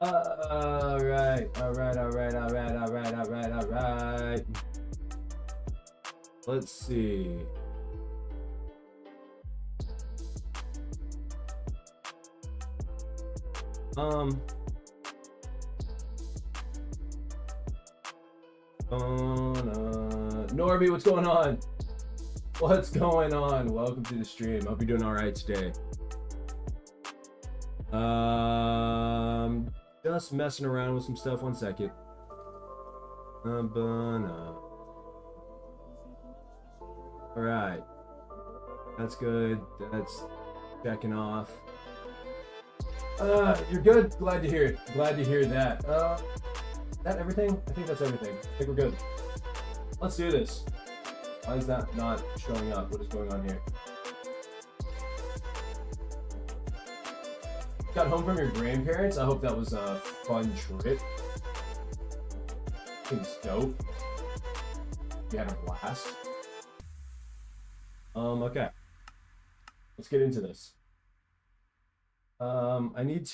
All right. Let's see. Norby, what's going on? What's going on? Welcome to the stream. Hope you're doing all right today. Just messing around with some stuff. 1 second. All right. That's good. That's checking off. You're good. Glad to hear it. Glad to hear that. That everything? I think that's everything. I think we're good. Let's do this. Why is that not showing up? What is going on here? Got home from your grandparents? I hope that was a fun trip. Seems dope. You had a blast. Okay. Let's get into this. I need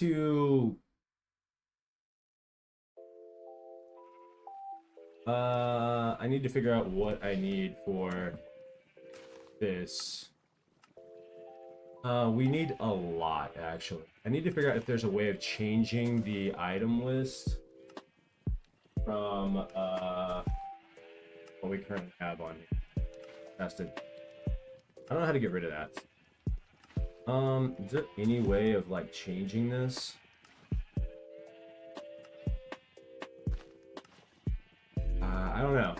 to figure out what I need for this. We need a lot, actually. I need to figure out if there's a way of changing the item list from what we currently have on here. Tested. I don't know how to get rid of that. Is there any way of like changing this? I don't know.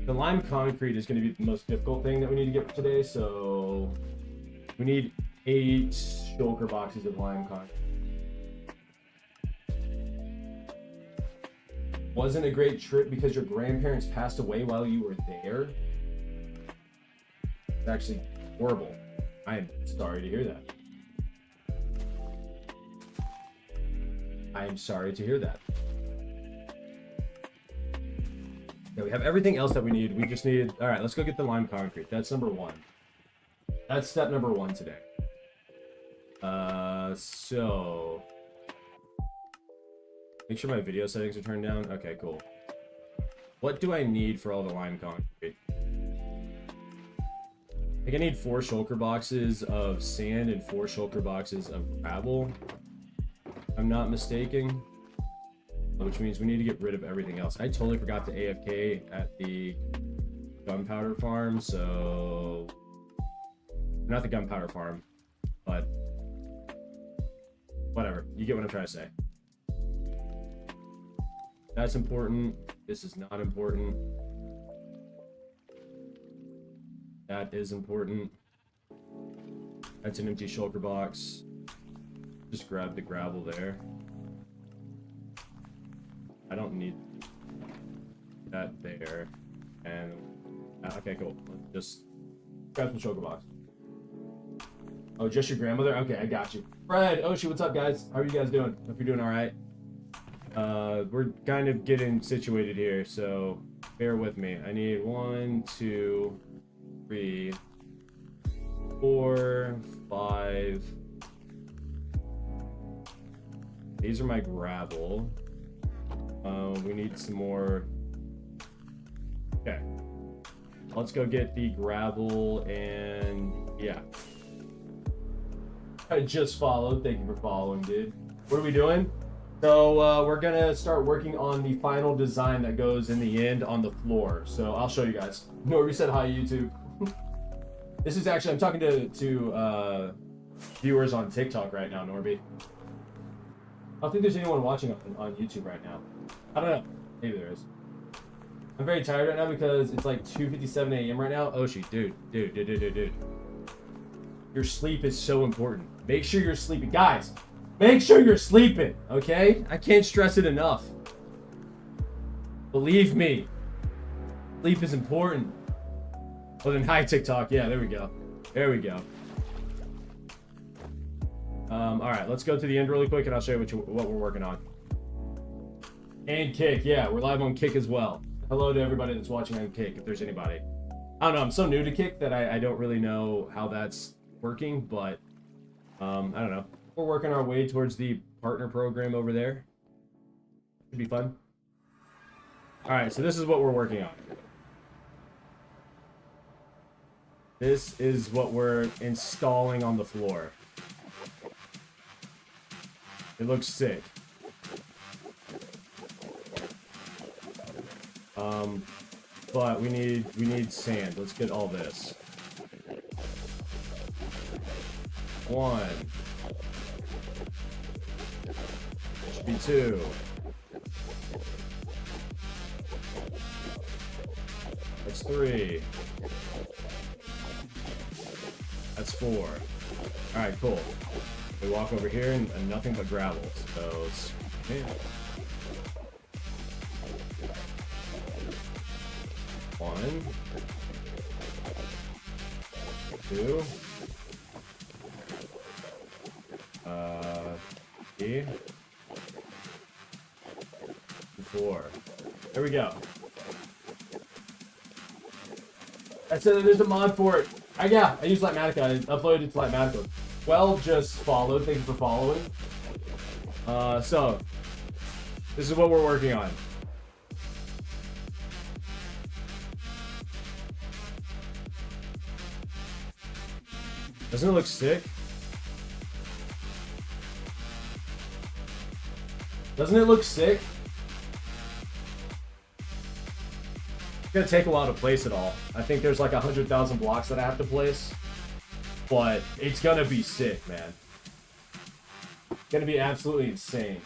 The lime concrete is going to be the most difficult thing that we need to get today, so we need 8 shulker boxes of lime concrete. Wasn't a great trip because your grandparents passed away while you were there? It's actually horrible. I am sorry to hear that. I am sorry to hear that. Yeah, we have everything else that we need. We just need... All right, let's go get the lime concrete. That's number 1. That's step number 1 today. So... Make sure my video settings are turned down. Okay, cool. What do I need for all the lime concrete? I think I need 4 shulker boxes of sand and 4 shulker boxes of gravel. If I'm not mistaken. Which means we need to get rid of everything else. I totally forgot to AFK at the gunpowder farm, so... Not the gunpowder farm, but... Whatever. You get what I'm trying to say. That's important. This is not important. That is important. That's an empty shulker box. Just grab the gravel there. I don't need that there. And okay, cool. Let's just grab the shulker box. Oh, just your grandmother? Okay, I got you. Fred, Oshi, what's up, guys? How are you guys doing? Hope you're doing all right. We're kind of getting situated here, so bear with me. I need 1, 2, 3, 4, 5. These are my gravel. We need some more. Okay. Let's go get the gravel and yeah. I just followed. Thank you for following, dude. What are we doing? So we're gonna start working on the final design that goes in the end on the floor. So I'll show you guys. Norby said hi, YouTube. This is actually, I'm talking to viewers on TikTok right now, Norby. I don't think there's anyone watching on YouTube right now. I don't know. Maybe there is. I'm very tired right now because it's like 2:57 a.m. right now. Oshi, dude. Your sleep is so important. Make sure you're sleeping. Guys, make sure you're sleeping, okay? I can't stress it enough. Believe me. Sleep is important. Oh, then hi, TikTok. Yeah, there we go. There we go. All right, let's go to the end really quick, and I'll show you what we're working on. And Kick, yeah, we're live on Kick as well. Hello to everybody that's watching on Kick, if there's anybody. I don't know, I'm so new to Kick that I don't really know how that's working, but I don't know. We're working our way towards the partner program over there. Should be fun. All right, so this is what we're working on. This is what we're installing on the floor. It looks sick. But we need sand. Let's get all this. 1. Should be 2. That's 3. That's 4. Alright, cool. We walk over here and nothing but gravel. So it's... Yeah. 1. 2. 3. 4. There we go. That's it. There's a mod for it. Yeah, I use Lightmatica. I uploaded it to Lightmatica. Well, just followed. Thank you for following. So this is what we're working on. Doesn't it look sick? Doesn't it look sick? It's gonna take a while to place it all. I think there's like 100,000 blocks that I have to place, but it's gonna be sick, man. It's gonna be absolutely insane.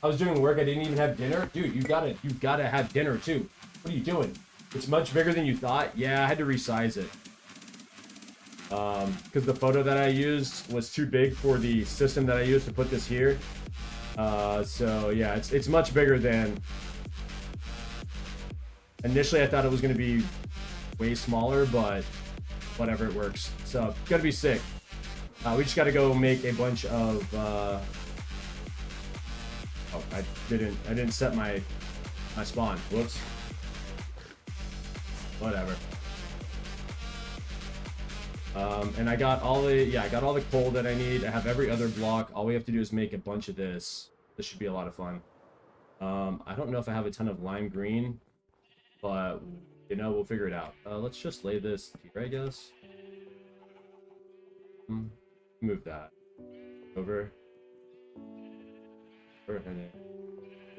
I was doing work. I didn't even have dinner, dude. You gotta have dinner too. What are you doing? It's much bigger than you thought. Yeah, I had to resize it. Because the photo that I used was too big for the system that I used to put this here. So yeah, it's much bigger than... Initially, I thought it was going to be way smaller, but whatever, it works. So it's gonna be sick. We just got to go make a bunch of... Oh, I didn't set my spawn. Whoops. Whatever. And I got all the coal that I need. I have every other block. All we have to do is make a bunch of this. This should be a lot of fun. I don't know if I have a ton of lime green, but you know, we'll figure it out. Let's just lay this here, I guess. Move that over. And then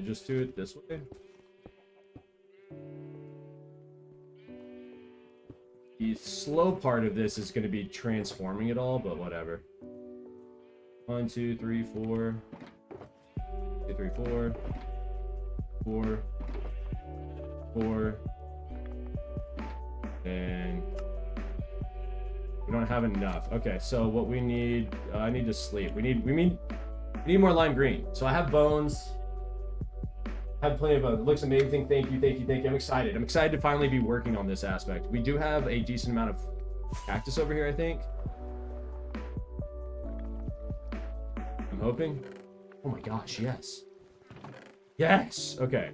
just do it this way. The slow part of this is going to be transforming it all, but whatever. 1, 2, 3, 4. 2, 3, 4. 4. 4. And we don't have enough. Okay, so what we need, I need to sleep. We need more lime green. So I have bones. Have plenty of bones. It looks amazing. Thank you. I'm excited. I'm excited to finally be working on this aspect. We do have a decent amount of cactus over here, I think. I'm hoping. Oh my gosh, yes. Yes! Okay.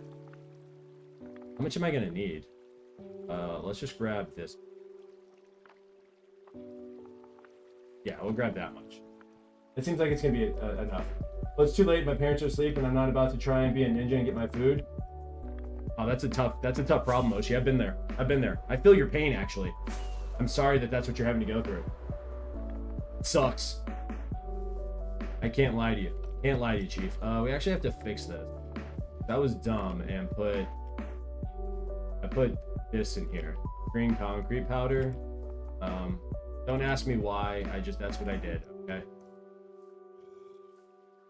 How much am I gonna need? Let's just grab this. Yeah, we'll grab that much. It seems like it's gonna be enough. Well, it's too late. My parents are asleep, and I'm not about to try and be a ninja and get my food. Oh, that's a tough problem, Moshi. I've been there. I feel your pain, actually. I'm sorry that that's what you're having to go through. It sucks. I can't lie to you. Chief. We actually have to fix this. That was dumb, and I put this in here. Green concrete powder. Don't ask me why. That's what I did. Okay.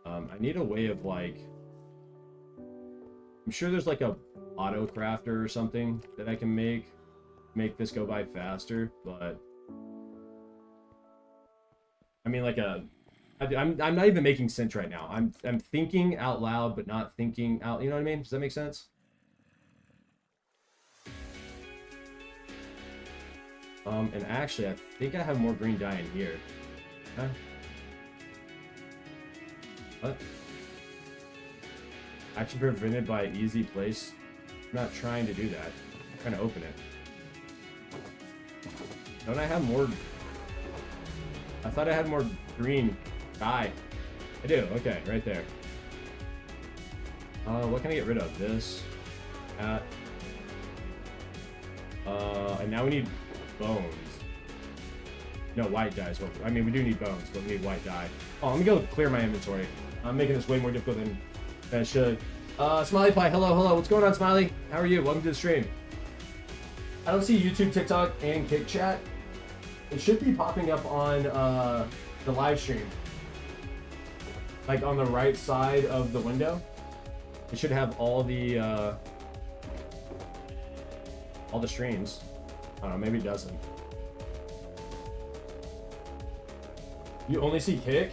I need a way of, like, I'm sure there's like a auto crafter or something that I can make this go by faster, but I mean, like I'm not even making sense right now. I'm thinking out loud but not thinking out, you know what I mean? Does that make sense? And actually I think I have more green dye in here. Huh? What? Action prevented by easy place. I'm not trying to do that. I'm trying to open it. Don't I have more? I thought I had more green dye. I do. Okay, right there. What can I get rid of? This. That. And now we need bones. No, white dye is what... I mean, we do need bones, but we need white dye. Oh, let me go clear my inventory. I'm making this way more difficult than I should. Smiley Pie, hello, hello. What's going on, Smiley? How are you? Welcome to the stream. I don't see YouTube, TikTok, and Kick Chat. It should be popping up on the live stream. Like on the right side of the window. It should have all the streams. I don't know, maybe it doesn't. You only see Kick?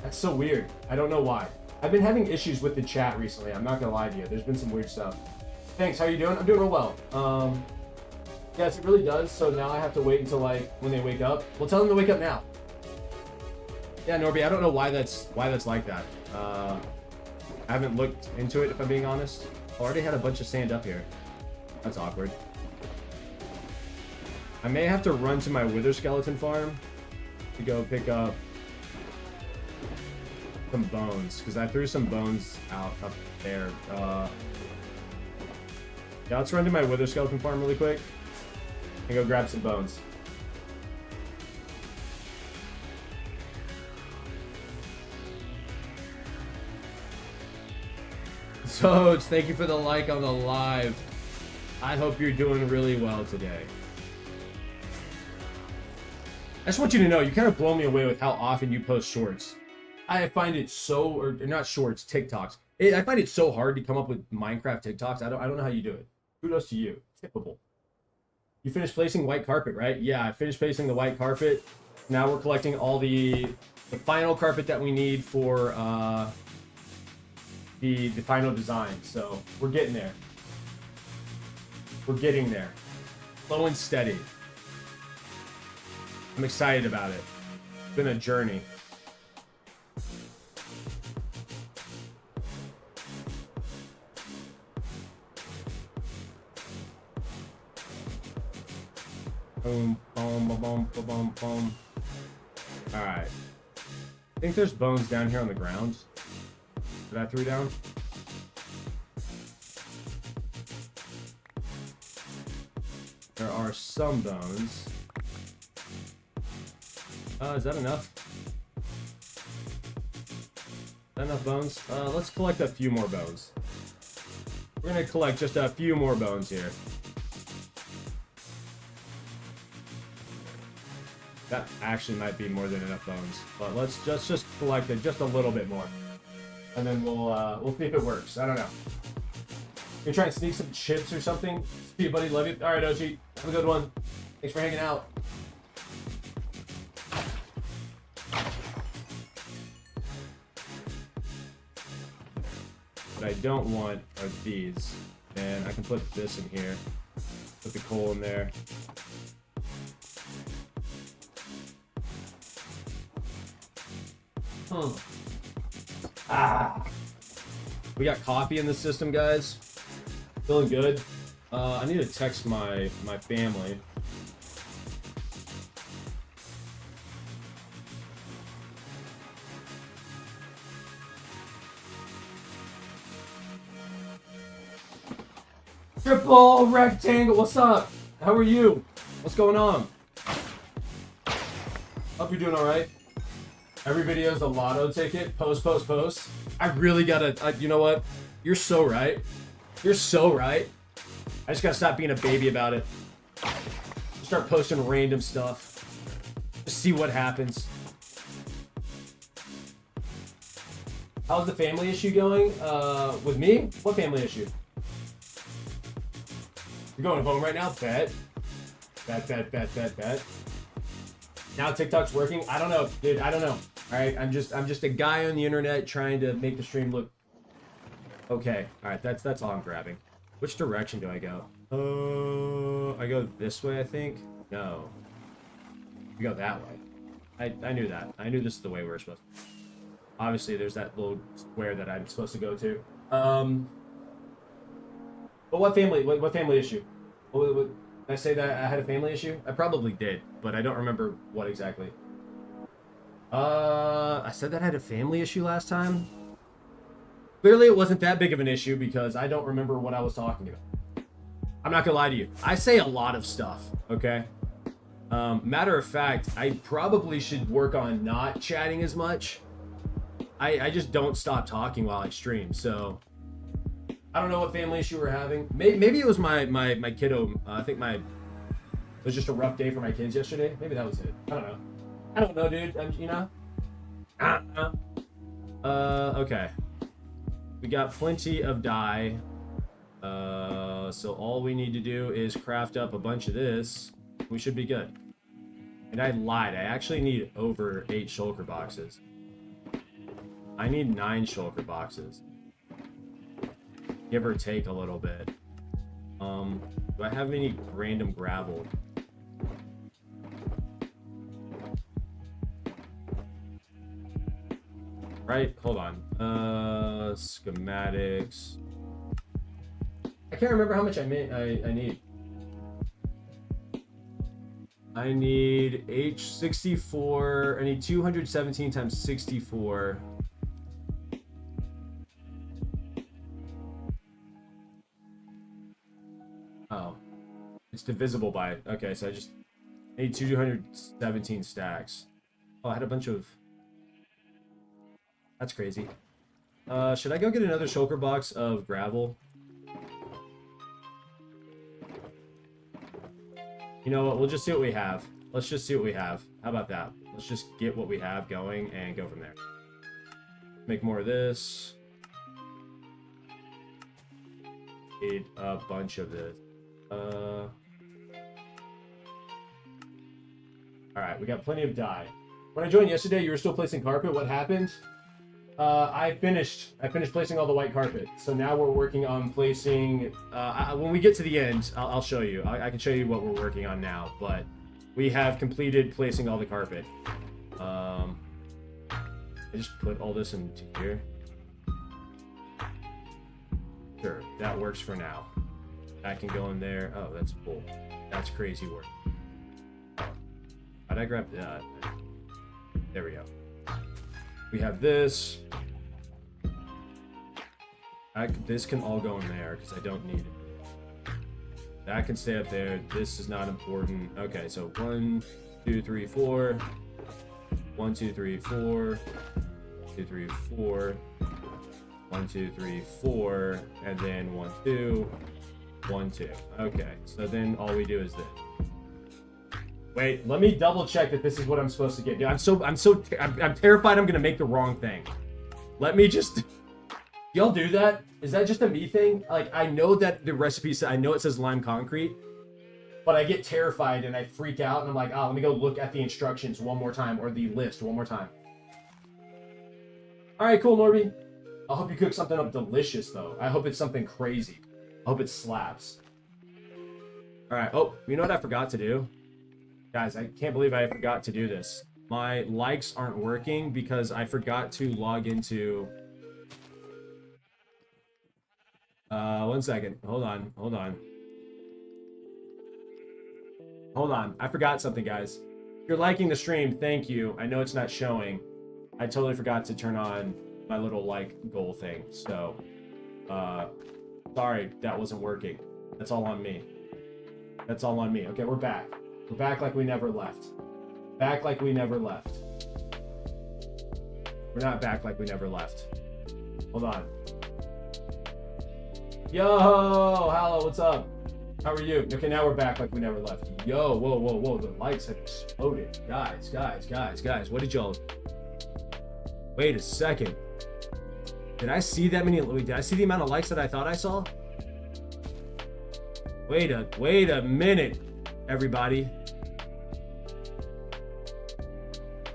That's so weird. I don't know why. I've been having issues with the chat recently. I'm not gonna lie to you. There's been some weird stuff. Thanks, how you doing? I'm doing real well. Yes, it really does. So now I have to wait until like when they wake up. Well, tell them to wake up now. Yeah, Norby, I don't know why that's like that. I haven't looked into it if I'm being honest. I already had a bunch of sand up here. That's awkward. I may have to run to my wither skeleton farm to go pick up some bones, because I threw some bones out up there. Yeah, let's run to my wither skeleton farm really quick and go grab some bones. So, thank you for the like on the live. I hope you're doing really well today. I just want you to know, you kind of blow me away with how often you post shorts. I find it so, or not shorts, TikToks. I find it so hard to come up with Minecraft TikToks. I don't know how you do it. Kudos to you. Typical. You finished placing white carpet, right? Yeah, I finished placing the white carpet. Now we're collecting all the final carpet that we need for the final design. So we're getting there. We're getting there. Slow and steady. I'm excited about it. It's been a journey. Boom, boom, boom, boom, boom, boom. All right. I think there's bones down here on the ground that I threw down. There are some bones. Is that enough? Is that enough bones? Let's collect a few more bones. We're gonna collect just a few more bones here. That actually might be more than enough bones, but let's just collect it just a little bit more, and then we'll see if it works. I don't know. You're trying to sneak some chips or something? See you, buddy. Love you. All right, OG. Have a good one. Thanks for hanging out. What I don't want are these, and I can put this in here. Put the coal in there. We got coffee in the system, guys. Feeling good. I need to text my family. Triple rectangle, what's up? How are you? What's going on? Hope you're doing all right. Every video is a lotto ticket. Post. I really gotta, you know what? You're so right. You're so right. I just gotta stop being a baby about it. Just start posting random stuff. Just see what happens. How's the family issue going? With me? What family issue? You're going home right now? Bet. Now TikTok's working? I don't know, dude. I don't know. Alright, I'm just a guy on the internet trying to make the stream look okay. Alright, that's all I'm grabbing. Which direction do I go? I go this way, I think? No. We go that way. I knew that. I knew this is the way we were supposed to. Obviously, there's that little square that I'm supposed to go to. But what family issue? Did I say that I had a family issue? I probably did, but I don't remember what exactly. I said that I had a family issue last time. Clearly, it wasn't that big of an issue because I don't remember what I was talking about. I'm not gonna lie to you. I say a lot of stuff, okay? Matter of fact, I probably should work on not chatting as much. I just don't stop talking while I stream, so I don't know what family issue we're having. Maybe it was my kiddo. I think it was just a rough day for my kids yesterday. Maybe that was it. I don't know. I don't know, dude. You know? I don't know. Okay. We got plenty of dye. So all we need to do is craft up a bunch of this. We should be good. And I lied. I actually need over 8 shulker boxes. I need 9 shulker boxes. Give or take a little bit. Do I have any random gravel? Right, hold on. Schematics. I can't remember how much I need. I need H64. I need 217 times 64. Oh. It's divisible by... Okay, so I just need 217 stacks. Oh, I had a bunch of... That's crazy. Should I go get another shulker box of gravel? You know what? We'll just see what we have. Let's just see what we have. How about that? Let's just get what we have going and go from there. Make more of this. Need a bunch of this. Alright, we got plenty of dye. When I joined yesterday, you were still placing carpet. What happened? I finished placing all the white carpet. So now we're working on placing, when we get to the end, I'll show you. I can show you what we're working on now, but we have completed placing all the carpet. I just put all this into here. Sure, that works for now. That can go in there. Oh, that's full. That's crazy work. How'd I grab that? There we go. We have this. This can all go in there because I don't need it. That can stay up there. This is not important. Okay, so 1, 2, 3, 4. 1, 2, 3, 4. 2, 3, 4. 1, 2, 3, 4. And then 1, 2. 1, 2. Okay, so then all we do is this. Wait, let me double check that this is what I'm supposed to get. Dude, I'm terrified I'm gonna make the wrong thing. Let me just... Y'all do that? Is that just a me thing? Like, I know that the recipe says, I know it says lime concrete, but I get terrified and I freak out and I'm like, oh, let me go look at the instructions one more time, or the list one more time. All right, cool, Norby. I hope you cook something up delicious, though. I hope it's something crazy. I hope it slaps. All right. Oh, you know what I forgot to do? Guys, I can't believe I forgot to do this. My likes aren't working because I forgot to log into... one second. Hold on. I forgot something, guys. If you're liking the stream, thank you. I know it's not showing. I totally forgot to turn on my little like goal thing. So, sorry that wasn't working. That's all on me. Okay, we're back. We're back like we never left. Back like we never left. We're not back like we never left. Hold on. Yo, hello, what's up? How are you? Okay, now we're back like we never left. Yo, whoa, the lights have exploded. Guys, what did y'all... Wait a second. Did I see that many... Did I see the amount of likes that I thought I saw? Wait a minute, everybody.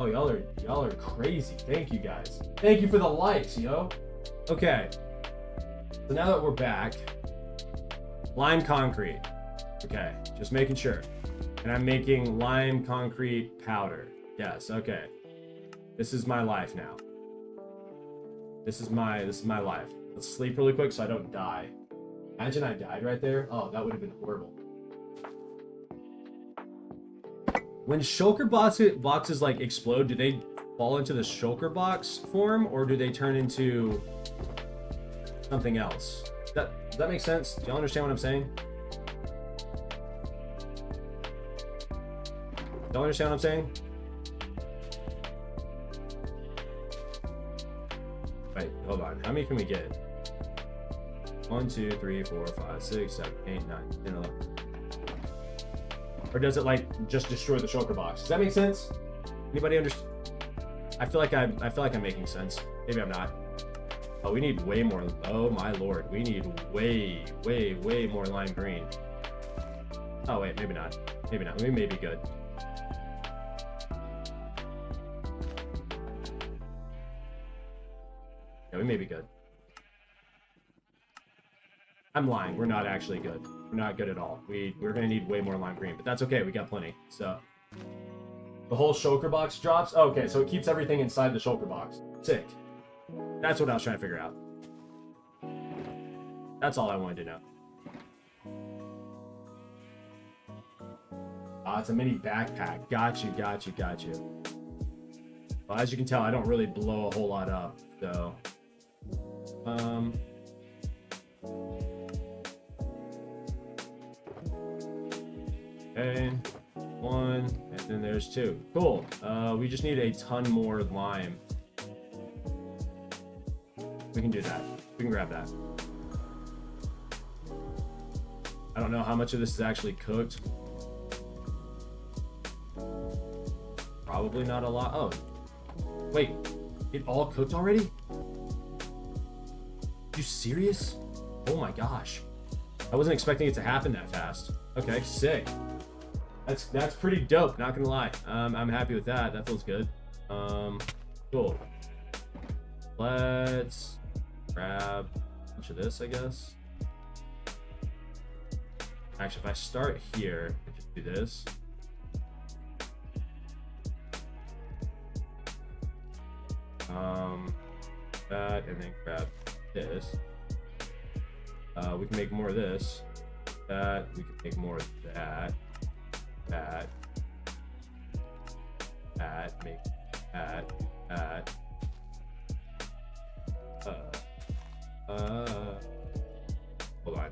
Oh, y'all are crazy. Thank you, guys. Thank you for the likes, yo. Okay. So now that we're back, lime concrete. Okay, just making sure. And I'm making lime concrete powder. Yes, okay. This is my life now. This is my life. Let's sleep really quick so I don't die. Imagine I died right there. Oh, that would have been horrible. When shulker boxes like explode, do fall into the shulker box form, or do they turn into something else? Does that make sense? Do y'all understand what I'm saying? Y'all understand what I'm saying? Wait, hold on. How many can we get? 1, 2, 3, 4, 5, 6, 7, 8, 9, 10, 11. Or does it like just destroy the shulker box? Does that make sense? Anybody understand? I feel like I'm making sense. Maybe I'm not. Oh, we need way more. Oh my lord, we need way more lime green. Oh wait, maybe not. Maybe not. We may be good. Yeah, we may be good. I'm lying. We're not actually good. We're not good at all. We're gonna need way more lime green, but that's okay. We got plenty. So the whole shulker box drops. Oh, okay, so it keeps everything inside the shulker box. Sick. That's what I was trying to figure out. That's all I wanted to know. Ah, it's a mini backpack. Got you. Well, as you can tell, I don't really blow a whole lot up, so okay, 1, and then there's 2. Cool. We just need a ton more lime. We can do that. We can grab that. I don't know how much of this is actually cooked. Probably not a lot. Oh, wait, it all cooked already? You serious? Oh my gosh. I wasn't expecting it to happen that fast. Okay, sick. That's pretty dope, not gonna lie. I'm happy with that. That feels good. Cool. Let's grab a bunch of this, I guess. Actually, if I start here and just do this. That, and then grab this. We can make more of this. That, we can make more of that. That. Make that. Hold on.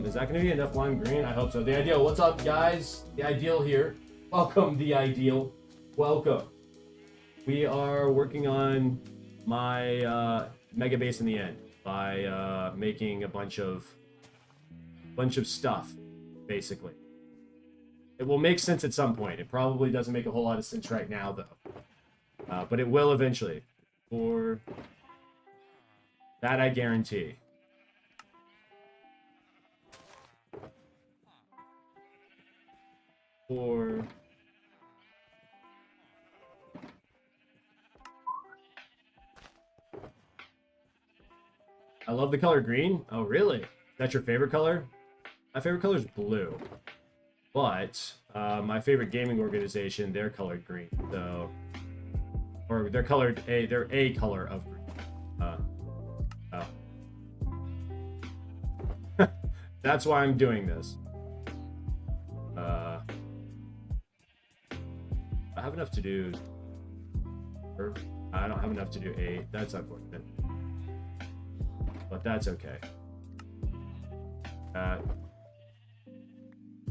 Is that going to be enough lime green? I hope so. The Ideal, what's up, guys? The Ideal here. Welcome, The Ideal. Welcome. We are working on my mega base in the end by making a bunch of stuff, basically. It will make sense at some point. It probably doesn't make a whole lot of sense right now, though. But it will eventually. For that, I guarantee. Or I love the color green. Oh, really? That's your favorite color? My favorite color is blue. But my favorite gaming organization, they're colored green. So, or they're colored they're a color of green. Oh. That's why I'm doing this. I have enough to do. I don't have enough to do 8. That's unfortunate. But that's okay.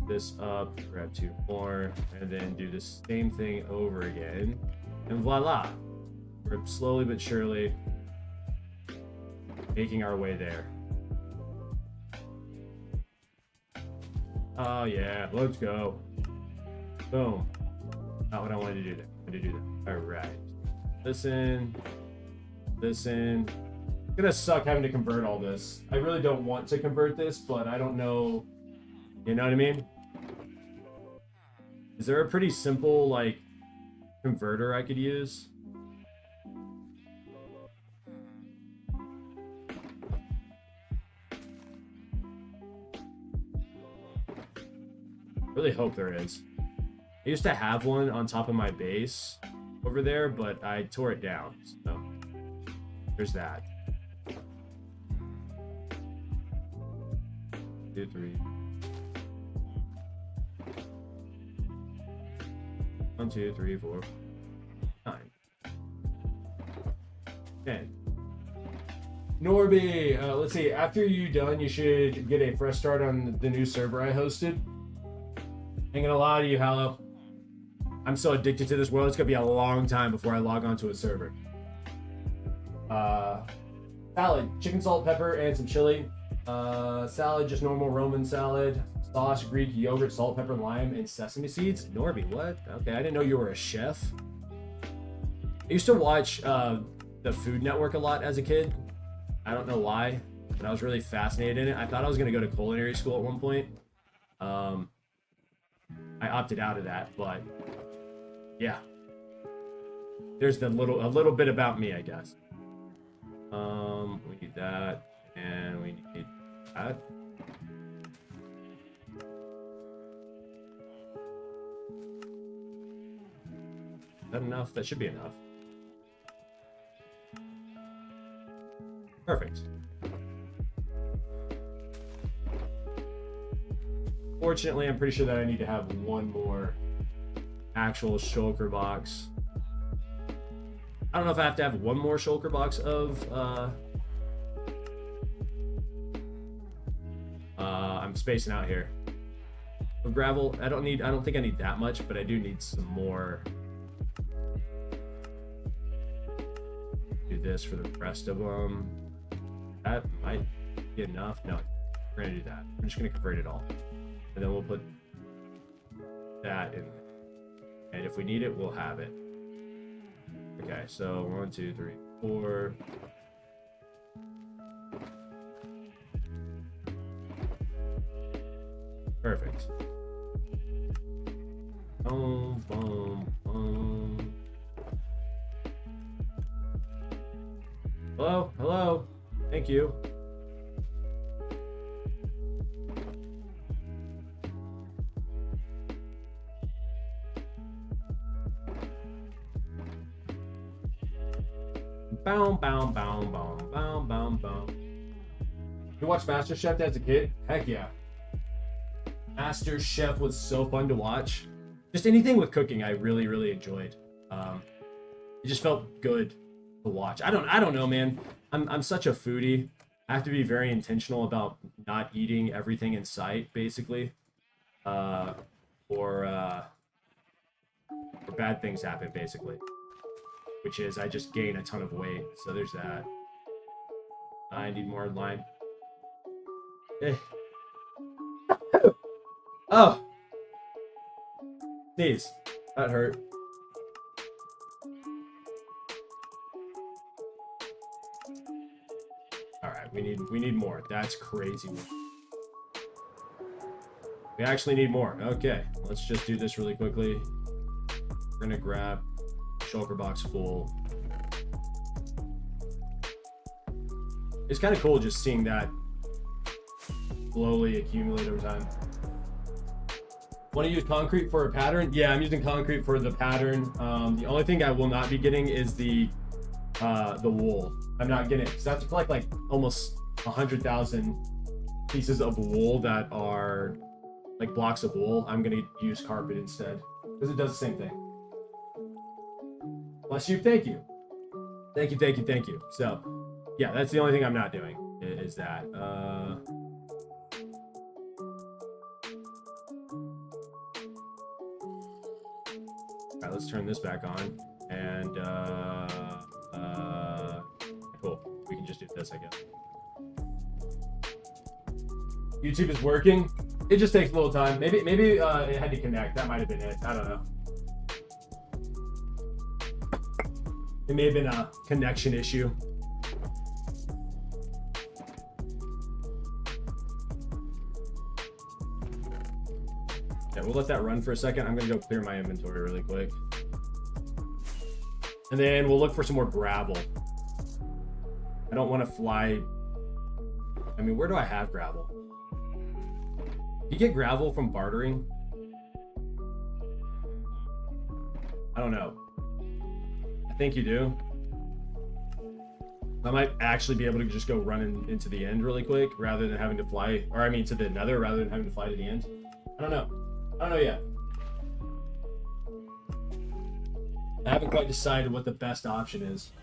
This up, grab 2 more, and then do the same thing over again. And voila! We're slowly but surely making our way there. Oh yeah, let's go. Boom. Not what I wanted to do there. I wanted to do that. Alright. Listen. It's gonna suck having to convert all this. I really don't want to convert this, but I don't know. You know what I mean? Is there a pretty simple, like, converter I could use? Really hope there is. I used to have one on top of my base over there, but I tore it down. So there's that. 2, 3. 1, 2, 3, 4, 9. 10. Norby, let's see. After you're done, you should get a fresh start on the new server I hosted. Ain't gonna lie to you, Hallow. I'm so addicted to this world. It's gonna be a long time before I log onto a server. Salad, chicken, salt, pepper, and some chili. Salad, just normal Roman salad. Sauce, Greek yogurt, salt, pepper, lime, and sesame seeds. Norby, what? Okay, I didn't know you were a chef. I used to watch the Food Network a lot as a kid. I don't know why, but I was really fascinated in it. I thought I was gonna go to culinary school at one point. I opted out of that, but yeah. There's a little bit about me, I guess. We need that, and we need that. Is that enough? That should be enough. Perfect. Fortunately, I'm pretty sure that I need to have one more actual shulker box. I don't know if I have to have one more shulker box of I'm spacing out here. Of gravel, I don't think I need that much, but I do need some more. Do this for the rest of them. That might be enough. No, we're gonna do that. We're just gonna convert it all. And then we'll put that in. And if we need it, we'll have it. Okay, so 1, 2, 3, 4. Perfect. Boom, boom, boom. Hello, hello. Thank you. Bow, bow, bow, bow, bow, bow, bow. You watched MasterChef as a kid? Heck yeah. MasterChef was so fun to watch. Just anything with cooking, I really, really enjoyed. It just felt good to watch. I don't know, man. I'm such a foodie. I have to be very intentional about not eating everything in sight, basically. Or bad things happen, basically. Which is I just gain a ton of weight. So there's that. I need more lime. Eh. Oh! Sneeze. That hurt. Alright, we need more. That's crazy. We actually need more. Okay, let's just do this really quickly. We're gonna grab shulker box full. It's kind of cool just seeing that slowly accumulate over time. Want to use concrete for a pattern? Yeah, I'm using concrete for the pattern. The only thing I will not be getting is the wool. I'm not getting it because I have to collect like almost 100,000 pieces of wool that are like blocks of wool. I'm gonna use carpet instead because it does the same thing. Bless you, thank you. Thank you, thank you, thank you. So, yeah, that's the only thing I'm not doing, is that. Alright, let's turn this back on. And, cool. We can just do this, I guess. YouTube is working. It just takes a little time. Maybe it had to connect. That might have been it. I don't know. It may have been a connection issue. Yeah, we'll let that run for a second. I'm gonna go clear my inventory really quick. And then we'll look for some more gravel. I don't want to fly. I mean, where do I have gravel? You get gravel from bartering? I don't know. I think you do. I might actually be able to just go run into the end really quick rather than having to fly, or I mean to the nether rather than having to fly to the end. I don't know. I don't know yet. I haven't quite decided what the best option is.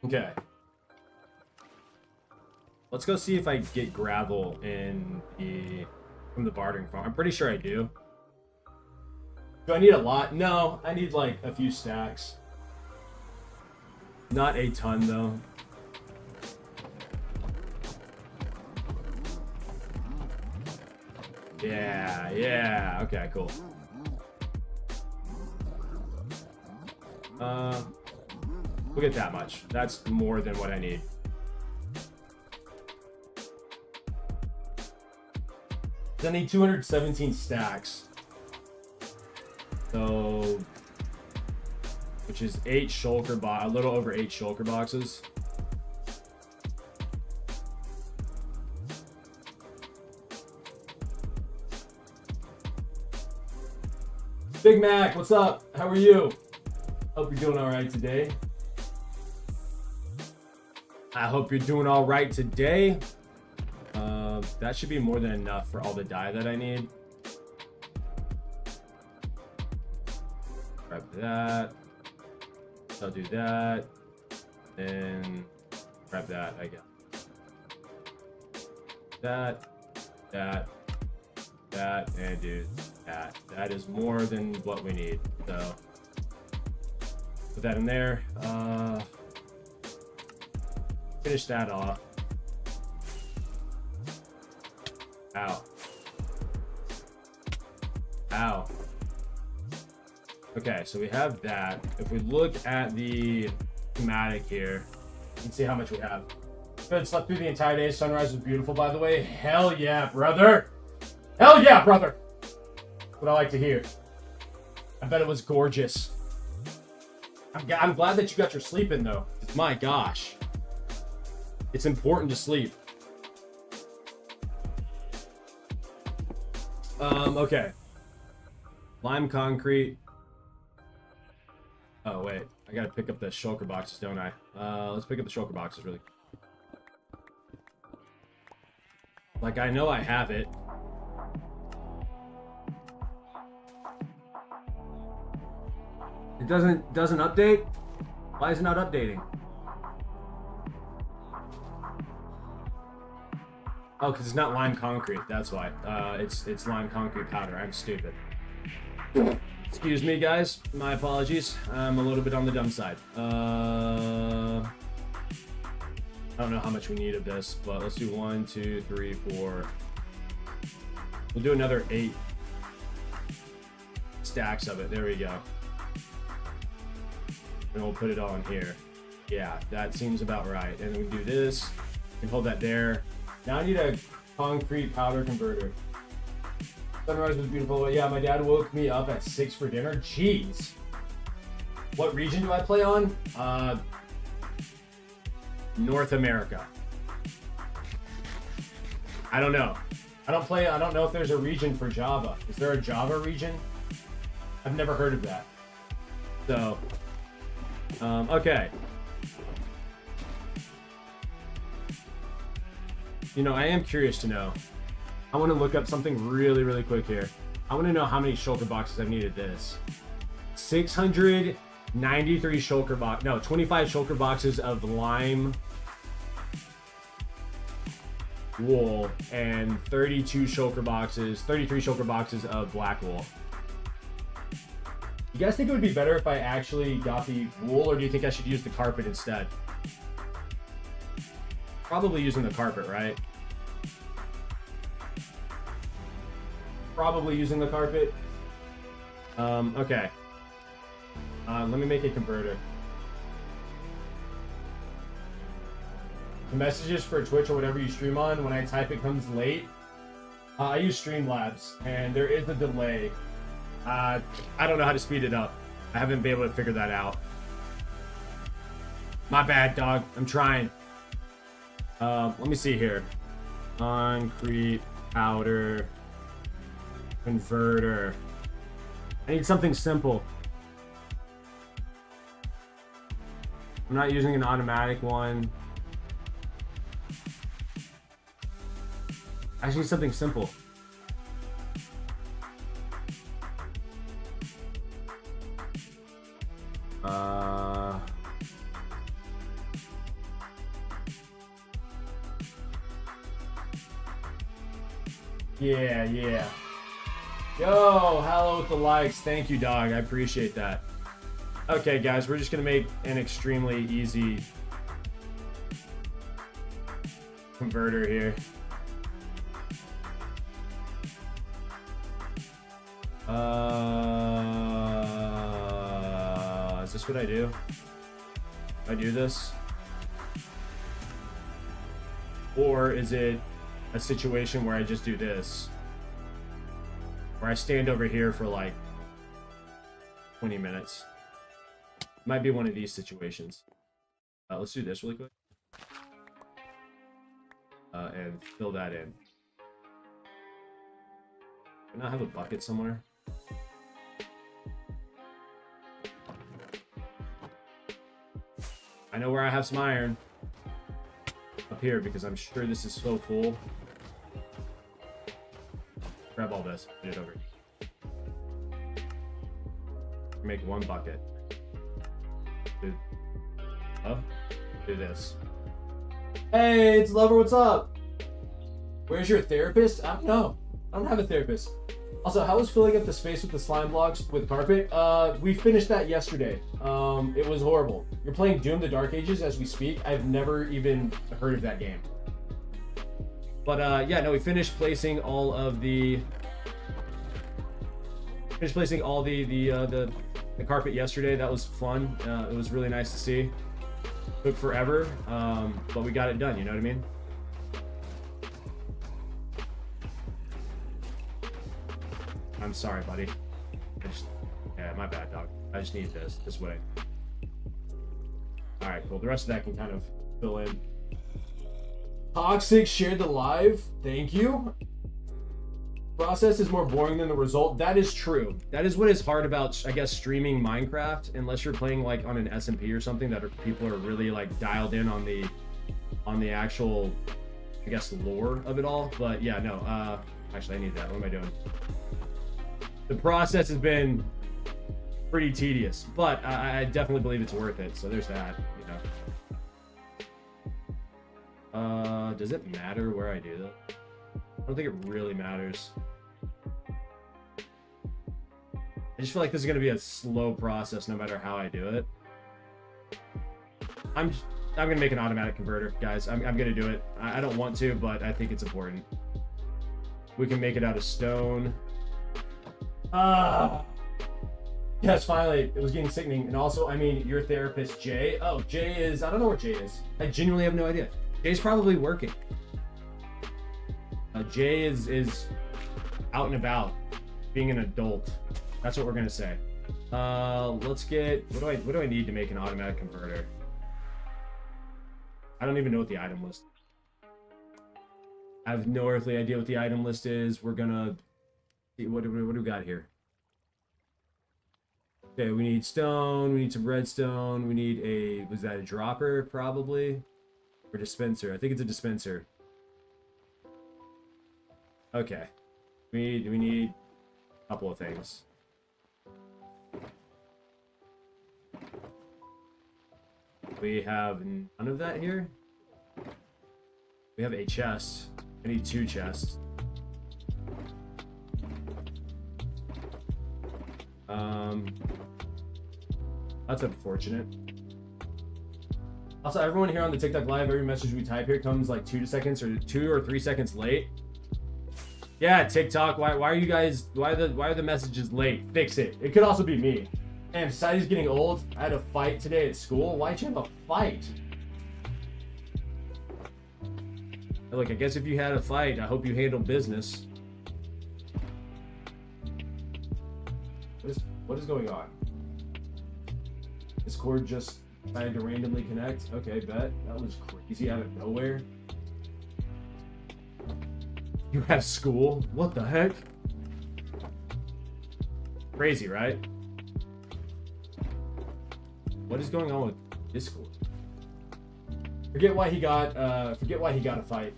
Okay. Let's go see if I get gravel from the bartering farm. I'm pretty sure I do. Do I need a lot? No, I need like a few stacks. Not a ton though. Yeah, okay, cool. We'll get that much. That's more than what I need. I need 217 stacks. So, which is 8 shulker a little over 8 shulker boxes. Big Mac, what's up? How are you? Hope you're doing all right today. I hope you're doing all right today. That should be more than enough for all the dye that I need. Grab that. I'll do that. And grab that, I guess. That, and do that. That is more than what we need. So put that in there. Finish that off. Ow. Ow. Okay, so we have that. If we look at the schematic here, you can see how much we have. Good, slept through the entire day. Sunrise was beautiful, by the way. Hell yeah, brother. Hell yeah, brother. That's what I like to hear. I bet it was gorgeous. I'm glad that you got your sleep in, though. My gosh. It's important to sleep. Okay. Lime concrete. Oh, wait. I gotta pick up the shulker boxes, don't I? Let's pick up the shulker boxes, really. Like, I know I have it. It doesn't update? Why is it not updating? Oh, because it's not lime concrete. That's why. It's lime concrete powder. I'm stupid. Excuse me, guys. My apologies. I'm a little bit on the dumb side. I don't know how much we need of this, but let's do 1, 2, 3, 4. We'll do another 8 stacks of it. There we go. And we'll put it all in here. Yeah, that seems about right. And then we do this. We can hold that there. Now I need a concrete powder converter. Sunrise was beautiful. Yeah, my dad woke me up at 6 for dinner. Jeez. What region do I play on? North America. I don't know. I don't know if there's a region for Java. Is there a Java region? I've never heard of that. So, okay. You know, I am curious to know. I want to look up something really, really quick here. I want to know how many shulker boxes I've needed this. 693 shulker box. No, 25 shulker boxes of lime wool and 33 shulker boxes of black wool. You guys think it would be better if I actually got the wool, or do you think I should use the carpet instead? Probably using the carpet, right? Probably using the carpet. Okay. Let me make a converter. The messages for Twitch or whatever you stream on, when I type it comes late. I use Streamlabs, and there is a delay. I don't know how to speed it up. I haven't been able to figure that out. My bad, dog. I'm trying. Let me see here. Concrete powder converter. I need something simple. I'm not using an automatic one. I just need something simple. Yeah. Yo, hello with the likes. Thank you, dog. I appreciate that. Okay, guys, we're just gonna make an extremely easy converter here. Is this what I do? I do this? Or is it a situation where I just do this? Where I stand over here for like 20 minutes. Might be one of these situations. Let's do this really quick. And fill that in. Can I have a bucket somewhere? I know where I have some iron. Up here, because I'm sure this is so full. Grab all this, put it over. Make one bucket. Do this. Hey, it's Lover, what's up? Where's your therapist? I don't know. I don't have a therapist. Also, how was filling up the space with the slime blocks with carpet? We finished that yesterday. It was horrible. You're playing Doom: The Dark Ages as we speak. I've never even heard of that game. But yeah, no, we finished placing all of the the carpet yesterday. That was fun. It was really nice to see. Took forever, but we got it done. You know what I mean? I'm sorry, buddy. Yeah, my bad, dog. I just need this way. All right, cool. The rest of that can kind of fill in. Toxic shared the live. Thank you. Process is more boring than the result. That is true. That is what is hard about, I guess, streaming Minecraft, unless you're playing like on an SMP or something that people are really like dialed in on the actual, I guess, lore of it all. But yeah, no. Actually, I need that. What am I doing? The process has been pretty tedious, but I definitely believe it's worth it. So there's that, you know. Does it matter where I do that? I don't think it really matters. I just feel like this is gonna be a slow process no matter how I do it. I'm gonna make an automatic converter, guys. I'm gonna do it. I don't want to, but I think it's important. We can make it out of stone. Yes, finally. It was getting sickening. And also, I mean, your therapist, Jay. Oh, Jay is... I don't know where Jay is. I genuinely have no idea. Jay's probably working. Jay is out and about, being an adult. That's what we're gonna say. Let's get... What do I need to make an automatic converter? I don't even know what the item list is. I have no earthly idea what the item list is. We're gonna... What do we got here? Okay, we need stone, we need some redstone, we need a... Was that a dropper, probably? Or dispenser? I think it's a dispenser. Okay. We need a couple of things. We have none of that here. We have a chest. I need 2 chests. That's unfortunate. Also, everyone here on the TikTok live, every message we type here comes like 2 seconds or 2 or 3 seconds late. Yeah, TikTok, why are you guys, why are the messages late? Fix it. It could also be me. And society's getting old. I had a fight today at school. Why'd you have a fight? Look, I guess if you had a fight, I hope you handled business. What is going on? Discord just decided to randomly connect. Okay, bet. That was crazy out of nowhere. You have school? What the heck? Crazy, right? What is going on with Discord? Forget why he got a fight.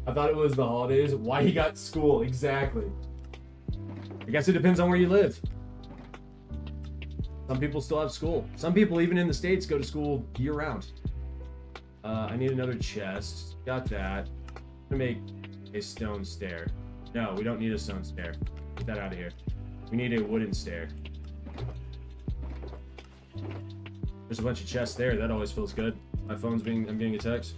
I thought it was the holidays. Why he got school, exactly. I guess it depends on where you live. Some people still have school. Some people, even in the States, go to school year-round. I need another chest. Got that. I'm gonna make a stone stair. No, we don't need a stone stair. Get that out of here. We need a wooden stair. There's a bunch of chests there. That always feels good. My phone's I'm getting a text.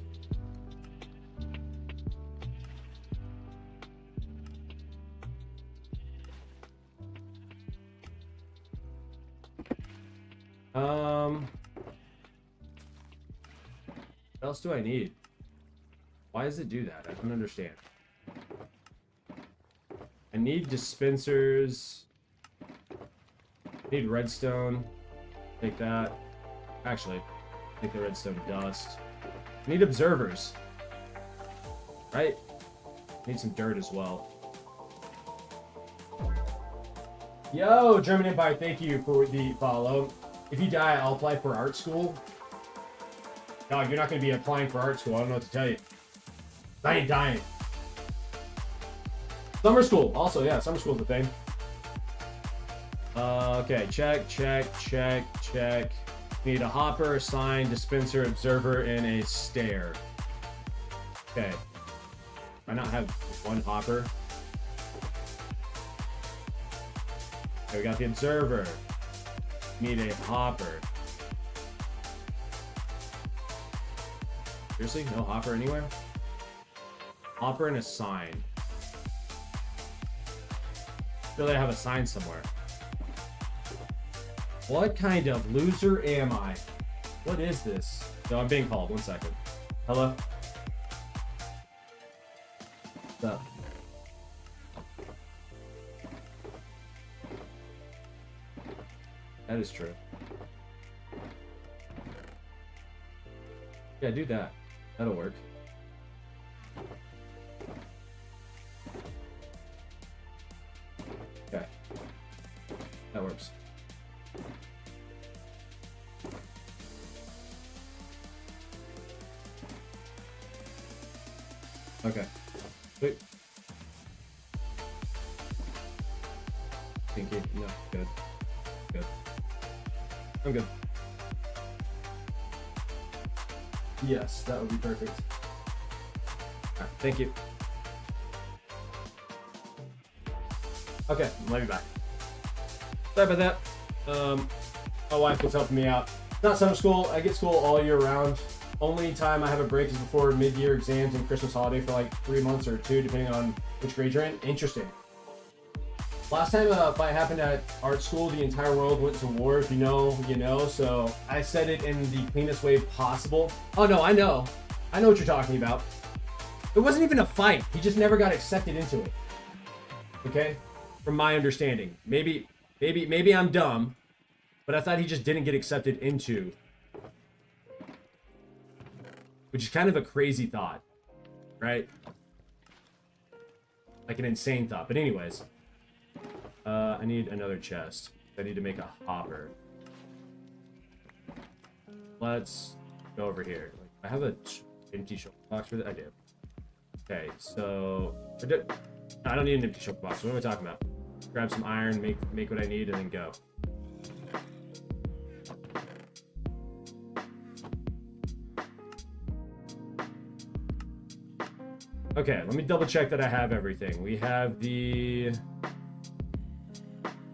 What else do I need? Why does it do that? I don't understand. I need dispensers. I need redstone. Take that. Actually, take the redstone dust. I need observers. Right? I need some dirt as well. Yo, German Empire, thank you for the follow. If you die, I'll apply for art school. Dog, you're not going to be applying for art school. I don't know what to tell you. I ain't dying. Summer school. Also, yeah, summer school's a thing. Okay, check. Need a hopper, a sign, dispenser, observer, and a stair. Okay. I not have one hopper. Okay, we got the observer. Need a hopper. Seriously? No hopper anywhere? Hopper and a sign. Surely I have a sign somewhere. What kind of loser am I? What is this? No, I'm being called. 1 second. Hello? What's up? That is true. Yeah, do that. That'll work. Okay. That works. Okay. Wait. Thank you. No, good. Good. I'm good. Yes, that would be perfect. Alright, thank you. Okay, let me back. Sorry about that. My wife was helping me out. It's not summer school. I get school all year round. Only time I have a break is before mid-year exams and Christmas holiday for like 3 months or 2, depending on which grade you're in. Interesting. Last time a fight happened at art school, the entire world went to war. If you know, you know. So I said it in the cleanest way possible. Oh no, I know. I know what you're talking about. It wasn't even a fight. He just never got accepted into it. Okay? From my understanding. Maybe I'm dumb, but I thought he just didn't get accepted into. Which is kind of a crazy thought, right? Like an insane thought. But anyways. I need another chest. I need to make a hopper. Let's go over here. I have an empty shulker box for that. I do. Okay, so I don't need an empty shulker box. What am I talking about? Grab some iron, make what I need, and then go. Okay, let me double check that I have everything. We have the.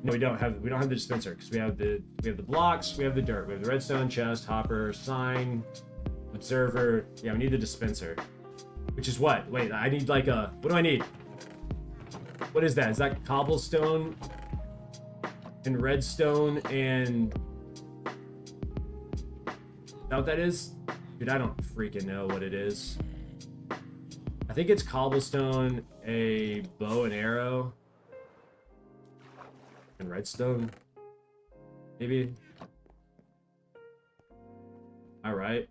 No, we don't have the dispenser because we have the blocks, we have the dirt, we have the redstone, chest, hopper, sign, observer. Yeah, we need the dispenser. Which is what? Wait, I need like a. What do I need? What is that? Is that cobblestone and redstone and? Is that what that is? Dude, I don't freaking know what it is. I think it's cobblestone, a bow and arrow. And redstone, maybe. All right.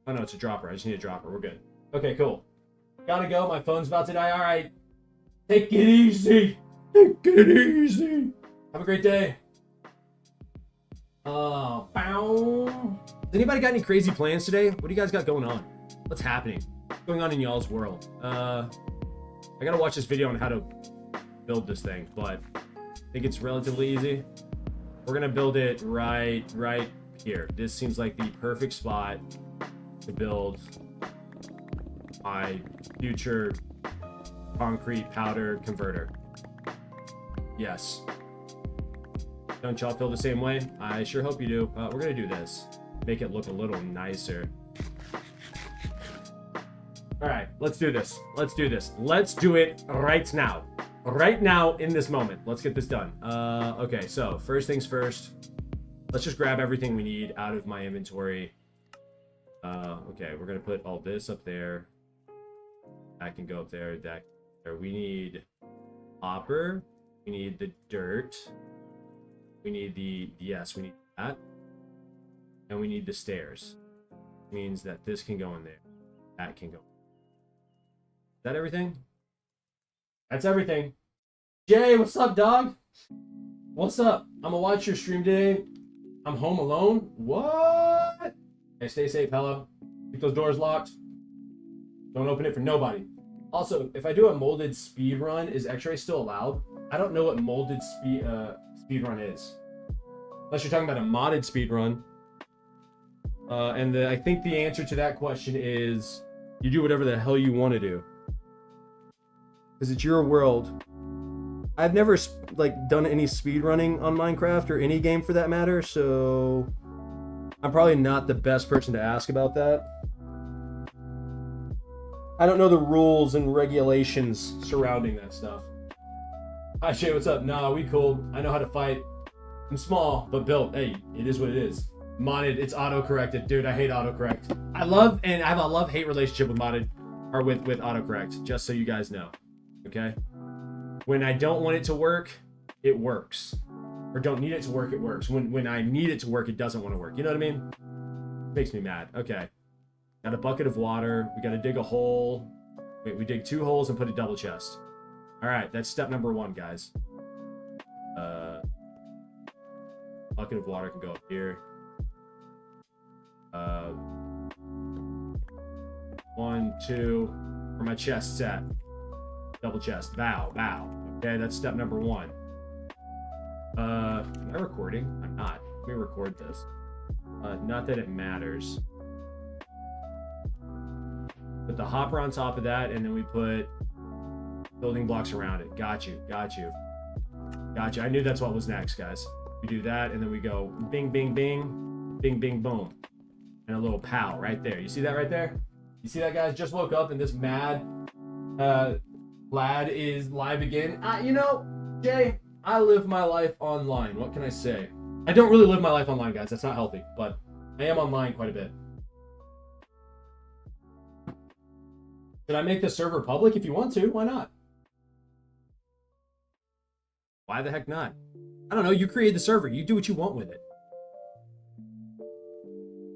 Oh no, it's a dropper. I just need a dropper. We're good. Okay, cool. Gotta go. My phone's about to die. All right. Take it easy. Take it easy. Have a great day. Bow. Has anybody got any crazy plans today? What do you guys got going on? What's happening? What's going on in y'all's world? I gotta watch this video on how to build this thing, but I think it's relatively easy. We're gonna build it right here. This seems like the perfect spot to build my future concrete powder converter. Yes. Don't y'all feel the same way? I sure hope you do. We're gonna do this. Make it look a little nicer. All right, let's do this. Let's do this. Let's do it right now. Right now in this moment. Let's get this done. Okay, so first things first. Let's just grab everything we need out of my inventory. Okay, we're gonna put all this up there. That can go up there. That there. We need hopper. We need the dirt. We need the we need that. And we need the stairs. Means that this can go in there. That can go. Is that everything? That's everything. Jay, what's up, dog? What's up? I'm gonna watch your stream today. I'm home alone. What? Hey, stay safe, hello. Keep those doors locked. Don't open it for nobody. Also, if I do a molded speed run, is X-ray still allowed? I don't know what molded speed run is. Unless you're talking about a modded speed run. And I think the answer to that question is you do whatever the hell you want to do. Because it's your world. I've never done any speed running on Minecraft or any game for that matter, so I'm probably not the best person to ask about that. I don't know the rules and regulations surrounding that stuff. Hi Shay, what's up? Nah, we cool. I know how to fight. I'm small, but built. Hey, it is what it is. Modded, it's auto-corrected. Dude, I hate autocorrect. I have a love-hate relationship with modded, or with autocorrect, just so you guys know. Okay? When I don't want it to work, it works. Or don't need it to work, it works. When I need it to work, it doesn't want to work. You know what I mean? Makes me mad. Okay. Got a bucket of water. We got to dig a hole. Wait, we dig 2 holes and put a double chest. All right, that's step number 1, guys. Bucket of water can go up here. 1, 2. Where my chest's at. Double chest. Bow. Okay, that's step number 1. Am I recording? I'm not. Let me record this. Not that it matters. Put the hopper on top of that, and then we put building blocks around it. Got you. I knew that's what was next, guys. We do that, and then we go bing, bing, bing, bing, bing, boom. And a little pow right there. You see that right there? You see that, guys? Just woke up, and this mad lad is live again. You know, Jay, I live my life online. What can I say? I don't really live my life online, guys. That's not healthy, but I am online quite a bit. Should I make the server public if you want to? Why not? Why the heck not? I don't know. You create the server. You do what you want with it.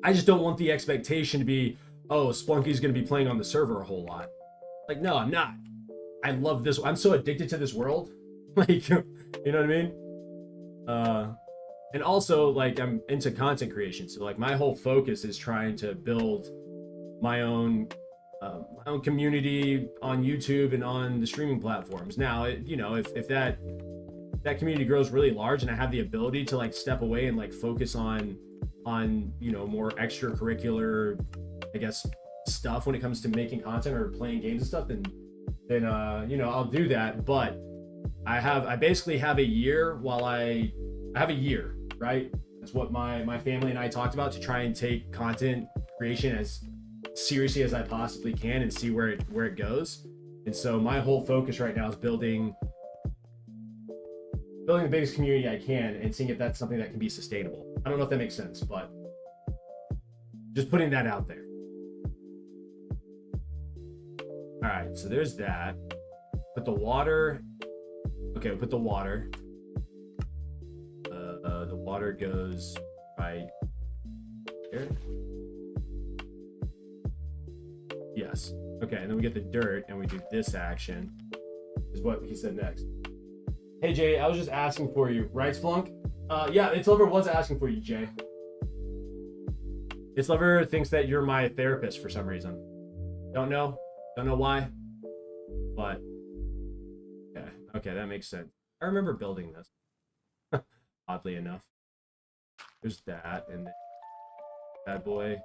I just don't want the expectation to be, oh, Splunky's going to be playing on the server a whole lot. Like, no, I'm not. I love this. I'm so addicted to this world. Like, you know what I mean? And also, like, I'm into content creation. So, like, my whole focus is trying to build my own community on YouTube and on the streaming platforms. Now, you know, if that community grows really large and I have the ability to, like, step away and, like, focus on you know, more extracurricular, I guess, stuff when it comes to making content or playing games and stuff, then you know, I'll do that. But I basically have a year while I have a year, right? That's what my family and I talked about, to try and take content creation as seriously as I possibly can and see where it goes. And so my whole focus right now is building the biggest community I can and seeing if that's something that can be sustainable. I don't know if that makes sense, but just putting that out there. All right, so there's that. Put the water. Okay, we put the water. The water goes right here. Yes. Okay, and then we get the dirt and we do this action. Is what he said next. Hey Jay, I was just asking for you, right, Splunk? Yeah, It's Lover was asking for you, Jay. It's Lover thinks that you're my therapist for some reason. Don't know why, but okay, that makes sense. I remember building this, oddly enough. There's that, and then bad boy.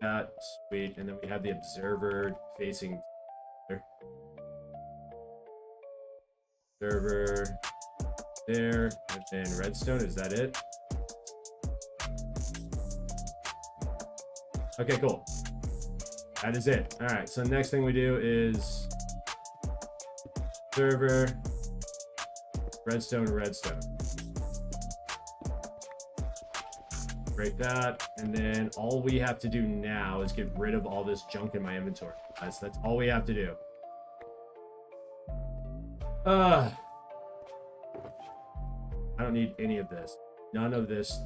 That, sweet, and then we have the observer facing there. Observer there, and then redstone, is that it? Okay, cool. That is it. All right, so next thing we do is server, redstone, redstone. Break that, and then all we have to do now is get rid of all this junk in my inventory. That's all we have to do. I don't need any of this. None of this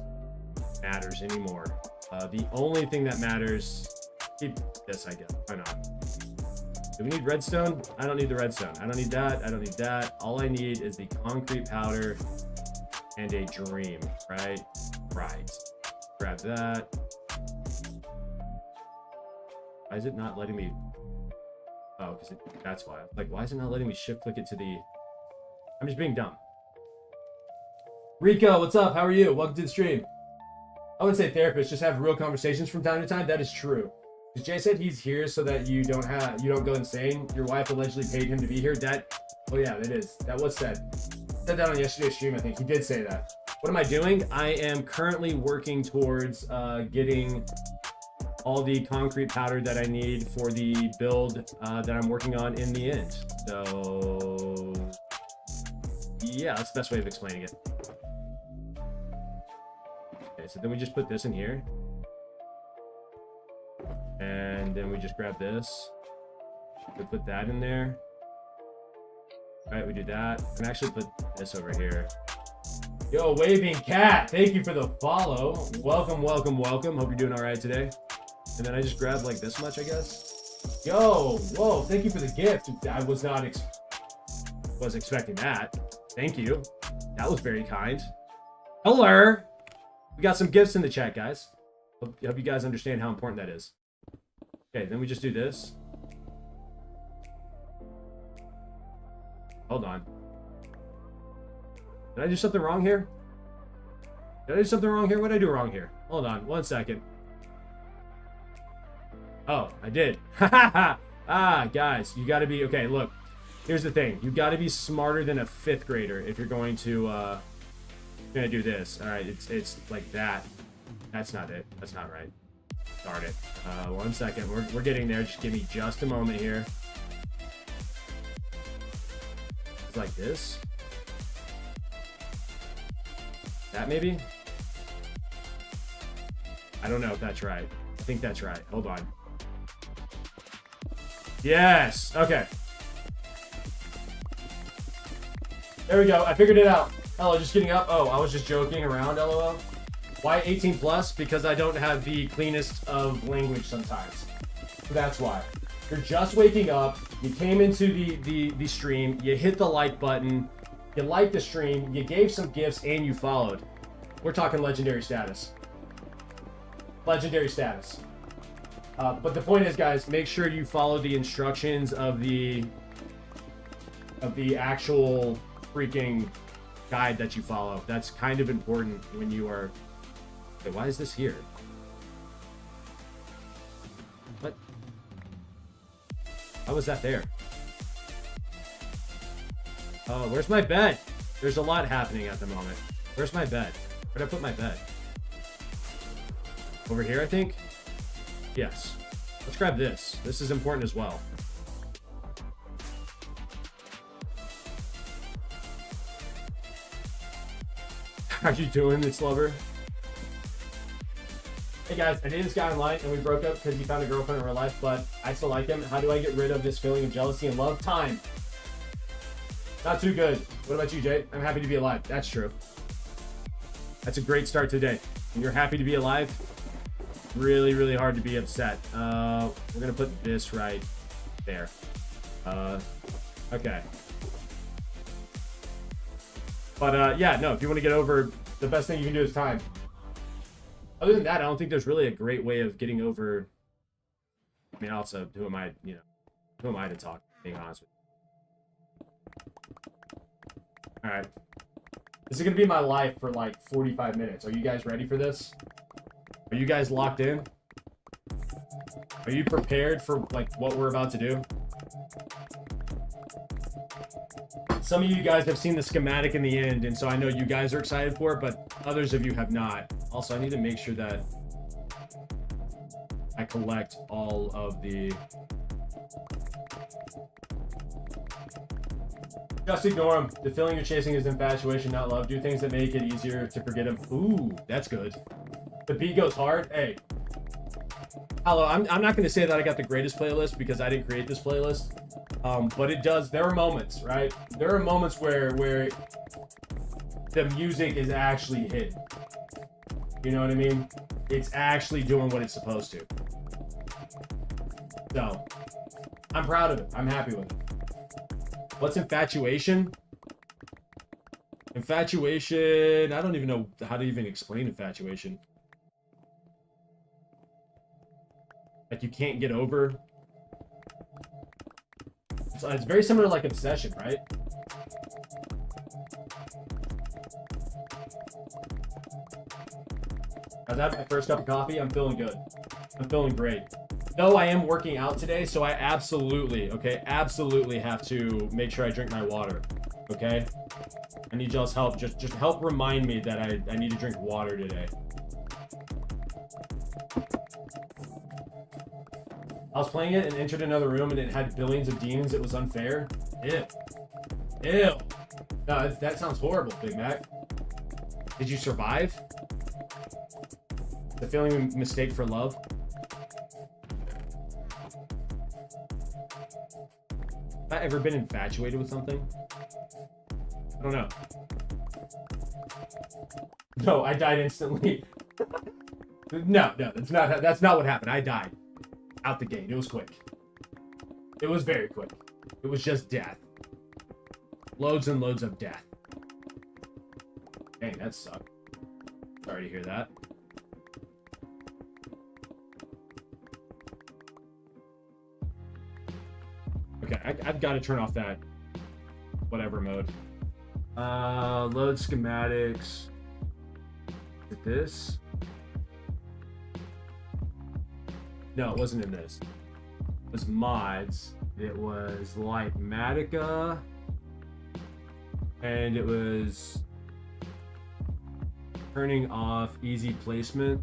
matters anymore. The only thing that matters, keep this, I guess. Why not? Do we need redstone? I don't need the redstone. I don't need that. I don't need that. All I need is the concrete powder and a dream, right? Right. Grab that. Why is it not letting me? Oh, because that's why. Like, why is it not letting me shift click it to the? I'm just being dumb. Rico, what's up? How are you? Welcome to the stream. I wouldn't say therapist, just have real conversations from time to time. That is true. Jay said he's here so that you don't go insane. Your wife allegedly paid him to be here. Oh yeah, that was said. Said that on yesterday's stream, I think. He did say that. What am I doing? I am currently working towards getting all the concrete powder that I need for the build that I'm working on in the end. So yeah, that's the best way of explaining it. Okay, so then we just put this in here. And then we just grab this. We put that in there. All right, we do that. And actually put this over here. Yo, Waving Cat, thank you for the follow. Welcome, welcome, welcome. Hope you're doing all right today. And then I just grab like this much, I guess. Yo, whoa, thank you for the gift. I was not expecting that. Thank you. That was very kind. Hello. We got some gifts in the chat, guys. Hope you guys understand how important that is. Okay, then we just do this. Hold on. Did I do something wrong here? What did I do wrong here? Hold on, 1 second. Oh, I did. Guys, you gotta be, okay, look. Here's the thing. You gotta be smarter than a 5th grader if you're going to, do this. All right, it's like that. That's not it. That's not right. Darn it. 1 second. We're getting there. Just give me just a moment here. It's like this. That maybe? I don't know if that's right. I think that's right. Hold on. Yes. Okay. There we go. I figured it out. Hello, just getting up. Oh, I was just joking around, LOL. Why 18 plus? Because I don't have the cleanest of language sometimes. That's why. You're just waking up. You came into the stream. You hit the like button. You liked the stream. You gave some gifts and you followed. We're talking legendary status. Legendary status. But the point is, guys, make sure you follow the instructions of the actual freaking guide that you follow. That's kind of important when you are. Wait, why is this here? What? How was that there? Oh, where's my bed? There's a lot happening at the moment. Where's my bed? Where'd I put my bed? Over here, I think? Yes. Let's grab this. This is important as well. How you doing, It's Lover? Hey guys, I dated this guy online and we broke up because he found a girlfriend in real life, but I still like him. How do I get rid of this feeling of jealousy and love? Time. Not too good. What about you, Jay? I'm happy to be alive. That's true. That's a great start to the day. When you're happy to be alive, Really, really hard to be upset. We're gonna put this right there. Okay. But yeah, no, if you want to get over, the best thing you can do is time. Other than that, I don't think there's really a great way of getting over. I mean, also, who am I, who am I to talk, being honest with you. Alright. This is going to be my life for like 45 minutes. Are you guys ready for this? Are you guys locked in? Are you prepared for like what we're about to do? Some of you guys have seen the schematic in the end, and so I know you guys are excited for it, but others of you have not. Also, I need to make sure that I collect all of the... Just ignore him. The feeling you're chasing is infatuation, not love. Do things that make it easier to forget him. Ooh, that's good. The beat goes hard. Hey. Hello, I'm not going to say that I got the greatest playlist because I didn't create this playlist. But it does. There are moments, right? There are moments where the music is actually hidden. You know what I mean? It's actually doing what it's supposed to. So, I'm proud of it. I'm happy with it. What's infatuation? Infatuation, I don't even know how to even explain infatuation. Like you can't get over. So it's very similar to like obsession, right? I was having my first cup of coffee. I'm feeling good. I'm feeling great. No, I am working out today, so I absolutely have to make sure I drink my water. Okay? I need y'all's help. Just help remind me that I need to drink water today. I was playing it and entered another room and it had billions of demons. It was unfair. Ew. Ew. No, that sounds horrible, Big Mac. Did you survive? The feeling mistake for love? Have I ever been infatuated with something? I don't know. No, I died instantly. No, that's not what happened. I died. Out the gate. It was quick. It was very quick. It was just death. Loads and loads of death. Dang, that sucked. Sorry to hear that. Okay, I've got to turn off that whatever mode. Load schematics. Is it this? No, it wasn't in this. It was mods. It was Lightmatica. And it was turning off easy placement.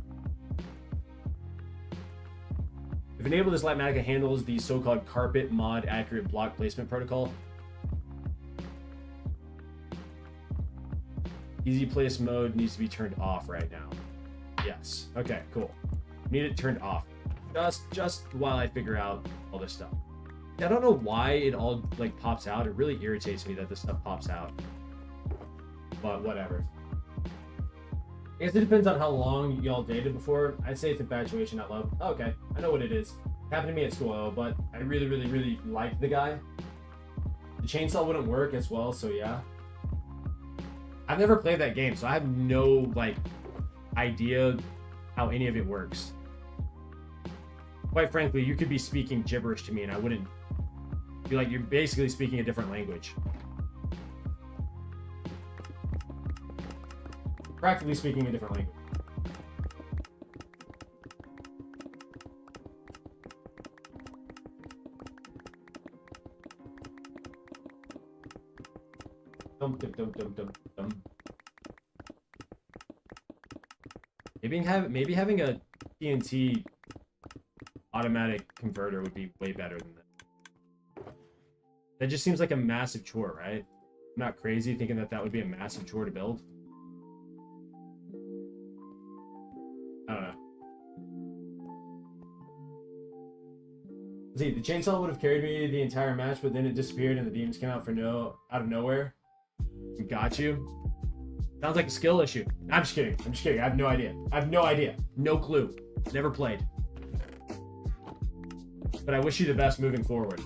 If enabled, this Lightmatica handles the so-called carpet mod accurate block placement protocol. Easy place mode needs to be turned off right now. Yes. Okay, cool. Need it turned off. Just while I figure out all this stuff. I don't know why it all like pops out. It really irritates me that this stuff pops out. But whatever. I guess it depends on how long y'all dated before. I'd say it's infatuation, not love. Oh, okay, I know what it is. It happened to me at school, but I really liked the guy. The chainsaw wouldn't work as well, so yeah. I've never played that game, so I have no like idea how any of it works. Quite frankly, you could be speaking gibberish to me and I wouldn't be like, you're basically speaking a different language. Practically speaking a different language. Dum, dum, dum, dum, dum, dum. Maybe having a TNT automatic converter would be way better than that. That just seems like a massive chore, right? I'm not crazy thinking that would be a massive chore to build. I don't know. See, the chainsaw would have carried me the entire match, but then it disappeared and the demons came out out of nowhere. Got you. Sounds like a skill issue. I'm just kidding. I'm just kidding. I have no idea. I have no idea. No clue. Never played. But I wish you the best moving forward.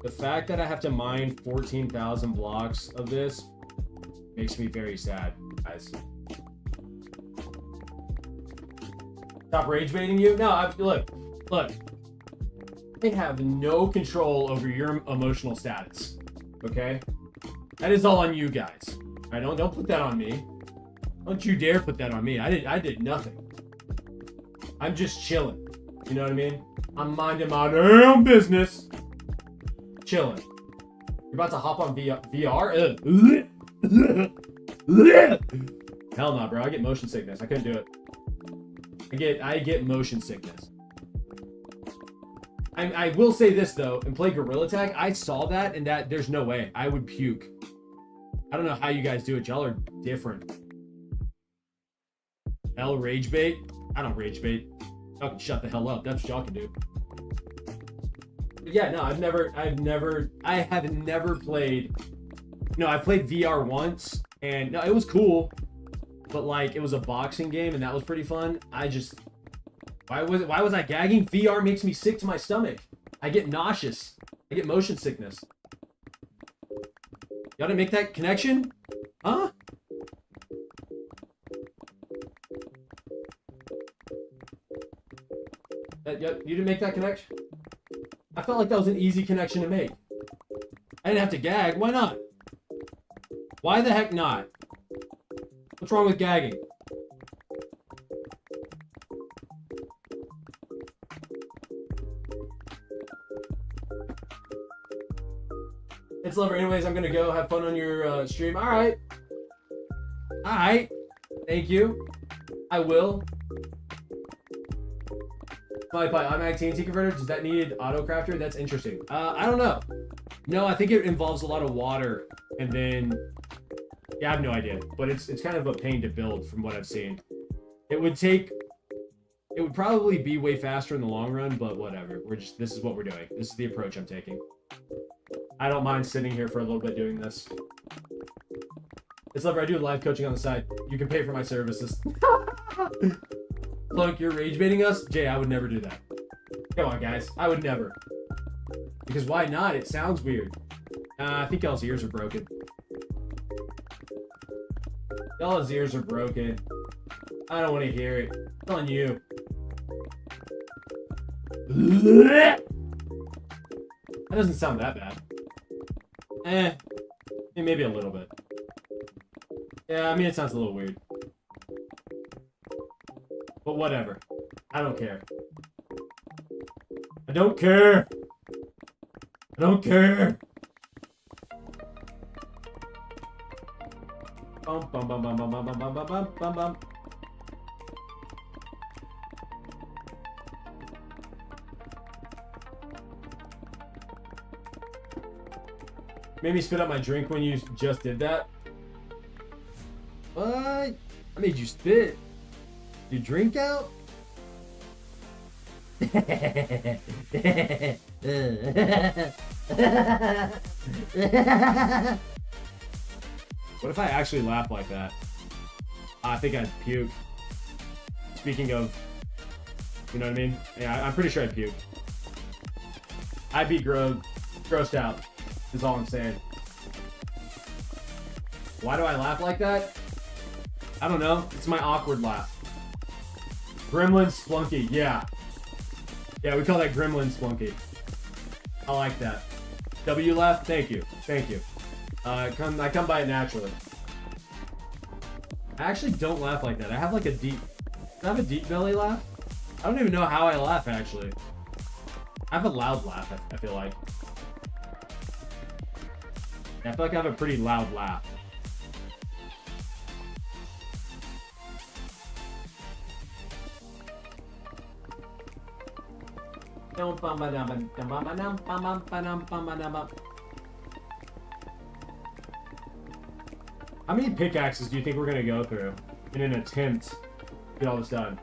The fact that I have to mine 14,000 blocks of this makes me very sad, guys. Stop rage baiting you? No, look. They have no control over your emotional status. Okay? That is all on you guys. I don't put that on me. Don't you dare put that on me. I did nothing. I'm just chilling. You know what I mean? I'm minding my damn business. Chilling. You're about to hop on VR? Hell no, bro. I get motion sickness. I couldn't do it. I get motion sickness. I will say this though, and play Gorilla Tag, I saw that and that there's no way. I would puke. I don't know how you guys do it. Y'all are different. Hell, rage bait? I don't rage bait. Y'all can shut the hell up. That's what y'all can do. But yeah, no, I have never played. No, I played VR once, and no, it was cool, but like it was a boxing game, and that was pretty fun. Why was I gagging? VR makes me sick to my stomach. I get nauseous. I get motion sickness. Y'all didn't make that connection? Huh? You didn't make that connection? I felt like that was an easy connection to make. I didn't have to gag. Why not? Why the heck not? What's wrong with gagging? It's Lover. Anyways, I'm gonna go have fun on your stream. Alright. Alright. Thank you. I will. Automatic TNT converter, does that need auto crafter? That's interesting. I don't know. No, I think it involves a lot of water, and then yeah, I have no idea. But it's kind of a pain to build from what I've seen. It would probably be way faster in the long run, but whatever. This is what we're doing. This is the approach I'm taking. I don't mind sitting here for a little bit doing this. It's Lover, I do live coaching on the side. You can pay for my services. Look, you're rage baiting us? Jay, I would never do that. Come on, guys. I would never. Because why not? It sounds weird. I think y'all's ears are broken. Y'all's ears are broken. I don't want to hear it. It's on you. That doesn't sound that bad. Maybe a little bit. Yeah, I mean, it sounds a little weird. But whatever. I don't care. I don't care. I don't care. Bum bum bum bum bum bum bum bum bum bum bum. Made me spit out my drink when you just did that. What? I made you spit. You drink out? What if I actually laugh like that? I think I'd puke. Speaking of, you know what I mean? Yeah, I'm pretty sure I'd puke. I'd be grossed out, is all I'm saying. Why do I laugh like that? I don't know. It's my awkward laugh. Gremlin Splunky, yeah. Yeah, we call that Gremlin Splunky. I like that. W laugh? Thank you. Thank you. I come by it naturally. I actually don't laugh like that. I have like a deep... I have a deep belly laugh? I don't even know how I laugh, actually. I have a loud laugh, I feel like. I feel like I have a pretty loud laugh. How many pickaxes do you think we're gonna go through in an attempt to get all this done?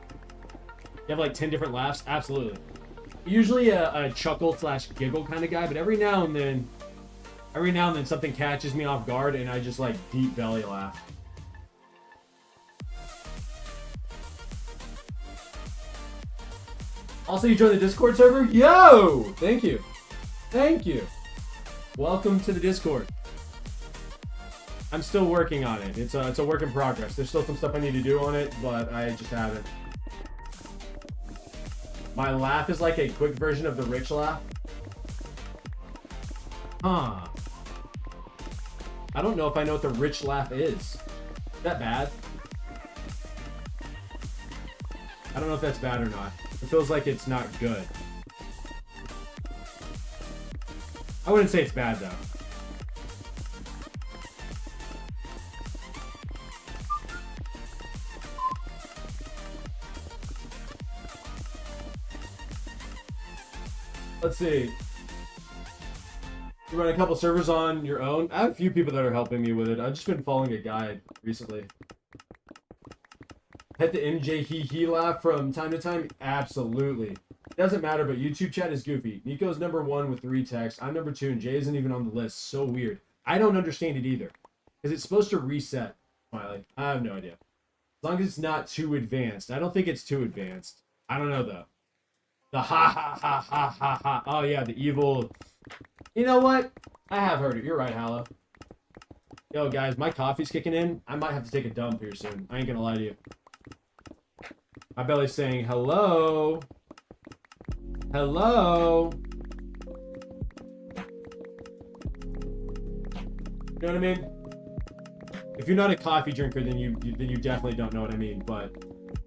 You have like 10 different laughs? Absolutely. Usually a chuckle / giggle kind of guy, but every now and then Every now and then something catches me off guard and I just like deep belly laugh. Also, you joined the Discord server? Yo! Thank you. Thank you. Welcome to the Discord. I'm still working on it. It's a work in progress. There's still some stuff I need to do on it, but I just haven't. My laugh is like a quick version of the rich laugh. Huh. I don't know if I know what the rich laugh is. Is that bad? I don't know if that's bad or not. It feels like it's not good. I wouldn't say it's bad though. Let's see. You run a couple servers on your own? I have a few people that are helping me with it. I've just been following a guide recently. Hit the MJ he laugh from time to time? Absolutely. It doesn't matter, but YouTube chat is goofy. Nico's number 1 with 3 texts. I'm number 2, and Jay isn't even on the list. So weird. I don't understand it either. Is it supposed to reset, Smiley? I have no idea. As long as it's not too advanced. I don't think it's too advanced. I don't know, though. The ha ha ha ha ha ha. Oh, yeah, the evil... You know what? I have heard it. You're right, Hallow. Yo, guys, my coffee's kicking in. I might have to take a dump here soon. I ain't gonna lie to you. My belly's saying, hello? Hello? You know what I mean? If you're not a coffee drinker, then you definitely don't know what I mean. But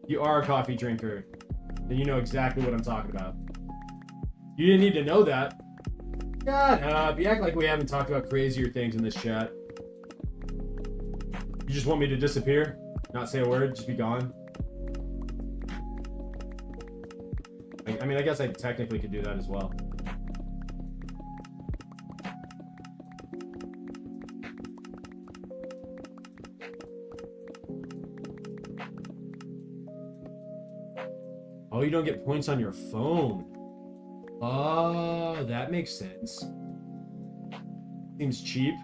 if you are a coffee drinker, then you know exactly what I'm talking about. You didn't need to know that. Shut up. You act like we haven't talked about crazier things in this chat. You just want me to disappear? Not say a word? Just be gone? I mean, I guess I technically could do that as well. Oh, you don't get points on your phone. Oh, that makes sense. Seems cheap.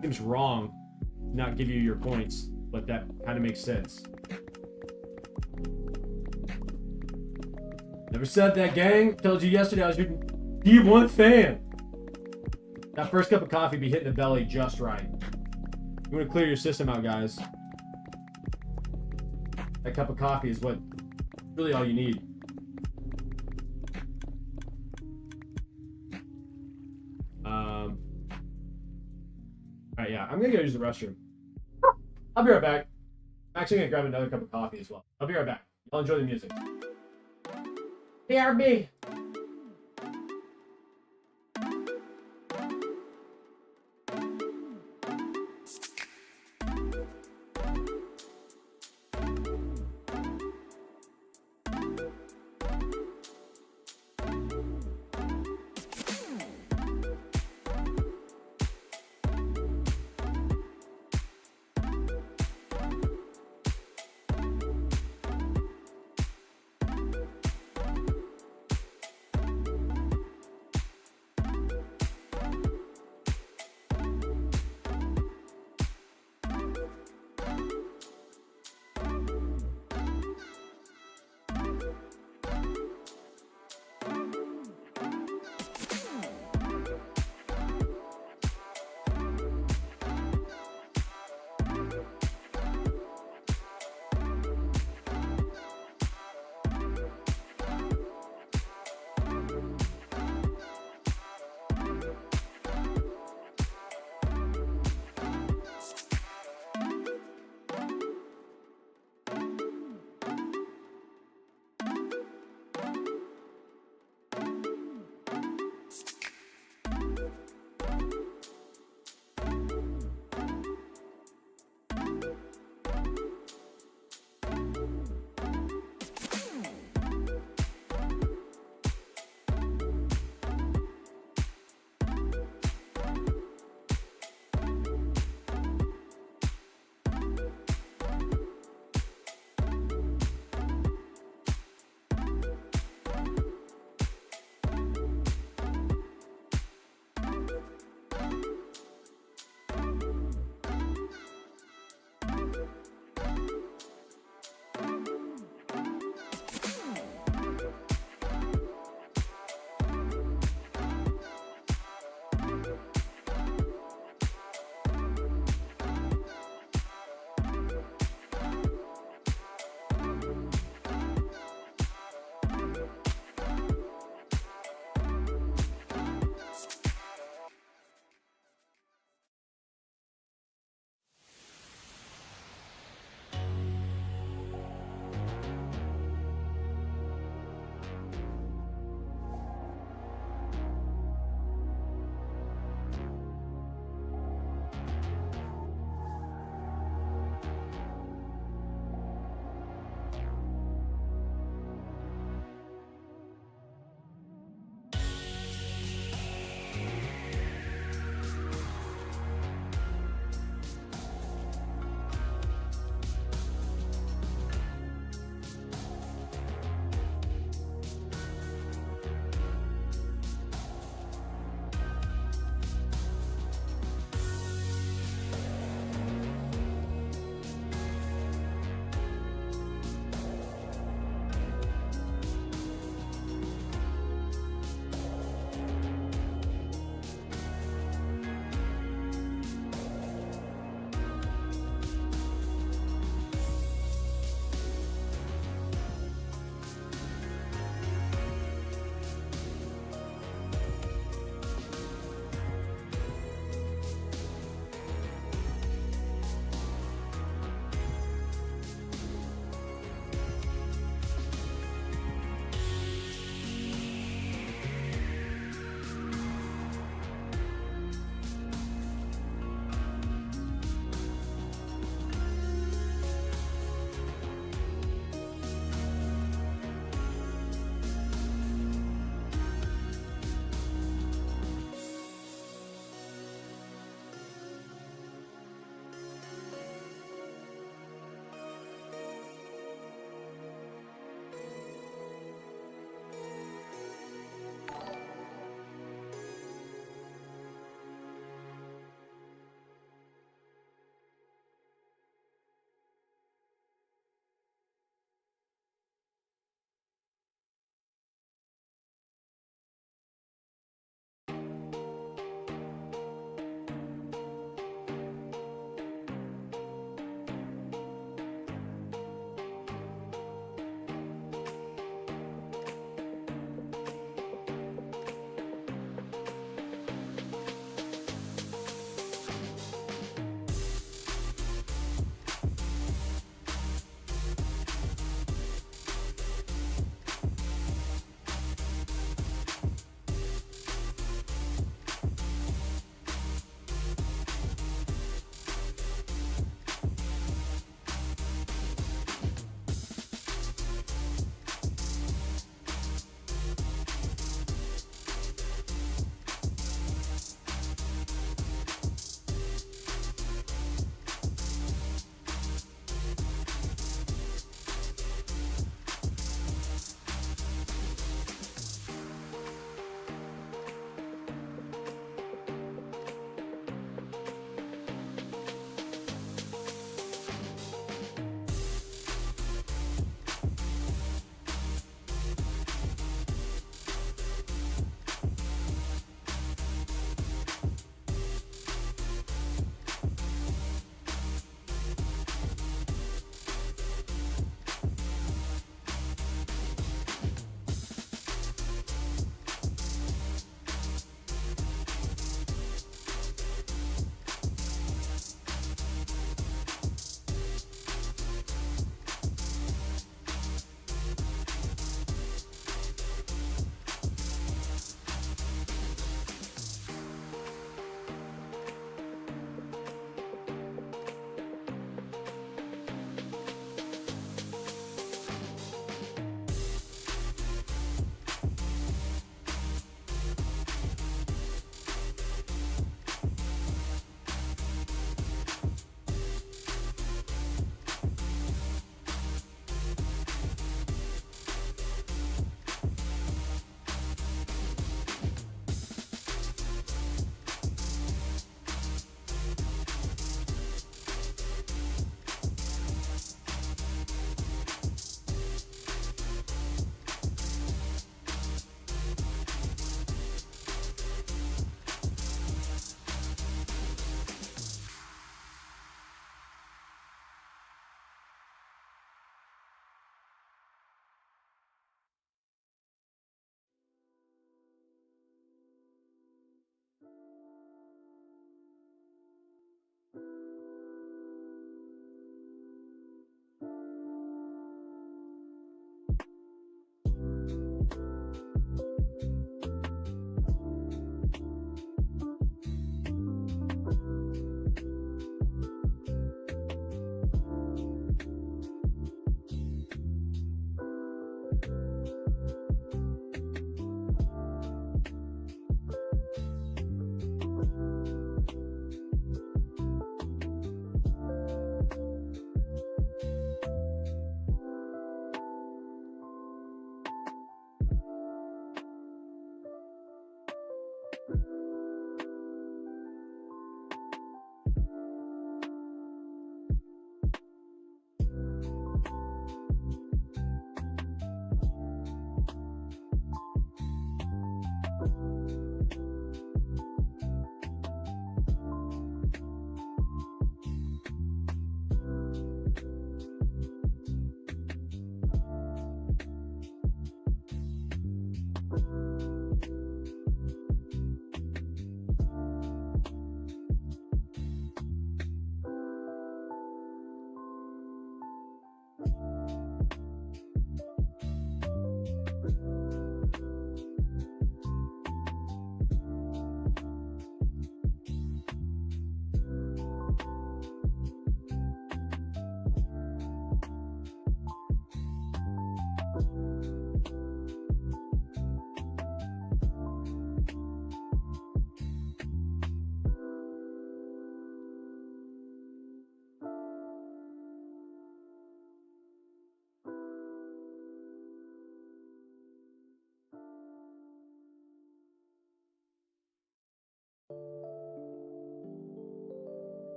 Seems wrong to not give you your points, but that kind of makes sense. Never said that, gang. Told you yesterday I was your D1 fan. That first cup of coffee be hitting the belly just right. You want to clear your system out, guys. That cup of coffee is what really all you need. Alright, yeah, I'm gonna go use the restroom. I'll be right back. I'm actually gonna grab another cup of coffee as well. I'll be right back. Y'all enjoy the music. BRB!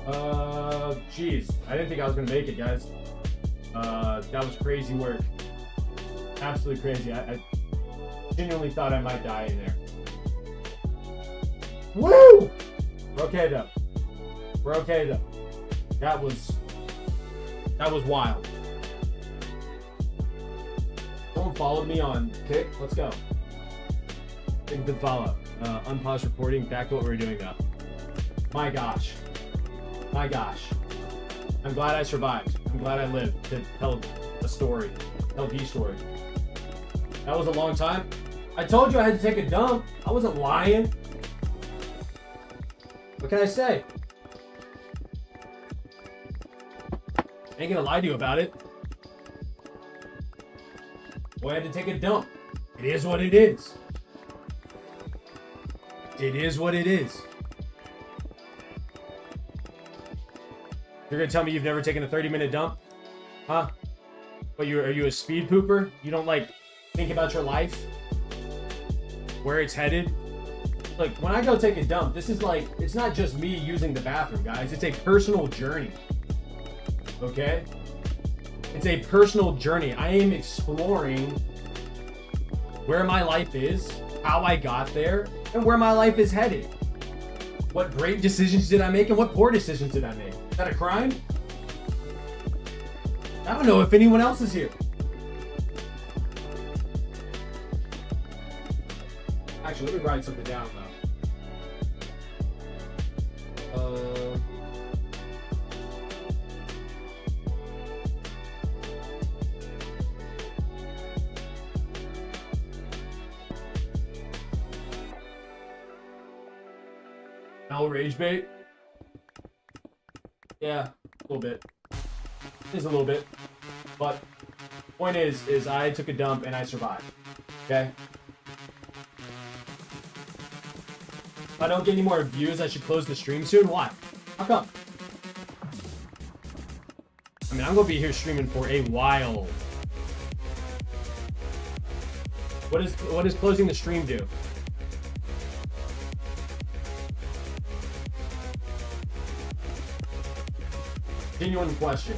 Jeez. I didn't think I was gonna make it, guys. That was crazy work. Absolutely crazy. I genuinely thought I might die in there. Woo! We're okay though. We're okay though. That was wild. Someone followed me on Kick. Let's go. Good follow. Unpause recording. Back to what we're doing now. My gosh. My gosh. I'm glad I survived. I'm glad I lived to tell a story. Tell the story. That was a long time. I told you I had to take a dump. I wasn't lying. What can I say? I ain't gonna lie to you about it. Boy, I had to take a dump. It is what it is. It is what it is. You're gonna tell me you've never taken a 30-minute dump? Huh? But are you a speed pooper? You don't like think about your life? Where it's headed? Look, when I go take a dump, this is like, it's not just me using the bathroom, guys. It's a personal journey. Okay? It's a personal journey. I am exploring where my life is, how I got there, and where my life is headed. What great decisions did I make and what poor decisions did I make? Is that a crime? I don't know if anyone else is here. Actually, let me write something down though. L rage bait? Yeah, a little bit. Just a little bit. But point is I took a dump and I survived. Okay? If I don't get any more views, I should close the stream soon. Why? How come? I mean, I'm gonna be here streaming for a while. What does closing the stream do? Genuine question.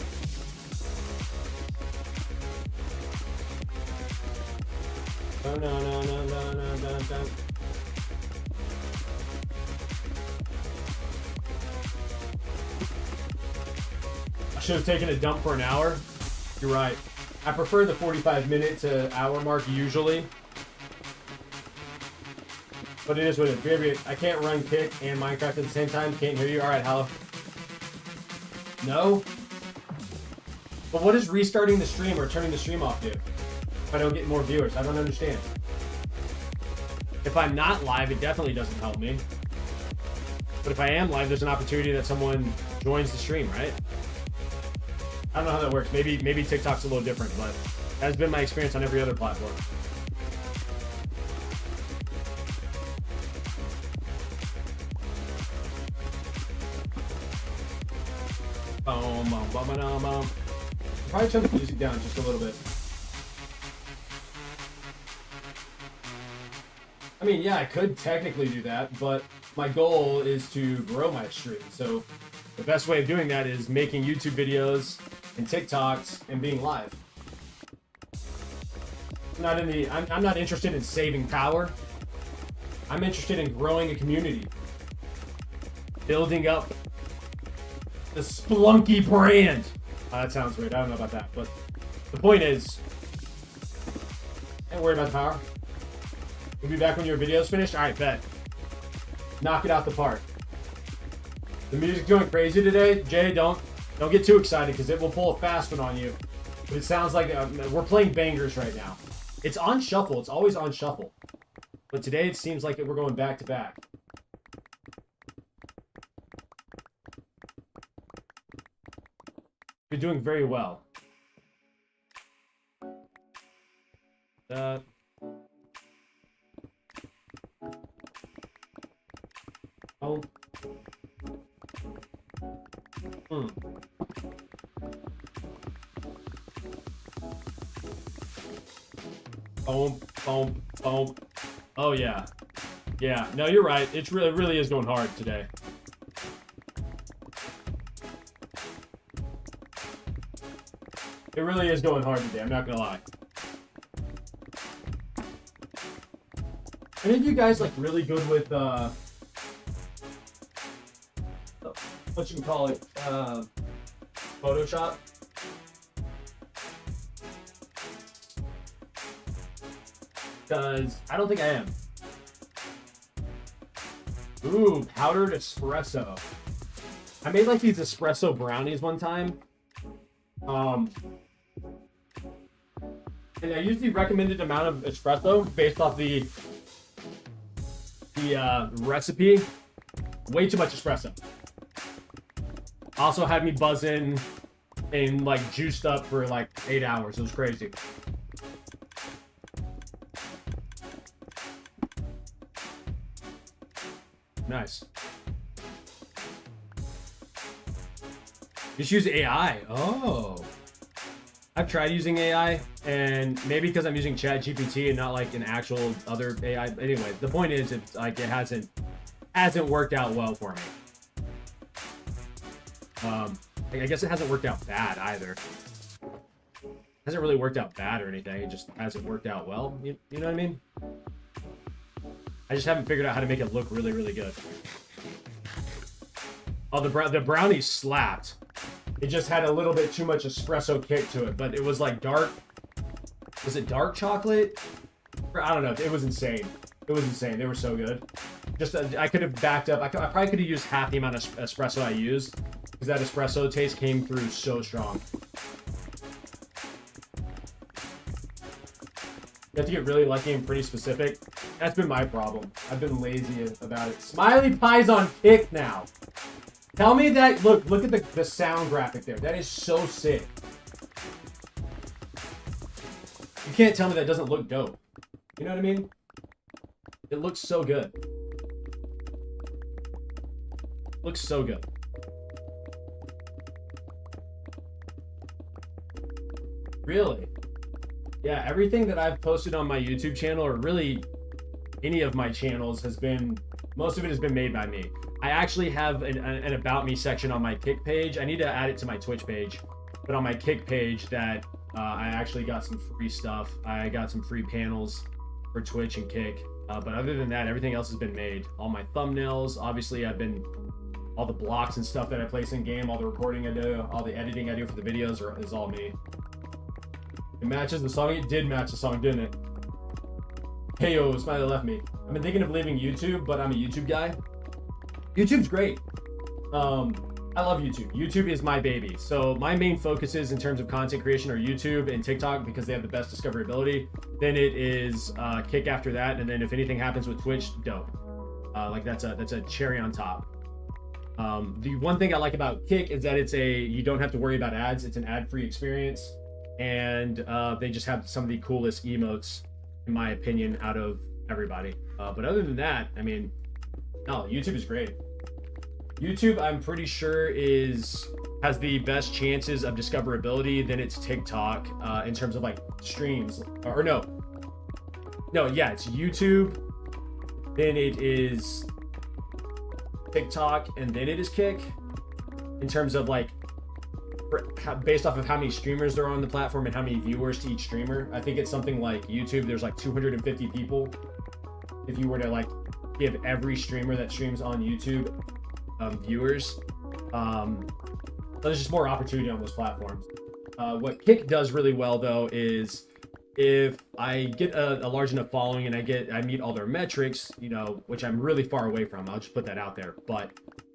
Oh no. I should have taken a dump for an hour. You're right. I prefer the 45-minute to hour mark usually. But it is what it is. I can't run Kick and Minecraft at the same time. Can't hear you. Alright, hello. No? But what does restarting the stream or turning the stream off do? If I don't get more viewers, I don't understand. If I'm not live, it definitely doesn't help me. But if I am live, there's an opportunity that someone joins the stream, right? I don't know how that works. Maybe TikTok's a little different, but that's been my experience on every other platform. Probably turn the music down just a little bit. I mean, yeah, I could technically do that, but my goal is to grow my stream. So the best way of doing that is making YouTube videos and TikToks and being live. I'm not interested in saving power. I'm interested in growing a community. Building up the Splunky brand. That sounds weird. I don't know about that, but the point is, don't worry about the power. We'll be back when your video's finished. All right, bet. Knock it out the park. The music's going crazy today. Jay, don't get too excited because it will pull a fast one on you. But it sounds like we're playing bangers right now. It's on shuffle. It's always on shuffle. But today it seems like we're going back to back. You're doing very well. Oh. Boom, boom, boom. Oh yeah. Yeah, no, you're right. It really is going hard today. It really is going hard today, I'm not gonna lie. Any of you guys like really good with what you can call it, Photoshop? Because I don't think I am. Ooh, powdered espresso. I made like these espresso brownies one time. And I used the recommended amount of espresso based off the recipe. Way too much espresso. Also had me buzzing and like juiced up for like 8 hours. It was crazy. Nice. Just use AI. Oh. I've tried using AI, and maybe because I'm using ChatGPT and not like an actual other AI. Anyway, the point is, it's like it hasn't worked out well for me. I guess it hasn't worked out bad either. It hasn't really worked out bad or anything. It just hasn't worked out well. You know what I mean? I just haven't figured out how to make it look really, really good. Oh, the brownie slapped. It just had a little bit too much espresso kick to it, but it was like dark. Was it dark chocolate? I don't know. It was insane. It was insane. They were so good. Just I could have backed up. I probably could have used half the amount of espresso I used, because that espresso taste came through so strong. You have to get really lucky and pretty specific. That's been my problem. I've been lazy about it. Smiley Pie's on Kick now. Tell me that. Look at the sound graphic there. That is so sick. You can't tell me that doesn't look dope. You know what I mean? It looks so good. Looks so good. Really? Yeah, everything that I've posted on my YouTube channel, or really any of my channels, has been, most of it has been made by me. I actually have an About Me section on my Kick page. I need to add it to my Twitch page, but on my Kick page that I actually got some free stuff. I got some free panels for Twitch and Kick. But other than that, everything else has been made. All my thumbnails, obviously all the blocks and stuff that I place in game, all the recording I do, all the editing I do for the videos is all me. It matches the song. It did match the song, didn't it? Hey, yo, Smiley left me. I've been thinking of leaving YouTube, but I'm a YouTube guy. YouTube's great. I love YouTube. YouTube is my baby. So my main focuses in terms of content creation are YouTube and TikTok, because they have the best discoverability. Then it is Kick after that, and then if anything happens with Twitch, dope. Like that's a cherry on top. The one thing I like about Kick is that you don't have to worry about ads. It's an ad-free experience, and they just have some of the coolest emotes, in my opinion, out of everybody. But other than that, I mean, no, YouTube is great. YouTube, I'm pretty sure, has the best chances of discoverability. Then it's TikTok in terms of like streams. Or no, yeah, it's YouTube. Then it is TikTok, and then it is Kick. In terms of like, based off of how many streamers there are on the platform and how many viewers to each streamer. I think it's something like YouTube, there's like 250 people. If you were to like give every streamer that streams on YouTube viewers, there's just more opportunity on those platforms. What Kick does really well though is, if I get a large enough following and I meet all their metrics, you know, which I'm really far away from, I'll just put that out there. But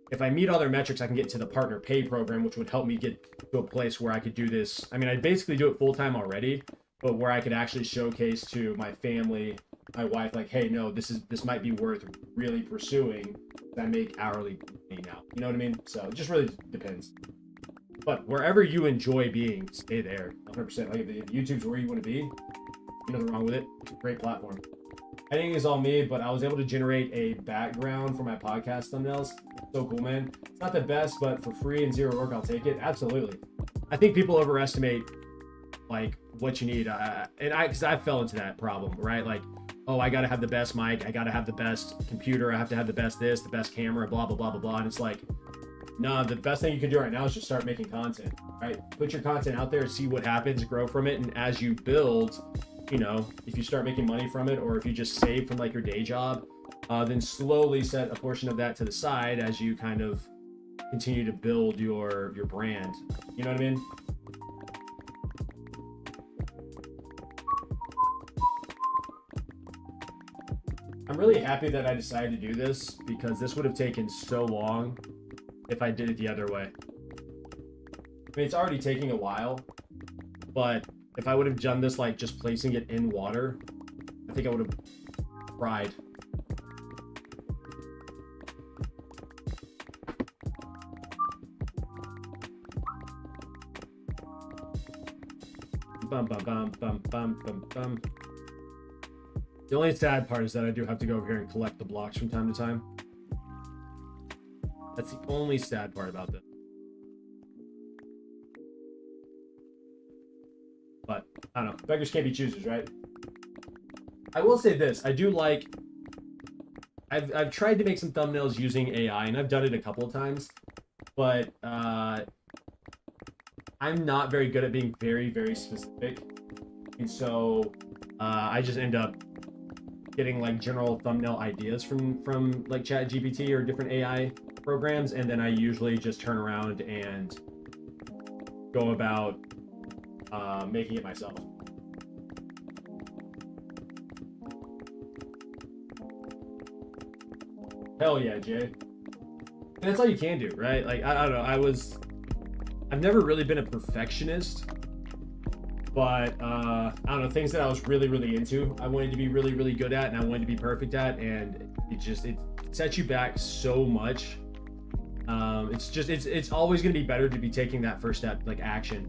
if I meet all their metrics, I can get to the partner pay program, which would help me get to a place where I could do this. I mean, I basically do it full time already, but where I could actually showcase to my family, my wife, like, hey, no, this might be worth really pursuing. I make hourly pay now. You know what I mean? So it just really depends. But wherever you enjoy being, stay there. 100%. Like if YouTube's where you want to be, nothing wrong with it. It's a great platform. Editing is all me, but I was able to generate a background for my podcast thumbnails. So cool, man. It's not the best, but for free and zero work, I'll take it. Absolutely. I think people overestimate like what you need. Because I fell into that problem, right? Like, oh, I got to have the best mic. I got to have the best computer. I have to have the best this, the best camera, blah, blah, blah, blah, blah. And it's like, No, the best thing you can do right now is just start making content, right? Put your content out there, see what happens, grow from it. And as you build, you know, if you start making money from it, or if you just save from like your day job, then slowly set a portion of that to the side as you kind of continue to build your brand. You know what I mean? I'm really happy that I decided to do this, because this would have taken so long if I did it the other way. I mean, it's already taking a while, but if I would have done this like just placing it in water, I think I would have cried. Bum, bum, bum, bum, bum, bum, bum. The only sad part is that I do have to go over here and collect the blocks from time to time. That's the only sad part about this. But, I don't know. Beggars can't be choosers, right? I will say this. I do like... I've tried to make some thumbnails using AI, and I've done it a couple of times. But, I'm not very good at being very, very specific. And so, I just end up getting like general thumbnail ideas from like ChatGPT or different AI programs, and then I usually just turn around and go about making it myself. Hell yeah, Jay. And that's all you can do, right? Like, I don't know, I've never really been a perfectionist, but I don't know, things that I was really, really into, I wanted to be really, really good at, and I wanted to be perfect at, and it sets you back so much. It's always going to be better to be taking that first step, like action.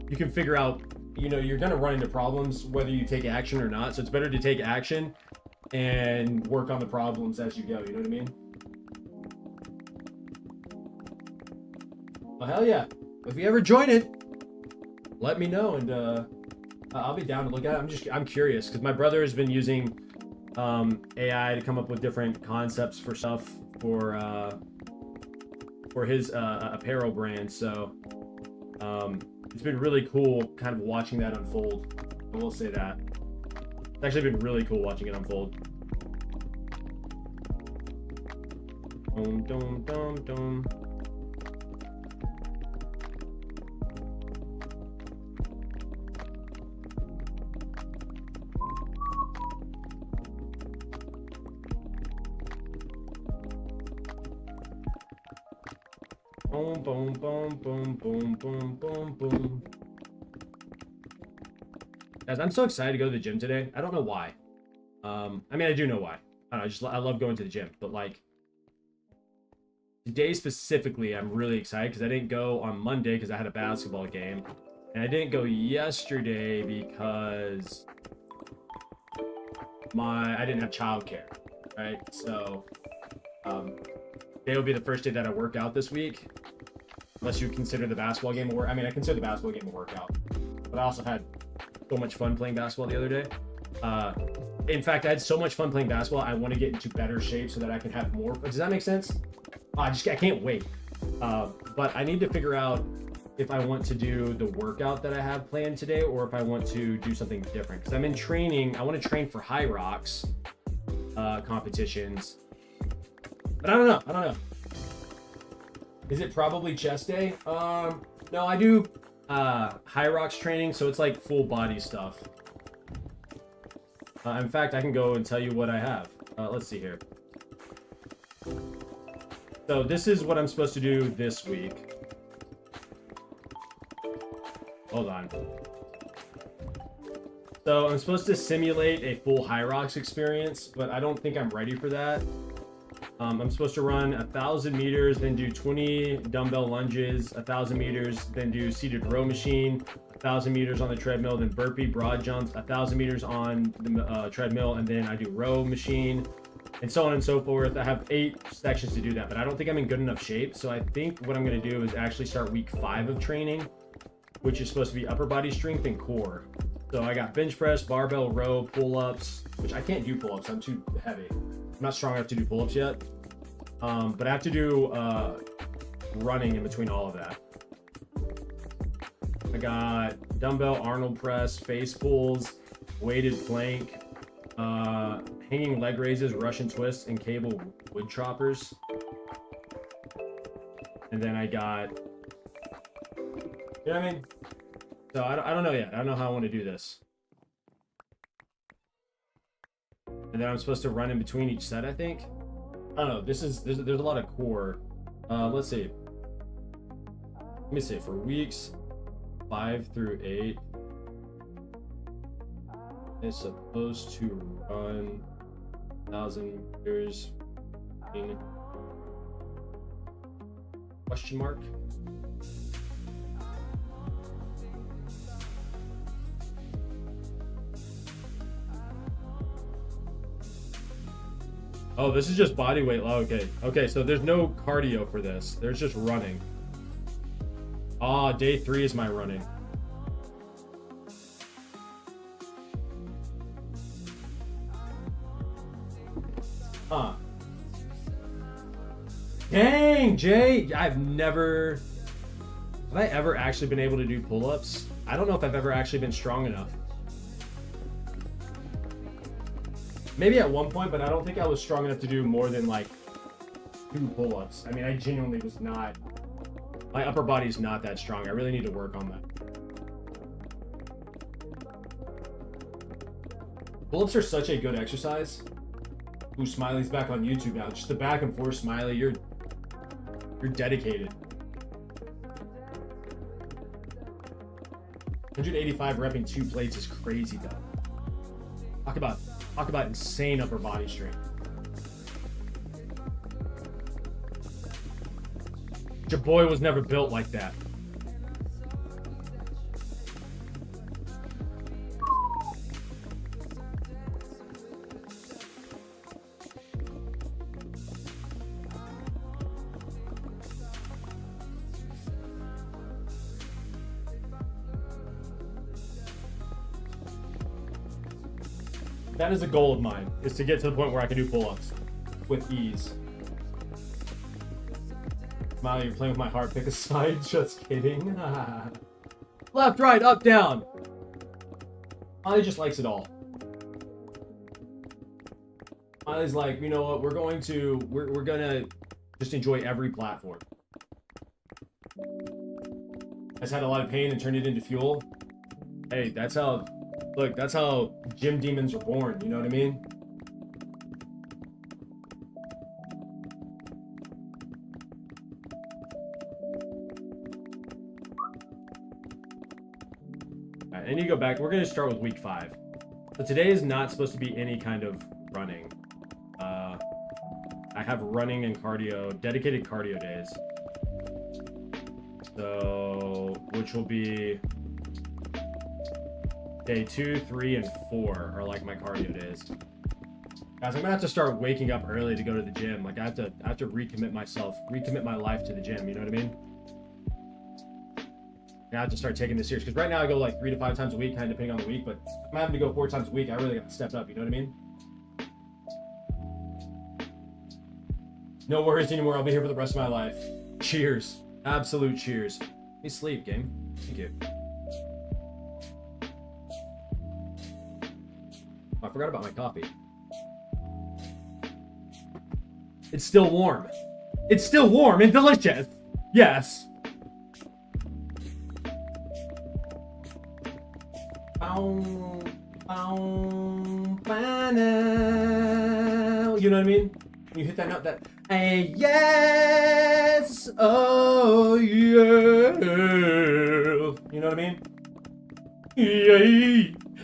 You can figure out, you know, you're going to run into problems whether you take action or not, so it's better to take action and work on the problems as you go, you know what I mean? Well, hell yeah. If you ever join it, let me know, and I'll be down to look at it. I'm curious, because my brother has been using AI to come up with different concepts for stuff for his apparel brand. So it's been really cool kind of watching that unfold. I will say that. It's actually been really cool watching it unfold. Dum, dum, dum, dum. Boom, boom, boom, boom, boom, boom, boom, boom. Guys, I'm so excited to go to the gym today. I don't know why. I mean, I do know why. I don't know, I love going to the gym, but like today specifically, I'm really excited because I didn't go on Monday because I had a basketball game, and I didn't go yesterday because I didn't have childcare, right? So today will be the first day that I work out this week, unless you consider the basketball game a workout. I mean, I consider the basketball game a workout, but I also had so much fun playing basketball the other day. In fact, I had so much fun playing basketball, I want to get into better shape so that I can have more. Does that make sense? I can't wait. But I need to figure out if I want to do the workout that I have planned today, or if I want to do something different. Because I'm in training. I want to train for high rocks competitions. But I don't know. Is it probably chest day? No, I do high rocks training, so it's like full body stuff. In fact, I can go and tell you what I have. Let's see here. So this is what I'm supposed to do this week. Hold on. So I'm supposed to simulate a full high rocks experience, but I don't think I'm ready for that. I'm supposed to run 1,000 meters, then do 20 dumbbell lunges, 1,000 meters, then do seated row machine, 1,000 meters on the treadmill, then burpee, broad jumps, 1,000 meters on the treadmill, and then I do row machine, and so on and so forth. I have 8 sections to do that, but I don't think I'm in good enough shape. So I think what I'm going to do is actually start week 5 of training, which is supposed to be upper body strength and core. So I got bench press, barbell, row, pull-ups, which I can't do pull-ups. I'm too heavy. I'm not strong enough to do pull-ups yet. But I have to do running in between all of that. I got dumbbell Arnold press, face pulls, weighted plank, hanging leg raises, Russian twists, and cable wood choppers. And then I got, you know what I mean? So I don't know yet. I don't know how I want to do this. And then I'm supposed to run in between each set, I think. I don't know. There's a lot of core. Let's see. Let me see. For weeks 5 through 8, it's supposed to run 1,000 meters in question mark. Oh, this is just body weight. Oh, okay. Okay, so there's no cardio for this. There's just running. Ah, day 3 is my running. Huh. Dang, Jay! Have I ever actually been able to do pull-ups? I don't know if I've ever actually been strong enough. Maybe at one point, but I don't think I was strong enough to do more than like 2 pull-ups. I mean, I genuinely was not. My upper body's not that strong. I really need to work on that. Pull-ups are such a good exercise. Ooh, Smiley's back on YouTube now. Just the back and forth, Smiley. You're dedicated. 185 repping 2 plates is crazy though. Talk about insane upper body strength. Your boy was never built like that. That is a goal of mine, is to get to the point where I can do pull-ups with ease. Smiley, you're playing with my heart. Pick a side. Just kidding. Left, right, up, down. Smiley just likes it all. Smiley's like, you know what? We're gonna just enjoy every platform. Has had a lot of pain and turned it into fuel. Hey, that's how. Look, that's how gym demons are born, you know what I mean? Alright, I need to go back. We're going to start with week 5. So today is not supposed to be any kind of running. I have running and cardio, dedicated cardio days. So, which will be... Day 2, 3, and 4 are like my cardio days. Guys, I'm gonna have to start waking up early to go to the gym. Like I have to recommit my life to the gym. You know what I mean? I have to start taking this serious because right now I go like 3 to 5 times a week, kind of depending on the week. But if I'm having to go 4 times a week, I really got to step up. You know what I mean? No worries anymore. I'll be here for the rest of my life. Cheers, absolute cheers. Let me sleep, game. Thank you. I forgot about my coffee. It's still warm. It's still warm and delicious. Yes. You know what I mean? You hit that note, that hey, yes, oh yeah. You know what I mean? Yeah.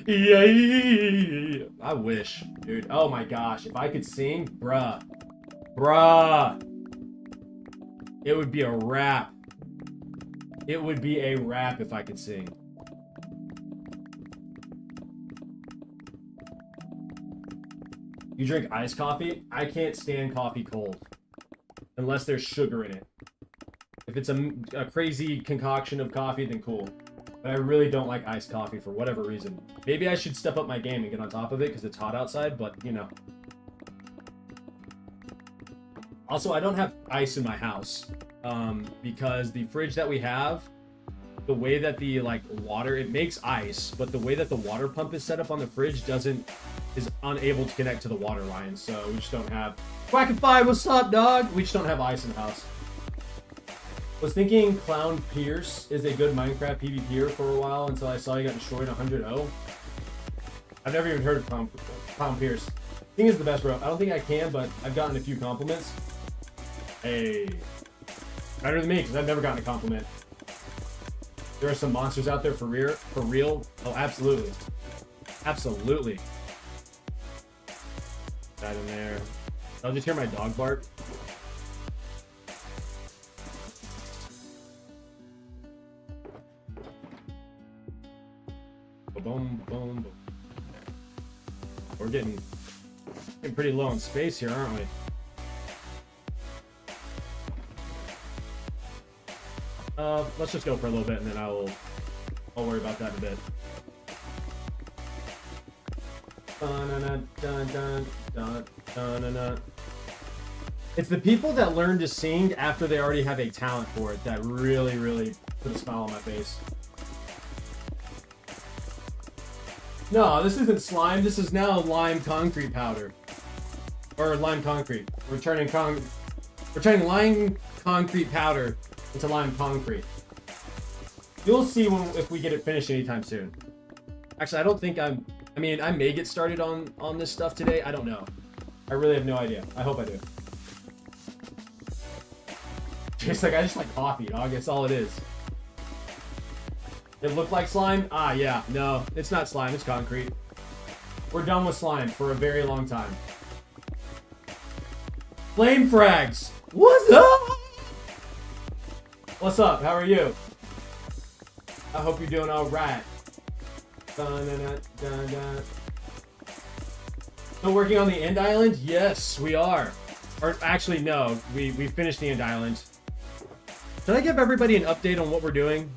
Yeah. I wish, dude. Oh my gosh, if I could sing, bruh. It would be a rap. It would be a rap if I could sing. You drink iced coffee? I can't stand coffee cold. Unless there's sugar in it. If it's a crazy concoction of coffee, then cool. But I really don't like iced coffee for whatever reason. Maybe I should step up my game and get on top of it because it's hot outside, but, you know. Also, I don't have ice in my house because the fridge that we have, the way that the like water, it makes ice, but the way that the water pump is set up on the fridge is unable to connect to the water line. So we just don't have. Quackify, what's up, dog? We just don't have ice in the house. Was thinking Clown Pierce is a good Minecraft PvPer for a while until I saw he got destroyed 100-0. I've never even heard of Clown Pierce. I think he's the best, bro. I don't think I can, but I've gotten a few compliments. Hey, better than me because I've never gotten a compliment. There are some monsters out there for real. Oh, absolutely, absolutely. That in there. I'll just hear my dog bark. Boom, boom, boom. We're getting pretty low on space here, aren't we? Let's just go for a little bit, and then I'll worry about that in a bit. Dun, dun, dun, dun, dun, dun, dun. It's the people that learn to sing after they already have a talent for it that really, really put a smile on my face. No, this isn't slime. This is now lime concrete powder. Or lime concrete. We're turning lime concrete powder into lime concrete. You'll see if we get it finished anytime soon. Actually, I don't think I may get started on this stuff today. I don't know. I really have no idea. I hope I do. Just like, I just like coffee, dog. That's all it is. It looked like slime? Ah, yeah. No, it's not slime. It's concrete. We're done with slime for a very long time. Flame frags! What's up? What's up? How are you? I hope you're doing all right. Dun, dun, dun, dun, dun. Still working on the end island? Yes, we are. Or actually, no. We finished the end island. Should I give everybody an update on what we're doing?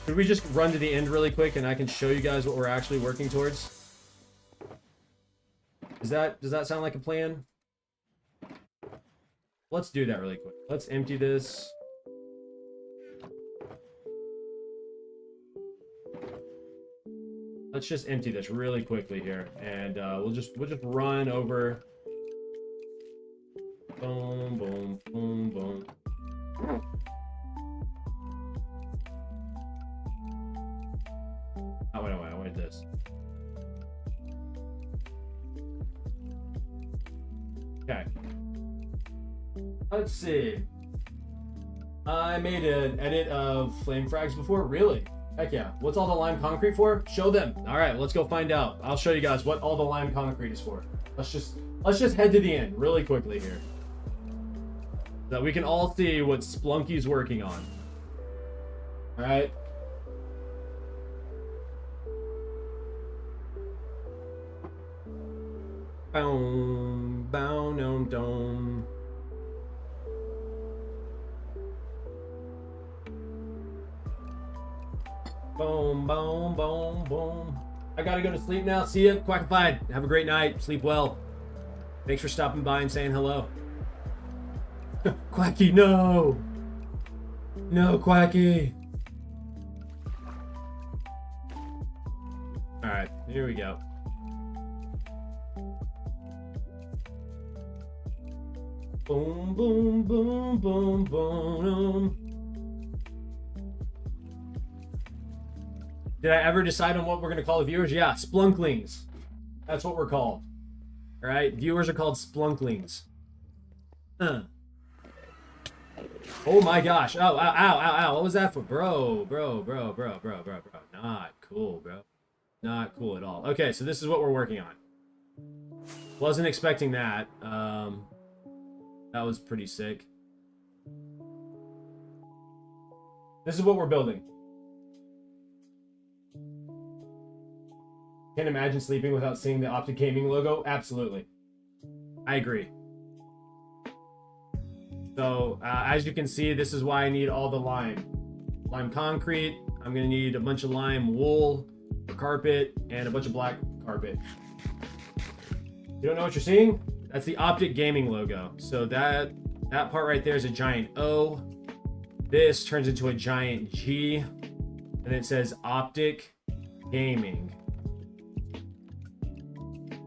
Could we just run to the end really quick and I can show you guys what we're actually working towards? Does that sound like a plan? Let's do that really quick. Let's empty this. Let's just empty this really quickly here, and we'll just run over. Boom, boom, boom, boom. Oh wait, I wanted this. Okay. Let's see. I made an edit of flame frags before. Really? Heck yeah. What's all the lime concrete for? Show them. All right, let's go find out. I'll show you guys what all the lime concrete is for. Let's just head to the end really quickly here, so that we can all see what Splunky's working on. All right. Boom, boom, dome, dome. Boom, boom, boom, boom. I gotta go to sleep now. See ya. Quackified. Have a great night. Sleep well. Thanks for stopping by and saying hello. Quacky, no. No, Quacky. Alright, here we go. Boom, boom, boom, boom, boom. Did I ever decide on what we're going to call the viewers? Yeah, Splunklings. That's what we're called. All right, viewers are called Splunklings. Oh my gosh. Oh, ow, ow, ow, ow. What was that for? Bro. Not cool, bro. Not cool at all. Okay, so this is what we're working on. Wasn't expecting that. That was pretty sick. This is what we're building. Can't imagine sleeping without seeing the Optic Gaming logo. Absolutely. I agree. So, as you can see, this is why I need all the lime. Lime concrete. I'm going to need a bunch of lime wool for carpet and a bunch of black carpet. You don't know what you're seeing? That's the Optic Gaming logo. So that's That part right there is a giant O. This turns into a giant G. And it says Optic Gaming.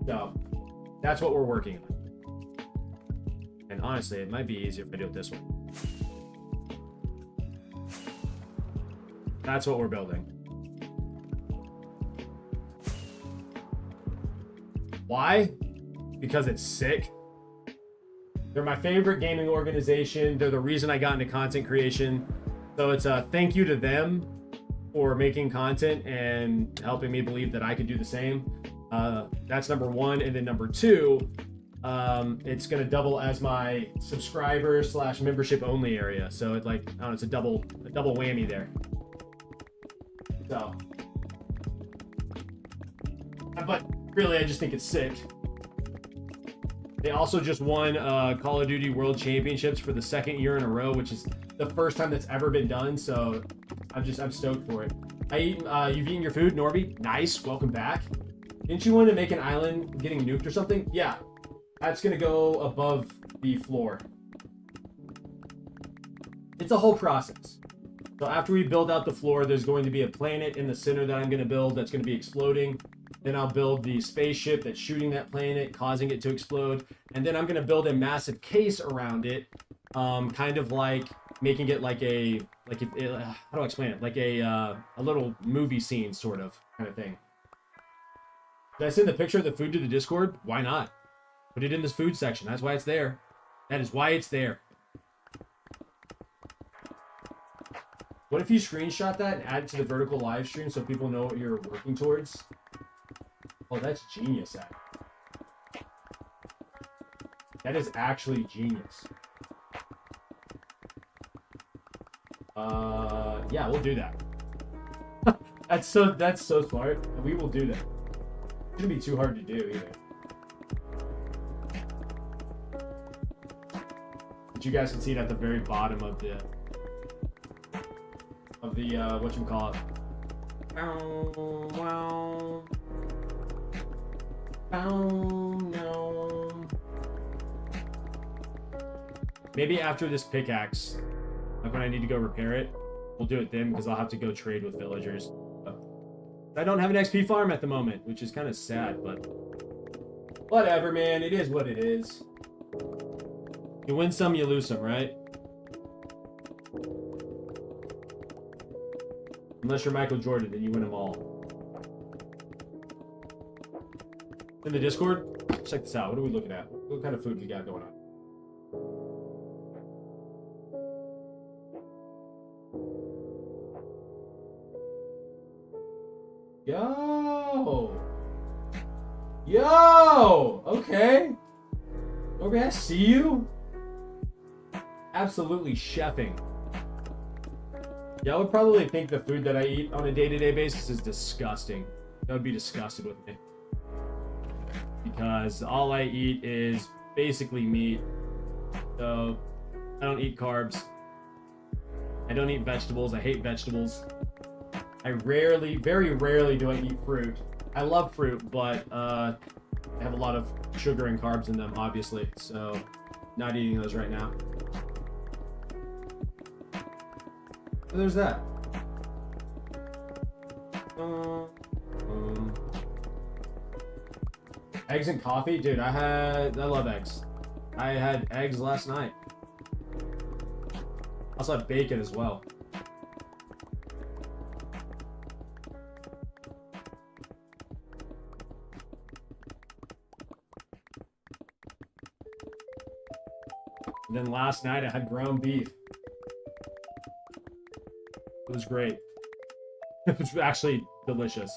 So that's what we're working on. And honestly, it might be easier if I do it this way. That's what we're building. Why? Because it's sick. They're my favorite gaming organization. They're the reason I got into content creation. So it's a thank you to them for making content and helping me believe that I could do the same. That's number one. And then number two, it's going to double as my subscriber / membership only area. So it's like, I don't know, it's a double whammy there. So, but really, I just think it's sick. They also just won Call of Duty World Championships for the 2nd year in a row, which is the first time that's ever been done. So I'm stoked for it. You've eaten your food, Norby. Nice, welcome back. Didn't you want to make an island getting nuked or something? Yeah, that's gonna go above the floor. It's a whole process. So after we build out the floor, there's going to be a planet in the center that I'm going to build that's going to be exploding. Then I'll build the spaceship that's shooting that planet, causing it to explode. And then I'm going to build a massive case around it, kind of like making it like a, how do I explain it? Like a little movie scene sort of kind of thing. Did I send the picture of the food to the Discord? Why not? Put it in this food section. That's why it's there. That is why it's there. What if you screenshot that and add it to the vertical live stream so people know what you're working towards? Oh, that's genius, Adam. That is actually genius. Yeah, we'll do that. That's so smart. We will do that. It shouldn't be too hard to do either. But you guys can see it at the very bottom of the whatchamacallit. Maybe after this pickaxe, like when I need to go repair it, we'll do it then because I'll have to go trade with villagers. I don't have an XP farm at the moment, which is kind of sad, but whatever, man. It is what it is. You win some, you lose some, right? Unless you're Michael Jordan, then you win them all. In the Discord, check this out. What are we looking at? What kind of food we got going on? Yo! Okay. Norby, I see you. Absolutely chefing. Yeah, I would probably think the food that I eat on a day-to-day basis is disgusting. That would be disgusted with me. Because all I eat is basically meat. So, I don't eat carbs. I don't eat vegetables. I hate vegetables. I rarely, very rarely do I eat fruit. I love fruit, but they have a lot of sugar and carbs in them, obviously. So, not eating those right now. So there's that. Eggs and coffee? Dude, I love eggs. I had eggs last night. I also had bacon as well. And then last night I had ground beef. It was great. It was actually delicious.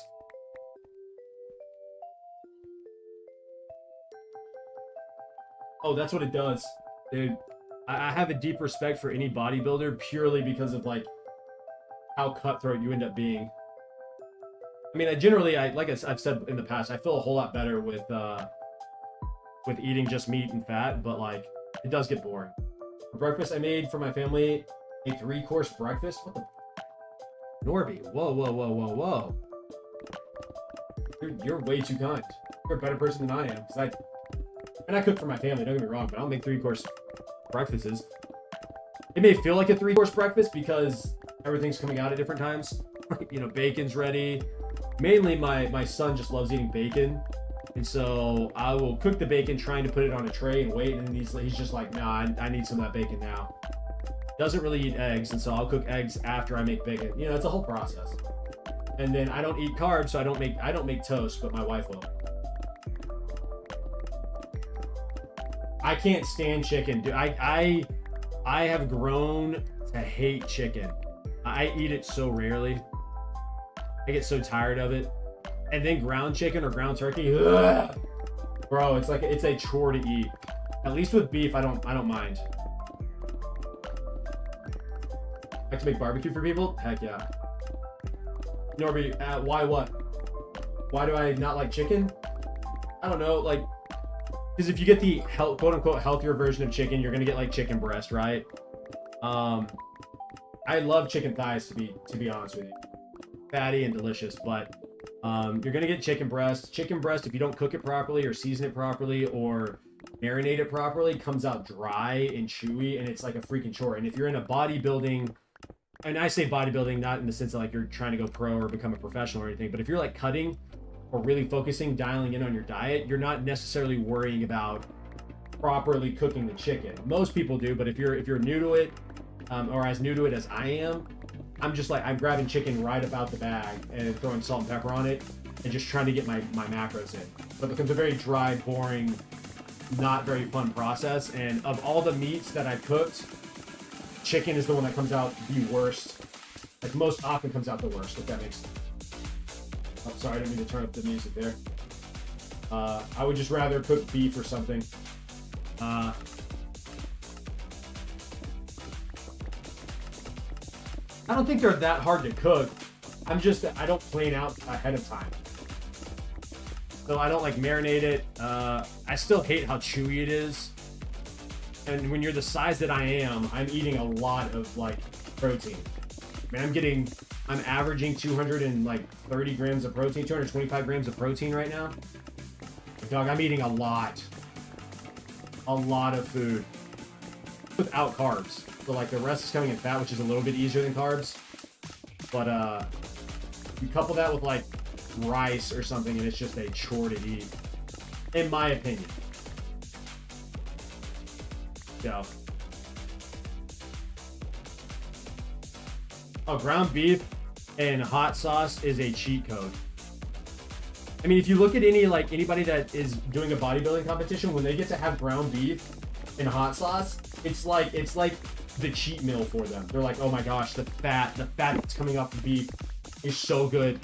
Oh, that's what it does. Dude, I have a deep respect for any bodybuilder purely because of like how cutthroat you end up being. I mean, like I've said in the past, I feel a whole lot better with eating just meat and fat, but like it does get boring. For breakfast, I made for my family a 3-course breakfast. What the? Norby, whoa, whoa, whoa, whoa, whoa. You're way too kind. You're a better person than I am. And I cook for my family, don't get me wrong, but I'll make 3-course breakfast is. It may feel like a 3-course breakfast because everything's coming out at different times. You know, bacon's ready. Mainly my son just loves eating bacon. And so I will cook the bacon, trying to put it on a tray and wait. And then he's just like, nah, I need some of that bacon now. Doesn't really eat eggs. And so I'll cook eggs after I make bacon. You know, it's a whole process. And then I don't eat carbs, so I don't make toast, but my wife will. I can't stand chicken, dude. I have grown to hate chicken. I eat it so rarely. I get so tired of it. And then ground chicken or ground turkey, ugh. Bro, it's a chore to eat. At least with beef, I don't mind. Like to make barbecue for people? Heck yeah. Norby, why what? Why do I not like chicken? I don't know, like, because if you get the quote unquote healthier version of chicken, you're gonna get like chicken breast, right? I love chicken thighs, to be honest with you. Fatty and delicious, but you're gonna get chicken breast. Chicken breast, if you don't cook it properly or season it properly or marinate it properly, comes out dry and chewy, and it's like a freaking chore. And if you're in a bodybuilding, and I say bodybuilding not in the sense of like you're trying to go pro or become a professional or anything, but if you're like cutting or really focusing, dialing in on your diet, you're not necessarily worrying about properly cooking the chicken. Most people do, but if you're new to it, or as new to it as I am, I'm just like, I'm grabbing chicken right about the bag and throwing salt and pepper on it and just trying to get my macros in. But it becomes a very dry, boring, not very fun process. And of all the meats that I've cooked, chicken is the one that comes out the worst. Like, most often comes out the worst, if that makes sense. Oh, sorry, I didn't mean to turn up the music there. I would just rather cook beef or something. I don't think they're that hard to cook. I don't plan out ahead of time. So I don't like marinate it. I still hate how chewy it is. And when you're the size that I am, I'm eating a lot of like protein. I mean, I'm averaging 230 grams of protein, 225 grams of protein right now. Dog, I'm eating a lot of food without carbs. So like the rest is coming in fat, which is a little bit easier than carbs. But you couple that with like rice or something, and it's just a chore to eat, in my opinion. So, ground beef and hot sauce is a cheat code. I mean, if you look at anybody that is doing a bodybuilding competition, when they get to have ground beef and hot sauce, it's like the cheat meal for them. They're like, oh my gosh, the fat that's coming off the beef is so good,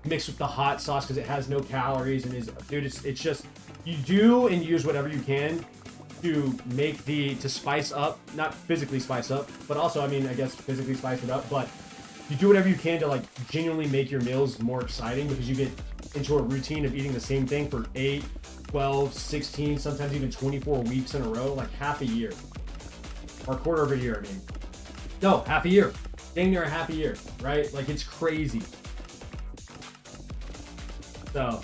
mixed with the hot sauce because it has no calories and it's just, you do and use whatever you can to spice up, not physically spice up, but also, I mean, I guess physically spice it up, but you do whatever you can to like genuinely make your meals more exciting, because you get into a routine of eating the same thing for 8, 12, 16, sometimes even 24 weeks in a row, like half a year. Or a quarter of a year, I mean. No, half a year. Dang near a half a year, right? Like, it's crazy. So,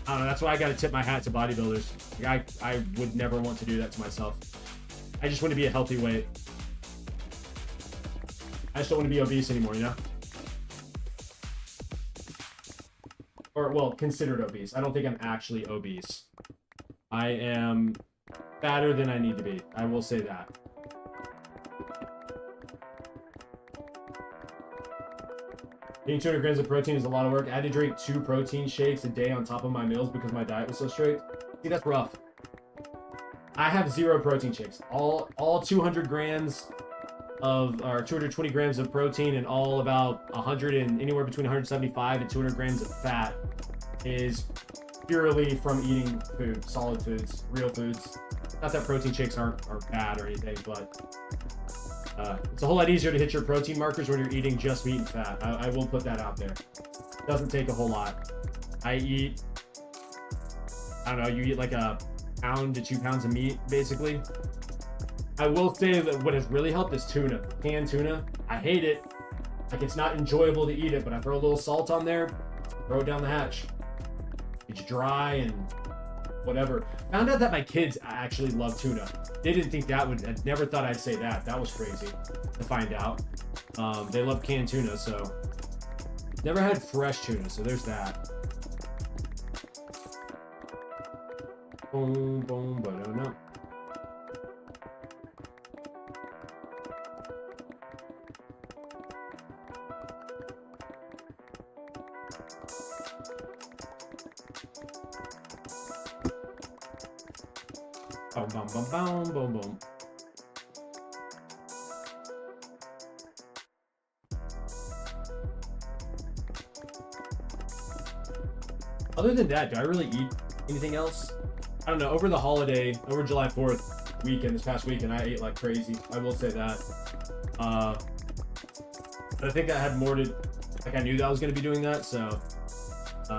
I don't know, that's why I gotta tip my hat to bodybuilders. Like, I would never want to do that to myself. I just want to be a healthy weight. I just don't want to be obese anymore, you know? Or, well, considered obese. I don't think I'm actually obese. I am fatter than I need to be. I will say that. Eating 200 grams of protein is a lot of work. I had to drink 2 protein shakes a day on top of my meals because my diet was so strict. See, that's rough. I have 0 protein shakes. All 200 grams of, or 220 grams of protein and all about 100 and anywhere between 175 and 200 grams of fat is purely from eating food, solid foods, real foods. Not that protein shakes aren't bad or anything, but it's a whole lot easier to hit your protein markers when you're eating just meat and fat. I will put that out there. It doesn't take a whole lot. I don't know, you eat like a pound to 2 pounds of meat, basically. I will say that what has really helped is tuna. Canned tuna. I hate it. Like, it's not enjoyable to eat it, but I throw a little salt on there, throw it down the hatch. It's dry and whatever. Found out that my kids actually love tuna. They didn't think that would, I never thought I'd say that. That was crazy to find out. They love canned tuna, so never had fresh tuna, so there's that. Boom, boom, but I don't know. Boom, boom, boom, boom, boom, boom. Other than that, do I really eat anything else? I don't know. Over the holiday, over July 4th weekend, this past weekend, I ate like crazy. I will say that. But I think that had more to, like I knew that I was going to be doing that, so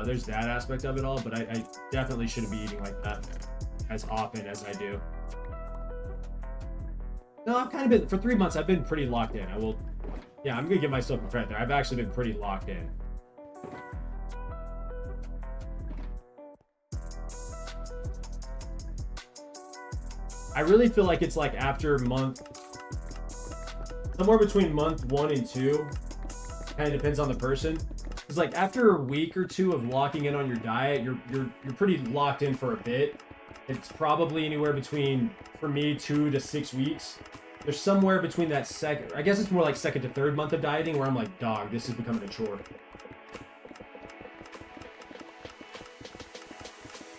there's that aspect of it all, but I definitely shouldn't be eating like that as often as I do. No, I've kind of been, for 3 months, I've been pretty locked in. Yeah, I'm going to give myself a credit there. I've actually been pretty locked in. I really feel like it's like after somewhere between month 1 and 2, kind of depends on the person. It's like after a week or 2 of locking in on your diet, you're pretty locked in for a bit. It's probably anywhere between, for me, 2 to 6 weeks. There's somewhere between that second, I guess it's more like 2nd to 3rd month of dieting where I'm like, dog, this is becoming a chore.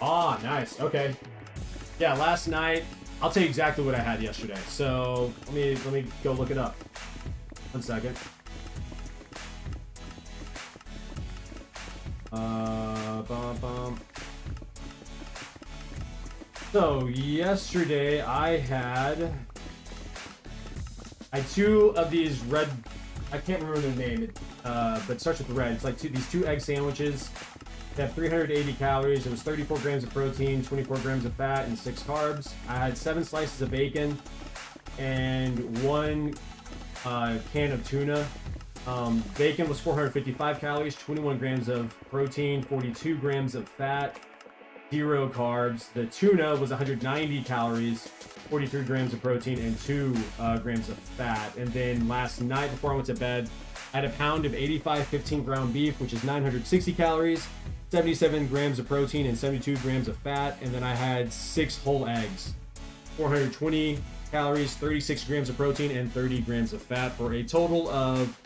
Ah, nice. Okay. Yeah, last night, I'll tell you exactly what I had yesterday. So let me go look it up. 1 second. So yesterday I had 2 of these red. I can't remember the name, but it starts with red. It's like these 2 egg sandwiches. They have 380 calories. It was 34 grams of protein, 24 grams of fat, and 6 carbs. I had 7 slices of bacon and 1 can of tuna. Bacon was 455 calories, 21 grams of protein, 42 grams of fat, 0 carbs. The tuna was 190 calories, 43 grams of protein, and 2 grams of fat. And then last night before I went to bed, I had a pound of 85 15-ground beef, which is 960 calories, 77 grams of protein, and 72 grams of fat. And then I had 6 whole eggs, 420 calories, 36 grams of protein, and 30 grams of fat, for a total of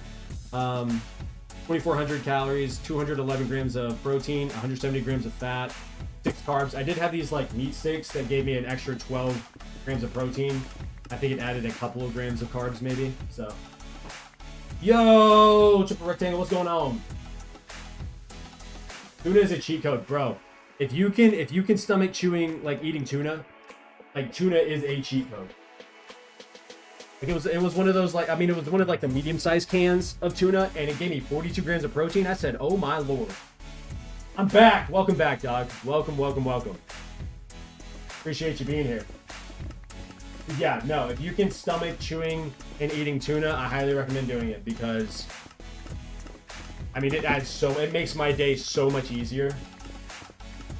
2,400 calories, 211 grams of protein, 170 grams of fat, 6 carbs. I did have these like meat sticks that gave me an extra 12 grams of protein. I think it added a couple of grams of carbs maybe. So, yo, Triple Rectangle, what's going on? Tuna is a cheat code, bro. If you can stomach chewing, like eating tuna, like tuna is a cheat code. Like it was one of those, like, I mean, it was one of like the medium-sized cans of tuna, and it gave me 42 grams of protein. I said, oh my lord. I'm back. Welcome back, dog. Welcome, welcome, welcome. Appreciate you being here. Yeah, no, if you can stomach chewing and eating tuna, I highly recommend doing it, because I mean, it makes my day so much easier.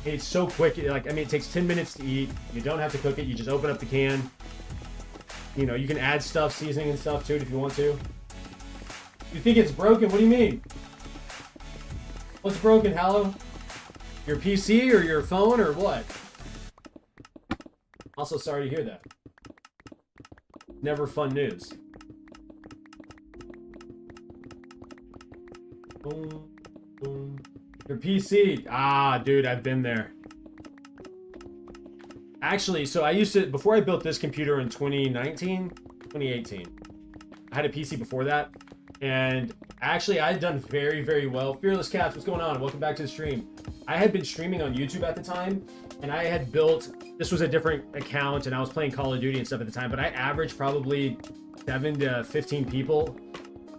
It's so quick. Like, I mean, it takes 10 minutes to eat. You don't have to cook it. You just open up the can. You know, you can add stuff, seasoning and stuff to it if you want to. You think it's broken? What do you mean? What's broken, Hallow? Your PC or your phone or what? Also, sorry to hear that. Never fun news. Boom, boom. Your PC. Ah, dude, I've been there. Actually, so I used to, before I built this computer in 2018, I had a PC before that. And actually, I had done very, very well. Fearless Cats, what's going on? Welcome back to the stream. I had been streaming on YouTube at the time, and I had built, this was a different account, and I was playing Call of Duty and stuff at the time, but I averaged probably 7 to 15 people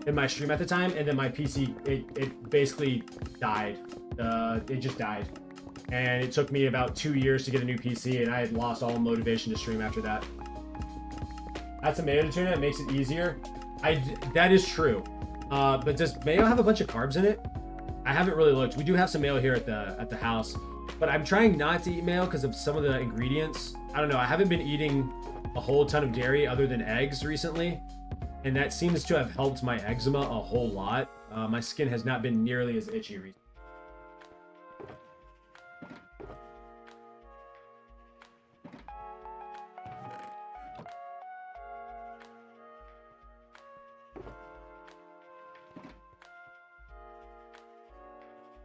in my stream at the time, and then my PC, it basically died. It just died. And it took me about 2 years to get a new PC, and I had lost all motivation to stream after that. Add some mayo to tuna, it makes it easier. That is true. But does mayo have a bunch of carbs in it? I haven't really looked. We do have some mayo here at the house, but I'm trying not to eat mayo because of some of the ingredients. I don't know. I haven't been eating a whole ton of dairy other than eggs recently, and that seems to have helped my eczema a whole lot. My skin has not been nearly as itchy recently.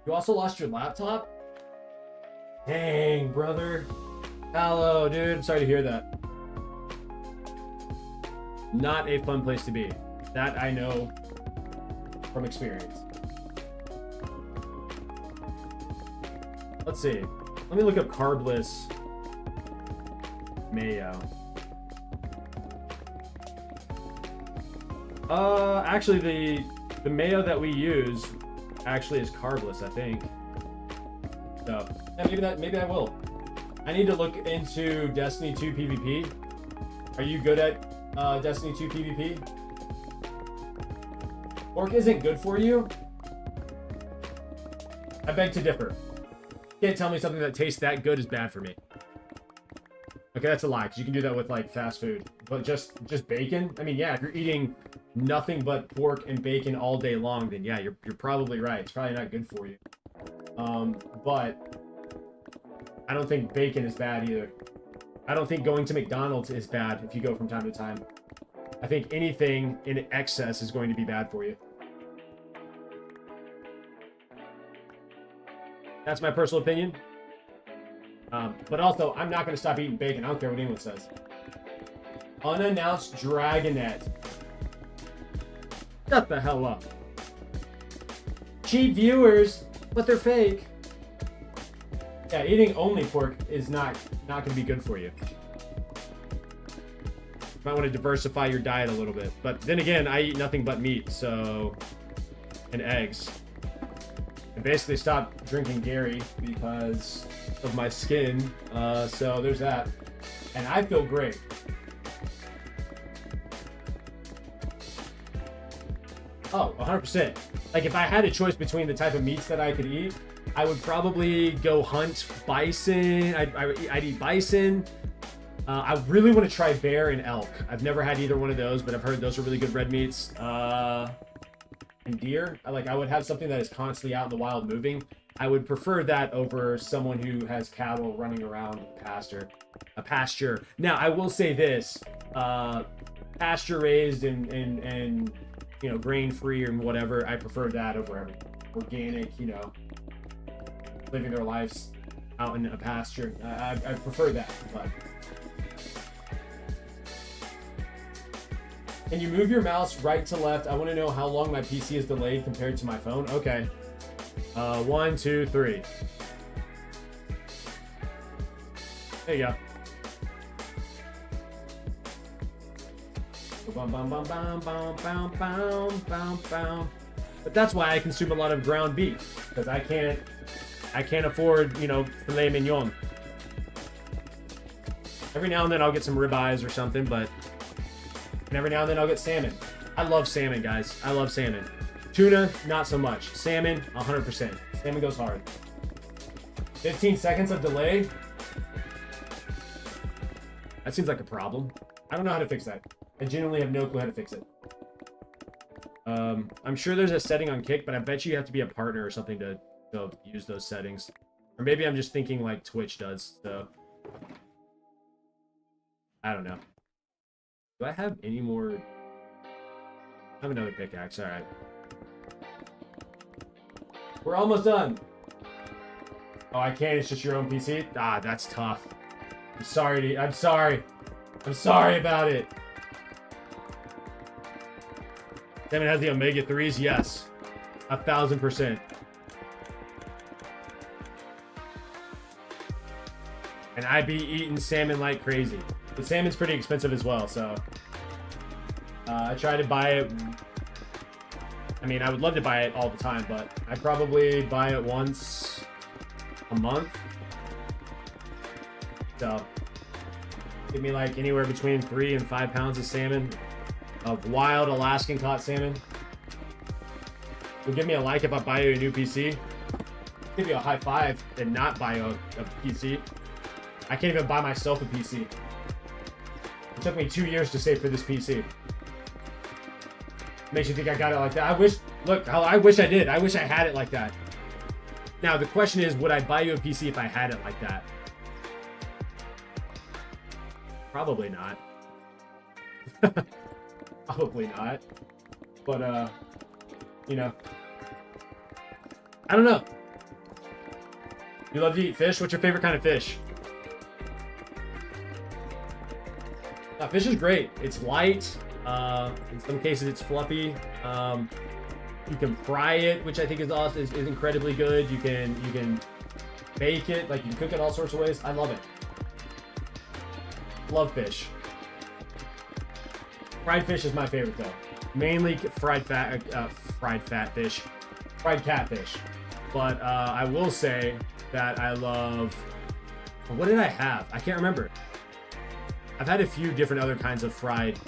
You also lost your laptop? Dang, brother. Hello, dude. Sorry to hear that. Not a fun place to be. That I know from experience. Let's see. Let me look up carbless mayo. Actually, the mayo that we use actually is carbless, I think. So yeah, maybe I will. I need to look into Destiny 2 PvP. Are you good at Destiny 2 PvP? Pork isn't good for you? I beg to differ. You can't tell me something that tastes that good is bad for me. Okay, that's a lie, because you can do that with like fast food. But just bacon? I mean, yeah, if you're eating nothing but pork and bacon all day long, then yeah, you're probably right. It's probably not good for you. But I don't think bacon is bad either. I don't think going to McDonald's is bad if you go from time to time. I think anything in excess is going to be bad for you. That's my personal opinion. But also, I'm not going to stop eating bacon. I don't care what anyone says. Unannounced Dragonette. Shut the hell up. Cheap viewers, but they're fake. Yeah, eating only pork is not going to be good for you. You might want to diversify your diet a little bit. But then again, I eat nothing but meat, so... and eggs. I basically stopped drinking dairy because of my skin, so there's that. And I feel great. Oh, 100%. Like, if I had a choice between the type of meats that I could eat, I would probably go hunt bison. I'd eat bison. I really want to try bear and elk. I've never had either one of those, but I've heard those are really good red meats. And deer. I would have something that is constantly out in the wild moving. I would prefer that over someone who has cattle running around a pasture. Now, I will say this. Pasture raised and you know, grain free and whatever, I prefer that over everything. Organic, you know, living their lives out in a pasture. I prefer that, but... Can you move your mouse right to left? I want to know how long my PC is delayed compared to my phone. Okay. 1, 2, 3. There you go. But that's why I consume a lot of ground beef, because I can't afford, you know, filet mignon. Every now and then I'll get some ribeyes or something, but and every now and then I'll get salmon. I love salmon, guys. I love salmon. Tuna, not so much. Salmon, 100%. Salmon goes hard. 15 seconds of delay? That seems like a problem. I don't know how to fix that. I genuinely have no clue how to fix it. I'm sure there's a setting on Kick, but I bet you have to be a partner or something to use those settings. Or maybe I'm just thinking like Twitch does, so... I don't know. Do I have any more? I have another pickaxe. All right. We're almost done. Oh, I can't. It's just your own PC. Ah, that's tough. I'm sorry. I'm sorry. I'm sorry about it. Salmon has the omega-3s. Yes, 1,000%. And I be eating salmon like crazy. The salmon's pretty expensive as well, so I try to buy it. I mean, I would love to buy it all the time, but I probably buy it once a month. So give me like anywhere between 3 and 5 pounds of salmon, of wild Alaskan caught salmon. You'll give me a like if I buy you a new PC. Give you a high five and not buy a PC. I can't even buy myself a PC. It took me 2 years to save for this PC. Makes you think I got it like that. I wish, look, I wish I did. I wish I had it like that. Now, the question is, would I buy you a PC if I had it like that? Probably not. Probably not. But, you know. I don't know. You love to eat fish? What's your favorite kind of fish? Fish is great. It's light. In some cases, it's fluffy. You can fry it, which I think is awesome. Is incredibly good. You can bake it. Like, you can cook it all sorts of ways. I love it. Love fish. Fried fish is my favorite though. Mainly fried catfish. But I will say that I love. What did I have? I can't remember. I've had a few different other kinds of fried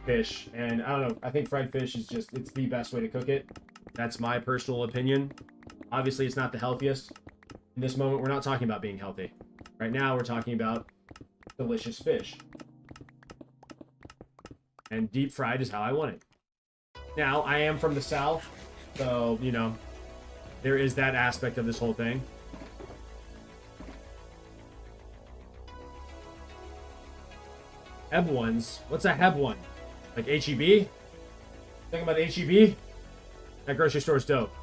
fish, and I don't know. I think fried fish is it's the best way to cook it. That's my personal opinion. Obviously, it's not the healthiest. In this moment, we're not talking about being healthy. Right now, we're talking about delicious fish. And deep fried is how I want it. Now, I am from the South, so, you know, there is that aspect of this whole thing. Heb ones? What's a Heb one? Like HEB? Talking about HEB? That grocery store is dope.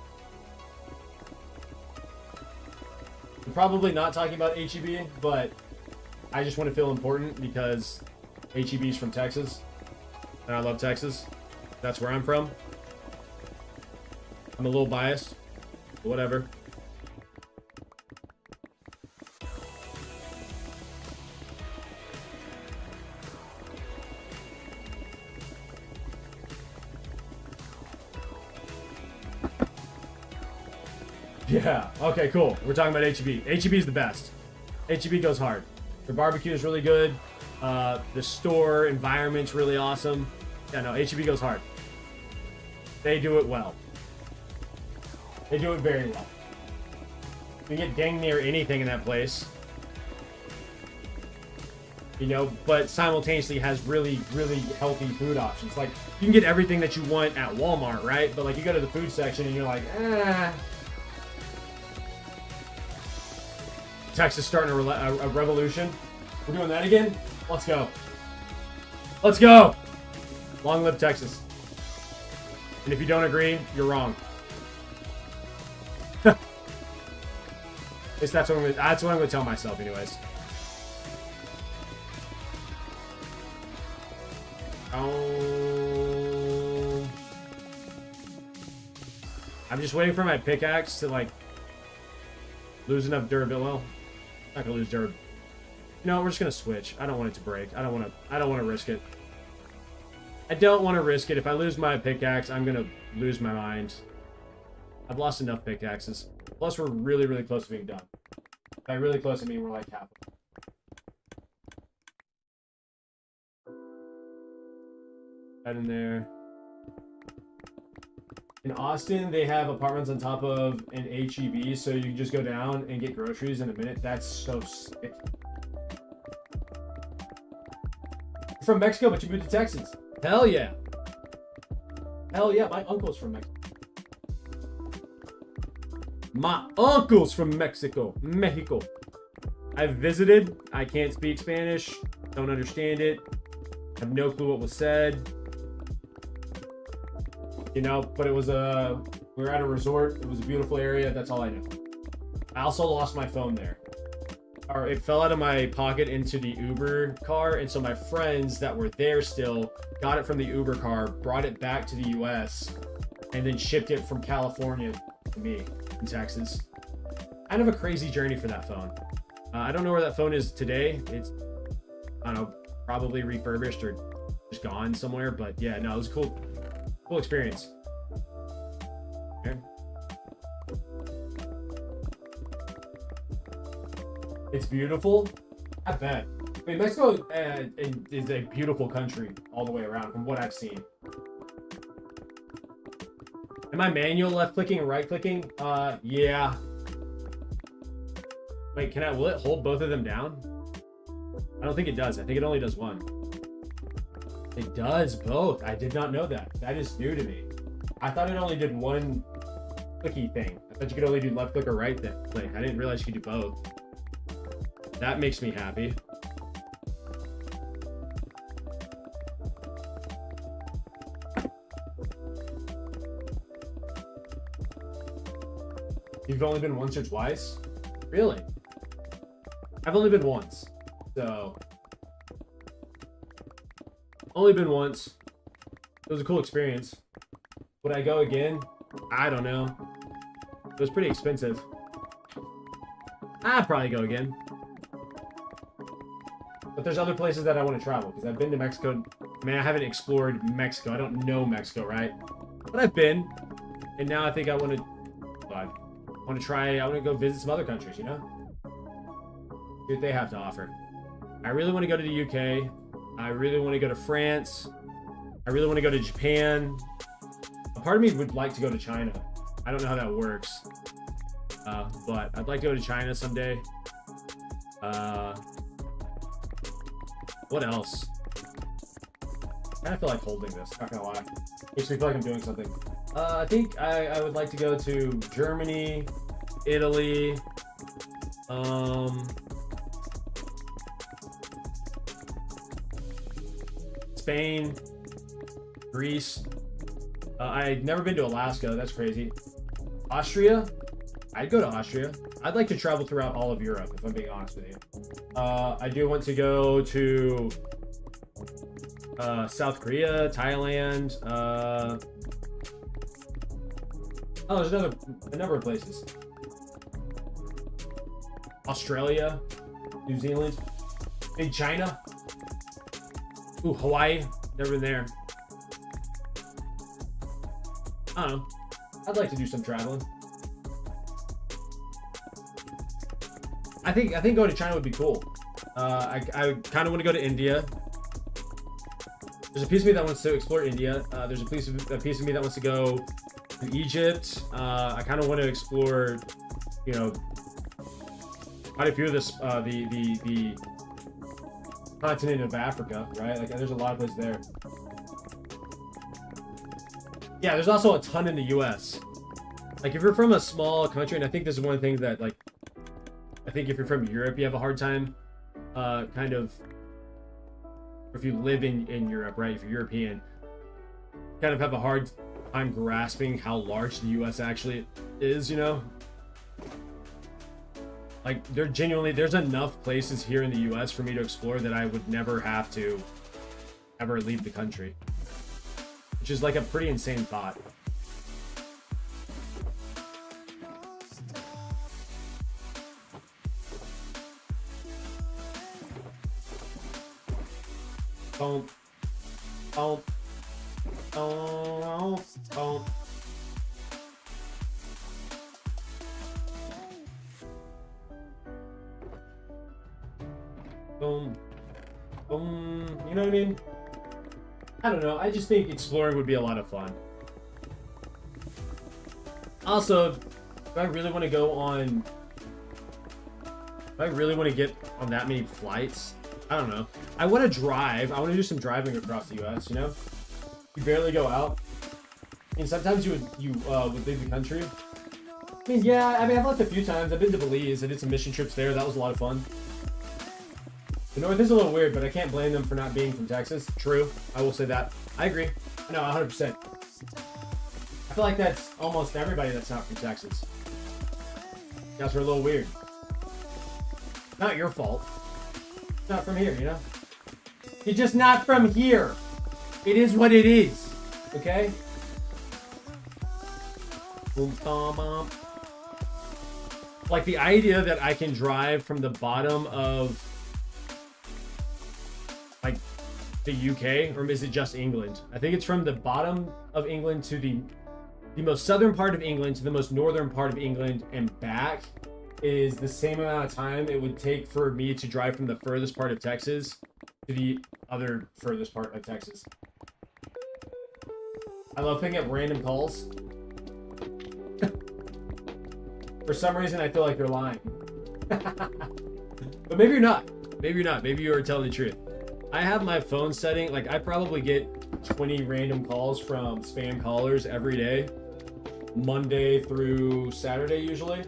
I'm probably not talking about HEB, but I just want to feel important because HEB is from Texas. And I love Texas. That's where I'm from. I'm a little biased. But whatever. Yeah. Okay, cool. We're talking about HEB. HEB is the best. HEB goes hard. The barbecue is really good. The store environment's really awesome. Yeah, no, HEB goes hard. They do it well. They do it very well. You can get dang near anything in that place. You know, but simultaneously has really, really healthy food options. Like, you can get everything that you want at Walmart, right? But, like, you go to the food section and you're like, Texas starting a revolution. We're doing that again? Let's go. Let's go! Long live Texas. And if you don't agree, you're wrong. At least that's what I'm gonna tell myself anyways. I'm just waiting for my pickaxe to, like, lose enough durability. Well, not gonna lose durability. No, we're just gonna switch. I don't want it to break. I don't want to risk it. I don't want to risk it. If I lose my pickaxe, I'm gonna lose my mind. I've lost enough pickaxes. Plus, we're really, really close to being done. By really close, I mean we're like half. Right in there. In Austin, they have apartments on top of an HEB, so you can just go down and get groceries in a minute. That's so sick. You're from Mexico, but you moved to Texas. Hell yeah. Hell yeah, my uncle's from Mexico. My uncle's from Mexico. Mexico. I've visited. I can't speak Spanish. Don't understand it. Have no clue what was said. You know, but it was we were at a resort. It was a beautiful area. That's all I know. I also lost my phone there. Or it fell out of my pocket into the Uber car. And so my friends that were there still got it from the Uber car, brought it back to the US, and then shipped it from California to me in Texas. Kind of a crazy journey for that phone. I don't know where that phone is today. It's, I don't know, probably refurbished or just gone somewhere. But yeah, no, it was cool. Cool experience. Okay. It's beautiful. I bet. I mean, Mexico is a beautiful country all the way around from what I've seen. Am I manual left clicking and right clicking? Yeah. Wait, will it hold both of them down? I don't think it does. I think it only does one. It does both. I did not know that. That is new to me. I thought it only did one clicky thing. I thought you could only do left click or right click. I didn't realize you could do both. That makes me happy. You've only been once or twice? Really? I've only been once. So, only been once. It was a cool experience. Would I go again? I don't know. It was pretty expensive. I'd probably go again. But there's other places that I want to travel, because I've been to Mexico. I mean, I haven't explored Mexico. I don't know Mexico, right? But I've been. And now I think I want to... I want to go visit some other countries, you know? See what they have to offer. I really want to go to the UK. I really want to go to France. I really want to go to Japan. A part of me would like to go to China. I don't know how that works. But I'd like to go to China someday. What else? I kind of feel like holding this, not gonna lie. Makes me feel like I'm doing something. I think I would like to go to Germany, Italy, Spain, Greece. I've never been to Alaska. That's crazy. Austria. I'd go to Austria. I'd like to travel throughout all of Europe, if I'm being honest with you. I do want to go to South Korea, Thailand. Oh, there's a number of places. Australia, New Zealand, Big China. Ooh, Hawaii. Never been there. I don't know. I'd like to do some traveling. I think going to China would be cool. I kind of want to go to India. There's a piece of me that wants to explore India. There's a piece of me that wants to go to Egypt. I kind of want to explore, you know, quite a few of the continent of Africa, right? Like, there's a lot of places there. Yeah, there's also a ton in the U.S. Like, if you're from a small country, and I think this is one of the things that, like, I think if you're from Europe, you have a hard time, kind of, if you live in Europe, right? If you're European, kind of have a hard time grasping how large the U.S. actually is, you know? Like, there's enough places here in the U.S. for me to explore that I would never have to ever leave the country. Which is like a pretty insane thought. Boom. Boom. Boom. Boom. Boom. Boom. You know what I mean? I don't know. I just think exploring would be a lot of fun. Also, if I really want to go on... If I really want to get on that many flights, I don't know. I want to drive. I want to do some driving across the U.S., you know? You barely go out. I mean, sometimes you would leave the country. I mean, yeah, I've left a few times. I've been to Belize. I did some mission trips there. That was a lot of fun. The North is a little weird, but I can't blame them for not being from Texas. True. I will say that. I agree. No, 100%. I feel like that's almost everybody that's not from Texas. You guys are a little weird. Not your fault. It's not from here, you know? You're just not from here. It is what it is. Okay? Like, the idea that I can drive from the bottom of, like, the UK, or is it just England? I think it's from the bottom of England to the most southern part of England to the most northern part of England and back is the same amount of time it would take for me to drive from the furthest part of Texas to the other furthest part of Texas. I love picking up random calls. For some reason, I feel like you're lying. But maybe you're not. Maybe you're not. Maybe you are telling the truth. I have my phone setting, like I probably get 20 random calls from spam callers every day, Monday through Saturday usually.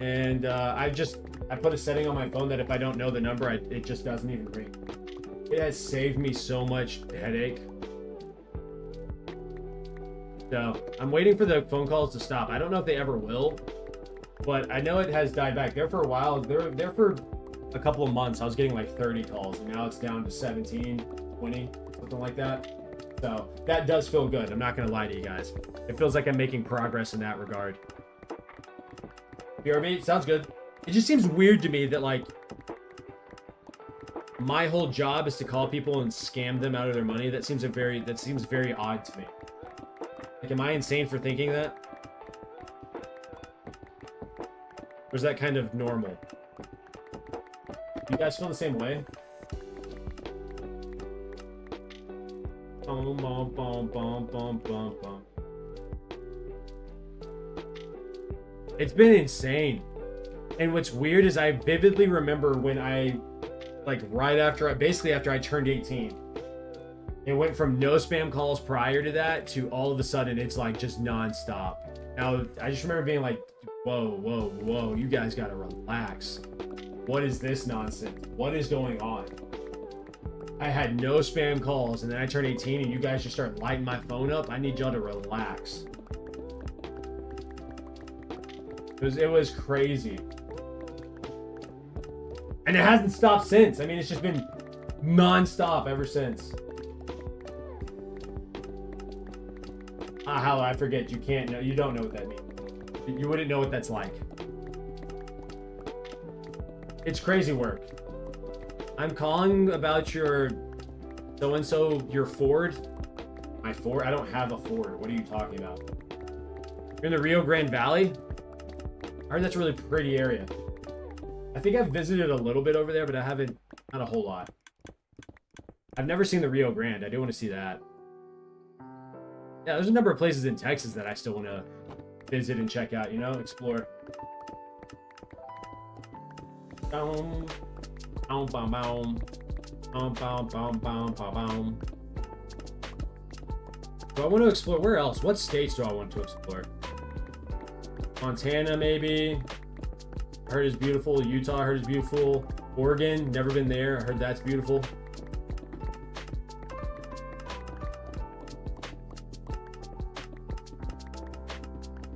And I put a setting on my phone that if I don't know the number, it just doesn't even ring. It has saved me so much headache. So I'm waiting for the phone calls to stop. I don't know if they ever will, but I know it has died back. There for a while, there for a couple of months, I was getting like 30 calls, and now it's down to 17, 20, something like that. So that does feel good. I'm not gonna lie to you guys. It feels like I'm making progress in that regard. BRB, sounds good. It just seems weird to me that like my whole job is to call people and scam them out of their money. That seems very odd to me. Like, am I insane for thinking that? Or is that kind of normal? You guys feel the same way? Bum, bum, bum, bum, bum, bum, bum. It's been insane. And what's weird is I vividly remember when I, like basically after I turned 18, it went from no spam calls prior to that to all of a sudden it's like just nonstop. Now, I just remember being like, whoa, whoa, whoa, you guys gotta relax. What is this nonsense? What is going on? I had no spam calls and then I turned 18 and you guys just start lighting my phone up. I need y'all to relax. It was crazy. And it hasn't stopped since. I mean, it's just been non-stop ever since. How I forget, you can't know, you don't know what that means. You wouldn't know what that's like. It's crazy work. I'm calling about your so-and-so, your Ford. My Ford? I don't have a Ford. What are you talking about? You're in the Rio Grande Valley? I heard that's a really pretty area. I think I've visited a little bit over there, but I haven't, not a whole lot. I've never seen the Rio Grande. I do want to see that. Yeah, there's a number of places in Texas that I still want to visit and check out, you know, explore. Boom, boom, boom, boom, boom, boom, boom, boom, boom. So I want to explore, where else? What states do I want to explore? Montana, maybe. I heard it's beautiful. Utah, I heard it's beautiful. Oregon, never been there. I heard that's beautiful.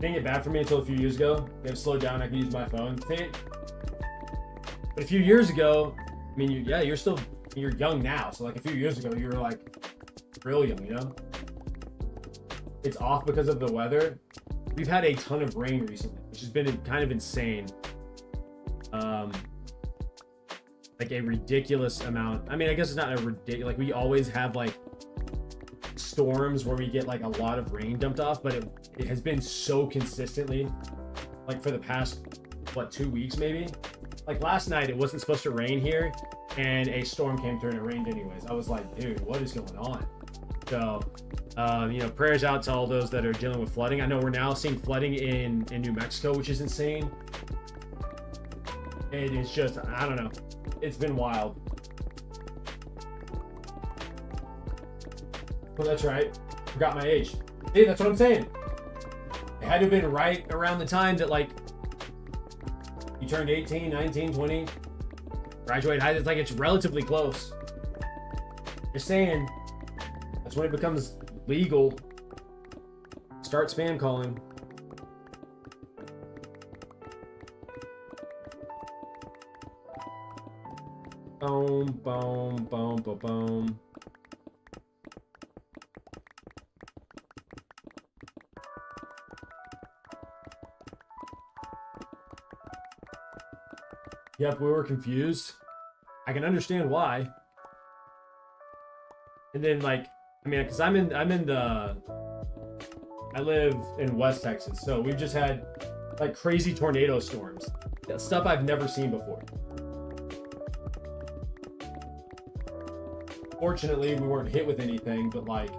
Didn't get bad for me until a few years ago. It slowed down. I could use my phone. But a few years ago, I mean, you're young now. So like a few years ago, you were like real young, you know? It's off because of the weather. We've had a ton of rain recently, which has been kind of insane. Like a ridiculous amount. I mean, I guess it's not a ridiculous, like we always have like storms where we get like a lot of rain dumped off, but it has been so consistently, like for the past, what, 2 weeks maybe? Like last night, it wasn't supposed to rain here, and a storm came through and it rained anyways. I was like, dude, what is going on? So, you know, prayers out to all those that are dealing with flooding. I know we're now seeing flooding in New Mexico, which is insane. It is just, I don't know. It's been wild. Well, that's right. Forgot my age. Hey, that's what I'm saying. It had to have been right around the time that, like, you turned 18, 19, 20, graduate high. It's like it's relatively close. Just saying, that's when it becomes legal. Start spam calling. Boom, boom, boom, boom, boom. Yep, we were confused. I can understand why. And then, like, I mean, because I live in West Texas, so we've just had like crazy tornado storms. That's stuff I've never seen before. Fortunately, we weren't hit with anything, but like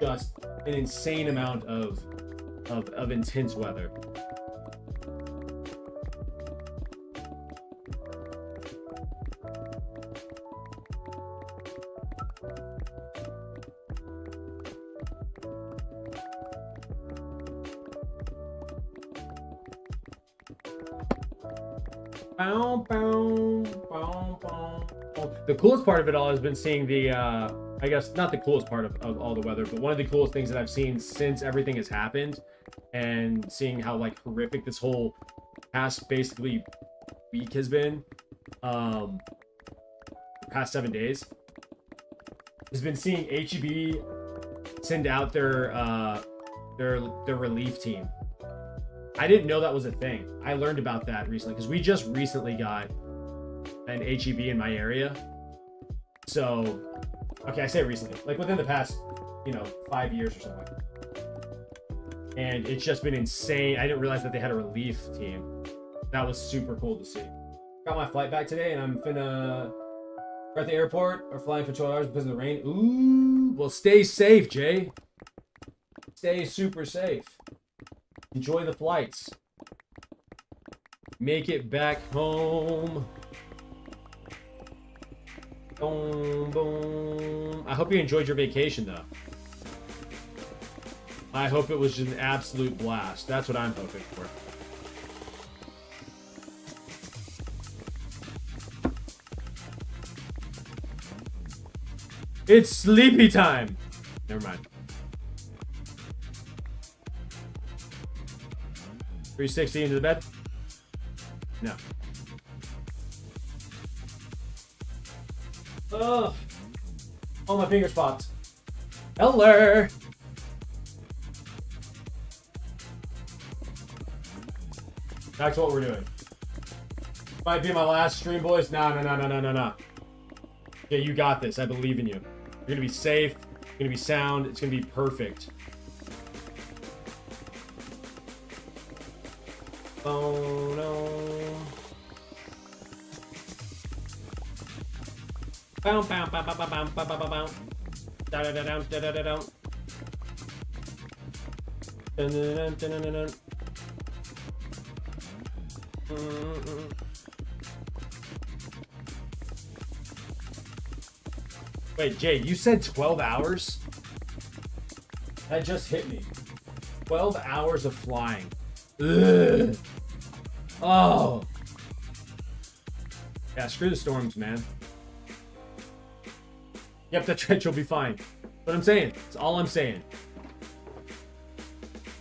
just an insane amount of intense weather. Bow, bow, bow, bow. The coolest part of it all has been seeing the, I guess not the coolest part of all the weather, but one of the coolest things that I've seen since everything has happened, and seeing how like horrific this whole past basically week has been, the past 7 days, has been seeing HEB send out their relief team. I didn't know that was a thing. I learned about that recently because we just recently got an HEB in my area. So, okay, I say recently, like within the past, 5 years or something. And it's just been insane. I didn't realize that they had a relief team. That was super cool to see. Got my flight back today, and I'm finna. We're at the airport. We're flying for 12 hours because of the rain. Ooh, well, stay safe, Jay. Stay super safe. Enjoy the flights. Make it back home. Boom, boom. I hope you enjoyed your vacation, though. I hope it was just an absolute blast. That's what I'm hoping for. It's sleepy time. Never mind. 360 into the bed? No. Oh, all my finger spots. Hello. Back to what we're doing. Might be my last stream, boys. No. Yeah, you got this. I believe in you. You're gonna be safe. You're gonna be sound. It's gonna be perfect. Oh no. Bow bow bow bow bow bow bow bow bow. Da da da da da da da da. Dun dun dun dun dun dun. Wait, Jay, you said 12 hours? That just hit me. 12 hours of flying. Ugh. Oh. Yeah, screw the storms, man. Yep, that's right, you'll be fine. What I'm saying. That's all I'm saying.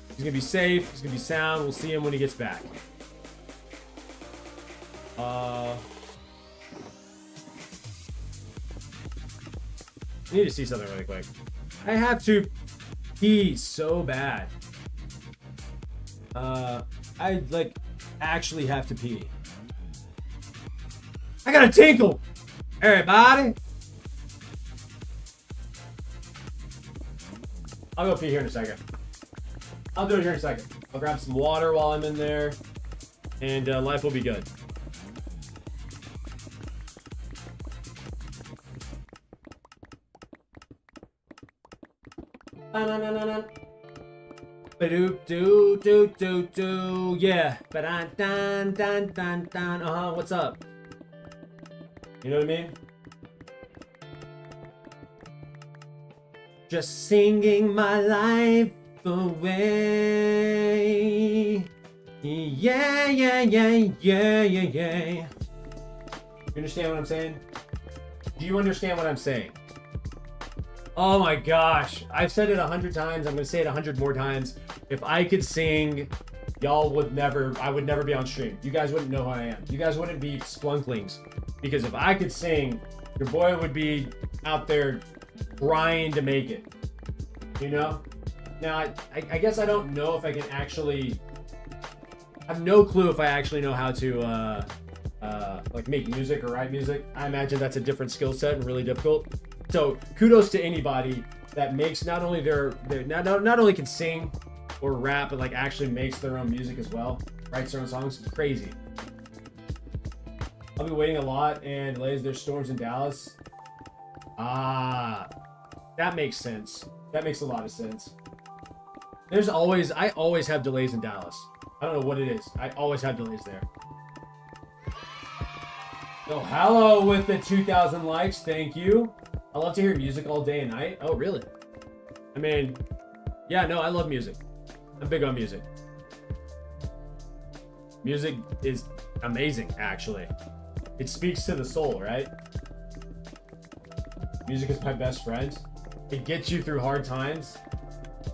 He's gonna be safe, he's gonna be sound, we'll see him when he gets back. I need to see something really quick. I have to pee so bad. I like actually have to pee. I got a tinkle. Everybody. I'll go pee here in a second. I'll do it here in a second. I'll grab some water while I'm in there, and life will be good. Do yeah. What's up? You know what I mean? Just singing my life away. Yeah. You understand what I'm saying? Do you understand what I'm saying? Oh my gosh. I've said it 100 times. I'm going to say it 100 more times. If I could sing, I would never be on stream. You guys wouldn't know who I am. You guys wouldn't be splunklings. Because if I could sing, your boy would be out there trying to make it. You know? Now, I guess I don't know if I can actually... I have no clue if I actually know how to like make music or write music. I imagine that's a different skill set and really difficult. So kudos to anybody that makes not only not only can sing or rap, but like actually makes their own music as well, writes their own songs. It's crazy. I'll be waiting a lot and delays. There's storms in Dallas. Ah, that makes sense. That makes a lot of sense. I always have delays in Dallas. I don't know what it is. I always have delays there. Oh, hello with the 2,000 likes. Thank you. I love to hear music all day and night. Oh, really? I mean, yeah, no, I love music. I'm big on music. Music is amazing, actually. It speaks to the soul, right? Music is my best friend. It gets you through hard times.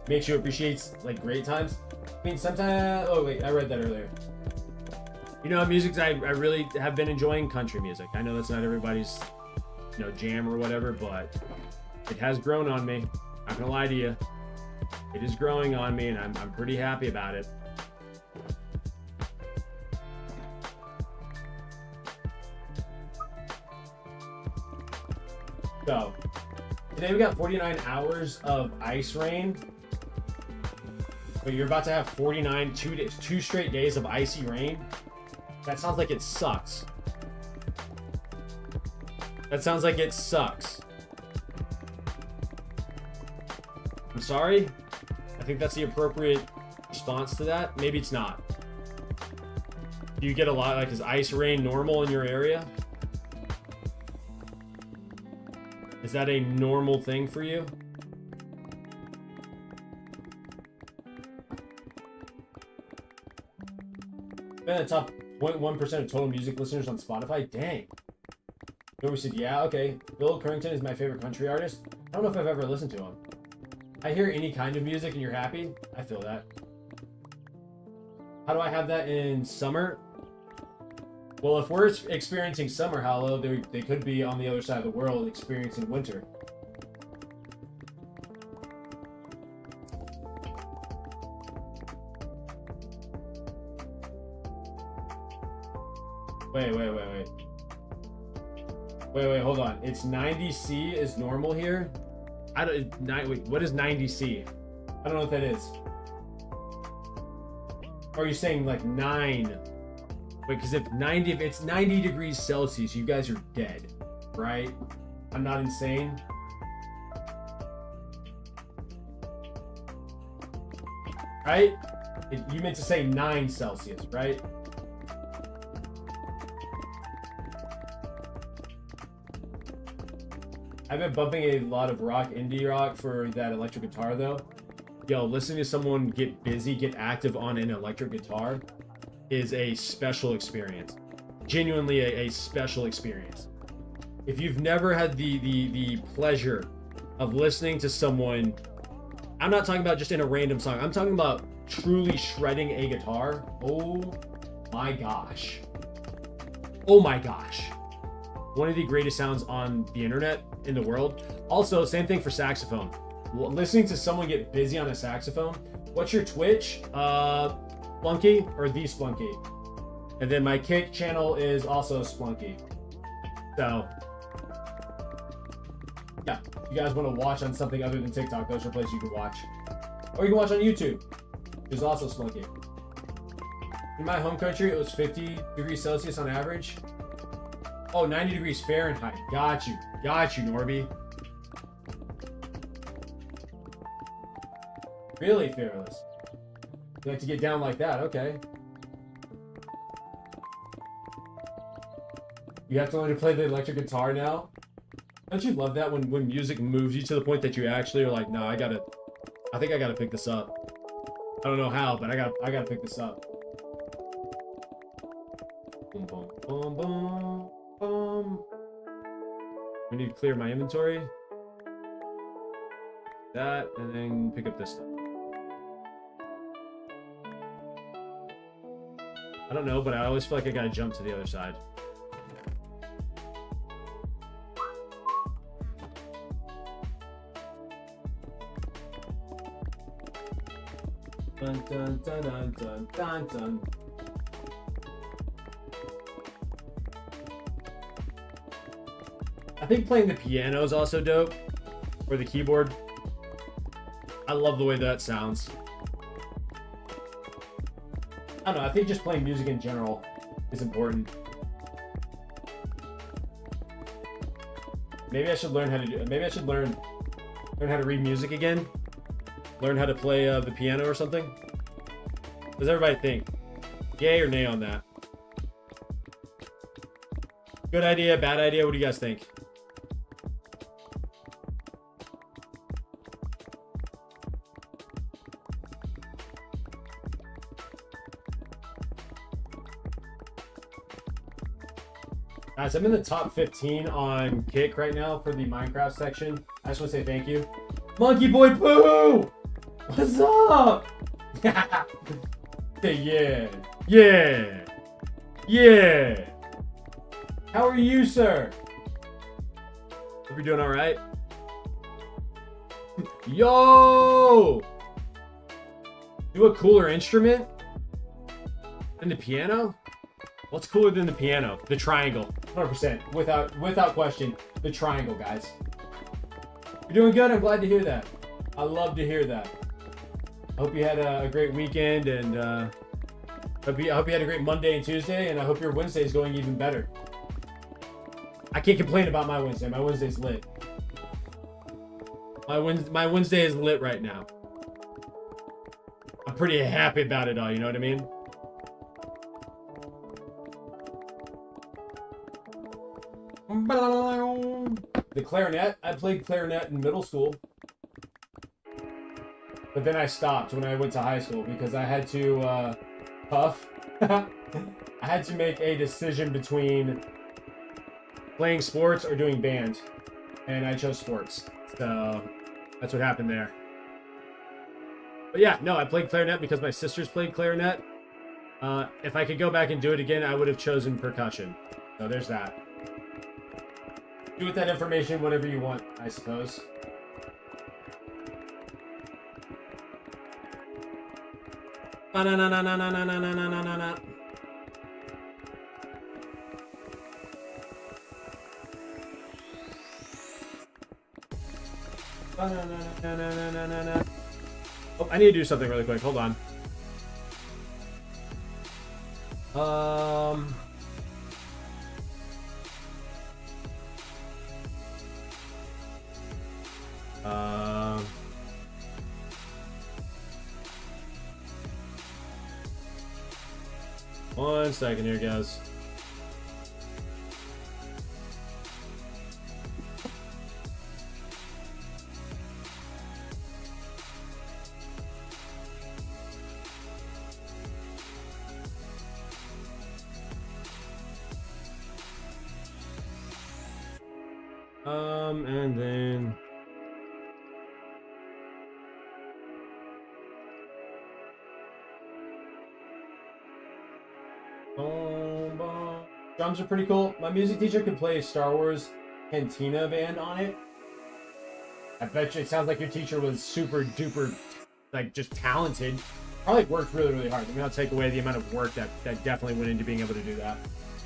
Makes you appreciate like great times. I mean, sometimes. Oh wait, I read that earlier. You know, music I really have been enjoying country music. I know that's not everybody's, you know, jam or whatever, but it has grown on me. Not gonna lie to you. It is growing on me, and I'm pretty happy about it. So, today we got 49 hours of ice rain. But you're about to have 2 straight days of icy rain. That sounds like it sucks. That sounds like it sucks. I'm sorry. I think that's the appropriate response to that. Maybe it's not. Do you get a lot, like, is ice rain normal in your area? Is that a normal thing for you? Been the top 0.1% of total music listeners on Spotify. Dang. Nobody said, yeah, okay. Bill Currington is my favorite country artist. I don't know if I've ever listened to him. I hear any kind of music and you're happy. I feel that. How do I have that in summer? Well, if we're experiencing summer, Hollow, they could be on the other side of the world experiencing winter. Wait, hold on. It's 90C is normal here? Wait, what is 90C? I don't know what that is. Or are you saying like 9? Wait, because if it's 90 degrees Celsius, you guys are dead, right? I'm not insane. Right? You meant to say 9 Celsius, right? I've been bumping a lot of indie rock for that electric guitar though. Yo, listening to someone get busy, get active on an electric guitar is a special experience. Genuinely a special experience. If you've never had the pleasure of listening to someone, I'm not talking about just in a random song, I'm talking about truly shredding a guitar. Oh my gosh. Oh my gosh. One of the greatest sounds on the internet in the world. Also, same thing for saxophone. Listening to someone get busy on a saxophone. What's your Twitch? Splunky or the Splunky. And then my Kick channel is also Splunky. So, yeah, if you guys want to watch on something other than TikTok, those are places you can watch. Or you can watch on YouTube, which is also Splunky. In my home country, it was 50 degrees Celsius on average. Oh, 90 degrees Fahrenheit. Got you, Norby. Really, Fearless? You like to get down like that? Okay. You have to learn to play the electric guitar now? Don't you love that when music moves you to the point that you actually are like, no, I think I gotta pick this up. I don't know how, but I gotta pick this up. Boom, boom, boom, boom. I need to clear my inventory. That, and then pick up this stuff. I don't know, but I always feel like I gotta jump to the other side. Dun dun dun dun dun dun dun. I think playing the piano is also dope, or the keyboard. I love the way that sounds. I don't know, I think just playing music in general is important. Maybe I should learn how to do. Maybe I should learn how to read music again. Learn how to play the piano or something. What does everybody think? Yay or nay on that? Good idea, bad idea? What do you guys think? Guys, I'm in the top 15 on Kick right now for the Minecraft section. I just want to say thank you. Monkey Boy Pooh! What's up? Say yeah. Yeah. Yeah. How are you, sir? Hope you're doing all right. Yo! Do a cooler instrument than the piano? What's cooler than the piano? The triangle. 100%. Without question. The triangle, guys. You're doing good. I'm glad to hear that. I love to hear that. I hope you had a great weekend, and I hope you had a great Monday and Tuesday, and I hope your Wednesday is going even better. I can't complain about my Wednesday. My Wednesday's lit. My Wednesday is lit right now. I'm pretty happy about it all, you know what I mean? The clarinet. I played clarinet in middle school. But then I stopped when I went to high school because I had to puff. I had to make a decision between playing sports or doing band. And I chose sports. So that's what happened there. But yeah, no, I played clarinet because my sisters played clarinet. If I could go back and do it again, I would have chosen percussion. So there's that. Do with that information whatever you want, I suppose. Ba-na-na-na-na-na-na-na-na-na-na. Oh, I need to do something really quick. Hold on. One second here, guys. And then drums are pretty cool. My music teacher could play a Star Wars Cantina band on it. I bet you it sounds like your teacher was super duper, like, just talented. Probably worked really, really hard. I mean, I'll take away the amount of work that definitely went into being able to do that.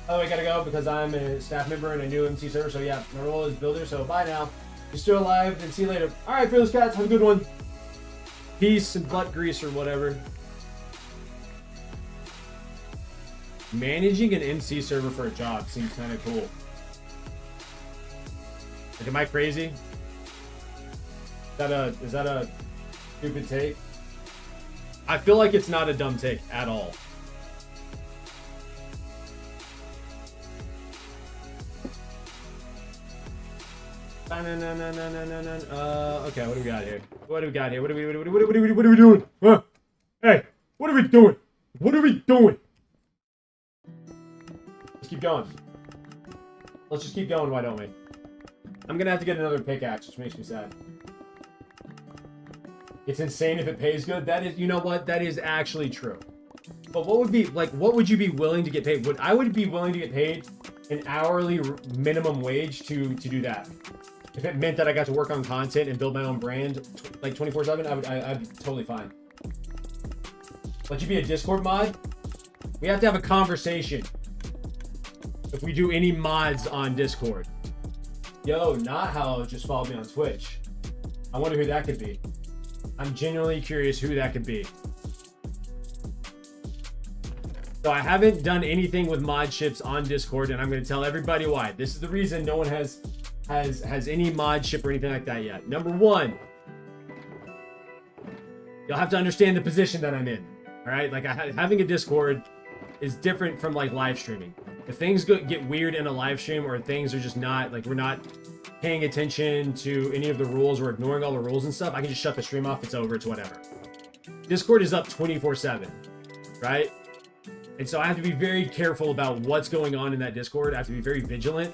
Oh, I gotta go because I'm a staff member and a new MC server. So yeah, my role is builder. So bye now. You're still alive, and see you later. All right, Fearless Cats, have a good one. Peace and butt grease or whatever. Managing an MC server for a job seems kind of cool. Like, am I crazy? Is that a stupid take? I feel like it's not a dumb take at all. Okay, what do we got here? What do we got here? What are we doing? Huh? Hey, what are we doing? What are we doing? Let's keep going. Let's just keep going, why don't we? I'm gonna have to get another pickaxe, which makes me sad. It's insane if it pays good. That is, you know what? That is actually true. But what would be, like, what would you be willing to get paid? I would be willing to get paid an hourly minimum wage to do that. If it meant that I got to work on content and build my own brand, like 24/7, I'd be totally fine. Let you be a Discord mod? We have to have a conversation. If we do any mods on Discord. Yo, not how just followed me on Twitch. I wonder who that could be. I'm genuinely curious who that could be. So I haven't done anything with mod ships on Discord, and I'm going to tell everybody why. This is the reason no one has any mod ship or anything like that yet. Number one, you'll have to understand the position that I'm in. All right, like having a Discord is different from like live streaming. If things get weird in a live stream, or things are just not, like, we're not paying attention to any of the rules, or ignoring all the rules and stuff, I can just shut the stream off. It's over. It's whatever. Discord is up 24/7, right? And so I have to be very careful about what's going on in that Discord. I have to be very vigilant.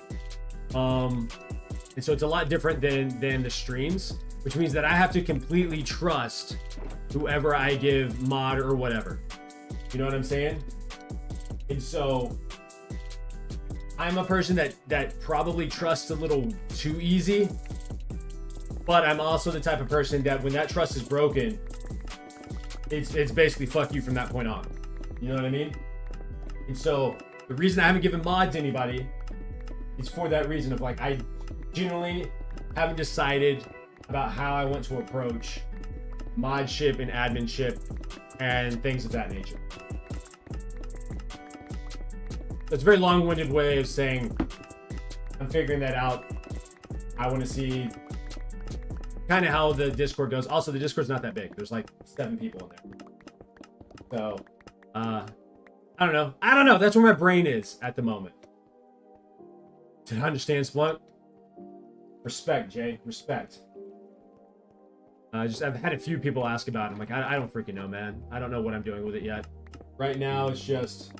And so it's a lot different than the streams, which means that I have to completely trust whoever I give mod or whatever. You know what I'm saying? And so I'm a person that probably trusts a little too easy, but I'm also the type of person that when that trust is broken, it's basically fuck you from that point on. You know what I mean? And so the reason I haven't given mod to anybody is for that reason of like, I genuinely haven't decided about how I want to approach modship and adminship and things of that nature. It's a very long-winded way of saying I'm figuring that out. I want to see kind of how the Discord goes. Also, the Discord's not that big. There's like 7 people in there. So, I don't know. That's where my brain is at the moment. Did I understand, Splunk? Respect, Jay. Respect. I've had a few people ask about it. I'm like, I don't freaking know, man. I don't know what I'm doing with it yet. Right now, it's just...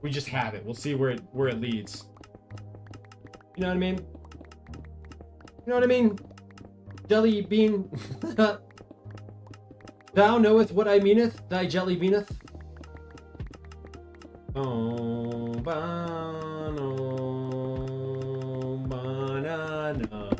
we just have it. We'll see where it leads. You know what I mean? You know what I mean? Jelly bean. Thou knoweth what I meaneth, thy jelly beaneth. Oh, banana, banana.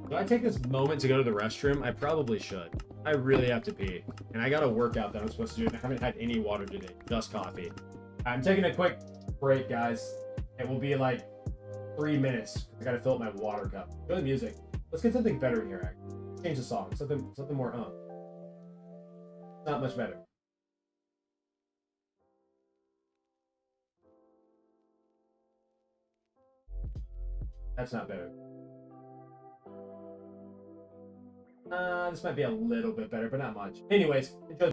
Do I take this moment to go to the restroom? I probably should. I really have to pee. And I got a workout that I'm supposed to do, and I haven't had any water today. Just coffee. I'm taking a quick break, guys. It will be like 3 minutes. I gotta fill up my water cup. Go to the music. Let's get something better in here, actually. Change the song. Something more, not much better. That's not better. This might be a little bit better, but not much. Anyways, enjoy.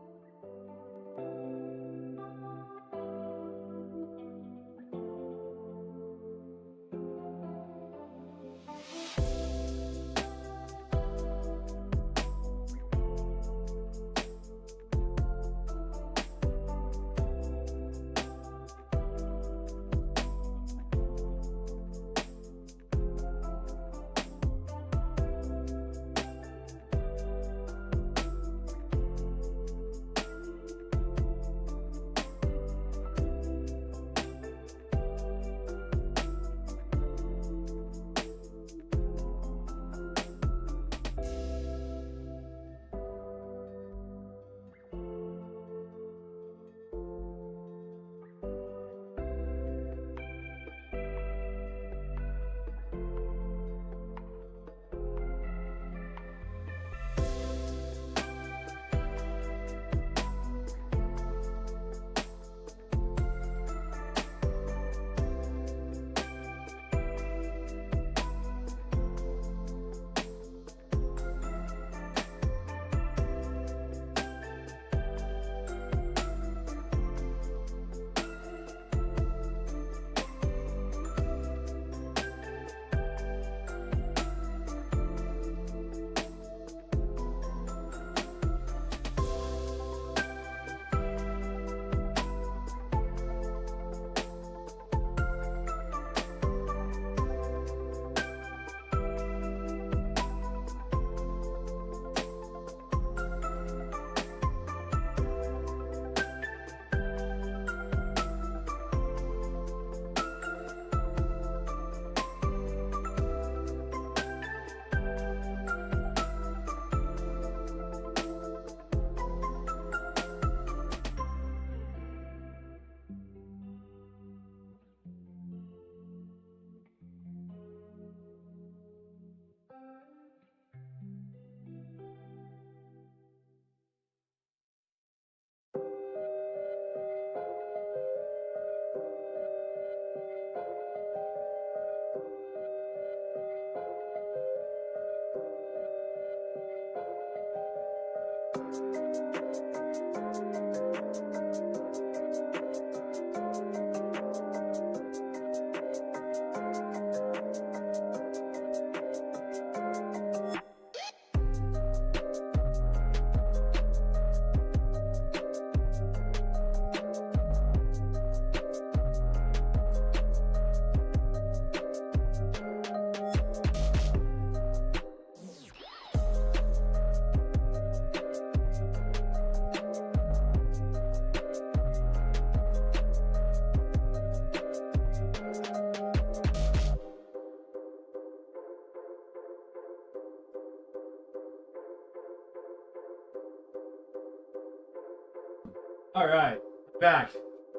All right, back.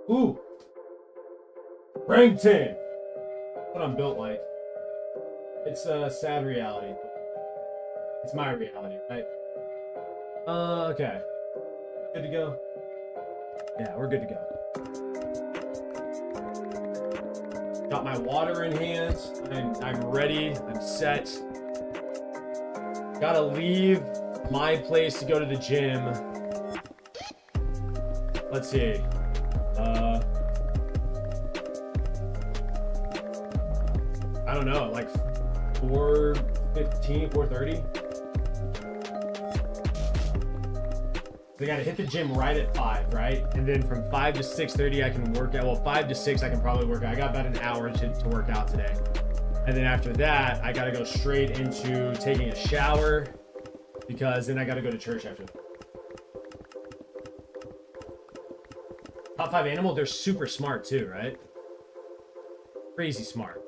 Ooh, Brington. What I'm built like. It's a sad reality. It's my reality, right? Okay. Good to go? Yeah, we're good to go. Got my water in hand. I'm ready. I'm set. Gotta leave my place to go to the gym. Let's see. I don't know, like 4:15, 4:30. So I gotta hit the gym right at 5, right? And then from 5 to 6:30 I can work out. Well, 5 to 6 I can probably work out. I got about an hour to work out today. And then after that, I gotta go straight into taking a shower because then I gotta go to church after that. Top 5 animal, they're super smart too, right? Crazy smart.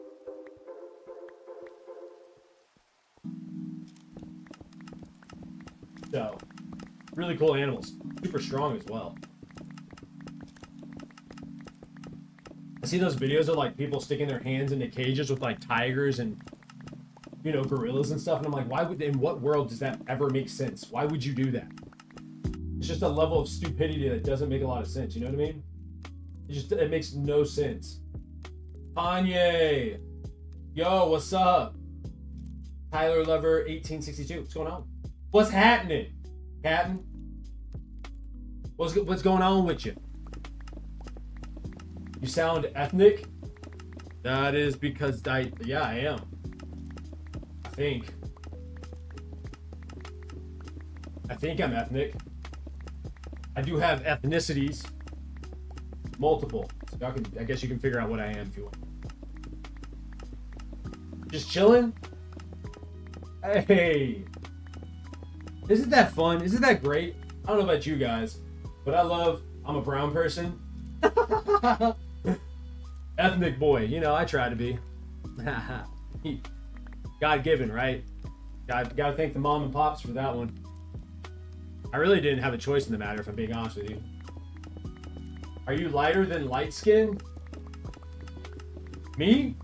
So, really cool animals. Super strong as well. I see those videos of like people sticking their hands into cages with like tigers and, you know, gorillas and stuff. And I'm like, why would, in what world does that ever make sense? Why would you do that? It's just a level of stupidity that doesn't make a lot of sense. You know what I mean? It makes no sense. Kanye. Yo, what's up? Tyler Lover 1862. What's going on? What's happening? Captain? What's going on with you? You sound ethnic? That is because I am. I think I'm ethnic. I do have ethnicities. Multiple. So I guess you can figure out what I am if you want. Just chilling? Hey. Isn't that fun? Isn't that great? I don't know about you guys, but I'm a brown person. Ethnic boy, you know, I try to be. God-given, right? Gotta thank the mom and pops for that one. I really didn't have a choice in the matter, if I'm being honest with you. Are you lighter than light skin? Me?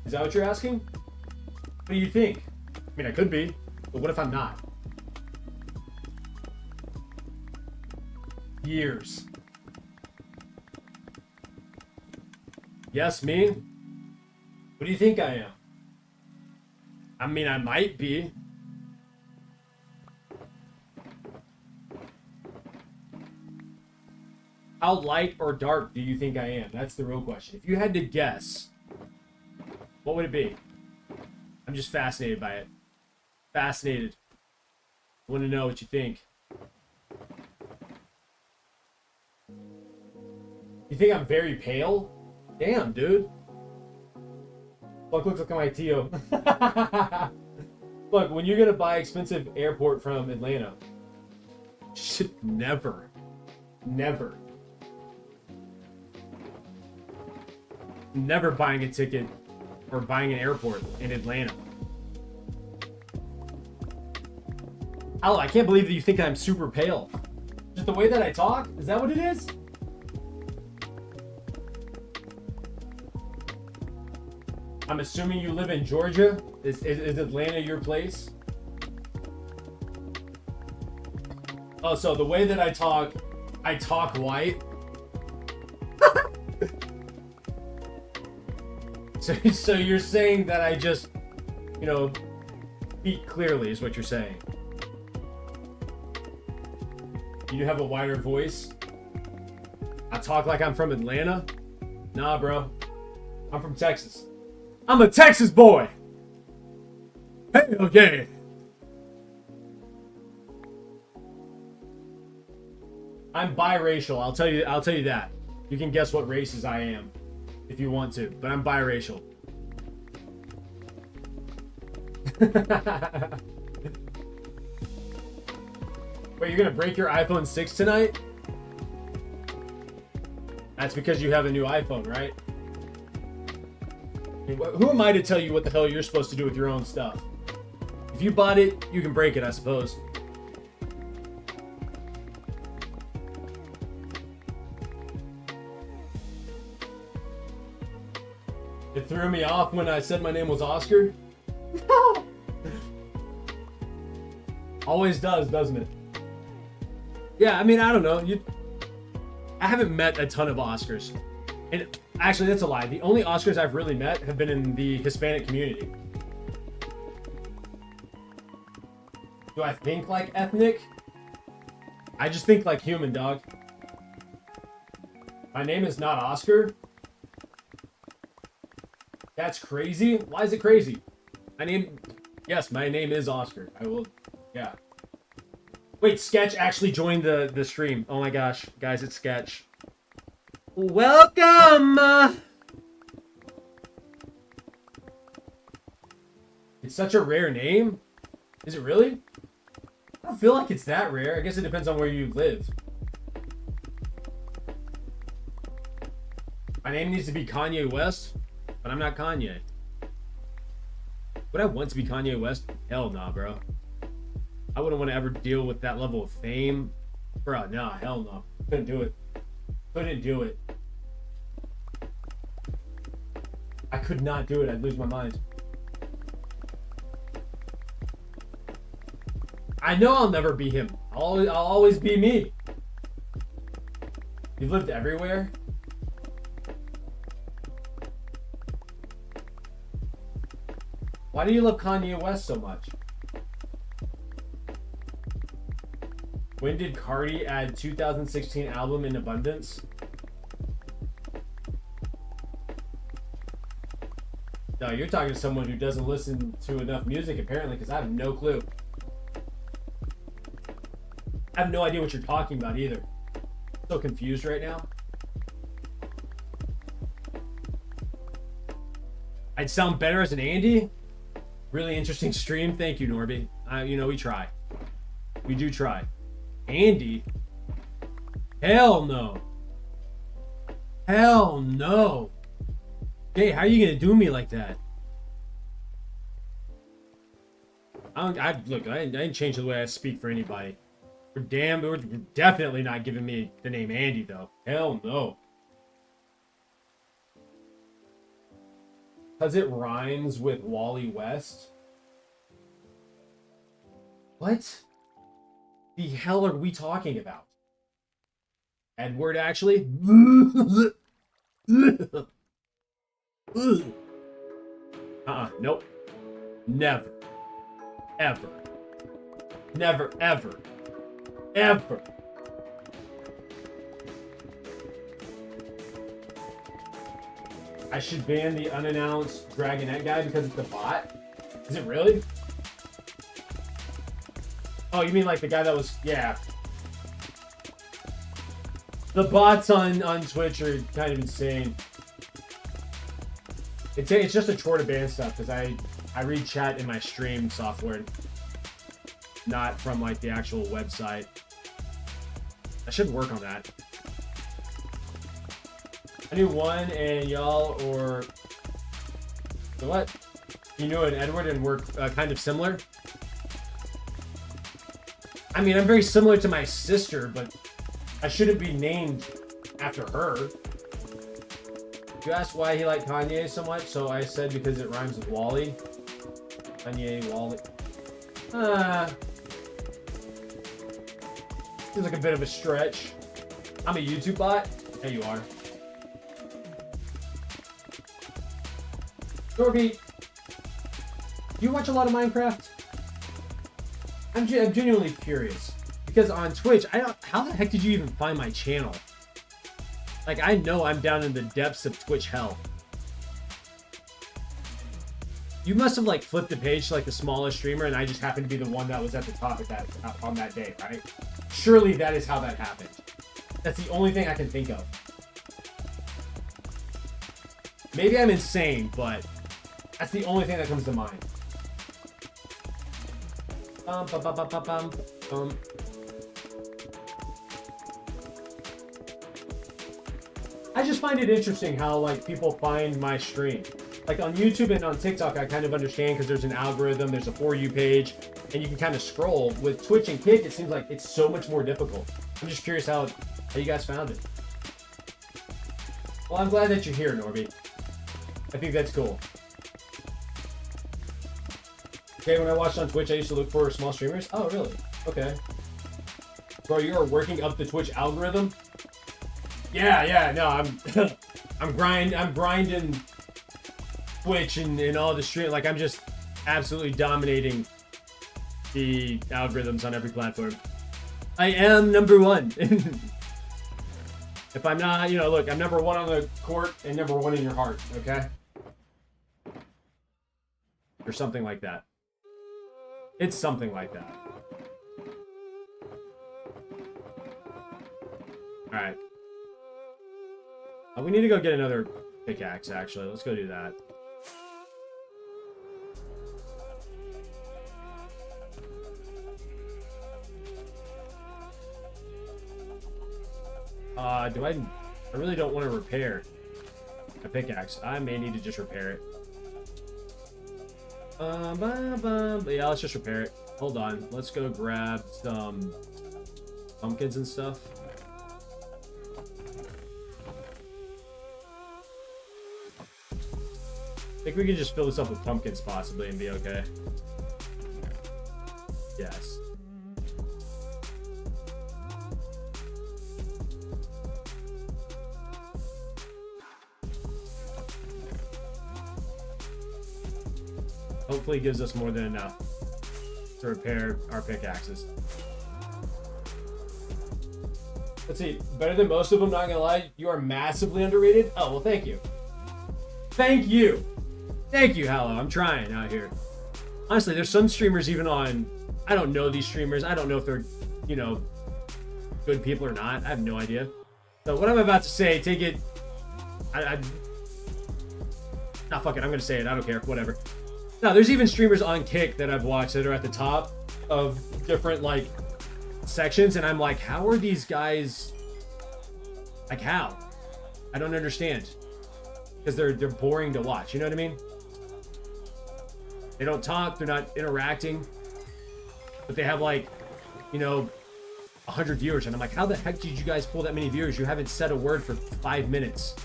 Is that what you're asking? What do you think? I mean, I could be, but what if I'm not? Years. Yes, me? What do you think I am? I mean, I might be. How light or dark do you think I am? That's the real question. If you had to guess, what would it be? I'm just fascinated by it. Fascinated. I want to know what you think. You think I'm very pale? Damn, dude. Fuck, looks like my Tio. Look, when you're gonna buy expensive airport from Atlanta, should never. Never buying a ticket or buying an airport in Atlanta. Oh, I can't believe that you think I'm super pale. Just the way that I talk? Is that what it is? I'm assuming you live in Georgia. Is Atlanta your place? Oh, so the way that I talk white. So you're saying that I just, you know, speak clearly is what you're saying. You have a wider voice. I talk like I'm from Atlanta. Nah, bro. I'm from Texas. I'm a Texas boy. Hey, okay. I'm biracial. I'll tell you that. You can guess what races I am if you want to, but I'm biracial. Wait, you're gonna break your iPhone 6 tonight? That's because you have a new iPhone, right? I mean, who am I to tell you what the hell you're supposed to do with your own stuff? If you bought it, you can break it, I suppose. It threw me off when I said my name was Oscar. Always does, doesn't it? Yeah, I mean, I don't know. I haven't met a ton of Oscars. And actually, that's a lie. The only Oscars I've really met have been in the Hispanic community. Do I think like ethnic? I just think like human, dog. My name is not Oscar. That's crazy. Why is it crazy? Yes, my name is Oscar. I will, yeah. Wait, Sketch actually joined the stream. Oh my gosh, guys, it's Sketch. Welcome! It's such a rare name. Is it really? I don't feel like it's that rare. I guess it depends on where you live. My name needs to be Kanye West, but I'm not Kanye. Would I want to be Kanye West? Hell nah, bro. I wouldn't want to ever deal with that level of fame. Bro, nah, hell no. Couldn't do it. Couldn't do it. I could not do it. I'd lose my mind. I know I'll never be him. I'll always be me. You've lived everywhere? Why do you love Kanye West so much? When did Cardi add 2016 album in abundance? No, you're talking to someone who doesn't listen to enough music apparently, because I have no clue. I have no idea what you're talking about either. I'm so confused right now. I'd sound better as an Andy. Really interesting stream. Thank you, Norby. You know, we try. We do try. Andy? Hell no. Hell no. Hey, how are you gonna do me like that? Look, I didn't change the way I speak for anybody. We're definitely not giving me the name Andy, though. Hell no. Because it rhymes with Wally West? What the hell are we talking about? Edward, actually? Nope. Never. Ever. Never, ever. Ever. I should ban the unannounced Dragonette guy because it's a bot? Is it really? Oh, you mean like the guy that was... Yeah. The bots on Twitch are kind of insane. It's just a chore to ban stuff because I read chat in my stream software, not from like the actual website. I should work on that. I knew one and y'all, or so what? You knew an Edward and we're kind of similar. I mean, I'm very similar to my sister, but I shouldn't be named after her. You asked why he liked Kanye so much, so I said because it rhymes with Wally. Kanye, Wally. Seems like a bit of a stretch. I'm a YouTube bot. There you are. Dorby, do you watch a lot of Minecraft? I'm genuinely curious. Because on Twitch, how the heck did you even find my channel? Like, I know I'm down in the depths of Twitch hell. You must have, like, flipped the page to, like, the smallest streamer, and I just happened to be the one that was at the top of that on that day, right? Surely that is how that happened. That's the only thing I can think of. Maybe I'm insane, but that's the only thing that comes to mind. I just find it interesting how, like, people find my stream. Like, on YouTube and on TikTok, I kind of understand because there's an algorithm, there's a For You page, and you can kind of scroll. With Twitch and Kick, it seems like it's so much more difficult. I'm just curious how you guys found it. Well, I'm glad that you're here, Norby. I think that's cool. Okay, when I watched on Twitch, I used to look for small streamers. Oh, really? Okay. Bro, you're working up the Twitch algorithm? Yeah, no, I'm grinding Twitch and all the stream. Like, I'm just absolutely dominating the algorithms on every platform. I am number one. If I'm not, you know, look, I'm number one on the court and number one in your heart, okay? Or something like that. It's something like that. Alright. We need to go get another pickaxe, actually. Let's go do that. I really don't want to repair a pickaxe. I may need to just repair it. Yeah, let's just repair it. Hold on. Let's go grab some pumpkins and stuff. I think we can just fill this up with pumpkins possibly and be okay. Yes. Hopefully it gives us more than enough to repair our pickaxes. Let's see. Better than most of them, not gonna lie. You are massively underrated. Oh, well, thank you. Thank you. Thank you, Hallow. I'm trying out here. Honestly, there's some streamers even on... I don't know these streamers. I don't know if they're, you know, good people or not. I have no idea. So what I'm about to say, take it... Nah, fuck it. I'm gonna say it. I don't care. Whatever. Now, there's even streamers on Kick that I've watched that are at the top of different, like, sections, and I'm like, how are these guys... Like, how? I don't understand. Because they're boring to watch, you know what I mean? They don't talk, they're not interacting, but they have, like, you know, 100 viewers, and I'm like, how the heck did you guys pull that many viewers? You haven't said a word for 5 minutes.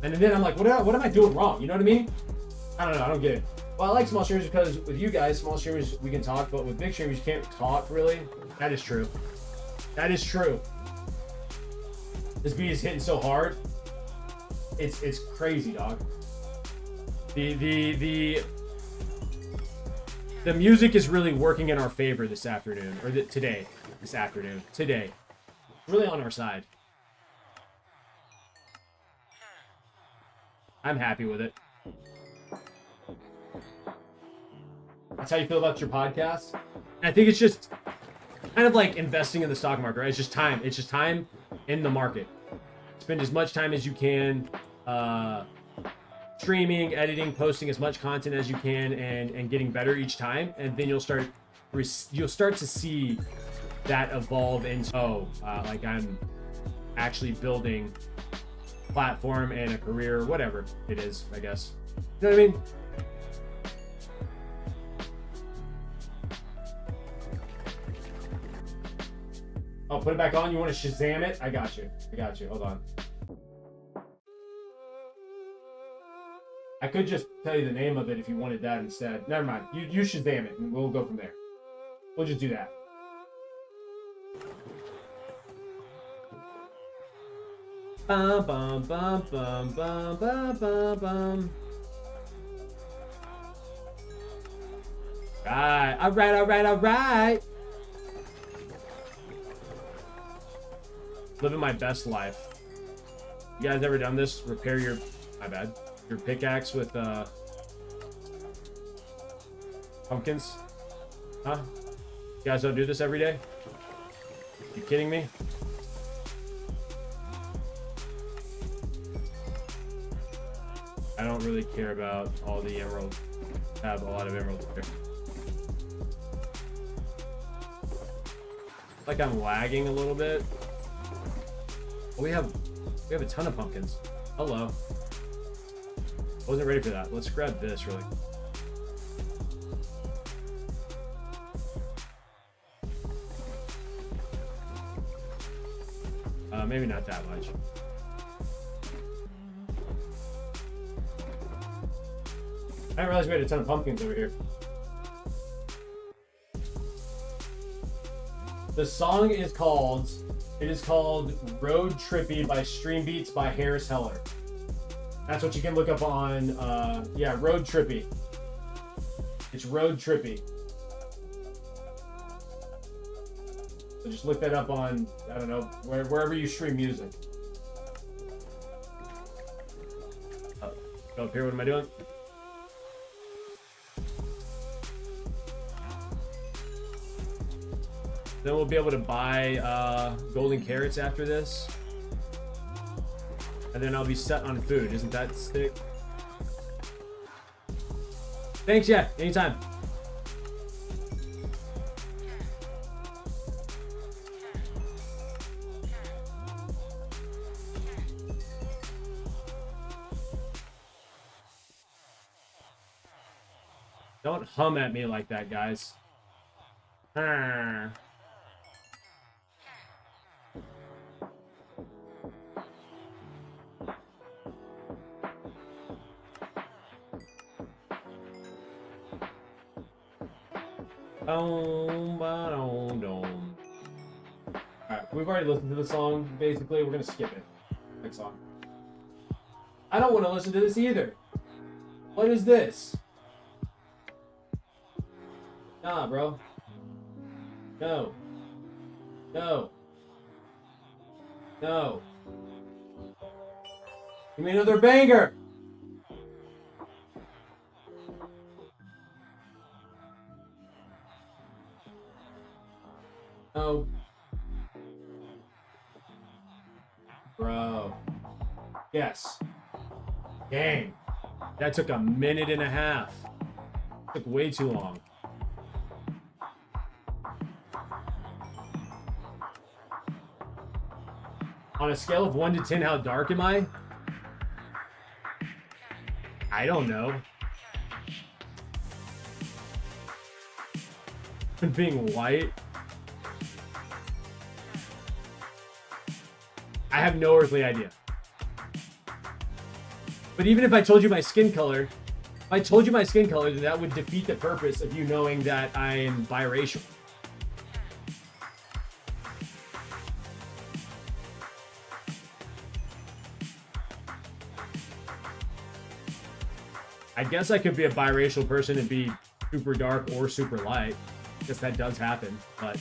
And then I'm like, what am I doing wrong? You know what I mean? I don't know, I don't get it. Well, I like small streamers because with you guys, small streamers, we can talk, but with big streamers, you can't talk, really. That is true. That is true. This beat is hitting so hard. It's crazy, dog. The music is really working in our favor this afternoon, or today. This afternoon. Today. It's really on our side. I'm happy with it. That's how you feel about your podcast? And I think it's just kind of like investing in the stock market, right? It's just time. It's just time in the market. Spend as much time as you can streaming, editing, posting as much content as you can, and getting better each time. And then you'll start to see that evolve into, like I'm actually building a platform and a career, whatever it is, I guess. You know what I mean? Oh, put it back on? You want to Shazam it? I got you. Hold on. I could just tell you the name of it if you wanted that instead. Never mind. You Shazam it, and we'll go from there. We'll just do that. Bum, bum, bum, bum, bum, bum, bum, bum. Alright. Living my best life. You guys ever done this? Repair your... My bad. Your pickaxe with, pumpkins? Huh? You guys don't do this every day? You kidding me? I don't really care about all the emeralds. I have a lot of emeralds here. Like I'm lagging a little bit. Oh, we have a ton of pumpkins. Hello. I wasn't ready for that. Let's grab this really. Maybe not that much. I didn't realize we had a ton of pumpkins over here. The song is called, Road Trippy by Stream Beats by Harris Heller. That's what you can look up on, yeah, Road Trippy. It's Road Trippy. So just look that up on, I don't know, wherever you stream music. Go up here, what am I doing? Then we'll be able to buy golden carrots after this. And then I'll be set on food. Isn't that sick? Thanks, yeah, anytime. Don't hum at me like that, guys. Alright, we've already listened to the song. Basically, we're gonna skip it. Next song. I don't want to listen to this either. What is this? Nah, bro. No. No. No. Give me another banger. No. Bro. Yes. Dang. That took a minute and a half. Took way too long. On a scale of 1 to 10, how dark am I? I don't know. Being white? I have no earthly idea. But even if I told you my skin color, then that would defeat the purpose of you knowing that I am biracial. I guess I could be a biracial person and be super dark or super light. I guess that does happen, but...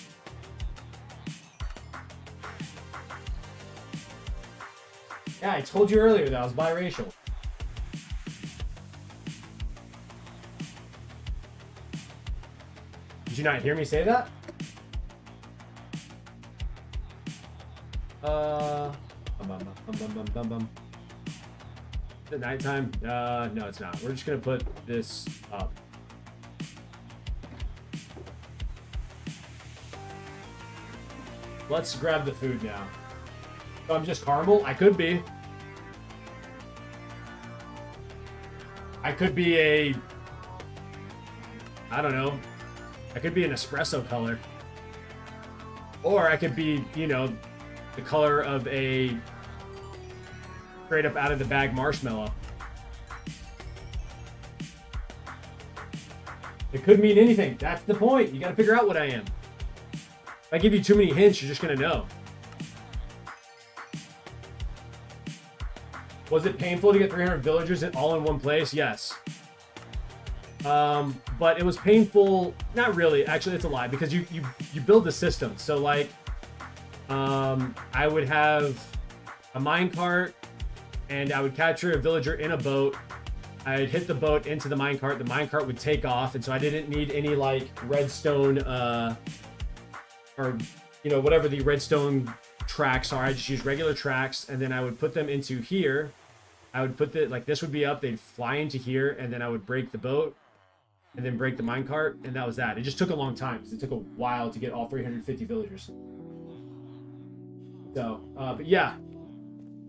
Yeah, I told you earlier that I was biracial. Did you not hear me say that? Is it nighttime? No, it's not. We're just gonna put this up. Let's grab the food now. So I'm just caramel? I could be. I could be a... I don't know. I could be an espresso color. Or I could be, you know, the color of a... straight up out of the bag marshmallow. It could mean anything. That's the point. You gotta figure out what I am. If I give you too many hints, you're just gonna know. Was it painful to get 300 villagers all in one place? Yes. But it was painful. Not really. Actually, it's a lie because you build the system. So like, I would have a minecart. And I would capture a villager in a boat. I'd hit the boat into the minecart. The minecart would take off. And so I didn't need any like redstone, or, you know, whatever the redstone tracks are. I just use regular tracks. And then I would put them into here. I would put the, like this would be up. They'd fly into here. And then I would break the boat. And then break the minecart. And that was that. It just took a long time. Because it took a while to get all 350 villagers. So, but yeah.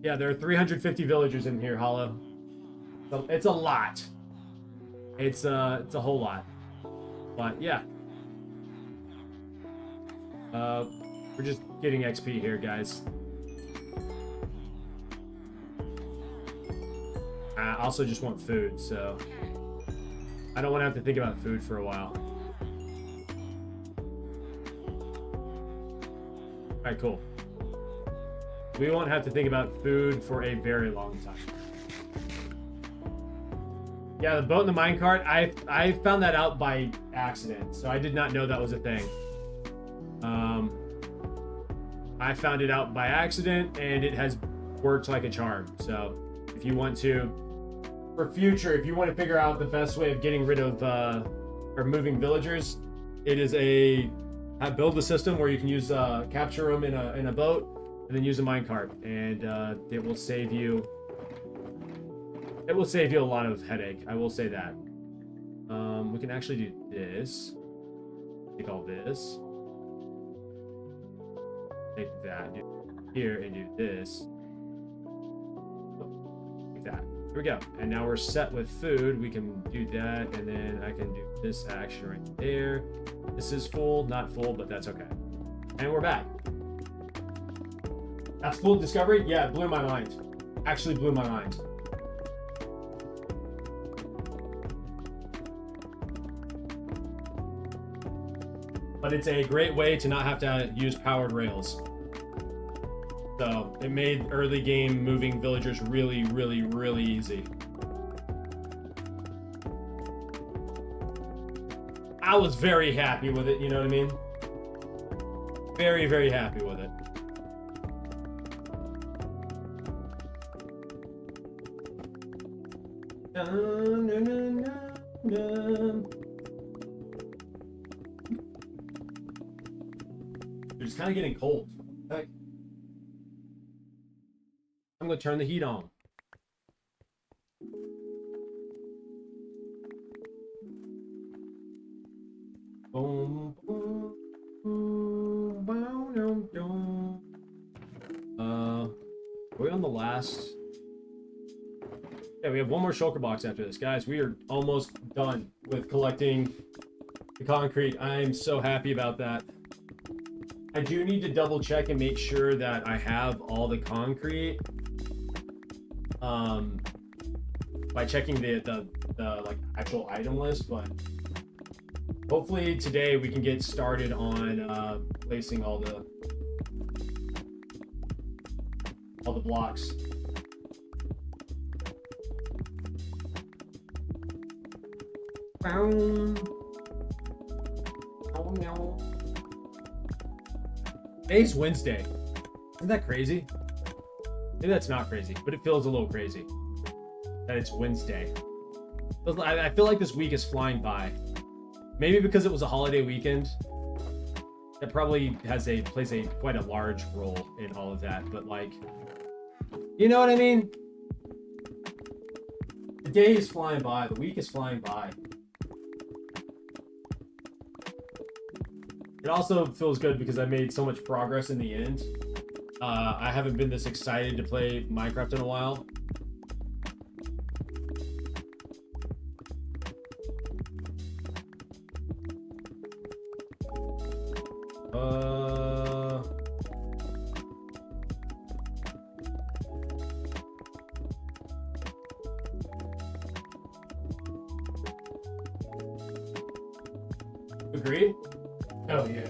Yeah, there are 350 villagers in here, Hollow. So it's a lot. It's a whole lot. But yeah. We're just getting XP here, guys. I also just want food, so I don't want to have to think about food for a while. All right, cool. We won't have to think about food for a very long time. Yeah, the boat and the minecart, I found that out by accident, so I did not know that was a thing. I found it out by accident, and it has worked like a charm. So if you want to, for future, if you want to figure out the best way of getting rid of or moving villagers, it is build a system where you can use capture them in a boat and then use a minecart, and it will save you a lot of headache. I will say that. We can actually do this. Take all this. Take that. Do here and do this. Like that. Here we go. And now we're set with food. We can do that, and then I can do this action right there. This is full, not full, but that's okay. And we're back. That's full discovery? Yeah, it blew my mind. Actually blew my mind. But it's a great way to not have to use powered rails. So it made early game moving villagers really, really, really easy. I was very happy with it, you know what I mean? Very, very happy with it. Dun, dun, dun, dun, dun. It's kind of getting cold. Heck. I'm gonna turn the heat on. Boom, boom, boom, boom, boom, boom. Are we on the last? Yeah, we have one more shulker box after this, guys. We are almost done with collecting the concrete. I'm so happy about that. I do need to double check and make sure that I have all the concrete by checking the like actual item list, but hopefully today we can get started on placing all the blocks. Oh no. Today's Wednesday. Isn't that crazy? Maybe that's not crazy, but it feels a little crazy that it's Wednesday. I feel like this week is flying by. Maybe because it was a holiday weekend. That probably plays quite a large role in all of that. But like, you know what I mean? The day is flying by. The week is flying by. It also feels good because I made so much progress in the end. I haven't been this excited to play Minecraft in a while. Agree? Oh yeah.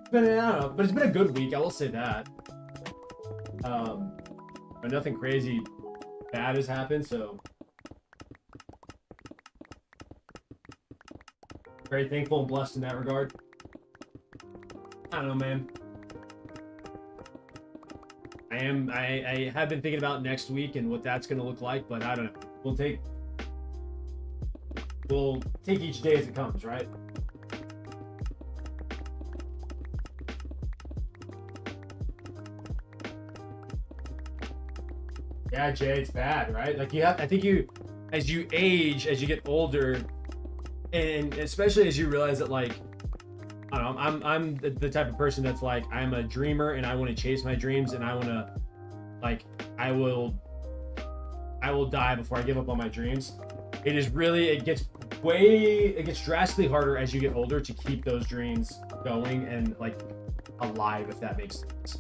I don't know, but it's been a good week. I will say that. But nothing crazy bad has happened, so very thankful and blessed in that regard. I don't know, man. I have been thinking about next week and what that's gonna look like, but I don't know. We'll take each day as it comes, right? Yeah, Jay, it's bad, right? Like I think as you age, as you get older, and especially as you realize that, like, I don't know, I'm the type of person that's like, I'm a dreamer and I want to chase my dreams, and I want to, like, I will die before I give up on my dreams. It gets drastically harder as you get older to keep those dreams going and like alive, if that makes sense.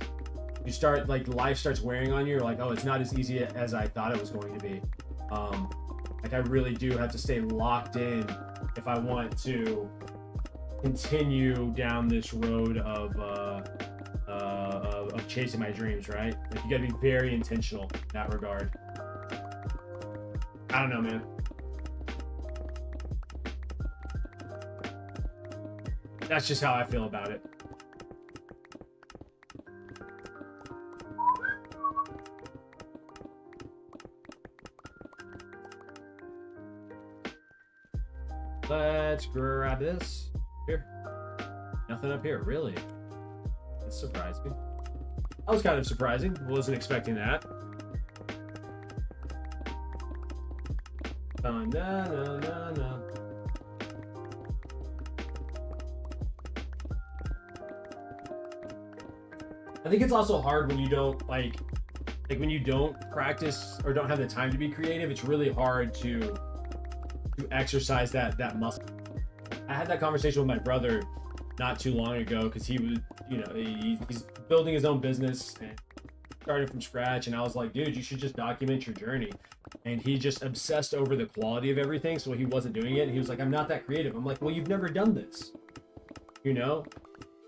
You start, like, life starts wearing on you. You're like, oh, it's not as easy as I thought it was going to be. Like I really do have to stay locked in if I want to continue down this road of chasing my dreams, right? Like you gotta be very intentional in that regard. I don't know, man. That's just how I feel about it. Let's grab this. Here. Nothing up here, really. That surprised me. That was kind of surprising. Wasn't expecting that. Na, na, na, na. I think it's also hard when you don't like when you don't practice or don't have the time to be creative. It's really hard to exercise that muscle. I had that conversation with my brother not too long ago because he was, you know, he's building his own business and starting from scratch. And I was like, dude, you should just document your journey. And he just obsessed over the quality of everything, so he wasn't doing it. And he was like, I'm not that creative. I'm like, well, you've never done this, you know?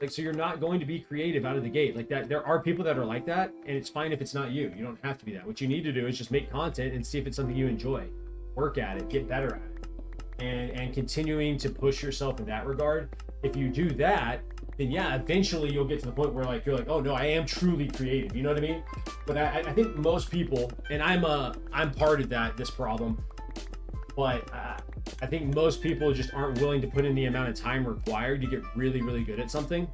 Like, so you're not going to be creative out of the gate like that. There are people that are like that, and it's fine if it's not you. You don't have to be that. What you need to do is just make content and see if it's something you enjoy. Work at it, get better at it, and continuing to push yourself in that regard. If you do that, then yeah, eventually you'll get to the point where like you're like, oh no, I am truly creative. You know what I mean? But I think most people, and I'm part of this problem, but I think most people just aren't willing to put in the amount of time required to get really, really good at something.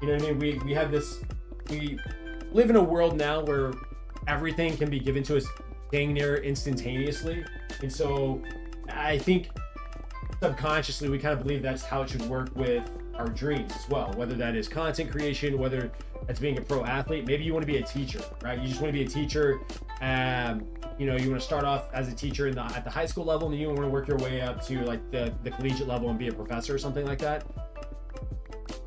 You know what I mean? We have this, we live in a world now where everything can be given to us dang near instantaneously. And so I think subconsciously we kind of believe that's how it should work with our dreams as well, whether that is content creation, whether that's being a pro athlete. Maybe you want to be a teacher, right? You just want to be a teacher. You know, you want to start off as a teacher at the high school level, and then you want to work your way up to like the collegiate level and be a professor or something like that.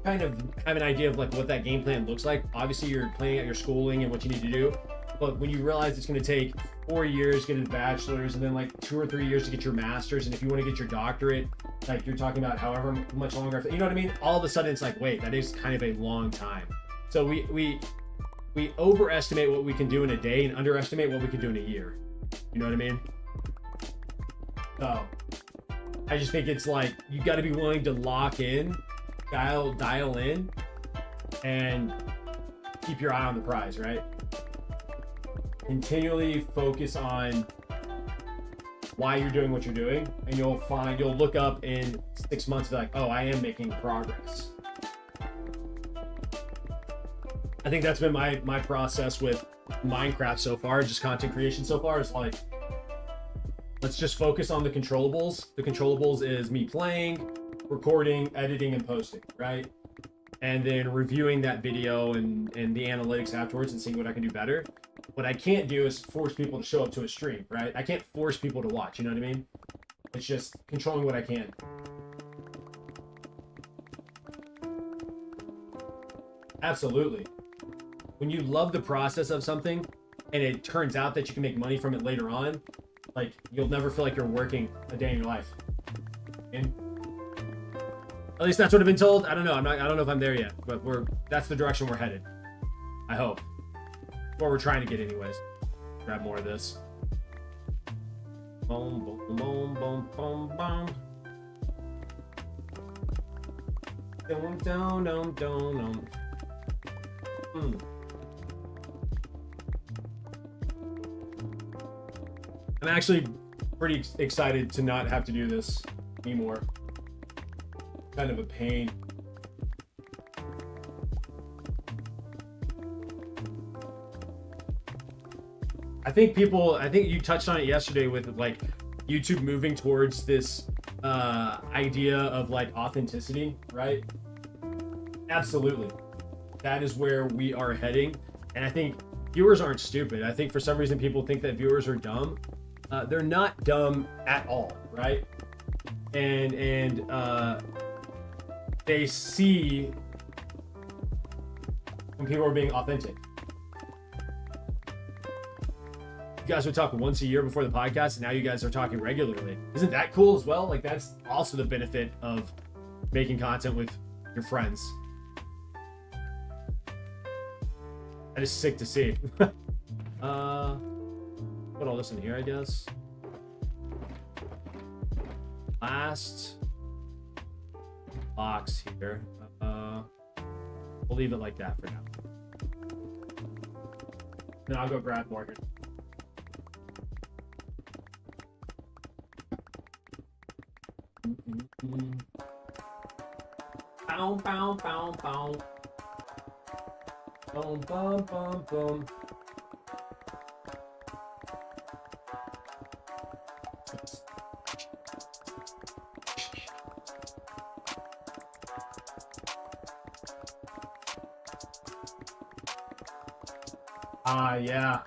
Kind of have an idea of like what that game plan looks like. Obviously you're planning out your schooling and what you need to do, but when you realize it's going to take 4 years to get a bachelor's and then like 2 or 3 years to get your master's, and if you want to get your doctorate, like you're talking about however much longer, you know what I mean? All of a sudden it's like, wait, that is kind of a long time. So we overestimate what we can do in a day and underestimate what we can do in a year. You know what I mean? So I just think it's like you got to be willing to lock in, dial in, and keep your eye on the prize, right? Continually focus on why you're doing what you're doing, and you'll look up in 6 months and be like, oh, I am making progress. I think that's been my process with Minecraft so far, just content creation so far. Is like, let's just focus on the controllables. The controllables is me playing, recording, editing, and posting, right? And then reviewing that video and the analytics afterwards and seeing what I can do better. What I can't do is force people to show up to a stream, right? I can't force people to watch, you know what I mean? It's just controlling what I can. Absolutely. When you love the process of something and it turns out that you can make money from it later on, like you'll never feel like you're working a day in your life. And at least that's what I've been told. I don't know. I don't know if I'm there yet, but that's the direction we're headed. I hope. What we're trying to get anyways. Grab more of this. Boom, boom, boom, boom, boom, boom. Down, down, down, down. I'm actually pretty excited to not have to do this anymore. Kind of a pain. I think you touched on it yesterday with like YouTube moving towards this idea of like authenticity, right? Absolutely. That is where we are heading. And I think viewers aren't stupid. I think for some reason people think that viewers are dumb. They're not dumb at all, right? And they see when people are being authentic. you guys would talk once a year before the podcast, and now you guys are talking regularly. Isn't that cool as well? Like, that's also the benefit of making content with your friends. That is sick to see. Put all this in here, I guess. Last box here. We'll leave it like that for now. Then I'll go grab more here. Bow, bow, bow, bow. Boom, boom, boom, boom. Yeah.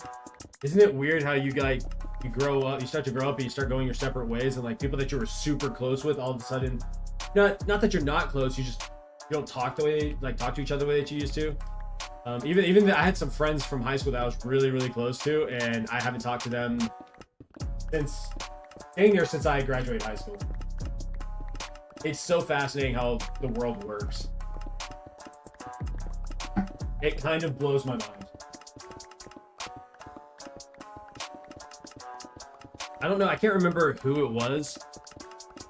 Isn't it weird how you grow up, you start to grow up and you start going your separate ways, and like people that you were super close with all of a sudden, not that you're not close, you don't talk to each other the way that you used to. Even I had some friends from high school that I was really, really close to, and I haven't talked to them since I graduated high school. It's so fascinating how the world works. It kind of blows my mind. I don't know, I can't remember who it was,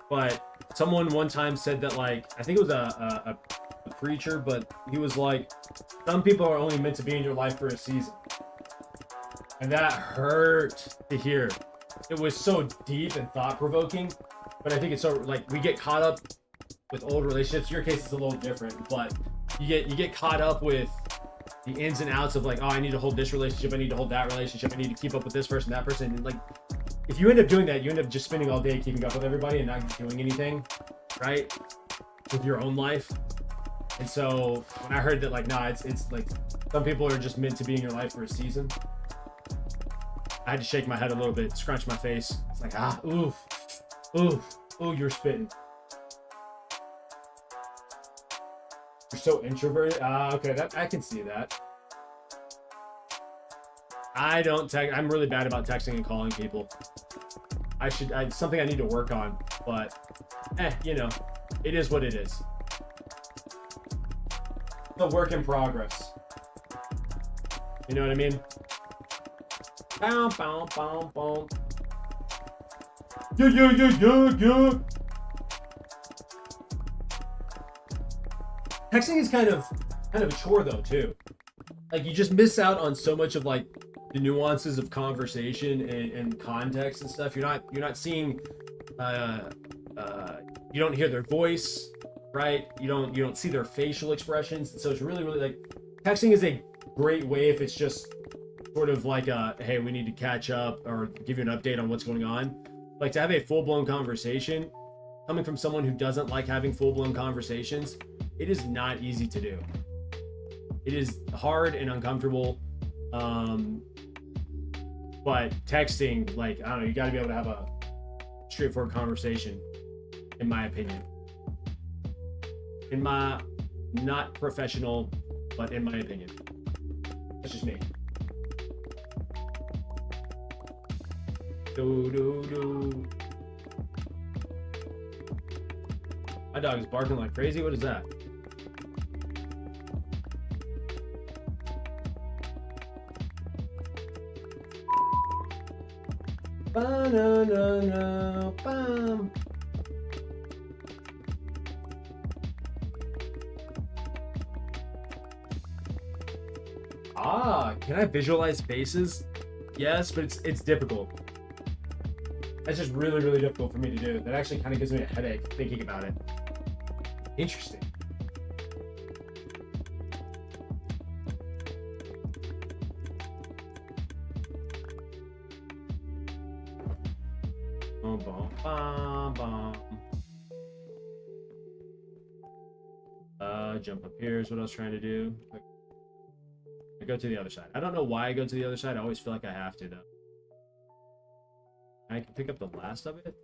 but someone one time said that, like, I think it was a preacher, but he was like, some people are only meant to be in your life for a season. And that hurt to hear. It was so deep and thought-provoking, but I think it's so, like, we get caught up with old relationships. Your case is a little different, but you get caught up with the ins and outs of, like, oh, I need to hold this relationship, I need to hold that relationship, I need to keep up with this person, that person, and, like, if you end up doing that, you end up just spending all day keeping up with everybody and not doing anything, right? With your own life. And so when I heard that, like, nah, it's like some people are just meant to be in your life for a season, I had to shake my head a little bit, scrunch my face. It's like, ooh, you're spitting. You're so introverted. Okay, I can see that. I don't text. I'm really bad about texting and calling people. Something I need to work on, but you know, it is what it is. It's a work in progress. You know what I mean? Bow, bow, bow, bow. Yeah. Texting is kind of a chore though too. Like, you just miss out on so much of, like, the nuances of conversation and context and stuff. You're not seeing, you don't hear their voice, right? You don't see their facial expressions. So it's really, really, like, texting is a great way if it's just sort of like hey, we need to catch up or give you an update on what's going on. Like, to have a full-blown conversation coming from someone who doesn't like having full-blown conversations, it is not easy to do. It is hard and uncomfortable. But texting, like, I don't know, you got to be able to have a straightforward conversation, in my opinion. In my, not professional, but in my opinion. That's just me. My dog is barking like crazy. What is that? Ba-na-na-na-bam. Can I visualize faces? Yes, but it's difficult. That's just really, really difficult for me to do. That actually kind of gives me a headache thinking about it. Interesting. Jump up here is what I was trying to do. I go to the other side. I don't know why I go to the other side. I always feel like I have to, though. I can pick up the last of it.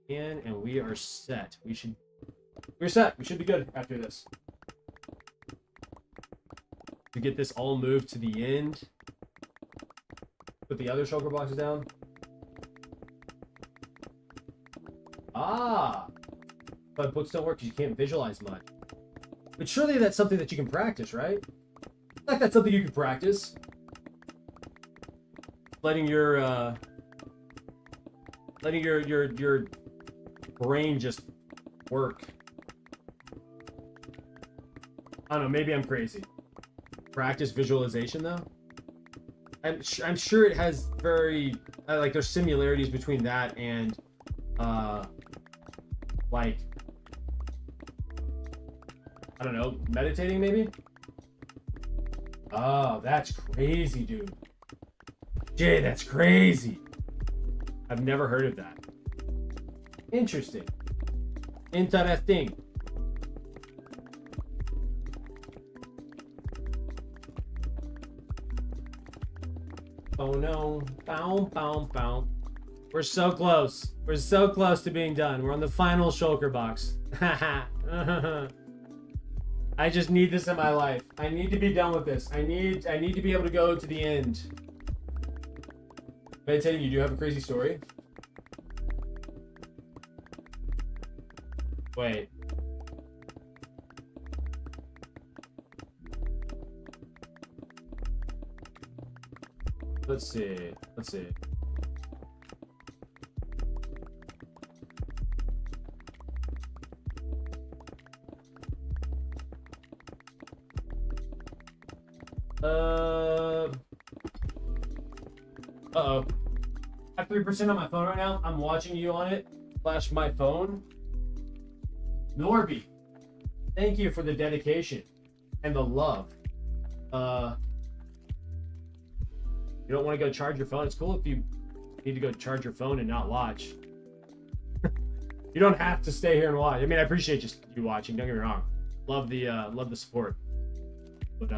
And we are set. We're set. We should be good after this. To get this all moved to the end. Put the other shulker boxes down. Ah! But books don't work because you can't visualize much. But surely that's something that you can practice, right? Like that's something you can practice. Letting your brain just work. I don't know, maybe I'm crazy. Practice visualization though? I'm sure it has very like there's similarities between that and like I don't know, meditating maybe? Oh, that's crazy, dude. Jay, that's crazy. I've never heard of that. Interesting. Interesting. Oh no. Bow, bow, bow. We're so close. We're so close to being done. We're on the final shulker box. I just need this in my life. I need to be done with this. I need to be able to go to the end. Meditating, you do have a crazy story? Wait. Let's see. Let's see. Uh-oh. I have 3% on my phone right now. I'm watching you on it. Flash my phone. Norby, thank you for the dedication and the love. You don't want to go charge your phone. It's cool if you need to go charge your phone and not watch. You don't have to stay here and watch. I mean, I appreciate just you watching. Don't get me wrong. Love the support. But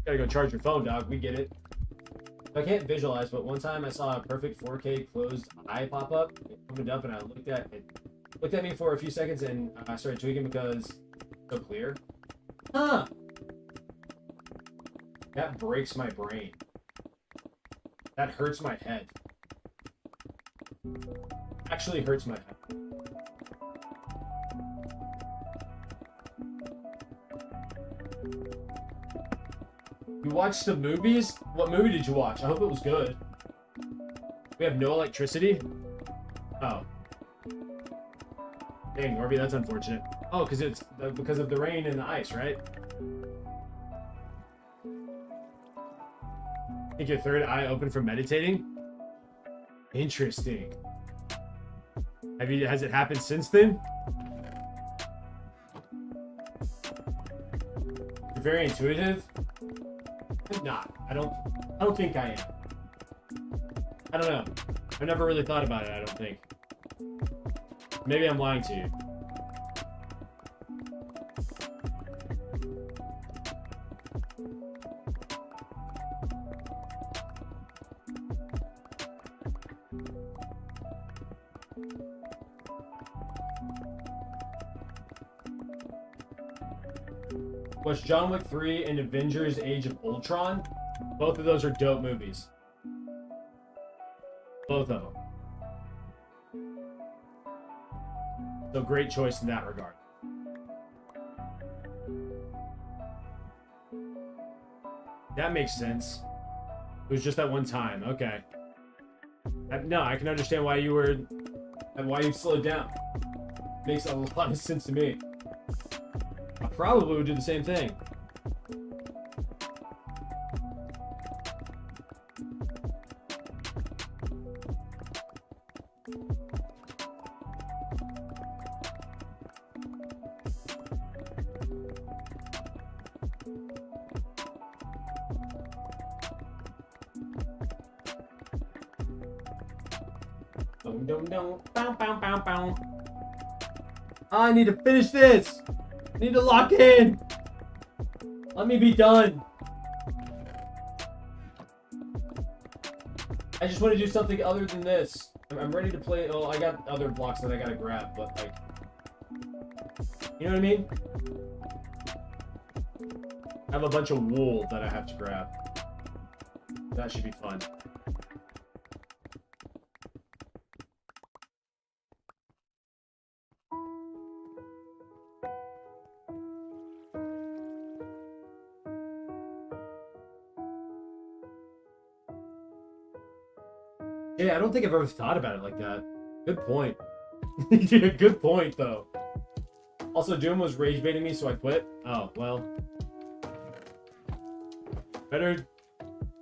gotta go charge your phone, dog. We get it. I can't visualize, but one time I saw a perfect 4K closed eye pop up. It opened up and I looked at me for a few seconds and I started tweaking because it's so clear. Huh. That breaks my brain. That hurts my head. Actually hurts my head. You watched the movies? What movie did you watch? I hope it was good. We have no electricity? Oh. Dang, Orby, that's unfortunate. Oh, because it's because of the rain and the ice, right? I think your third eye opened from meditating? Interesting. Has it happened since then? You're very intuitive? I'm not. I don't think I am. I don't know. I've never really thought about it, I don't think. Maybe I'm lying to you. Was John Wick 3 and Avengers Age of Ultron? Both of those are dope movies. Both of them. So great choice in that regard. That makes sense. It was just that one time. Okay. No, I can understand why you slowed down. Makes a lot of sense to me. I probably would do the same thing. I need to finish this. I need to lock in. Let me be done. I just want to do something other than this. I'm ready to play. Oh, I got other blocks that I gotta grab, but like, you know what I mean? I have a bunch of wool that I have to grab. That should be fun. Yeah, I don't think I've ever thought about it like that. Good point. Yeah, good point though. Also, Doom was rage baiting me, so I quit. Oh well. Better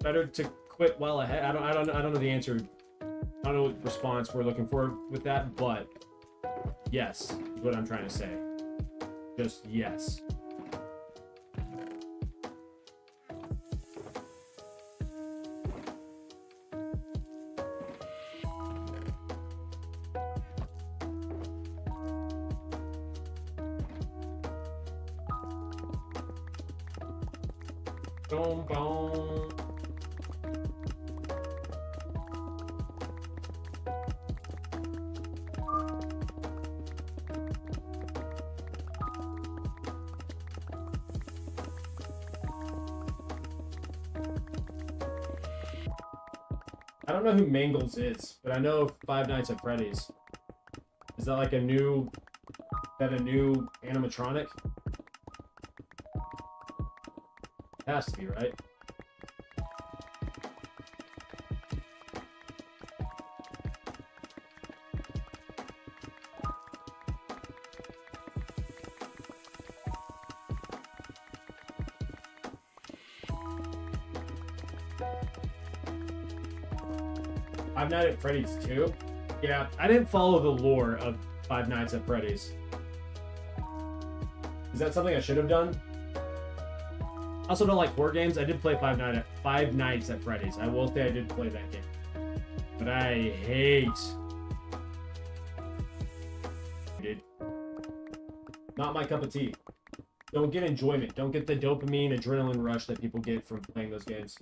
to quit while ahead. I don't know the answer. I don't know what response we're looking for with that, but yes, is what I'm trying to say. Just yes. Boom, boom. I don't know who Mangles is, but I know Five Nights at Freddy's. Is that like a new animatronic? It has to be, right? Five Nights at Freddy's 2? Yeah, I didn't follow the lore of Five Nights at Freddy's. Is that something I should have done? I also don't like horror games. I did play Five Nights at Freddy's. I will say I did play that game. But I hate... Dude. Not my cup of tea. Don't get enjoyment. Don't get the dopamine, adrenaline rush that people get from playing those games.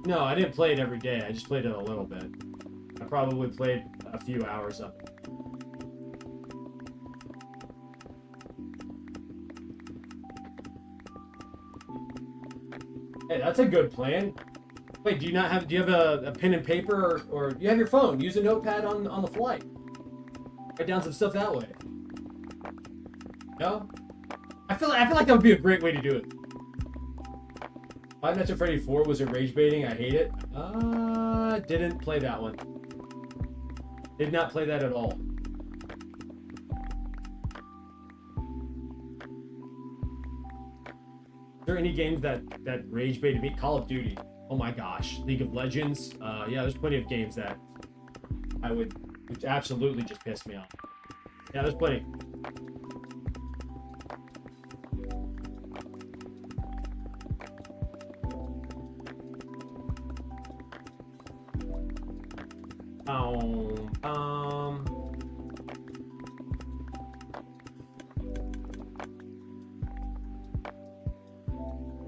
No, I didn't play it every day. I just played it a little bit. I probably played a few hours of it. Hey, that's a good plan. Wait, do you have a pen and paper or you have your phone? Use a notepad on the flight. Write down some stuff that way. No? I feel like that would be a great way to do it. Five Nights at Freddy 4 was it rage baiting? I hate it. Didn't play that one. Did not play that at all. Are there any games that rage baited me? Call of Duty. Oh my gosh. League of Legends. Yeah, there's plenty of games that which absolutely just pissed me off. Yeah, there's plenty.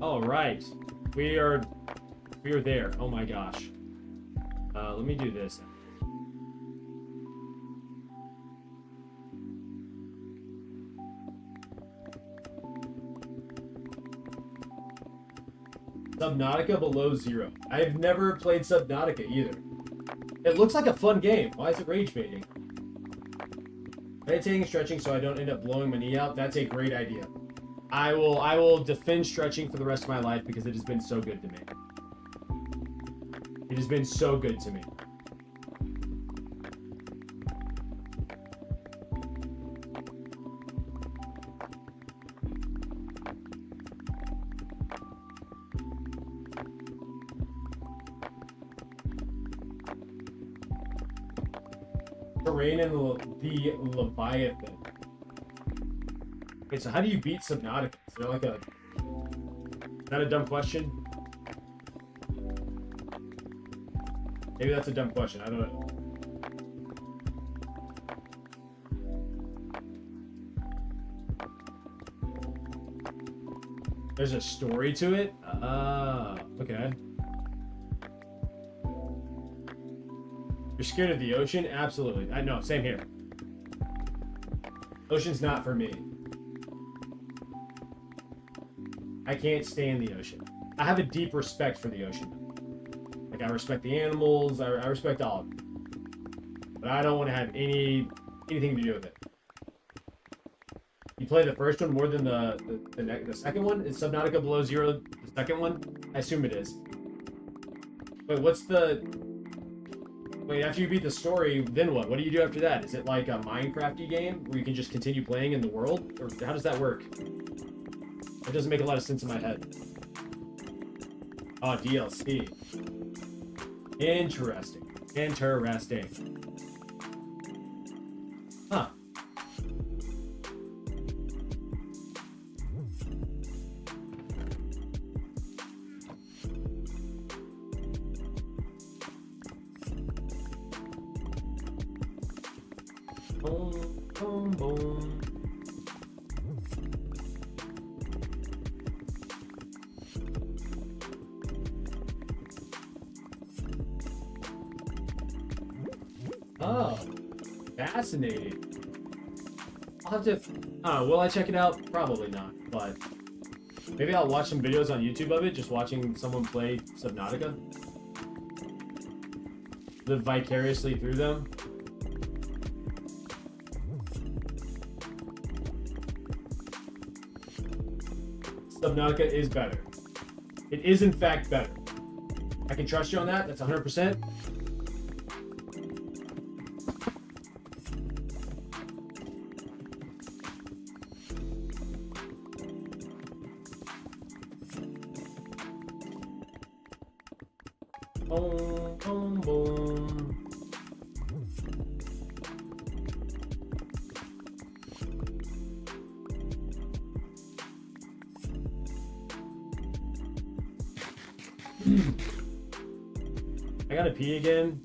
All right, we are there. Oh my gosh. Let me do this. Subnautica Below Zero. I've never played Subnautica either. It looks like a fun game. Why is it rage baiting? Meditating and stretching so I don't end up blowing my knee out. That's a great idea. I will defend stretching for the rest of my life because it has been so good to me. It has been so good to me. Terrain and the Leviathan. Okay, so how do you beat Subnautica? Is there like is that a dumb question? Maybe that's a dumb question. I don't know. There's a story to it? Okay. You're scared of the ocean? Absolutely. I know, same here. Ocean's not for me. I can't stand the ocean. I have a deep respect for the ocean. Like, I respect the animals, I respect all of them. But I don't want to have anything to do with it. You play the first one more than the second one? Is Subnautica Below Zero the second one? I assume it is. Wait, what's the... Wait, after you beat the story, then what? What do you do after that? Is it like a Minecraft-y game where you can just continue playing in the world? Or how does that work? It doesn't make a lot of sense in my head. Oh, DLC. Interesting. Interesting. Huh. Boom, boom, boom. Oh, fascinating. I'll have to... will I check it out? Probably not, but... Maybe I'll watch some videos on YouTube of it, just watching someone play Subnautica. Live vicariously through them. Subnautica is better. It is, in fact, better. I can trust you on that. That's 100%. Boom, boom, boom. I gotta pee again,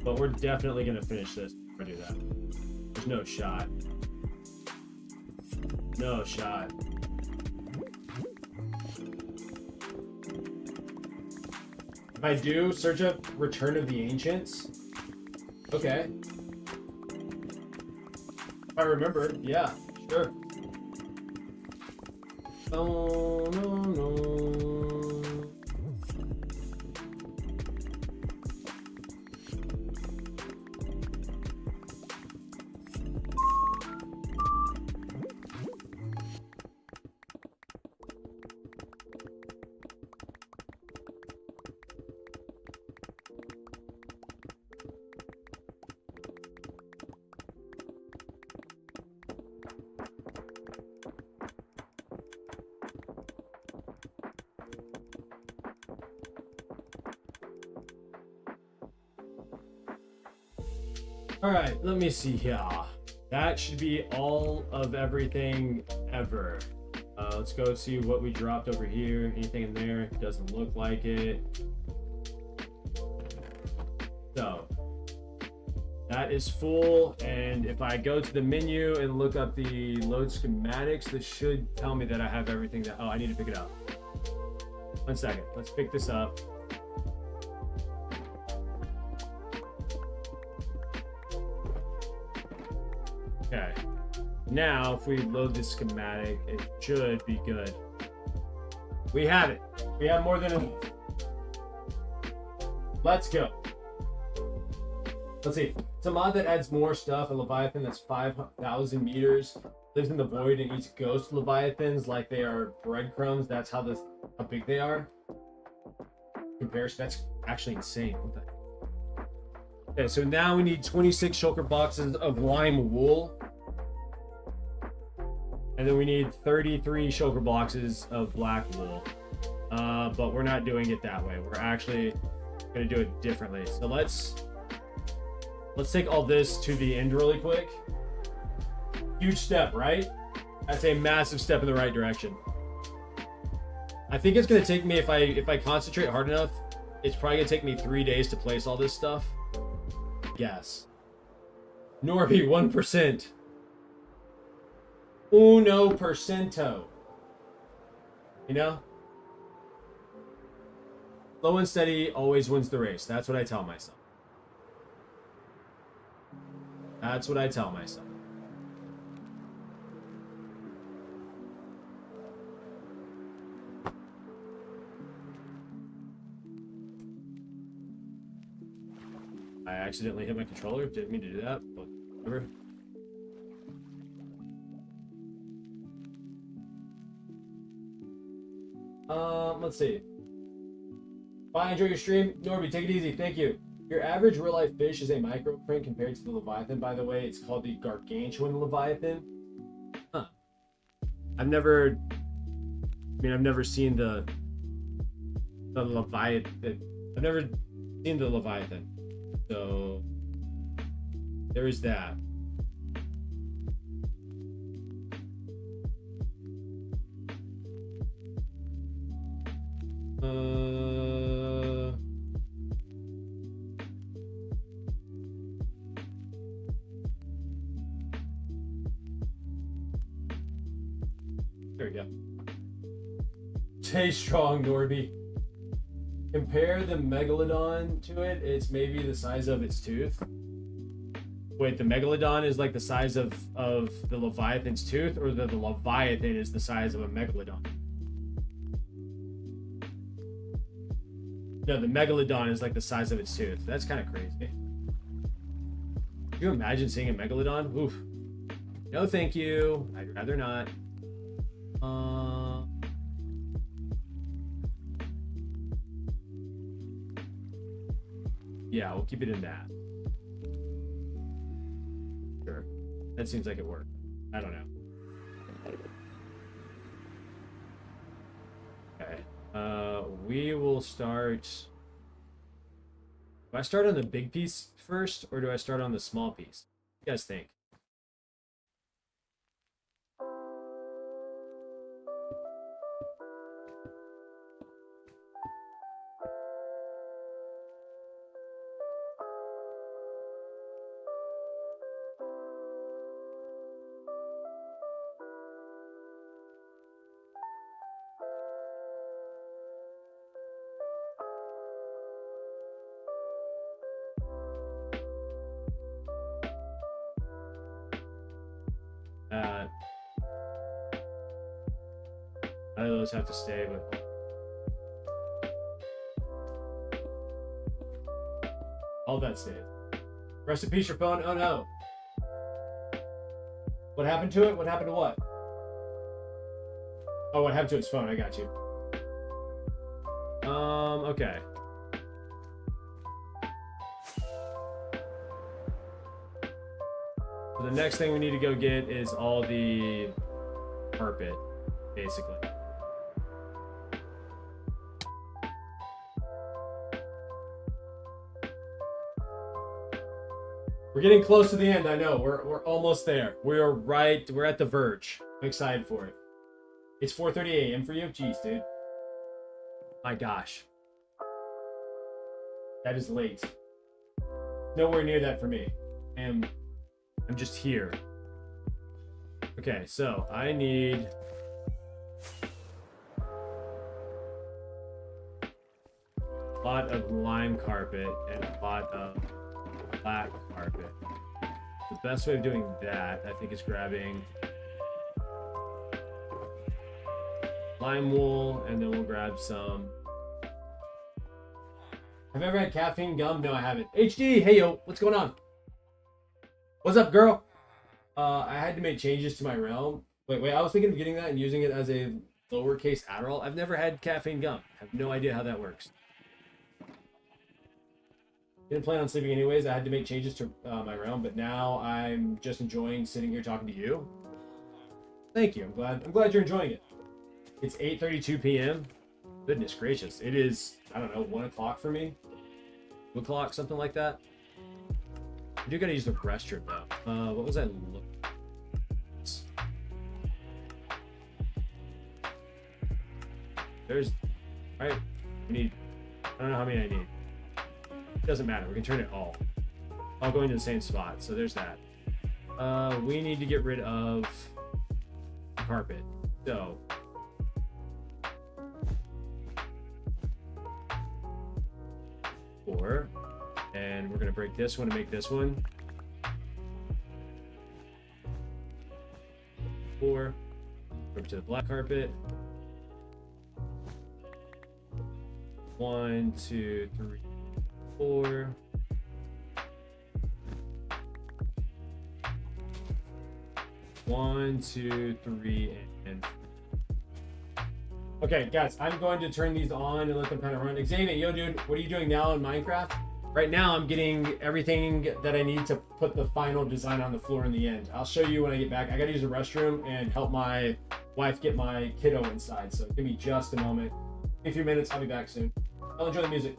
but we're definitely gonna finish this if I do that. There's no shot. No shot. If I do, search up Return of the Ancients. Okay. If I remember, yeah, sure. Oh, no, no. All right, let me see here. That should be all of everything ever. Let's go see what we dropped over here. Anything in there? It doesn't look like it. So that is full. And if I go to the menu and look up the load schematics, this should tell me that I have everything that... Oh, I need to pick it up. 1 second. Let's pick this up. Okay, now if we load this schematic, it should be good. We have it. We have more than enough. Let's go. Let's see. It's a mod that adds more stuff. A Leviathan that's 5,000 meters, lives in the void and eats ghost Leviathans like they are breadcrumbs. That's how big they are. Comparison, that's actually insane. What the heck? Okay, so now we need 26 shulker boxes of lime wool. And then we need 33 shulker boxes of black wool. But we're not doing it that way. We're actually going to do it differently. So let's take all this to the end really quick. Huge step, right? That's a massive step in the right direction. I think it's going to take me, if I concentrate hard enough, it's probably going to take me 3 days to place all this stuff. Yes. Norby, 1%. Uno percento. You know? Slow and steady always wins the race. That's what I tell myself. That's what I tell myself. I accidentally hit my controller. Didn't mean to do that, but whatever. Let's see. Bye, enjoy your stream. Norby, take it easy. Thank you. Your average real life fish is a microprint compared to the Leviathan, by the way. It's called the gargantuan Leviathan. Huh. I've never seen the Leviathan. I've never seen the Leviathan. So there is that. There we go. Stay strong, Norby. Compare the megalodon to it. It's maybe the size of its tooth. Wait, the megalodon is like the size of the Leviathan's tooth, or the Leviathan is the size of a megalodon? No, the megalodon is like the size of its tooth. That's kind of crazy. Can you imagine seeing a megalodon? Oof. No, thank you. I'd rather not. Yeah, we'll keep it in that. Sure. That seems like it worked. I don't know. Okay. We will start... Do I start on the big piece first, or do I start on the small piece? What do you guys think? None of those have to stay, but all that stayed. Rest in peace, your phone. Oh no. What happened to it? What happened to what? Oh, what happened to its phone? I got you. Okay. So the next thing we need to go get is all the carpet, basically. We're getting close to the end. I know. We're almost there. We're at the verge. I'm excited for it. It's 4:30 a.m. for you? Jeez, dude. My gosh. That is late. Nowhere near that for me. I'm just here. Okay, so I need a lot of lime carpet and a lot of black carpet. The best way of doing that, I think, is grabbing lime wool, and then we'll grab some. Have you ever had caffeine gum? No, I haven't. HD, hey yo, what's going on? What's up, girl? I had to make changes to my realm. Wait, I was thinking of getting that and using it as a lowercase Adderall. I've never had caffeine gum. I have no idea how that works. Didn't plan on sleeping anyways. I had to make changes to my realm, but now I'm just enjoying sitting here talking to you. Thank you. I'm glad you're enjoying it. It's 8:32 p.m. Goodness gracious. It is, I don't know, 1 o'clock for me. 2 o'clock, something like that. I do gotta use the restroom though. What was I looking at? There's, right? We need, I don't know how many I need. It doesn't matter. We can turn it all going to the same spot. So there's that. We need to get rid of carpet. So four, and we're gonna break this one to make this one. 4. Over to the black carpet. 1, 2, 3, 4. One, two, three, and Okay, guys, I'm going to turn these on and let them kind of run. Xavier, yo, dude, what are you doing now in Minecraft? Right now, I'm getting everything that I need to put the final design on the floor in the end. I'll show you when I get back. I gotta use the restroom and help my wife get my kiddo inside. So give me just a moment. In a few minutes, I'll be back soon. I'll enjoy the music.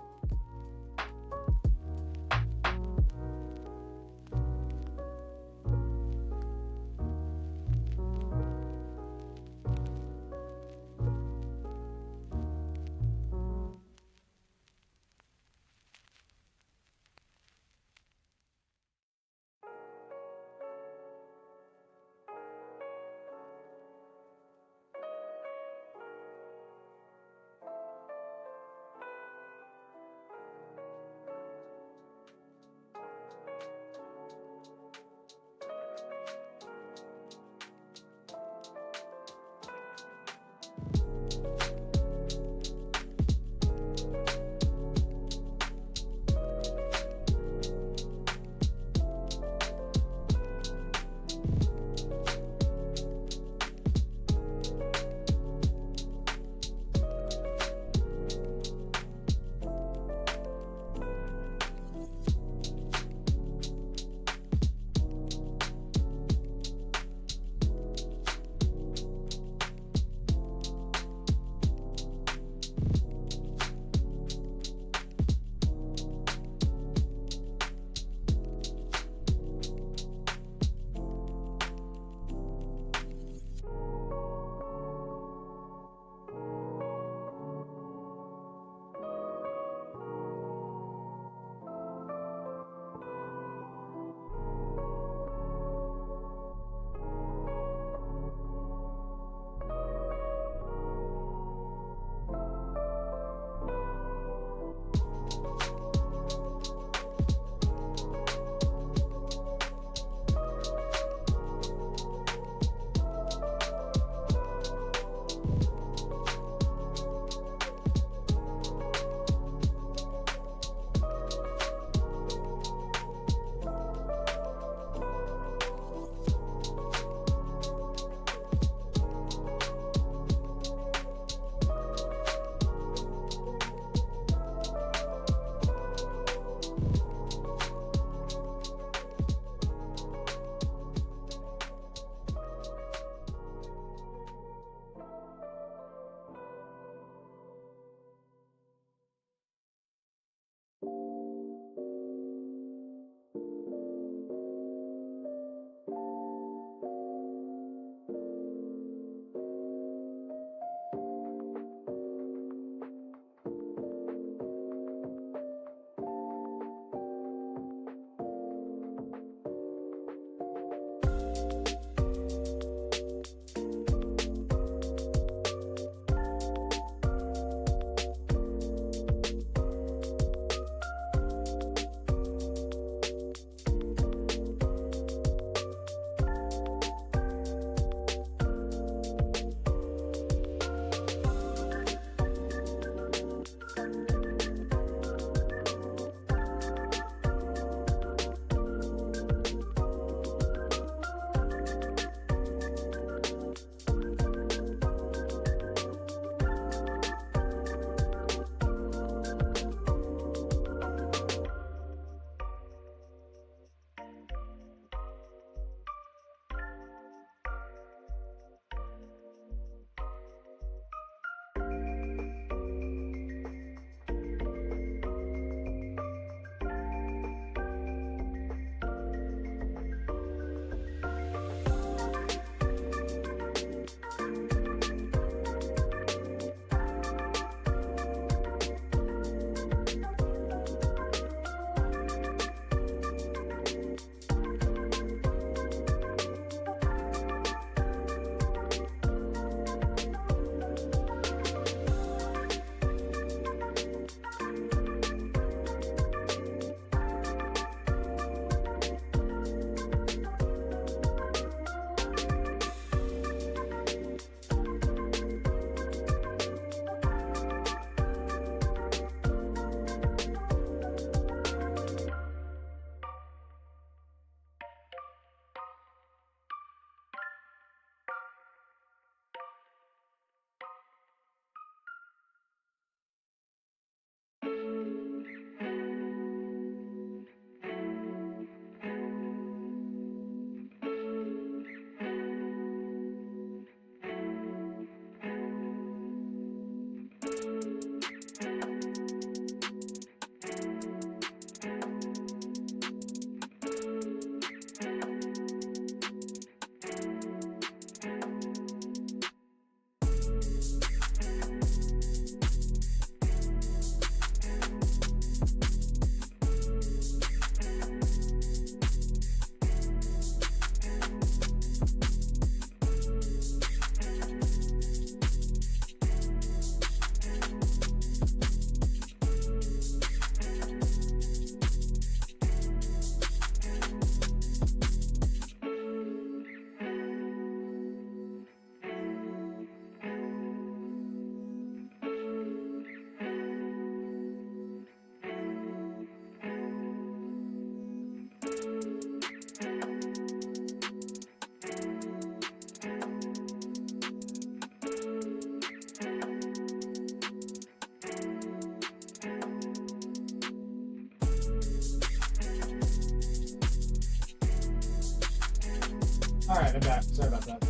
My bad. Sorry about that.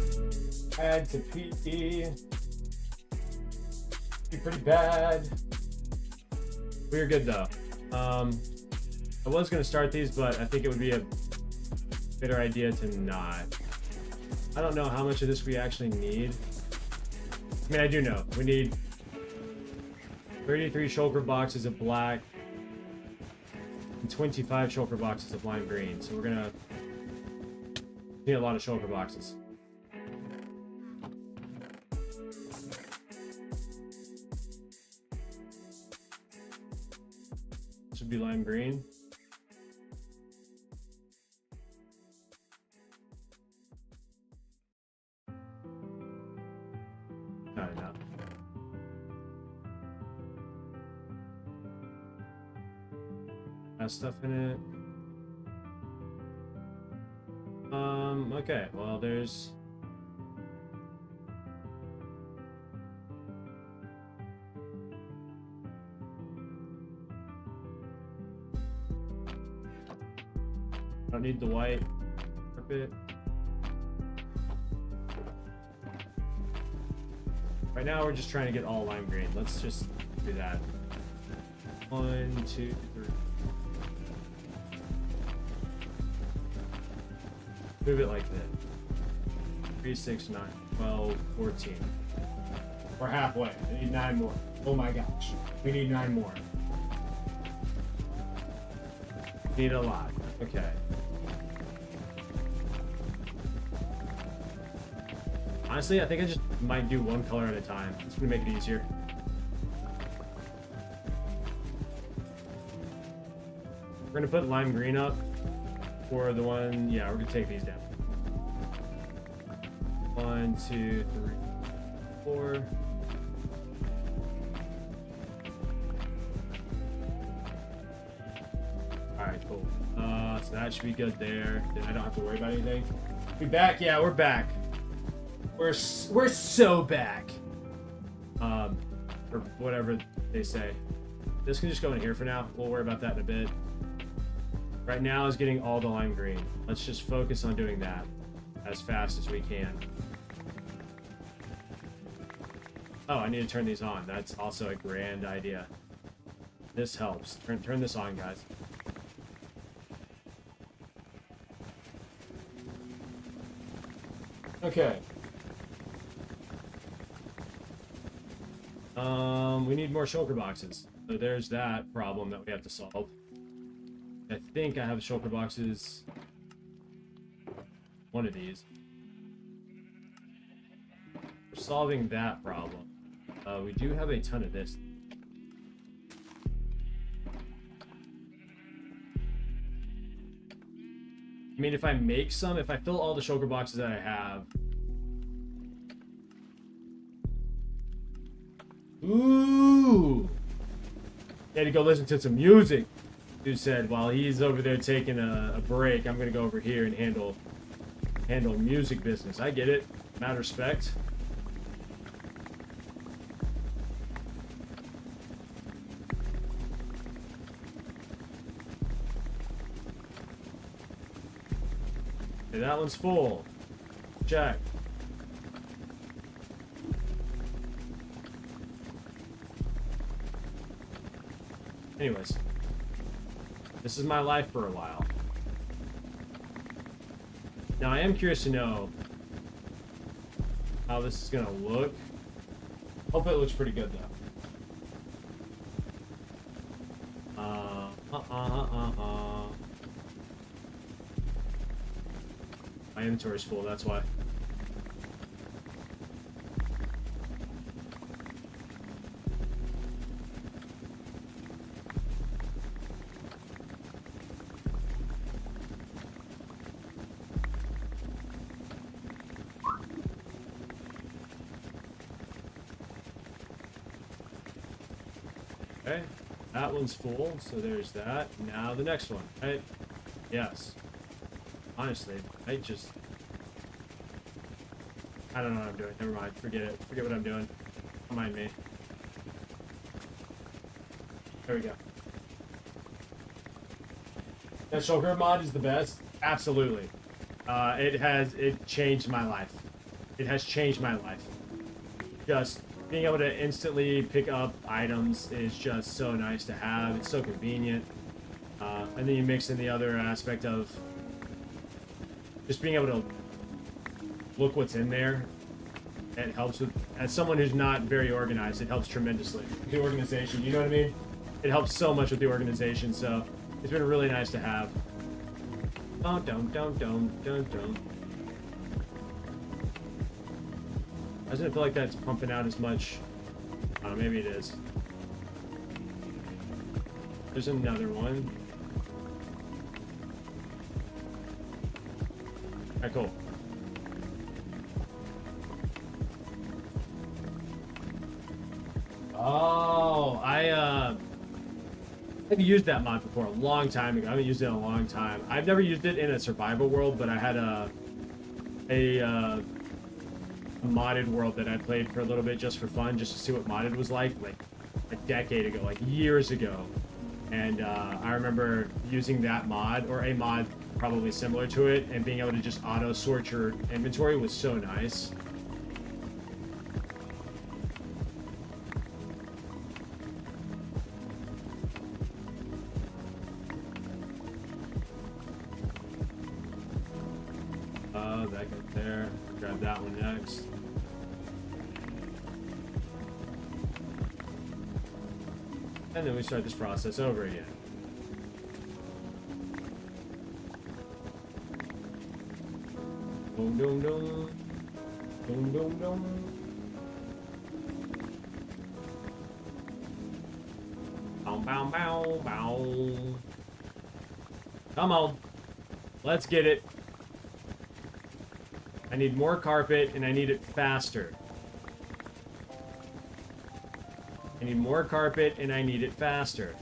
Add to PE. Be pretty bad. We're good though. I was gonna start these, but I think it would be a better idea to not. I don't know how much of this we actually need. I mean, I do know. We need 33 shulker boxes of black and 25 shulker boxes of lime green. So we're gonna need a lot of shulker boxes. This would be lime green. Not enough. Has stuff in it. Okay, well, there's don't need the white carpet. Right now we're just trying to get all lime green. Let's just do that. 1, 2, 3. Move it like this. 3, 6, 9, 12, 14. We're halfway. I need 9 more. Oh my gosh. We need 9 more. Need a lot. Okay. Honestly, I think I just might do one color at a time. It's gonna make it easier. We're gonna put lime green up for the one. Yeah, we're gonna take these down. 1, 2, 3, 4. Alright, cool. So that should be good there. Then I don't have to worry about anything. We back? Yeah, we're back. We're so back. Or whatever they say. This can just go in here for now. We'll worry about that in a bit. Right now is getting all the lime green. Let's just focus on doing that as fast as we can. Oh, I need to turn these on. That's also a grand idea. This helps. Turn this on, guys. Okay. We need more shulker boxes. So there's that problem that we have to solve. I think I have shulker boxes. One of these. We're solving that problem. We do have a ton of this. I mean, if I make some, if I fill all the shulker boxes that I have. Ooh! Had to go listen to some music. Dude said while he's over there taking a break, I'm gonna go over here and handle music business. I get it. Mad respect. Okay, that one's full. Check. Anyways, this is my life for a while. Now I am curious to know how this is gonna look. Hopefully it looks pretty good though. My inventory's full, that's why. Okay, that one's full, so there's that. Now the next one, right? Yes. Honestly, I don't know what I'm doing. Never mind. Forget it. Forget what I'm doing. Don't mind me. There we go. That shulker mod is the best? Absolutely. It changed my life. It has changed my life. Just being able to instantly pick up items is just so nice to have. It's so convenient. And then you mix in the other aspect of just being able to look what's in there. It helps with, as someone who's not very organized, it helps tremendously. The organization, you know what I mean? It helps so much with the organization, so it's been really nice to have. Dun, dun, dun, dun, dun, dun. Doesn't it feel like that's pumping out as much? I don't know, maybe it is. There's another one. Alright, cool. Oh, I've used that mod before a long time ago. I haven't used it in a long time. I've never used it in a survival world, but I had a modded world that I played for a little bit just for fun, just to see what modded was like a decade ago, like years ago. And I remember using that mod, or a mod probably similar to it, and being able to just auto sort your inventory was so nice. That goes there. Grab that one next. And then we start this process over again. Boom, boom, boom. Boom, boom, boom. Bow, bow, bow, bow. Come on. Let's get it. I need more carpet, and I need it faster. I need more carpet, and I need it faster.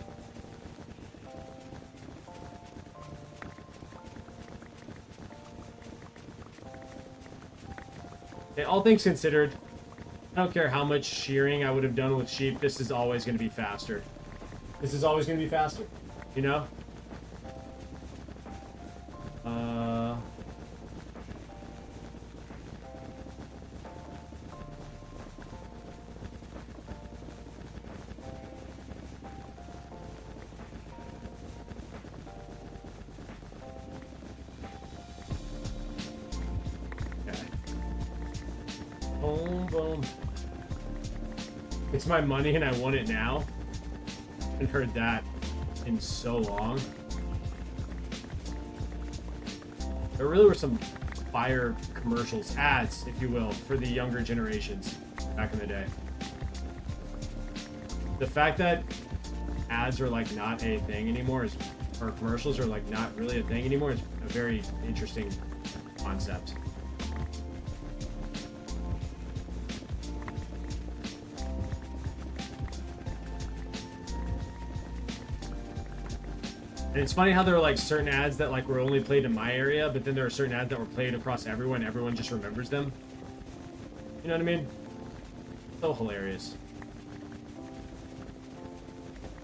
Okay, all things considered, I don't care how much shearing I would have done with sheep, this is always going to be faster. This is always going to be faster, you know? Boom, boom. It's my money and I want it now. I haven't heard that in so long. There really were some fire commercials, ads, if you will, for the younger generations back in the day. The fact that ads are like not a thing anymore is, or commercials are like not really a thing anymore is a very interesting concept. And it's funny how there are like certain ads that like were only played in my area, but then there are certain ads that were played across everyone. Everyone just remembers them. You know what I mean? So hilarious.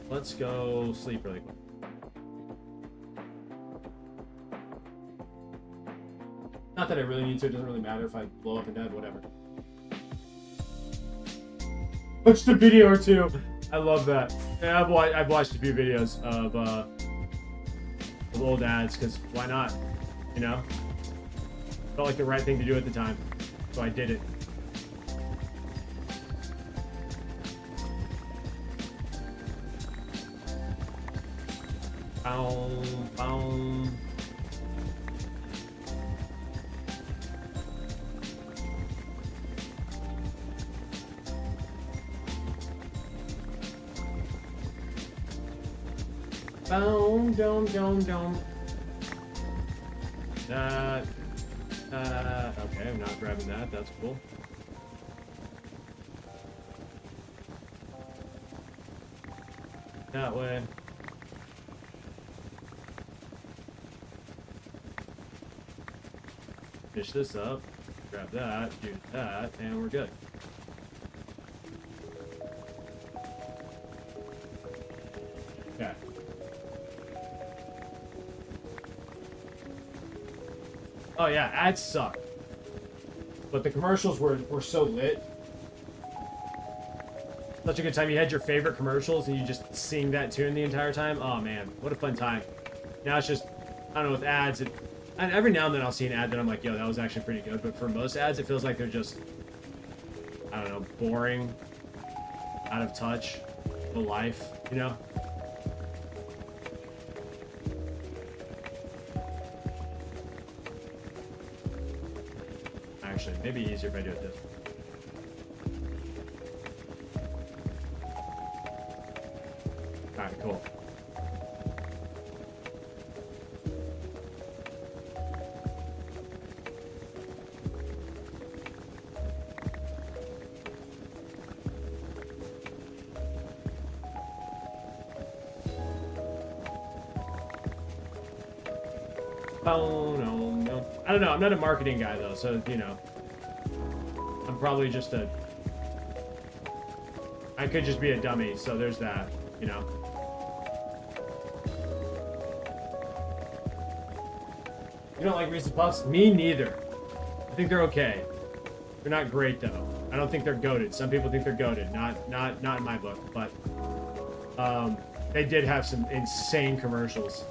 Let's go sleep really quick. Not that I really need to. It doesn't really matter if I blow up and dead, whatever. Watched a video or two. I love that. Yeah, I've watched a few videos of old ads, because why not? You know? Felt like the right thing to do at the time, so I did it. Boom, boom. Boom, dum, dum, dum. Okay, I'm not grabbing that. That's cool. That way. Finish this up. Grab that. Do that, and we're good. Okay. Oh yeah, ads suck. But the commercials were so lit. Such a good time. You had your favorite commercials and you just sing that tune the entire time. Oh man, what a fun time. Now it's just, I don't know, with ads, and every now and then I'll see an ad that I'm like, yo, that was actually pretty good. But for most ads, it feels like they're just, I don't know, boring, out of touch, no life, you know? Actually, maybe easier if I do it this way. Alright, cool. Oh, no. I don't know. I'm not a marketing guy, though, so, you know. I'm probably just a... I could just be a dummy, so there's that, you know. You don't like Reese's Puffs? Me neither. I think they're okay. They're not great, though. I don't think they're goated. Some people think they're goated. Not in my book, but... they did have some insane commercials.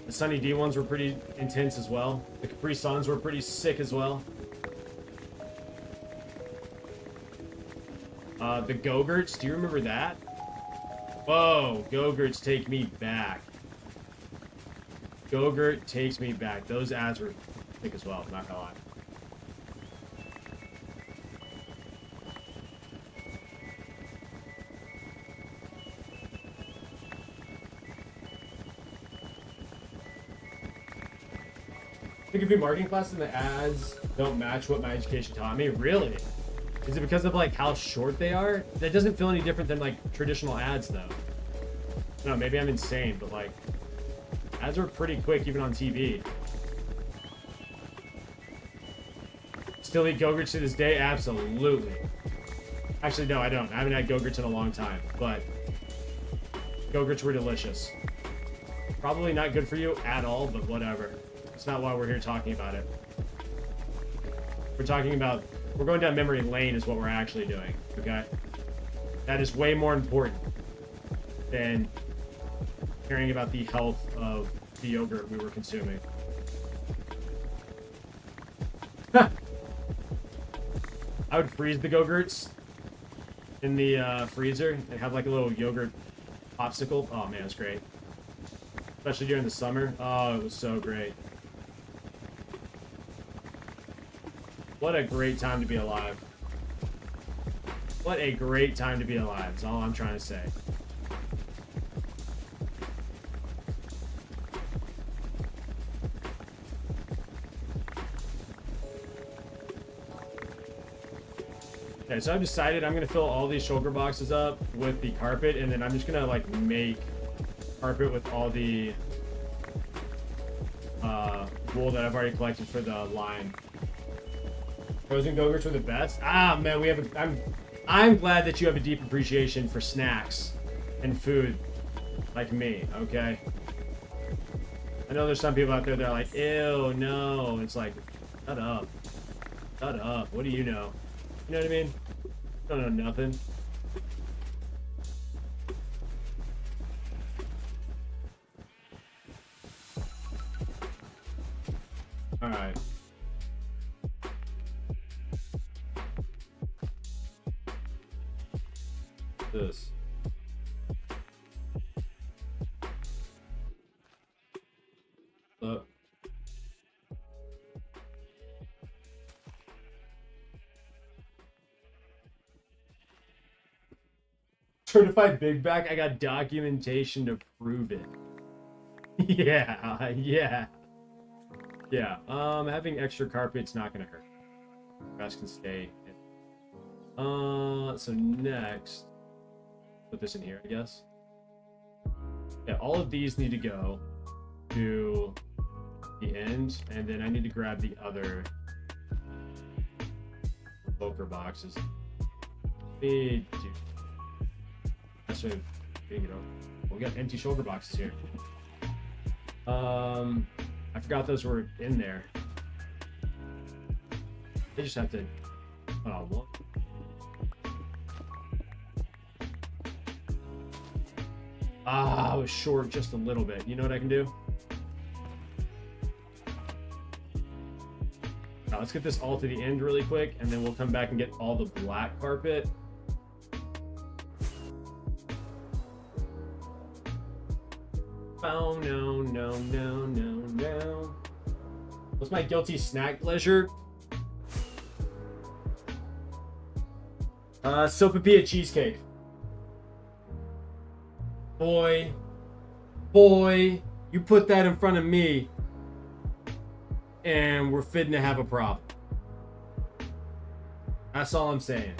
The Sunny D ones were pretty intense as well. The Capri Suns were pretty sick as well. The Go-Gurts, do you remember that? Whoa, Go-Gurts take me back. Go-Gurt takes me back. Those ads were sick as well, not gonna lie. I think if you're marketing class and the ads don't match what my education taught me, really? Is it because of like how short they are? That doesn't feel any different than like traditional ads though. No, maybe I'm insane, but like ads are pretty quick even on TV. Still eat Go-Gurts to this day? Absolutely. Actually, no, I don't. I haven't had Go-Gurts in a long time, but Go-Gurts were delicious. Probably not good for you at all, but whatever. That's not why we're here talking about it. We're going down memory lane is what we're actually doing, okay? That is way more important than caring about the health of the yogurt we were consuming. I would freeze the Go-Gurts in the freezer and have like a little yogurt popsicle. Oh man, it's great. Especially during the summer. Oh, it was so great. What a great time to be alive. What a great time to be alive is all I'm trying to say. Okay, so I've decided I'm gonna fill all these shulker boxes up with the carpet, and then I'm just gonna like make carpet with all the wool that I've already collected for the line. Frozen Go-Gurts were the best. Ah, man, we have a... I'm glad that you have a deep appreciation for snacks and food like me, okay? I know there's some people out there that are like, ew, no. It's like, shut up. Shut up. What do you know? You know what I mean? I don't know nothing. Alright. This. Certified big back. I got documentation to prove it. Yeah. Having extra carpet's not gonna hurt. Grass can stay. So next, put this in here, I guess. Yeah, all of these need to go to the end, and then I need to grab the other poker boxes. We do. That's what we got empty shoulder boxes here. I forgot those were in there. I just have to. Oh, well. Ah, I was short just a little bit. You know what I can do? Now, let's get this all to the end really quick, and then we'll come back and get all the black carpet. Oh, no, no, no, no, no. What's my guilty snack pleasure? Sopapilla cheesecake. Boy, you put that in front of me, and we're fitting to have a problem. That's all I'm saying.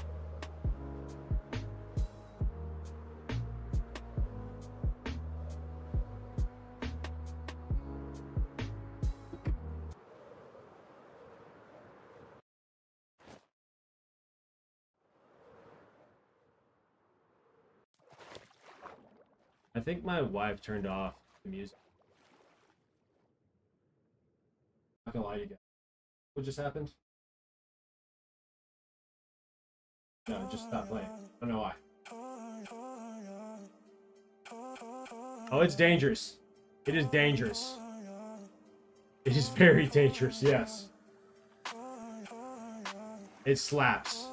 I think my wife turned off the music. Not gonna lie to you guys. What just happened? No, it just stopped playing. I don't know why. Oh, it's dangerous. It is dangerous. It is very dangerous, yes. It slaps.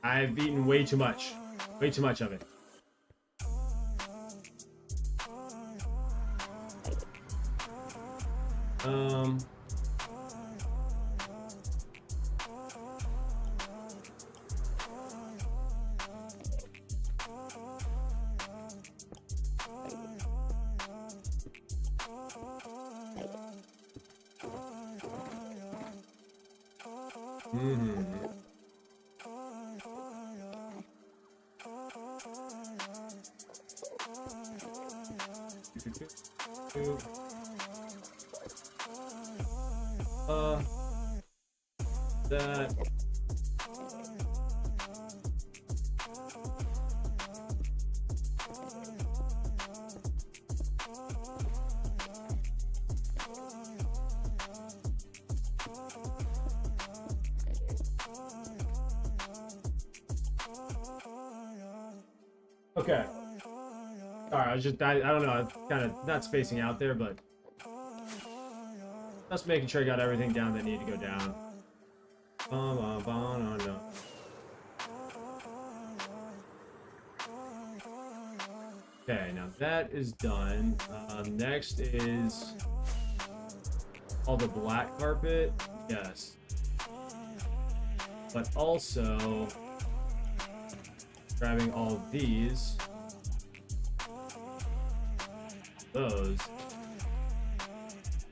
I've eaten way too much. Way too much of it. That. Okay. Alright, I don't know, I'm kind of not spacing out there, but just making sure I got everything down that needed to go down. No. Okay, now that is done. Next is all the black carpet. Yes. But also grabbing all of these. Those.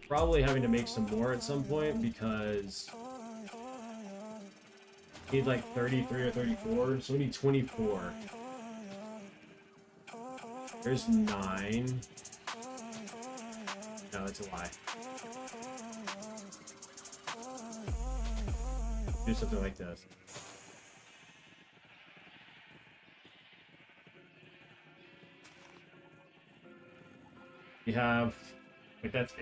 Probably having to make some more at some point because I need like 33 or 34, so we need 24. There's 9. No, that's a lie. Do something like this. We have, like, that's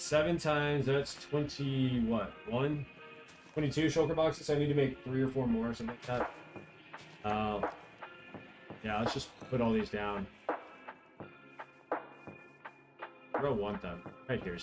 7 times, that's 20, what, 22 shulker boxes, so I need to make 3 or 4 more, something like that. Yeah, let's just put all these down. Where do I want them? Right here.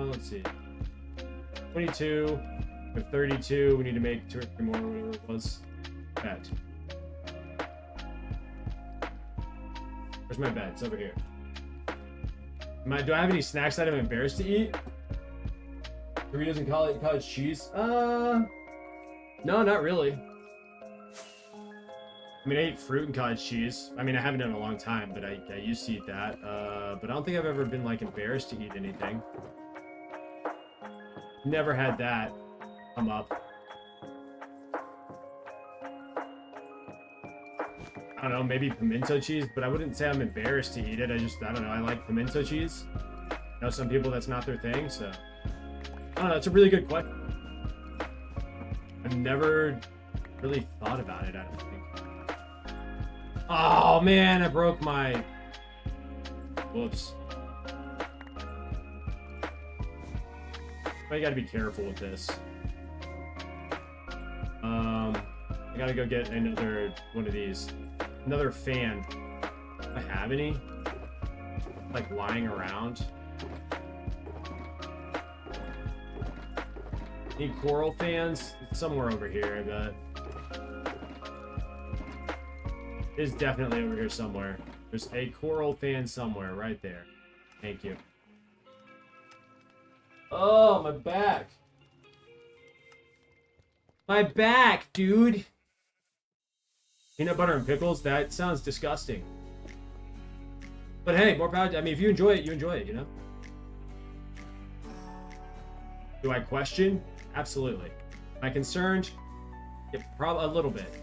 Let's see. 22 with 32. We need to make 2 or 3 more, whatever it was. Bed. Where's my bed? It's over here. Do I have any snacks that I'm embarrassed to eat? Doritos and cottage cheese? No, not really. I mean, I ate fruit and cottage cheese. I mean, I haven't done it in a long time, but I used to eat that. But I don't think I've ever been, like, embarrassed to eat anything. Never had that come up. I don't know, maybe pimento cheese, but I wouldn't say I'm embarrassed to eat it. I don't know, I like pimento cheese. I know some people that's not their thing, so. I don't know, that's a really good question. I've never really thought about it, I don't think. Oh man, I broke my... Whoops. I gotta be careful with this. I gotta go get another one of these. Another fan. Do I have any? Like lying around? Any coral fans? It's somewhere over here, but it's definitely over here somewhere. There's a coral fan somewhere right there. Thank you. Oh, my back. My back, dude. Peanut butter and pickles? That sounds disgusting. But hey, more power. I mean, if you enjoy it, you enjoy it, you know? Do I question? Absolutely. Am I concerned? Yeah, probably a little bit.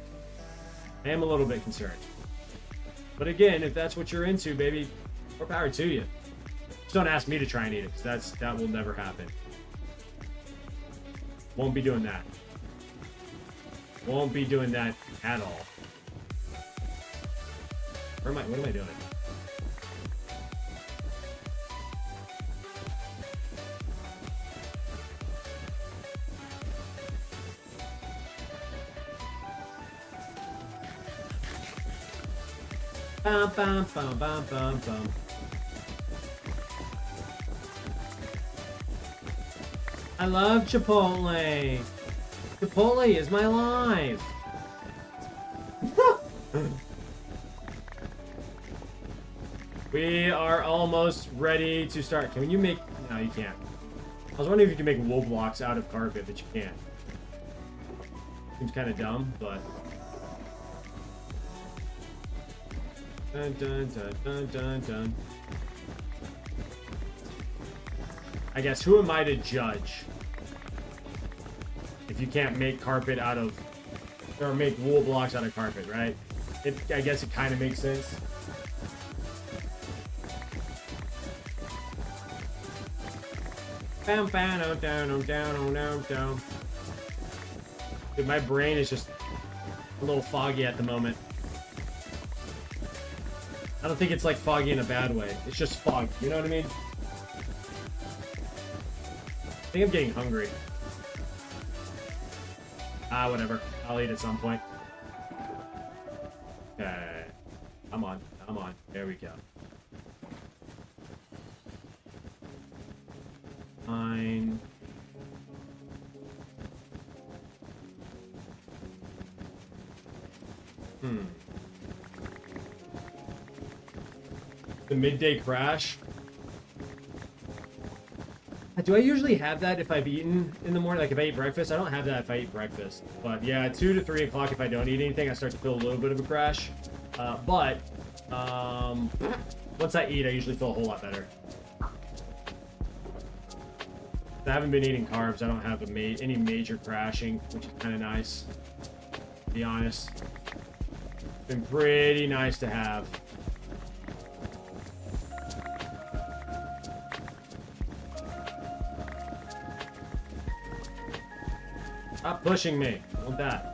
I am a little bit concerned. But again, if that's what you're into, baby, more power to you. Just don't ask me to try and eat it, because that will never happen. Won't be doing that. Won't be doing that at all. What am I doing? Bum, bum, bum, bum, bum, bum. I love Chipotle. Chipotle is my life. We are almost ready to start. Can you make... No, you can't. I was wondering if you can make wool blocks out of carpet, but you can't. Seems kind of dumb, but... Dun, dun, dun, dun, dun, dun. I guess, who am I to judge? If you can't make carpet out of... Or make wool blocks out of carpet, right? I guess it kind of makes sense. Dude, my brain is just a little foggy at the moment. I don't think it's like foggy in a bad way. It's just fog. You know what I mean? I think I'm getting hungry. Ah, whatever. I'll eat at some point. Okay. I'm on. I'm on. There we go. Fine. The midday crash. Do I usually have that if I've eaten in the morning? Like if I eat breakfast? I don't have that if I eat breakfast. But yeah, 2 to 3 o'clock if I don't eat anything, I start to feel a little bit of a crash. But once I eat, I usually feel a whole lot better. I haven't been eating carbs. I don't have any major crashing, which is kind of nice, to be honest. It's been pretty nice to have. Stop pushing me. I want that.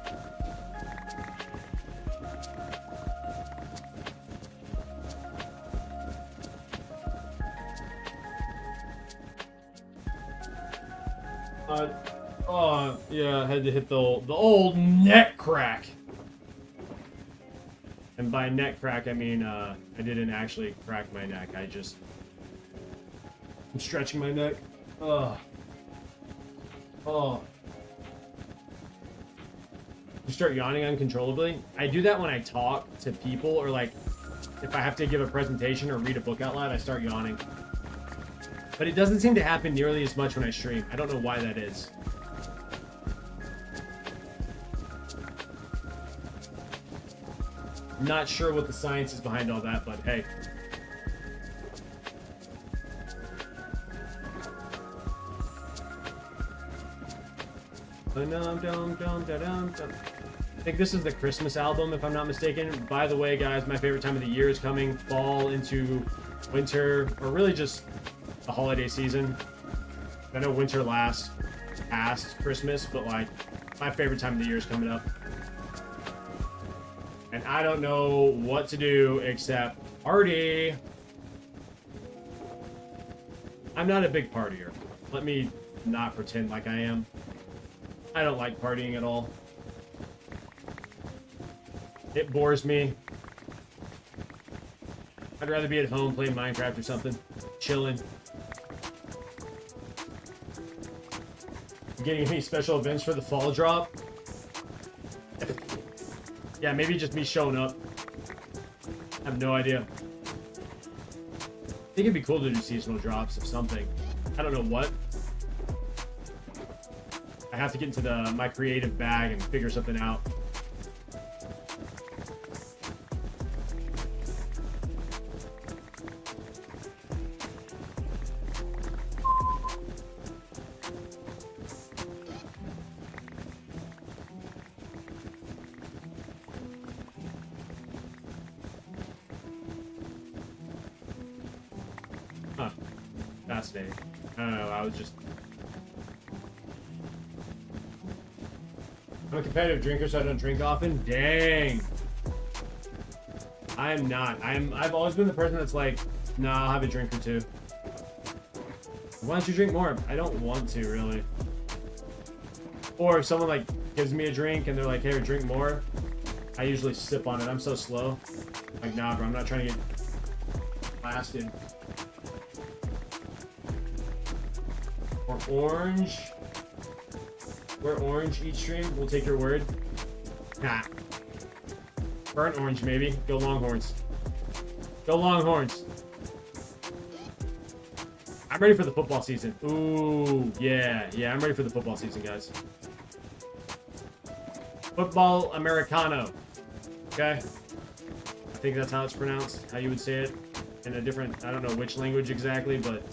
Oh, yeah, I had to hit the old neck crack. And by neck crack, I mean, I didn't actually crack my neck. I'm stretching my neck. Oh. You start yawning uncontrollably. I do that when I talk to people, or like, if I have to give a presentation or read a book out loud, I start yawning. But it doesn't seem to happen nearly as much when I stream. I don't know why that is. Not sure what the science is behind all that, but hey. I think this is the Christmas album, if I'm not mistaken. By the way, guys, my favorite time of the year is coming. Fall into winter, or really just the holiday season. I know winter lasts past Christmas, but like my favorite time of the year is coming up. And I don't know what to do except party. I'm not a big partier. Let me not pretend like I am. I don't like partying at all. It bores me. I'd rather be at home playing Minecraft or something. Chilling. Getting any special events for the fall drop? Yeah, maybe just me showing up. I have no idea. I think it'd be cool to do seasonal drops of something. I don't know what. I have to get into my creative bag and figure something out. Huh. Fascinating. I don't know, I was just... I'm a competitive drinker, so I don't drink often. Dang. I am not. I've always been the person that's like, nah, I'll have a drink or two. Why don't you drink more? I don't want to, really. Or if someone like gives me a drink and they're like, hey, drink more, I usually sip on it. I'm so slow. Like, nah, bro, I'm not trying to get blasted. Or orange. We're orange each stream. We'll take your word. Nah. Burnt orange, maybe. Go Longhorns. Go Longhorns. I'm ready for the football season. Ooh, yeah. Yeah, I'm ready for the football season, guys. Football Americano. Okay? I think that's how it's pronounced. How you would say it. In a different, I don't know which language exactly, but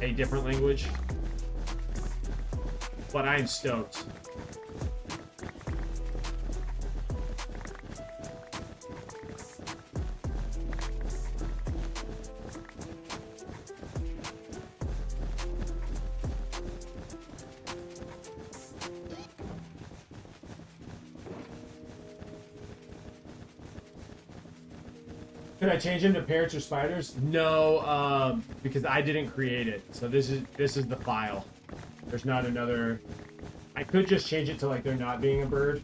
a different language. But I'm stoked. Could I change him to parrots or spiders? No, because I didn't create it. So this is the file. There's not another... I could just change it to like there not being a bird.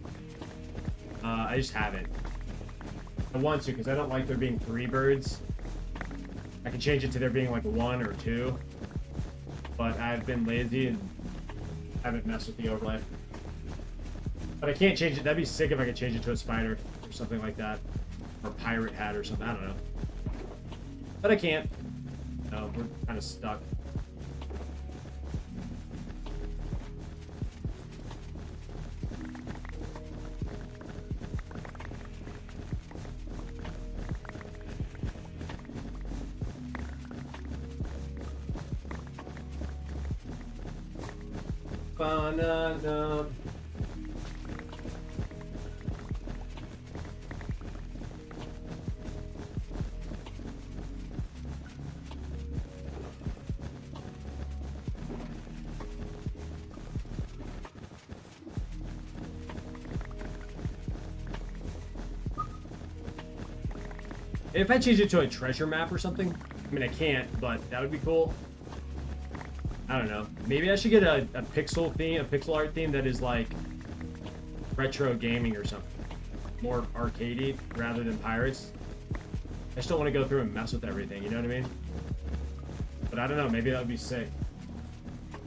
I just haven't. I want to because I don't like there being 3 birds. I can change it to there being like 1 or 2. But I've been lazy and haven't messed with the overlay. But I can't change it. That'd be sick if I could change it to a spider or something like that. Or pirate hat or something. I don't know. But I can't. No, we're kind of stuck. Banana. If I change it to a treasure map or something, I mean, I can't, but that would be cool. I don't know. Maybe I should get a pixel theme, a pixel art theme that is like retro gaming or something. More arcadey rather than pirates. I just don't want to go through and mess with everything, you know what I mean? But I don't know, maybe that would be sick.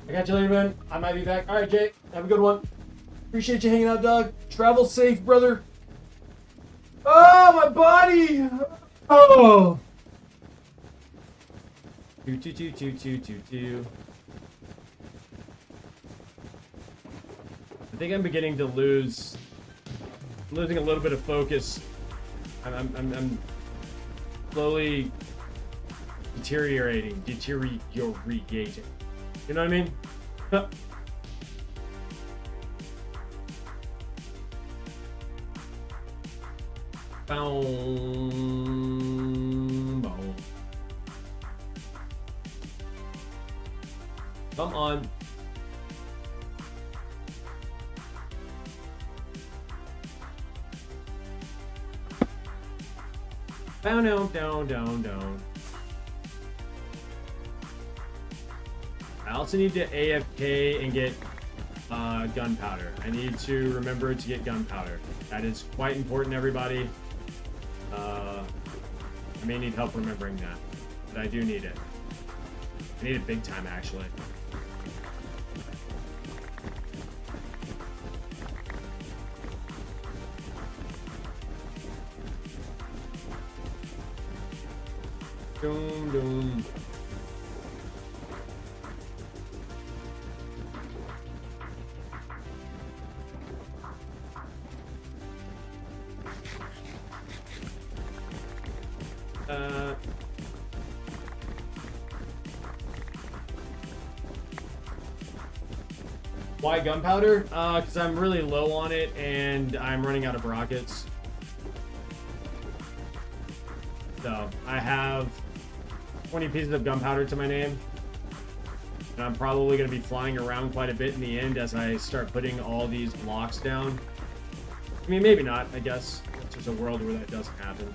I got you later, man. I might be back. Alright, Jake. Have a good one. Appreciate you hanging out, dog. Travel safe, brother. Oh, my body! Oh! Two. I think I'm beginning to losing a little bit of focus I'm slowly deteriorating. You know what I mean? Boom, boom. Come on. Down. I also need to AFK and get gunpowder. I need to remember to get gunpowder. That is quite important, everybody. I may need help remembering that, but I do need it. I need it big time, actually. Doom. Why gunpowder? Because I'm really low on it and I'm running out of rockets. So I have 20 pieces of gunpowder to my name. And I'm probably going to be flying around quite a bit in the end as I start putting all these blocks down. I mean, maybe not, I guess. There's a world where that doesn't happen.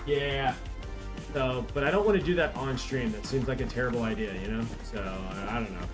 Yeah. So, but I don't want to do that on stream. That seems like a terrible idea, you know? So, I don't know.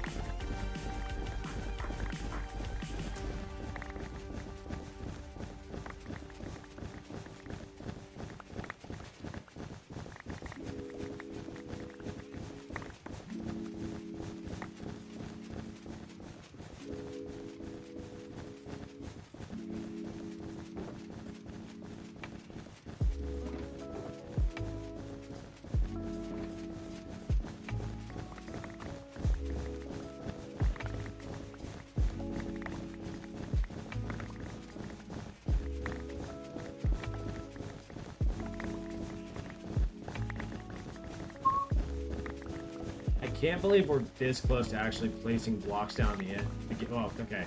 Can't believe we're this close to actually placing blocks down the end. Oh, okay.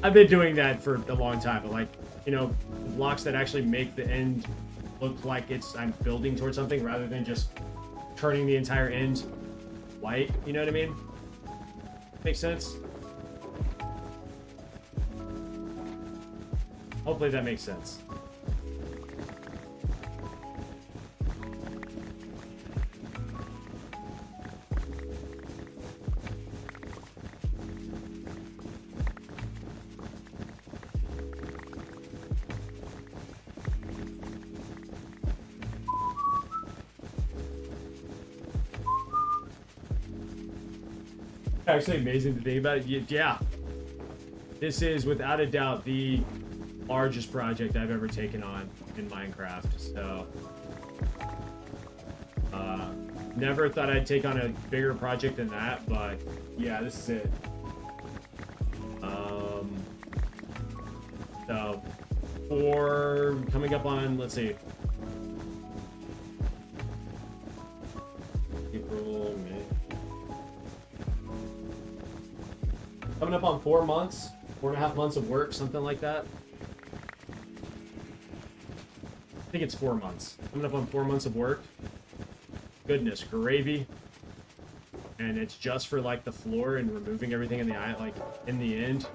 I've been doing that for a long time, but like, you know, blocks that actually make the end look like I'm building towards something rather than just turning the entire end white. You know what I mean? Makes sense? Hopefully that makes sense. Actually amazing to think about it. Yeah, this is without a doubt the largest project I've ever taken on in Minecraft. So never thought I'd take on a bigger project than that, but yeah, this is it. So for coming up on, let's see, April, May. Coming up on 4 months, 4.5 months of work, something like that. I think it's 4 months. Coming up on 4 months of work. Goodness gravy. And it's just for like the floor and removing everything in the eye, like in the end.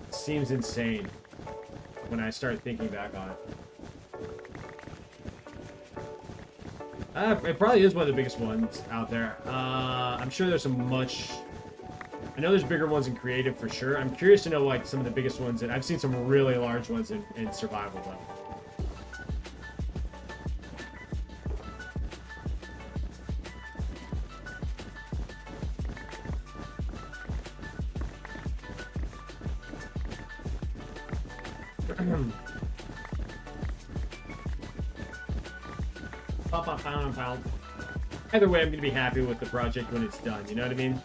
It seems insane when I start thinking back on it. It probably is one of the biggest ones out there. I'm sure there's some much... I know there's bigger ones in creative for sure. I'm curious to know like some of the biggest ones, and I've seen some really large ones in survival though. Either way, I'm gonna be happy with the project when it's done. You know what I mean?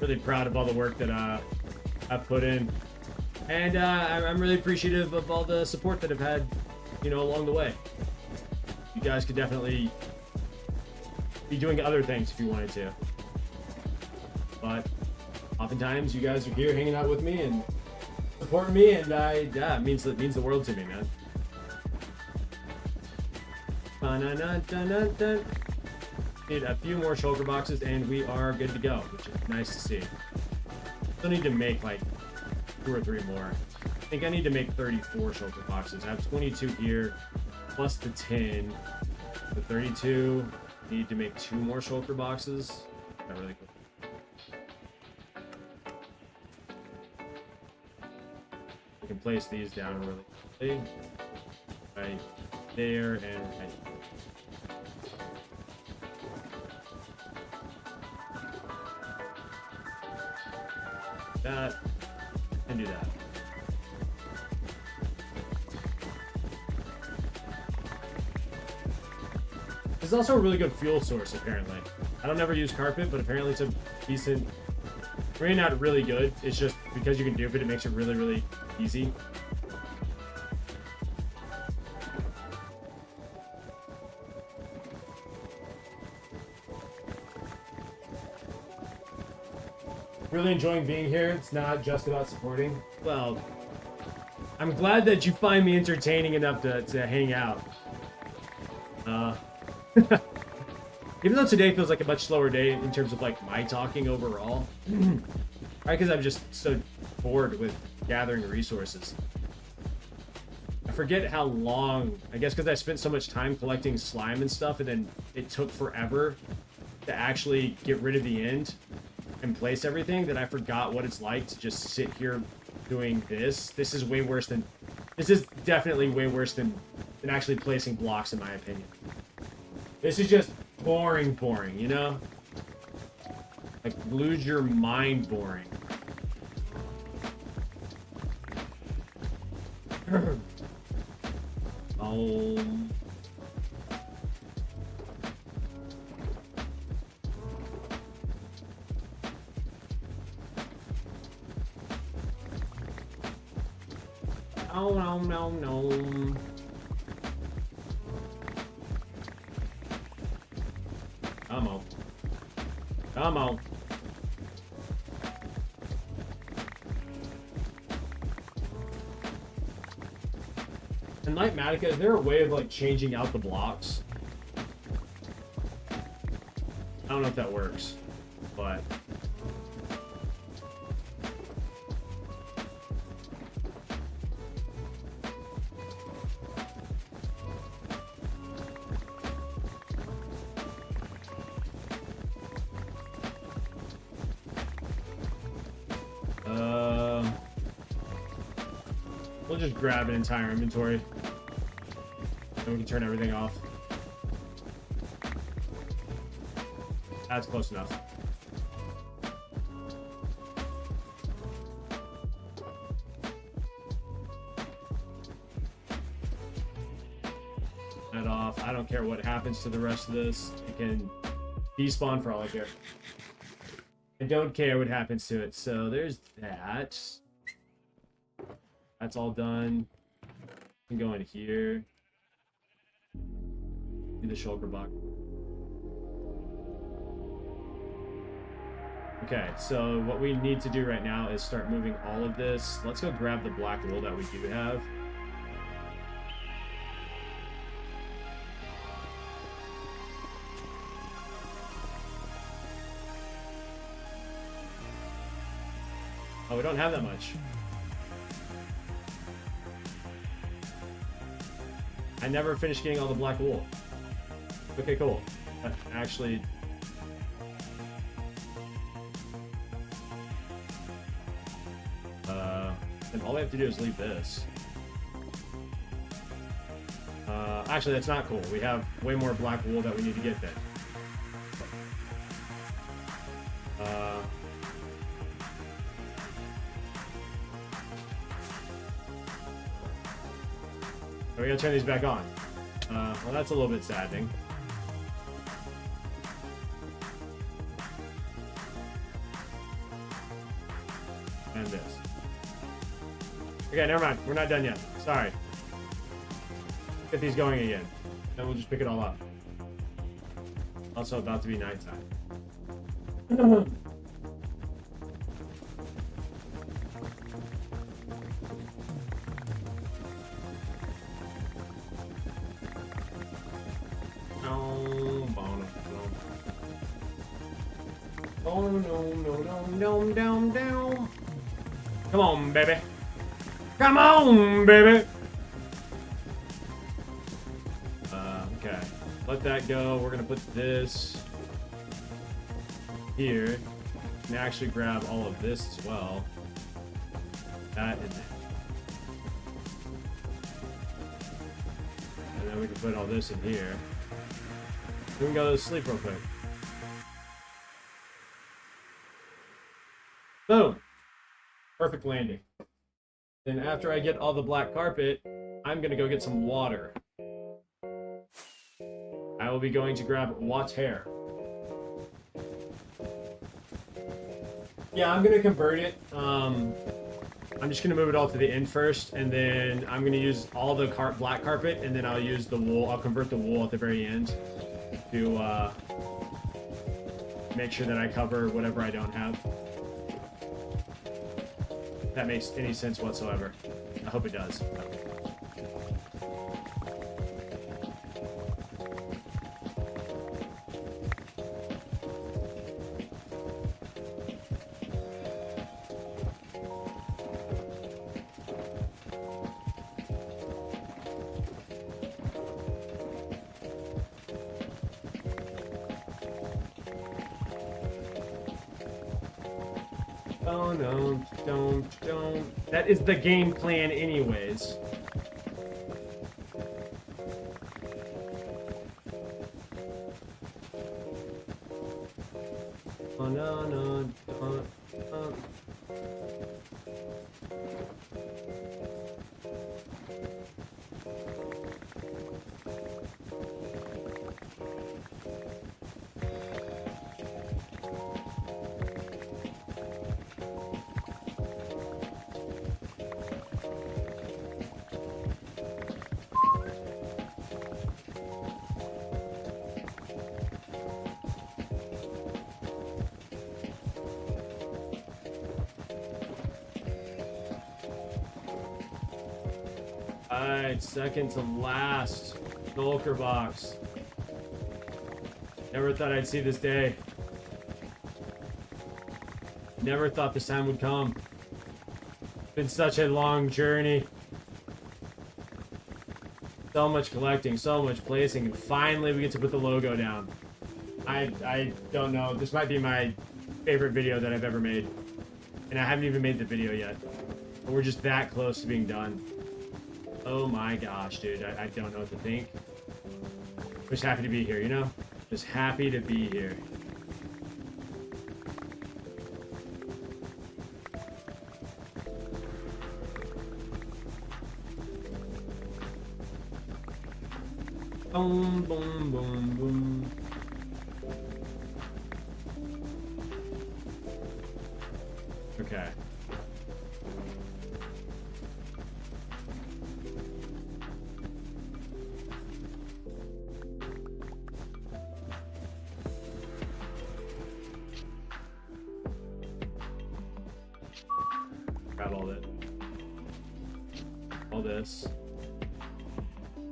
Really proud of all the work that I've put in, and I'm really appreciative of all the support that I've had, you know, along the way. You guys could definitely be doing other things if you wanted to, but oftentimes you guys are here hanging out with me and supporting me, and it means the world to me, man. Need a few more shulker boxes and we are good to go, which is nice to see. Still need to make like 2 or 3 more. I think I need to make 34 shulker boxes. I have 22 here, plus the 10. The 32. Need to make 2 more shulker boxes. Not really cool. We can place these down really quickly. Right there and right. That and do that. This is also a really good fuel source, apparently. I don't ever use carpet, but apparently it's a decent, maybe not really good. It's just because you can dupe it, it makes it really, really easy. Really enjoying being here. It's not just about supporting. Well, I'm glad that you find me entertaining enough to hang out. Even though today feels like a much slower day in terms of like my talking overall. Right, because I'm just so bored with gathering resources. I forget how long, I guess because I spent so much time collecting slime and stuff, and then it took forever to actually get rid of the end and place everything, that I forgot what it's like to just sit here doing this. This is way worse than, this is definitely way worse than actually placing blocks, in my opinion. This is just boring, you know? Like, lose your mind boring. Oh. Oh, no. Come on. And Lightmatica, is there a way of like changing out the blocks? I don't know if that works, but we'll just grab an entire inventory. Then we can turn everything off. That's close enough. That off. I don't care what happens to the rest of this. It can despawn for all I care. I don't care what happens to it. So there's that. That's all done. We can go in here. Do the shulker box. Okay, so what we need to do right now is start moving all of this. Let's go grab the black wool that we do have. Oh, we don't have that much. I never finished getting all the black wool. Okay, cool. Actually, then all we have to do is leave this. Actually, that's not cool. We have way more black wool that we need to get then. We gotta turn these back on. Well, that's a little bit saddening. And this. Okay, never mind. We're not done yet. Sorry. Get these going again. Then we'll just pick it all up. Also about to be nighttime. No. Come on, baby. Come on, baby. Okay. Let that go. We're gonna put this here. And actually grab all of this as well. That and that. And then we can put all this in here. We can go to sleep real quick. Boom. Perfect landing. Then after I get all the black carpet, I'm gonna go get some water. I will be going to grab water. Yeah, I'm gonna convert it. I'm just gonna move it all to the end first, and then I'm gonna use all the black carpet, and then I'll use the wool. I'll convert the wool at the very end to make sure that I cover whatever I don't have. If that makes any sense whatsoever. I hope it does. Oh no, don't. That is the game plan anyways. Oh no, don't. Alright, second to last. Shulker box. Never thought I'd see this day. Never thought this time would come. It's been such a long journey. So much collecting, so much placing, and finally we get to put the logo down. I don't know. This might be my favorite video that I've ever made. And I haven't even made the video yet. But we're just that close to being done. Oh my gosh, dude. I don't know what to think. Just happy to be here, you know? Just happy to be here. Boom, boom, boom, boom. Okay. Got all that. All this.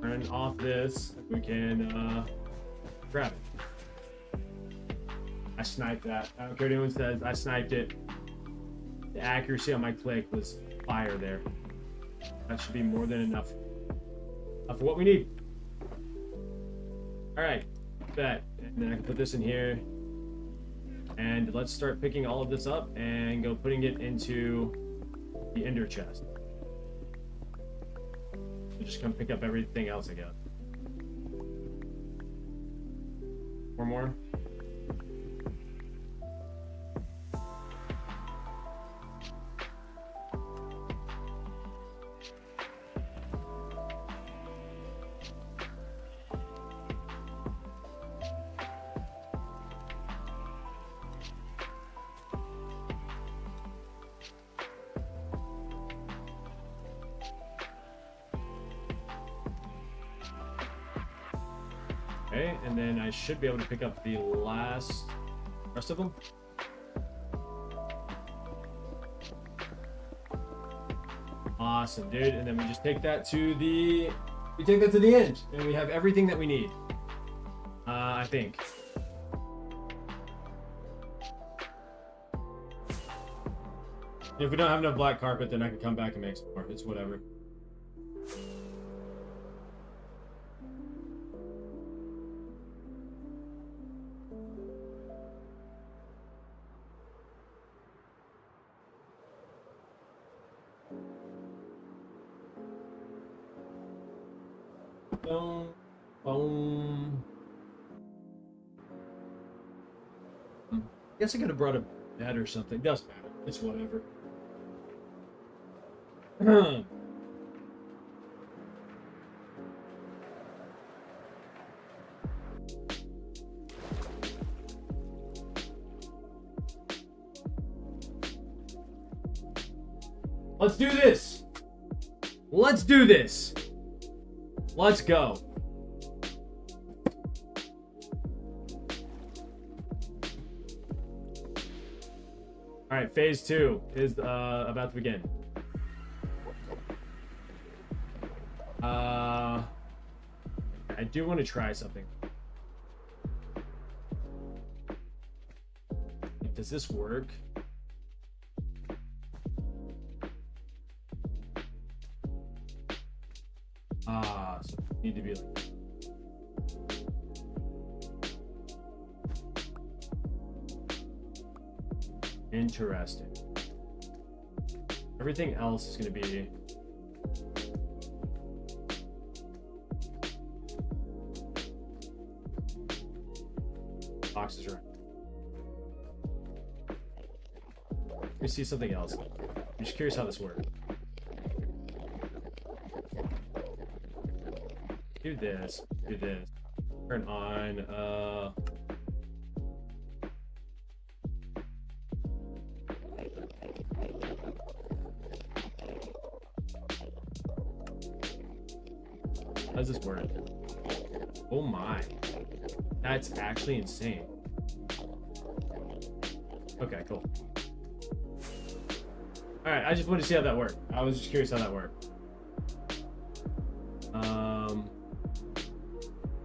Turn off this. We can grab it. I sniped that. I don't care what anyone says. I sniped it. The accuracy on my click was fire there. That should be more than enough. For what we need. Alright. Bet. And then I can put this in here. And let's start picking all of this up and go putting it into the ender chest. So just come pick up everything else I got. Four more. Okay, and then I should be able to pick up the rest of them. Awesome, dude. And then we just take that to the end, and we have everything that we need. I think. If we don't have enough black carpet, then I can come back and make some more. It's whatever. Boom, boom. Guess I could have brought a bed or something. Doesn't matter. It's whatever. Let's do this. Let's do this. Let's go. All right, phase 2 is about to begin. I do want to try something. Does this work? So need to be like. Interesting. Everything else is going to be. Boxes are. Let me see something else. I'm just curious how this works. Do this. Do this. Turn on. How does this work? Oh my. That's actually insane. Okay, cool. Alright, I just wanted to see how that worked. I was just curious how that worked.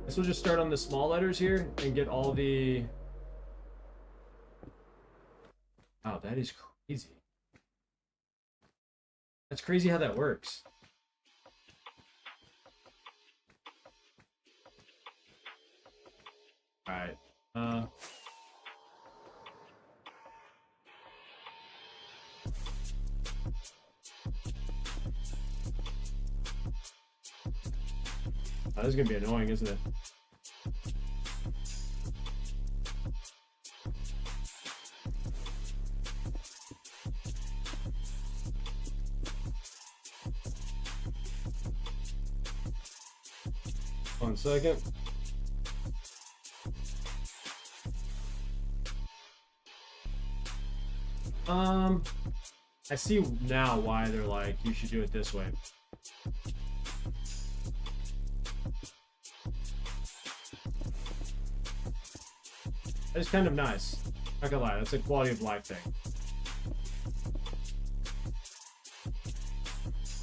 Guess we'll just start on the small letters here and get all the... Wow, that is crazy. That's crazy how that works. Alright. Oh, this is gonna be annoying, isn't it? One second. I see now why they're like, you should do it this way. That is kind of nice. Not gonna lie, that's a quality of life thing.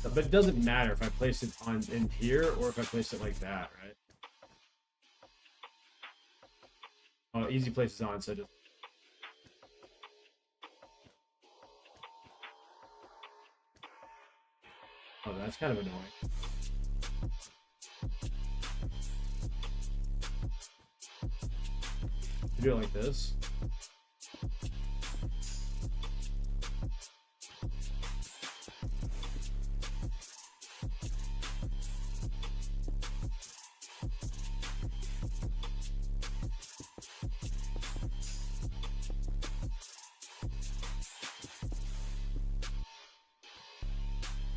But it doesn't matter if I place it on in here or if I place it like that, right? Oh, easy places on, so just. Oh, that's kind of annoying. Do it like this.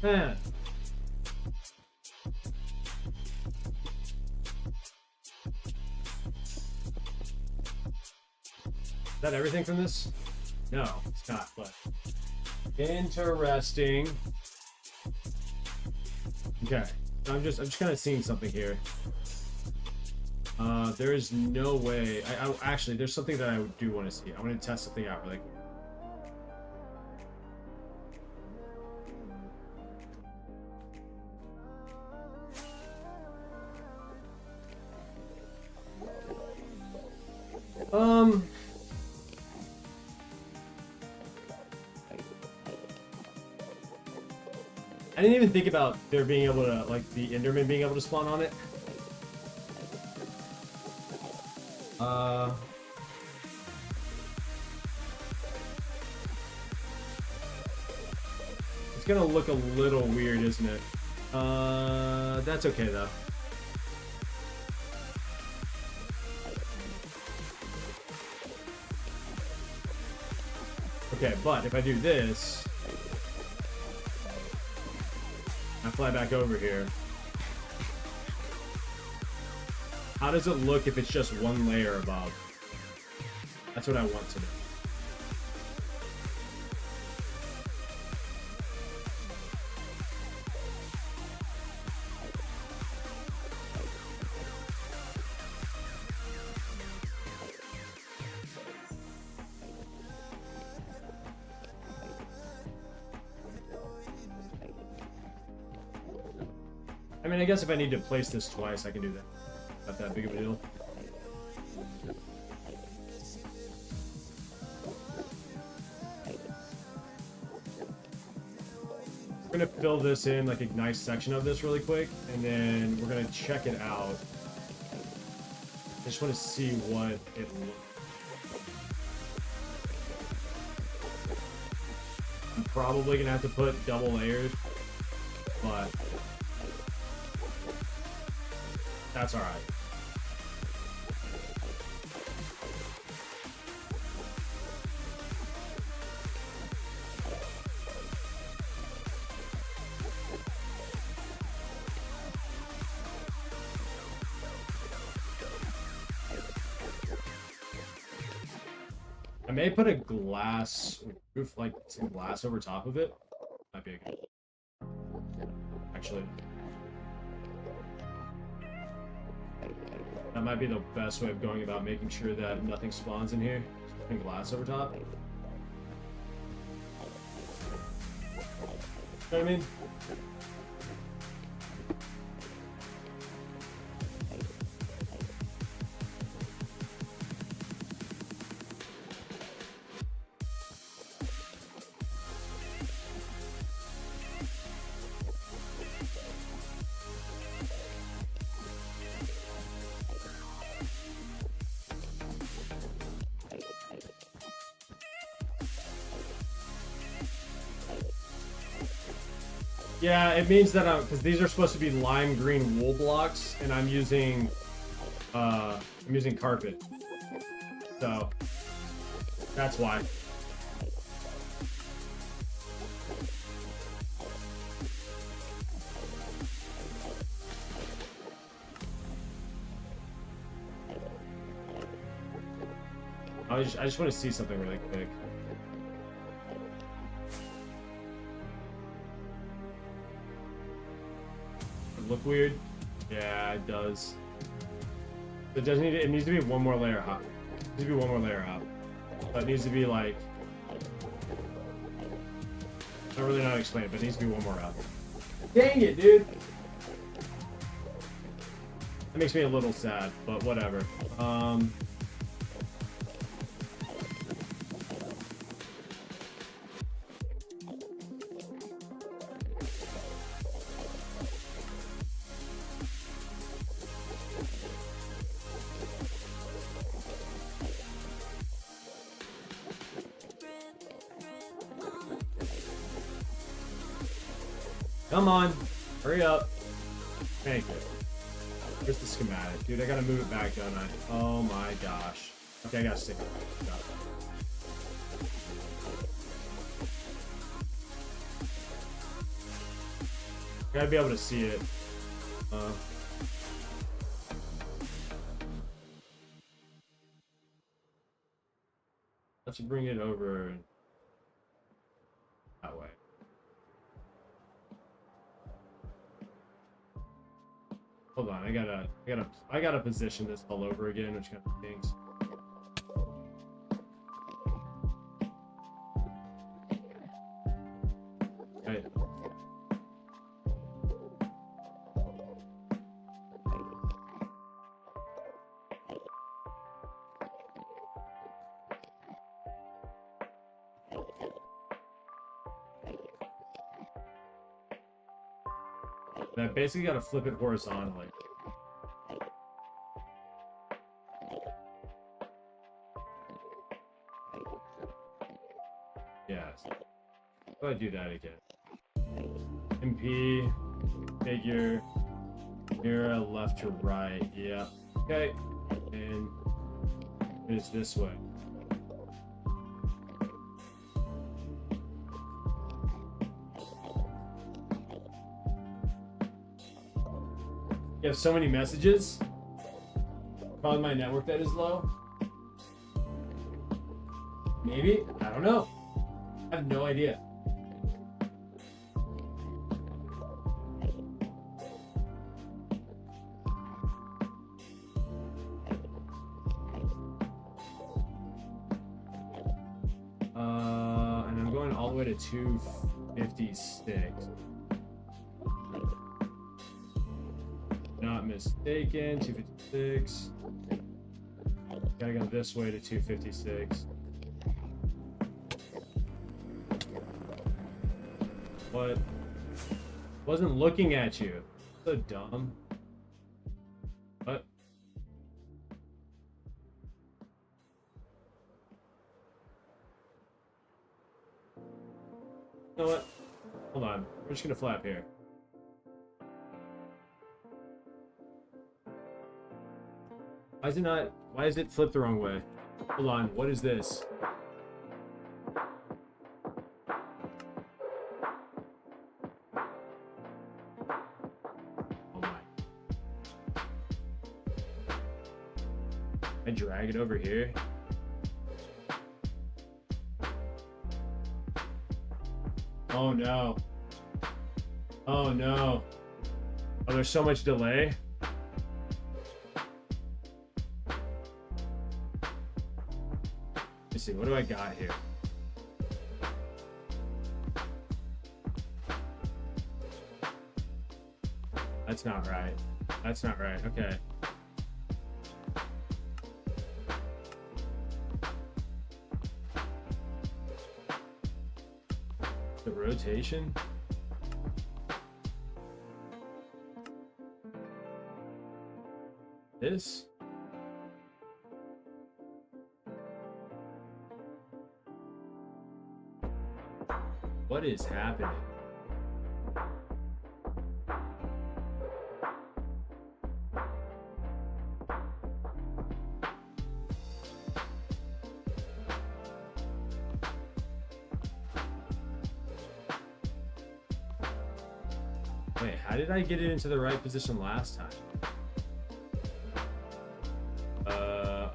Man. Is that everything from this? No, it's not, but interesting. Okay. So I'm just kind of seeing something here. There is no way. Actually, there's something that I do want to see. I want to test something out really quick. I didn't even think about there being able to, like, the Enderman being able to spawn on it. It's gonna look a little weird, isn't it? That's okay though. Okay, but if I do this, I fly back over here. How does it look if it's just one layer above? That's what I want to do. I mean, I guess if I need to place this twice, I can do that. Not that big of a deal. We're gonna fill this in, like a nice section of this really quick, and then we're gonna check it out. I just want to see what it looks like. I'm probably gonna have to put double layers, but that's all right. I may put a glass roof, like some glass over top of it. Might be a good. Actually, that might be the best way of going about making sure that nothing spawns in here. Just putting glass over top. You know what I mean? Yeah, it means that because these are supposed to be lime green wool blocks, and I'm using carpet, so that's why. I just want to see something really quick. Look weird? Yeah, it does. It does need. It needs to be one more layer up. It needs to be one more layer up. But it needs to be like. I don't really know how to explain it, but it needs to be one more up. Dang it, dude! That makes me a little sad, but whatever. Come on, hurry up. Thank you. Here's the schematic. Dude, I gotta move it back, don't I? Oh my gosh. Okay, I gotta stick it. Got it. Gotta be able to see it. Let's bring it over that way. Hold on, I gotta position this all over again, which kind of stinks. Right. I basically gotta flip it horizontally. Yes. How do I do that again? MP, figure, mirror, left to right. Yeah. Okay. And it's this way. You have so many messages. Probably my network that is low. Maybe? I don't know. I have no idea. And I'm going all the way to 256. Not mistaken, 256. Gotta go this way to 256. What? Wasn't looking at you. So dumb. What? You know what? Hold on. We're just gonna flap here. Why is it not? Why is it flipped the wrong way? Hold on. What is this? Oh my. I drag it over here. Oh no. Oh no. Oh, there's so much delay. Let's see, what do I got here? That's not right. That's not right. Okay. The rotation? This? What is happening? Wait, how did I get it into the right position last time?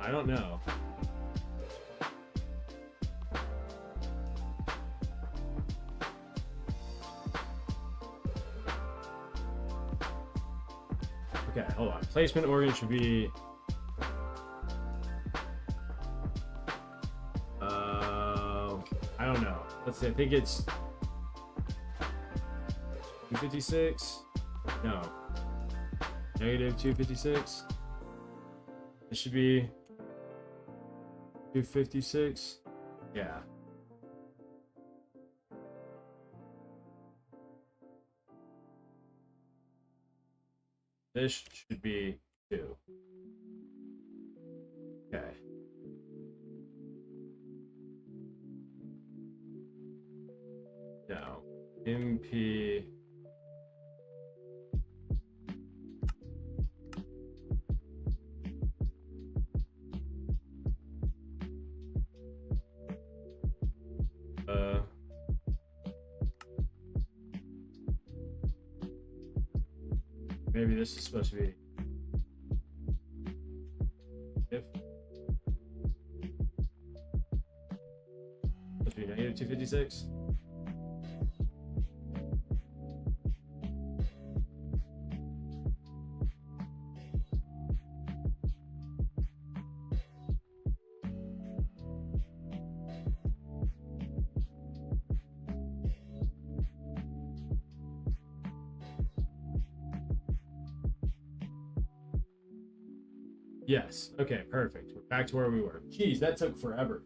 I don't know. Okay, hold on. Placement organ should be... I don't know. Let's see, I think it's... 256? No. Negative 256? It should be... 256? Yeah. This should be 2. Okay. Now, MP... Maybe this is supposed to be if supposed to be negative 256. Yes. Okay, perfect. We're back to where we were. Jeez, that took forever.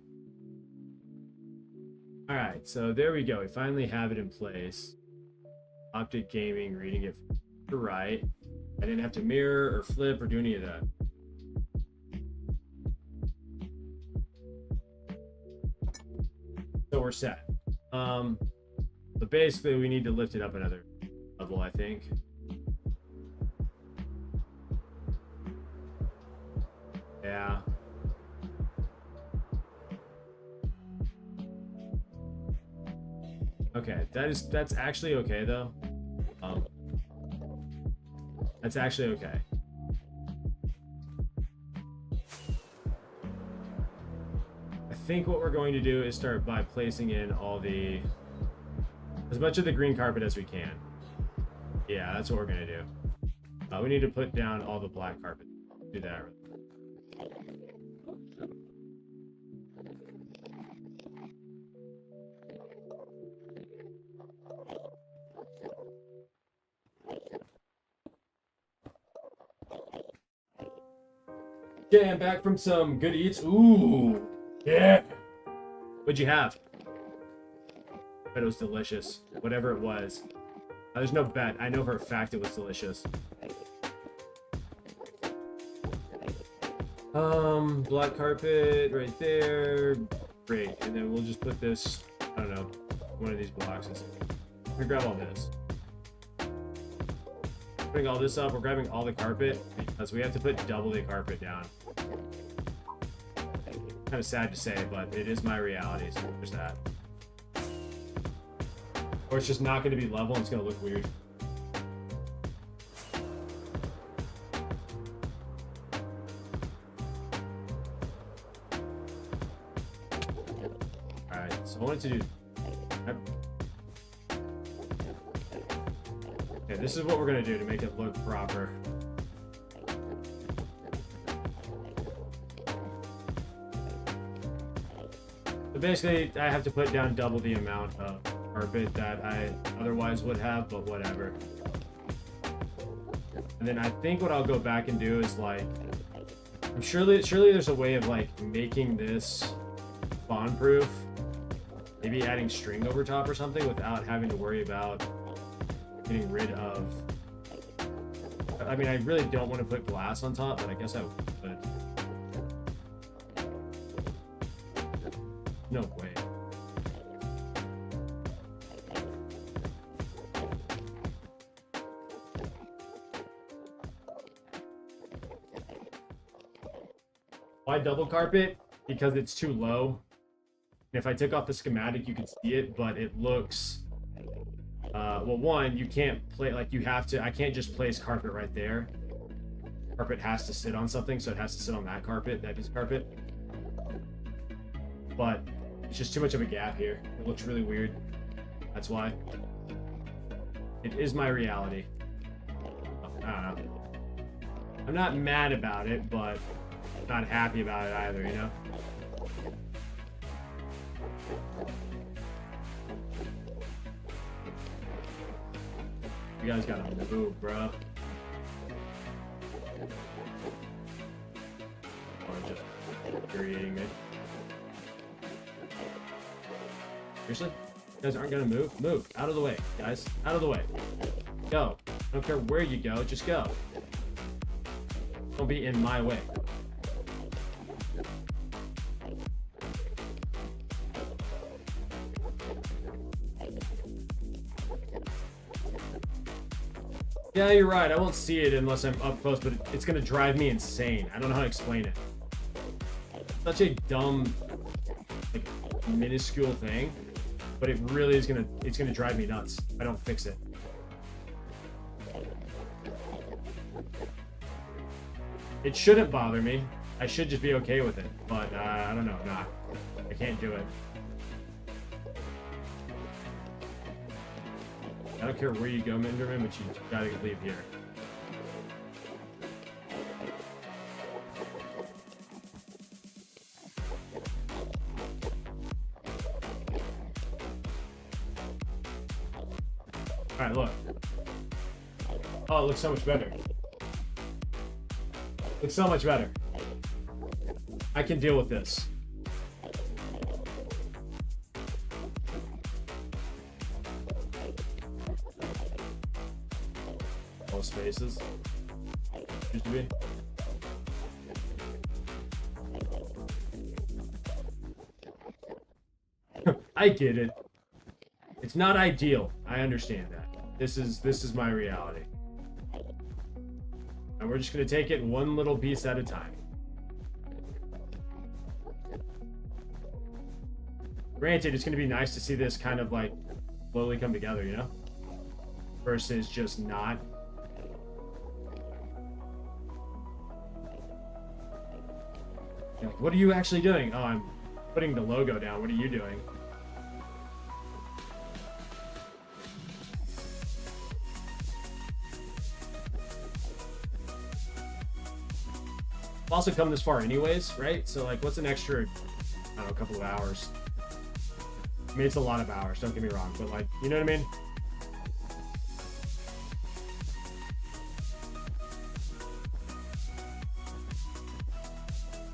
All right, so there we go. We finally have it in place. Optic gaming, reading it to right. I didn't have to mirror or flip or do any of that. So we're set. But basically we need to lift it up another level, I think. Yeah. Okay, that's actually okay though. That's actually okay. I think what we're going to do is start by placing in as much of the green carpet as we can. Yeah, that's what we're gonna do. We need to put down all the black carpet. Do that. Okay, I'm back from some good eats. Ooh, yeah. What'd you have? Bet it was delicious. Whatever it was. There's no bet. I know for a fact it was delicious. Black carpet right there. Great. And then we'll just put this, I don't know, one of these boxes. I'm gonna grab all this. Putting all this up, we're grabbing all the carpet because we have to put double the carpet down. Kind of sad to say, but it is my reality, so there's that. Or it's just not going to be level and it's going to look weird. Alright, so I wanted to do... Okay, this is what we're going to do to make it look proper. So basically, I have to put down double the amount of carpet that I otherwise would have, but whatever. And then I think what I'll go back and do is like, surely there's a way of like making this spawn proof. Maybe adding string over top or something without having to worry about getting rid of. I mean, I really don't want to put glass on top, but I guess I would. No way. Why double carpet? Because it's too low. And if I took off the schematic, you could see it, but it looks... well, one, you can't play... Like, you have to... I can't just place carpet right there. Carpet has to sit on something, so it has to sit on that carpet, that piece of carpet. But it's just too much of a gap here. It looks really weird. That's why. It is my reality. I don't know. I'm not mad about it, but not happy about it either, you know? You guys gotta move, bro. Or just infuriating me. Seriously? You guys aren't gonna move? Move. Out of the way, guys. Out of the way. Go. I don't care where you go, just go. Don't be in my way. Yeah, you're right. I won't see it unless I'm up close, but it's gonna drive me insane. I don't know how to explain it. Such a dumb, like, minuscule thing, but it really is it's gonna drive me nuts if I don't fix it. It shouldn't bother me. I should just be okay with it, but I don't know. Nah, I can't do it. I don't care where you go, Minderman, but you gotta leave here. Alright, look. Oh, it looks so much better. Looks so much better. I can deal with this. All spaces. Used to be. I get it. It's not ideal. I understand that. This is my reality. And we're just gonna take it one little piece at a time. Granted, it's gonna be nice to see this kind of like slowly come together, you know? Versus just not. You're like, what are you actually doing? Oh, I'm putting the logo down. What are you doing? I've also come this far anyways, right? So like, what's an extra, I don't know, a couple of hours? I mean, it's a lot of hours, don't get me wrong, but like, you know what I mean?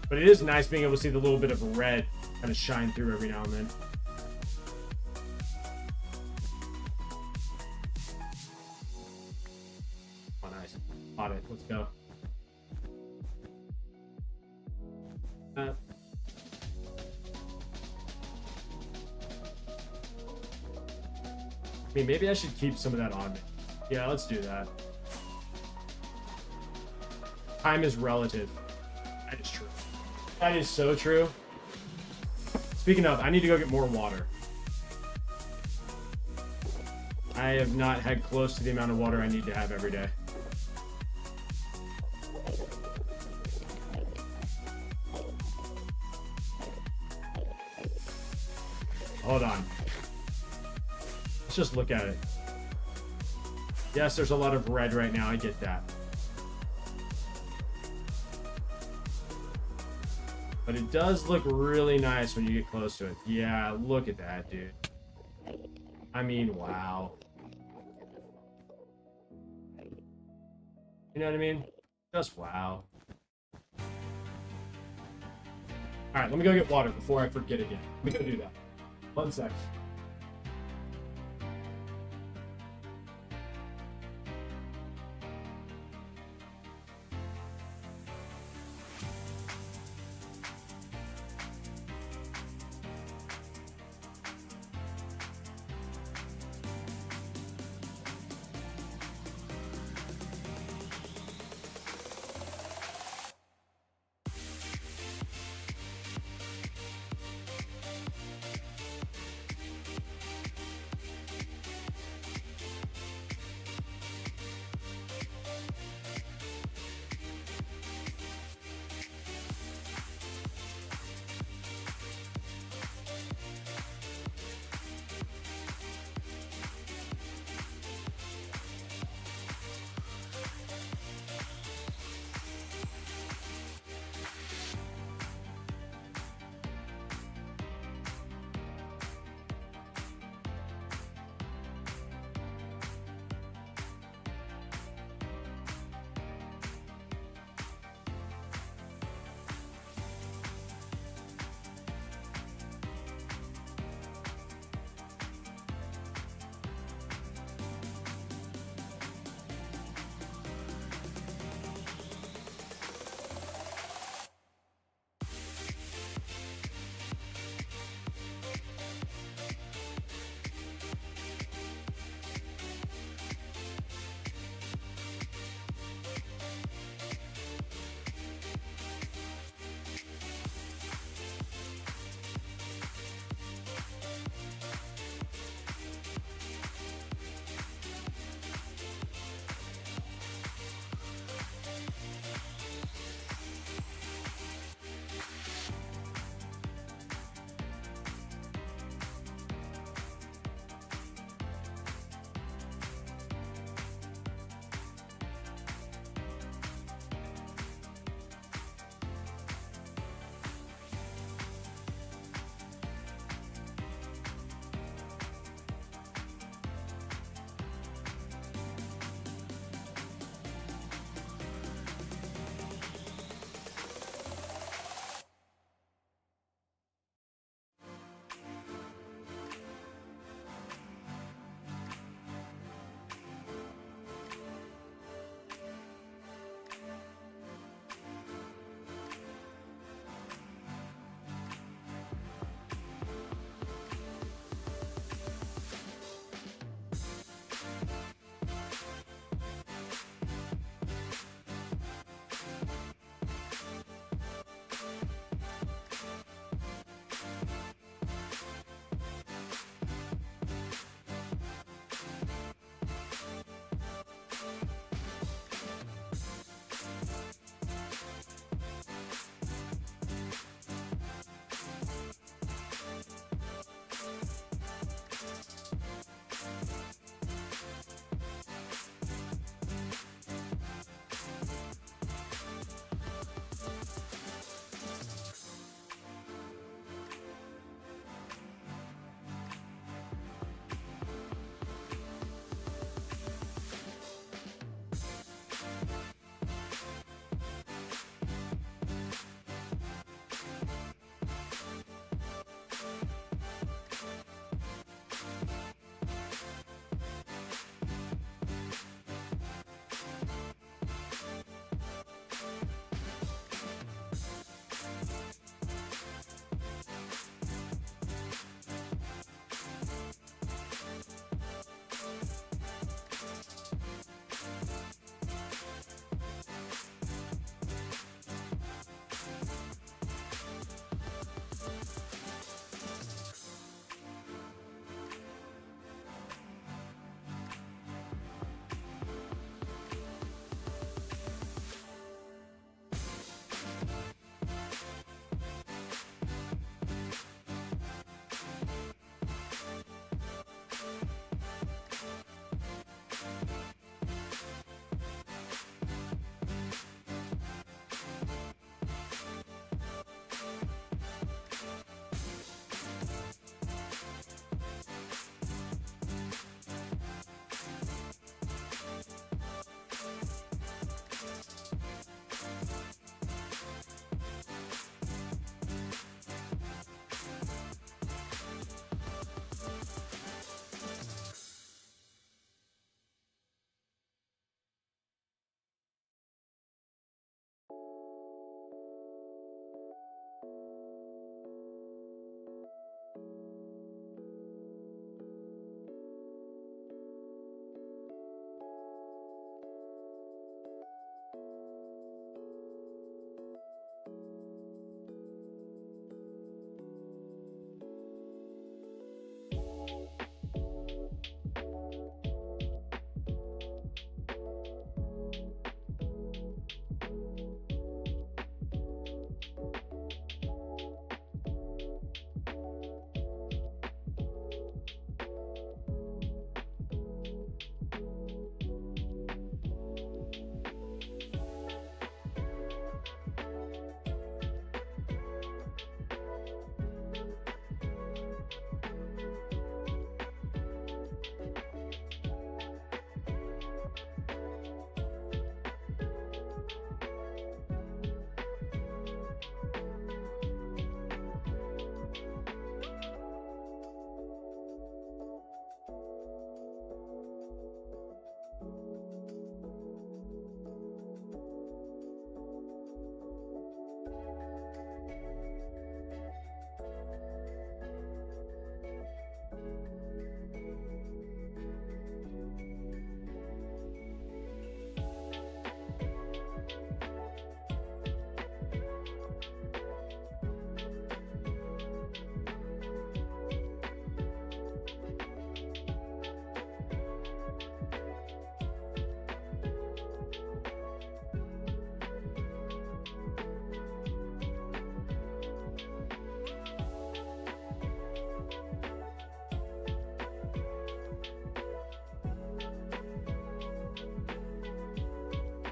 But it is nice being able to see the little bit of red kind of shine through every now and then. Oh, nice. Got it. Let's go. I mean, maybe I should keep some of that on me. Yeah, let's do that. Time is relative. That is true. That is so true. Speaking of, I need to go get more water. I have not had close to the amount of water I need to have every day. Hold on. Let's just look at it. Yes, there's a lot of red right now. I get that. But it does look really nice when you get close to it. Yeah, look at that, dude. I mean, wow. You know what I mean? Just wow. Alright, let me go get water before I forget again. Let me go do that. 1 sec.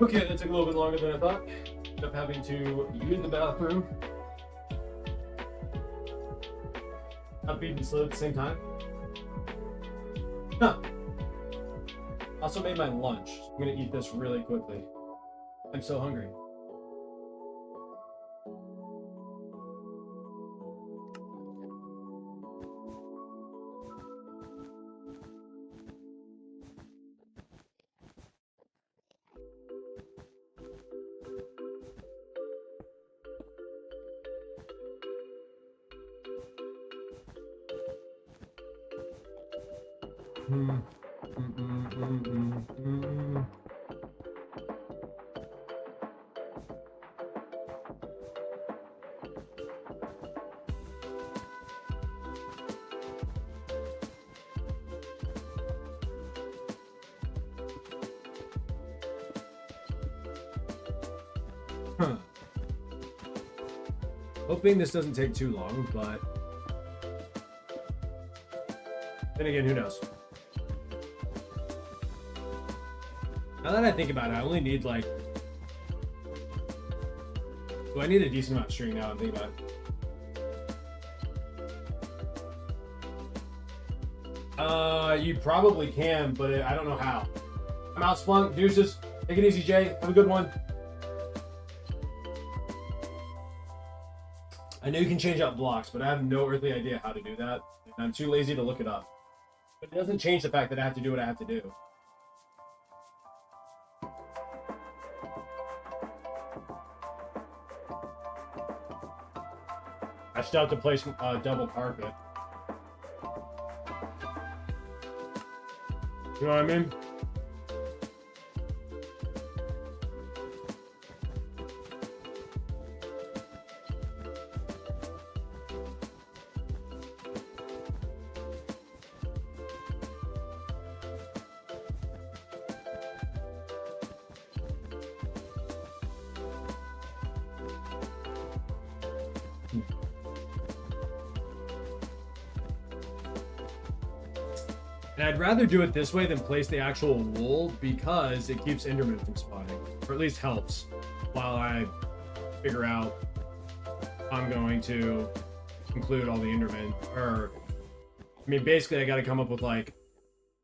Okay, that took a little bit longer than I thought. Ended up having to use the bathroom. Not beating slow at the same time. Huh. Also made my lunch. I'm gonna eat this really quickly. I'm so hungry. Huh. Hoping this doesn't take too long, but then again, who knows? Now that I think about it, I only need like... Do I need a decent amount of string now? I'm thinking about it. You probably can, but I don't know how. I'm out, Splunk. Deuces. Take it easy, Jay. Have a good one. I know you can change out blocks, but I have no earthly idea how to do that. And I'm too lazy to look it up. But it doesn't change the fact that I have to do what I have to do. I still have to place double carpet. You know what I mean? And I'd rather do it this way than place the actual wool because it keeps Enderman from spawning, or at least helps, while I figure out how I'm going to include all the Endermen. Or, I mean, basically I gotta come up with like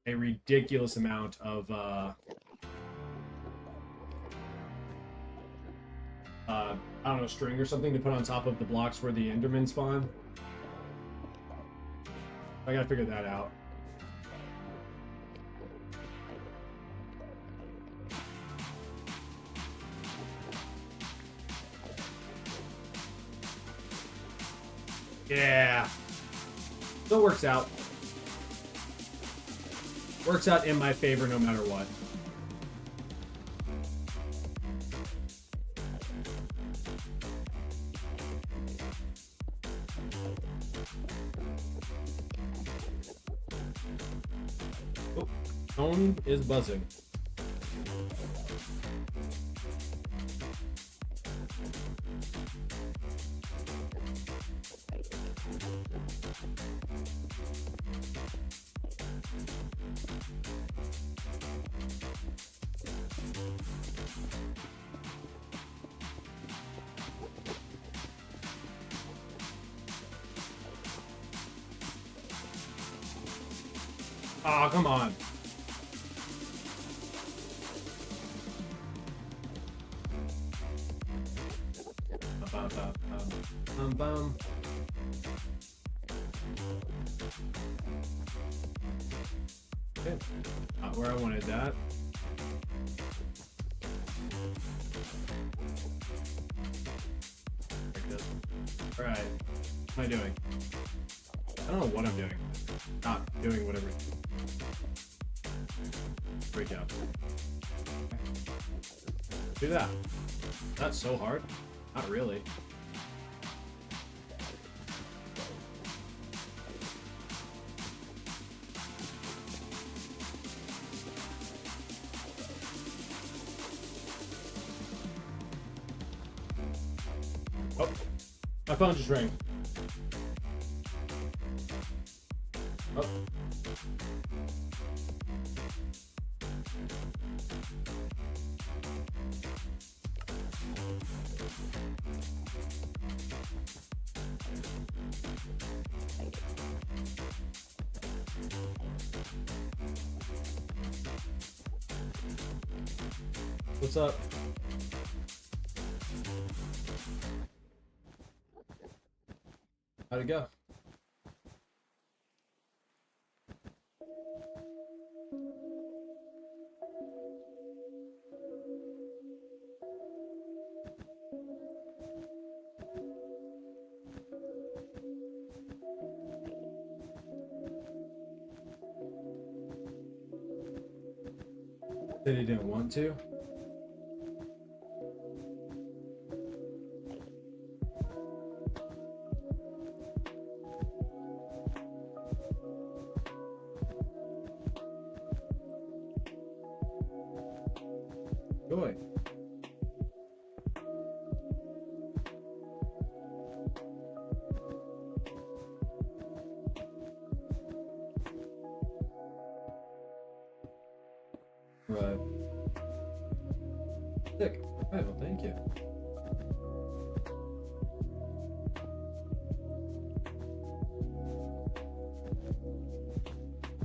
a ridiculous amount of I don't know, string or something to put on top of the blocks where the Endermen spawn. I gotta figure that out. Yeah. So it works out. Works out in my favor no matter what. Oh, phone is buzzing. Oh, come on. Bum. Okay. Not where I wanted that. Alright. What am I doing? I don't know what I'm doing. Not doing whatever. Break out. Do that. That's so hard. Not really. Oh, my phone just rang. Oh. What's up? How'd it go? Said he didn't want to. Joy. Right. Sick. Alright, well, thank you.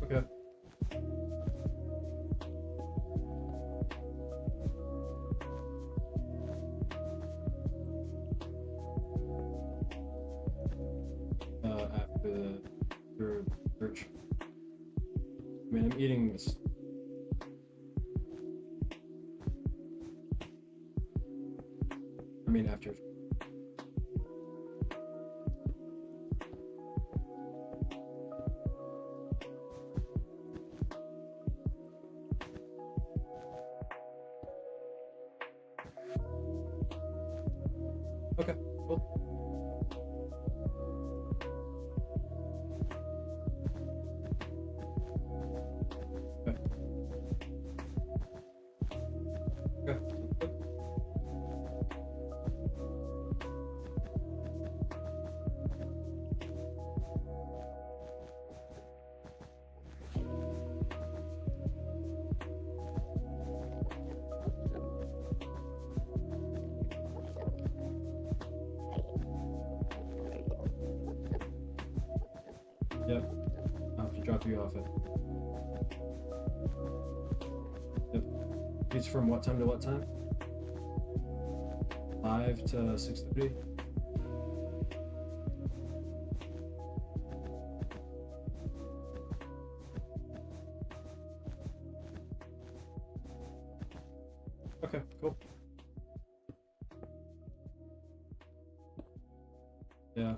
Okay. After church. I mean, I'm eating this. I mean, after. Okay, cool. Okay. Okay. Yep. I'll have to drop you off it. Yep. It's from what time to what time? 5 to 6:30. Okay, cool. Yeah.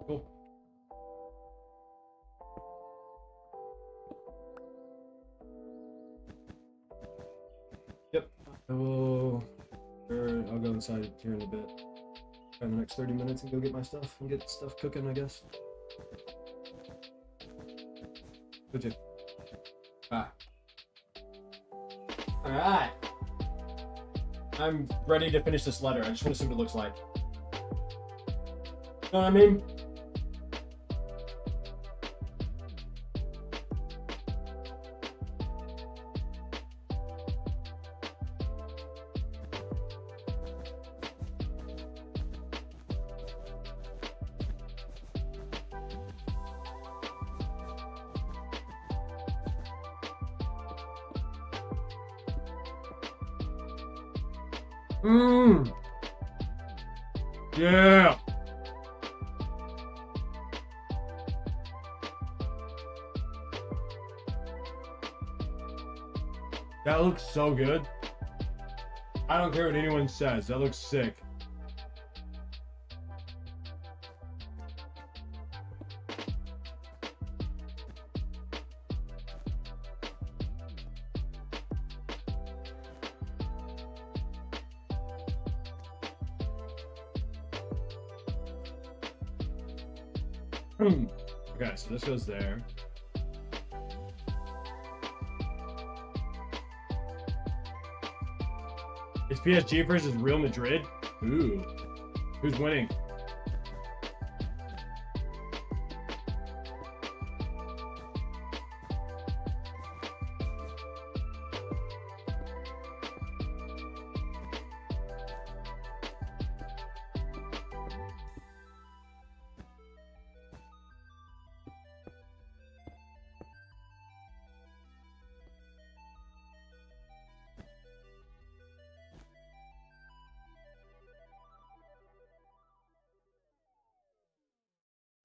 Cool. Yep. I'll go inside here in a bit. In the next 30 minutes and go get my stuff and get stuff cooking, I guess. Would you? Ah. Alright. I'm ready to finish this letter. I just want to see what it looks like. You know what I mean? Mmm. Yeah. That looks so good. I don't care what anyone says. That looks sick. Okay, so this goes there. It's PSG versus Real Madrid. Ooh. Who's winning?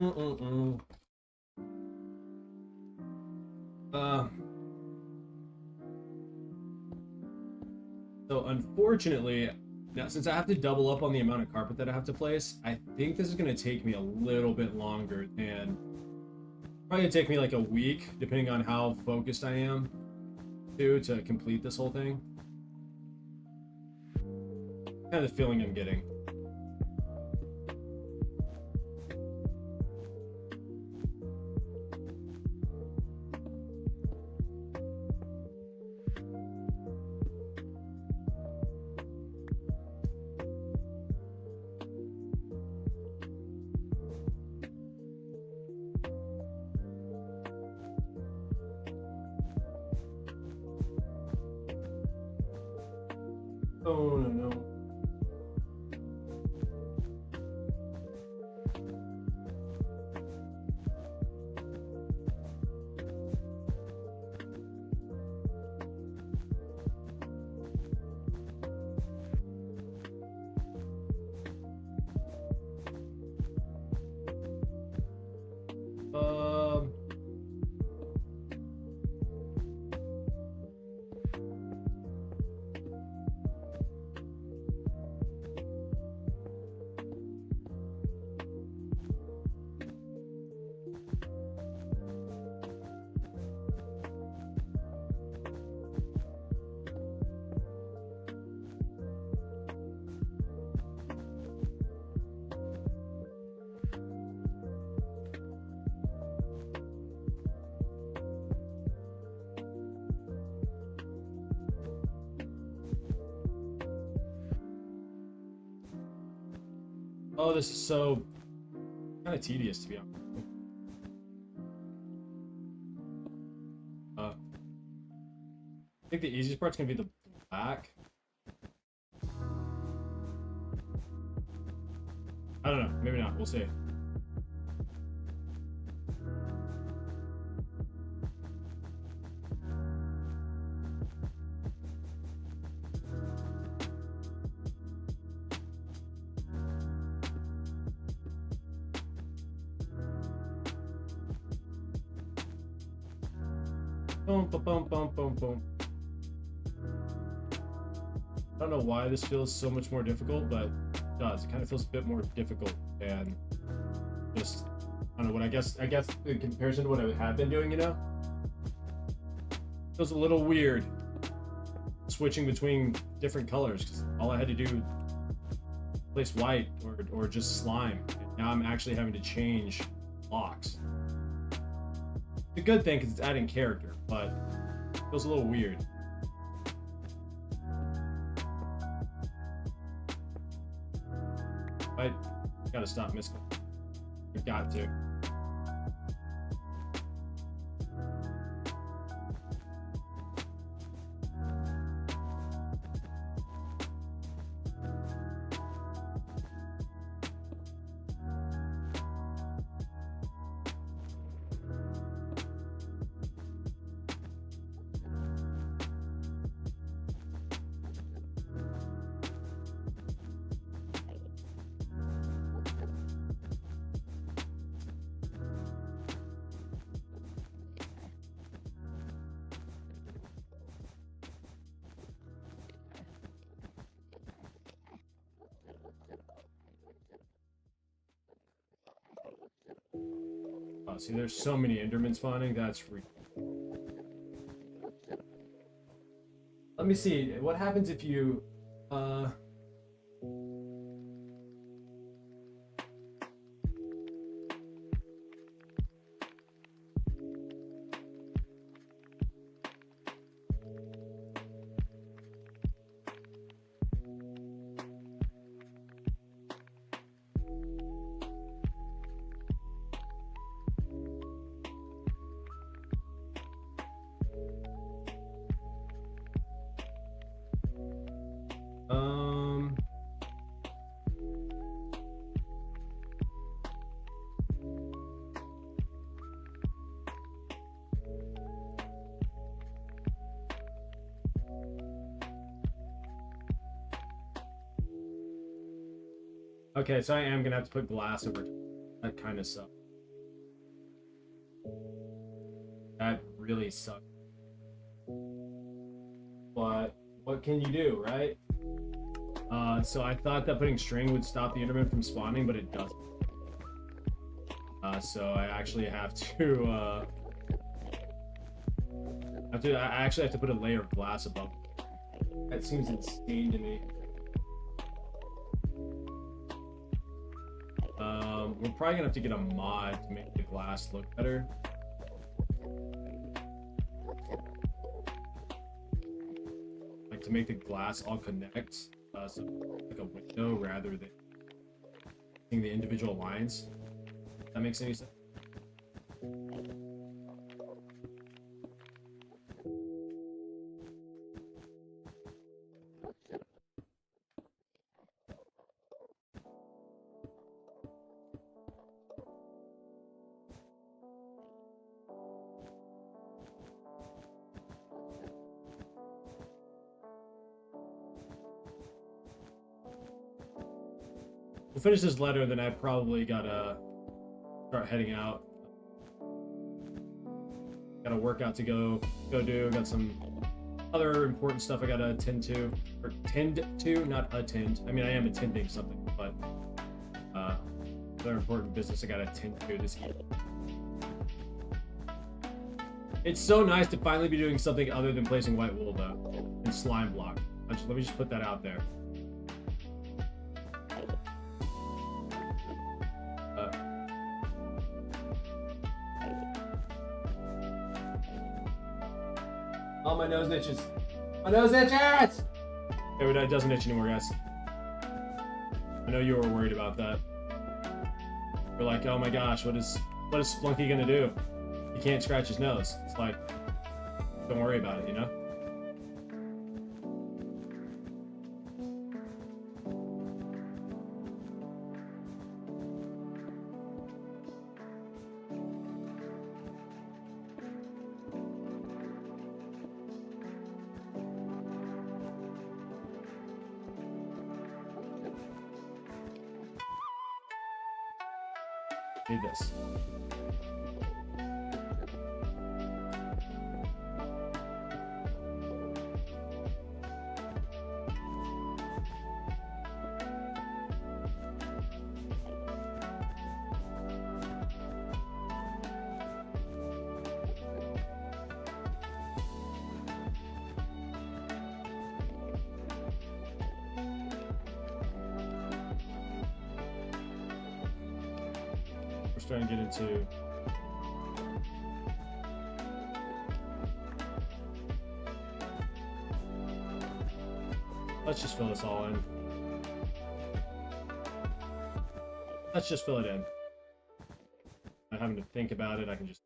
Mm-mm-mm. Uh, so unfortunately, now since I have to double up on the amount of carpet that I have to place, I think this is gonna take me a little bit longer and probably gonna take me like a week, depending on how focused I am, to complete this whole thing. Kind of the feeling I'm getting. Oh no no. Um. Oh, this is so kind of tedious to be honest. I think the easiest part's gonna be the black. I don't know. Maybe not. We'll see. Boom, boom, boom, boom, boom, boom. I don't know why this feels so much more difficult, but it does. It kind of feels a bit more difficult than just, I don't know what I guess in comparison to what I had been doing, you know? Feels a little weird switching between different colors because all I had to do was place white or just slime. And now I'm actually having to change blocks. It's a good thing because it's adding character, but it feels a little weird. I gotta stop missing. I've got to. Oh, see, there's so many Endermen spawning. That's let me see. What happens if you, um, okay, so I am gonna have to put glass over that kind of stuff. That really sucks. But what can you do, right? So I thought that putting string would stop the Enderman from spawning, but it doesn't. So I actually have to, I actually have to put a layer of glass above. That seems insane to me. We're probably gonna have to get a mod to make the glass look better. Like to make the glass all connect, so like a window rather than seeing the individual lines. If that makes any sense. We'll finish this letter, then I probably gotta start heading out. Got a workout to go do. Got some other important stuff I gotta attend to, or tend to, not attend. I mean, I am attending something, but other important business I gotta attend to this year. It's so nice to finally be doing something other than placing white wool, though, and slime block. Let me just put that out there. Oh, my nose itches. My nose itches! Okay, it doesn't itch anymore, guys. I know you were worried about that. You're like, oh my gosh, what is Splunky gonna do? He can't scratch his nose. It's like, don't worry about it, you know? Need this. Trying to get into let's just fill this all in. Let's just fill it in. Not having to think about it, I can just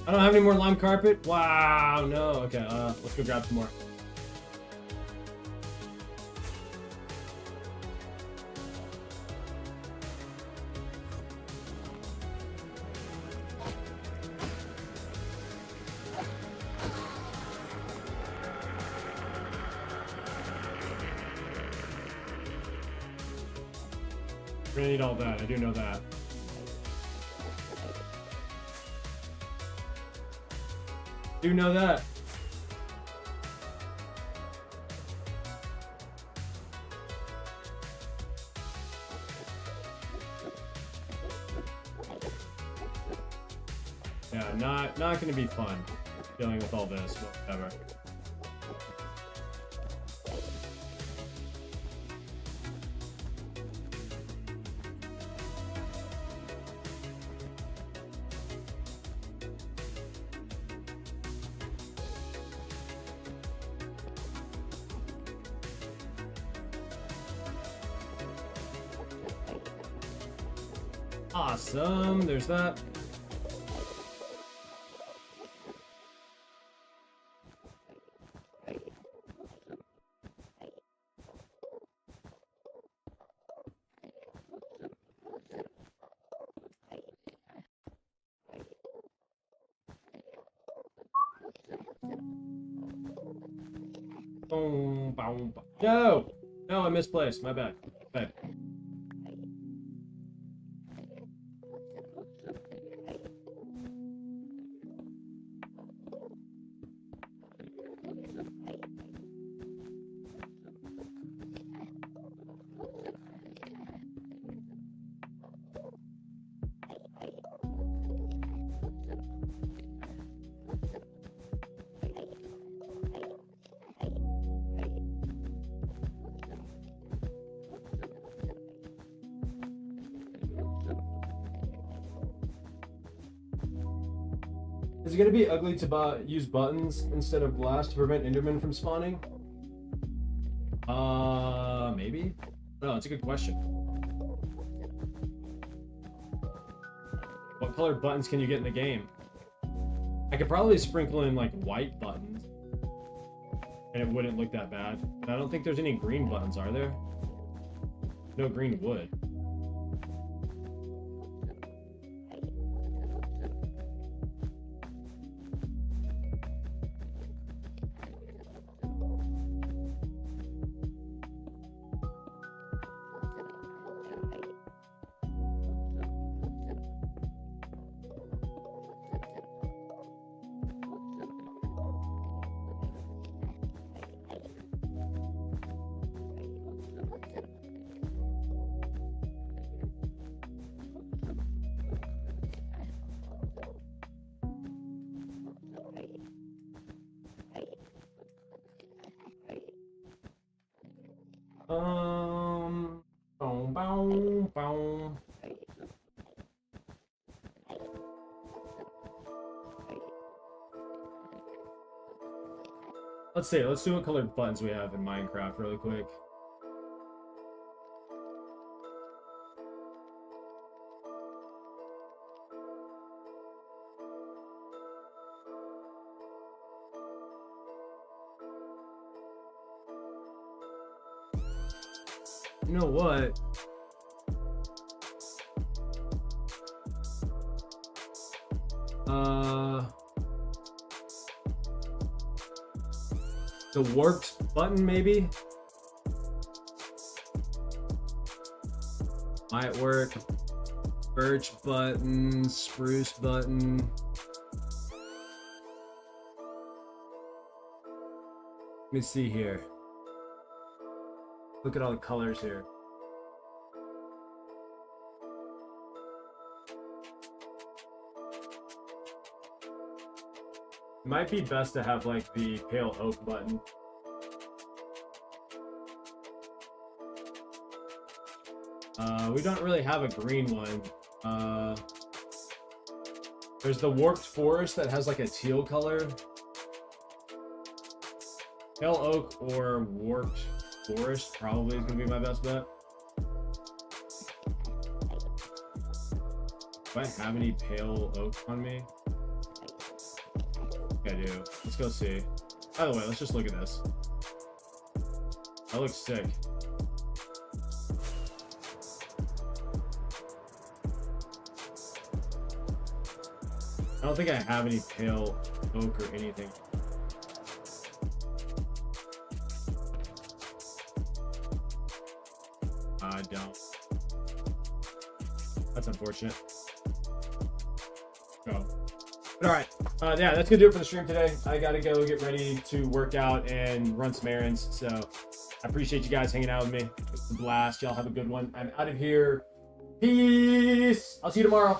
I don't have any more lime carpet? Wow, no. Okay, let's go grab some more. We're gonna need all that, I do know that. Do know that. Yeah, not gonna be fun dealing with all this, whatever. Awesome. There's that. Boom, boom, boom. No! No, I misplaced. My bad. Bad. Is it gonna be ugly to use buttons instead of glass to prevent Enderman from spawning? Maybe? No, it's a good question. What colored buttons can you get in the game? I could probably sprinkle in like white buttons and it wouldn't look that bad. But I don't think there's any green buttons, are there? No green wood. Boom, boom, boom. Let's see. Let's see what colored buttons we have in Minecraft really quick. You know what? The warped button, maybe? Might work. Birch button, spruce button. Let me see here. Look at all the colors here. It might be best to have like the pale oak button. We don't really have a green one. There's the warped forest that has like a teal color. Pale oak or warped forest probably is gonna be my best bet. Do I have any pale oak on me? I do. Let's go see. By the way, let's just look at this. That looks sick. I don't think I have any pale oak or anything. I don't. That's unfortunate. Oh. But all right. Yeah, that's gonna do it for the stream today. I gotta go get ready to work out and run some errands. So I appreciate you guys hanging out with me. It was a blast. Y'all have a good one. I'm out of here. Peace. I'll see you tomorrow.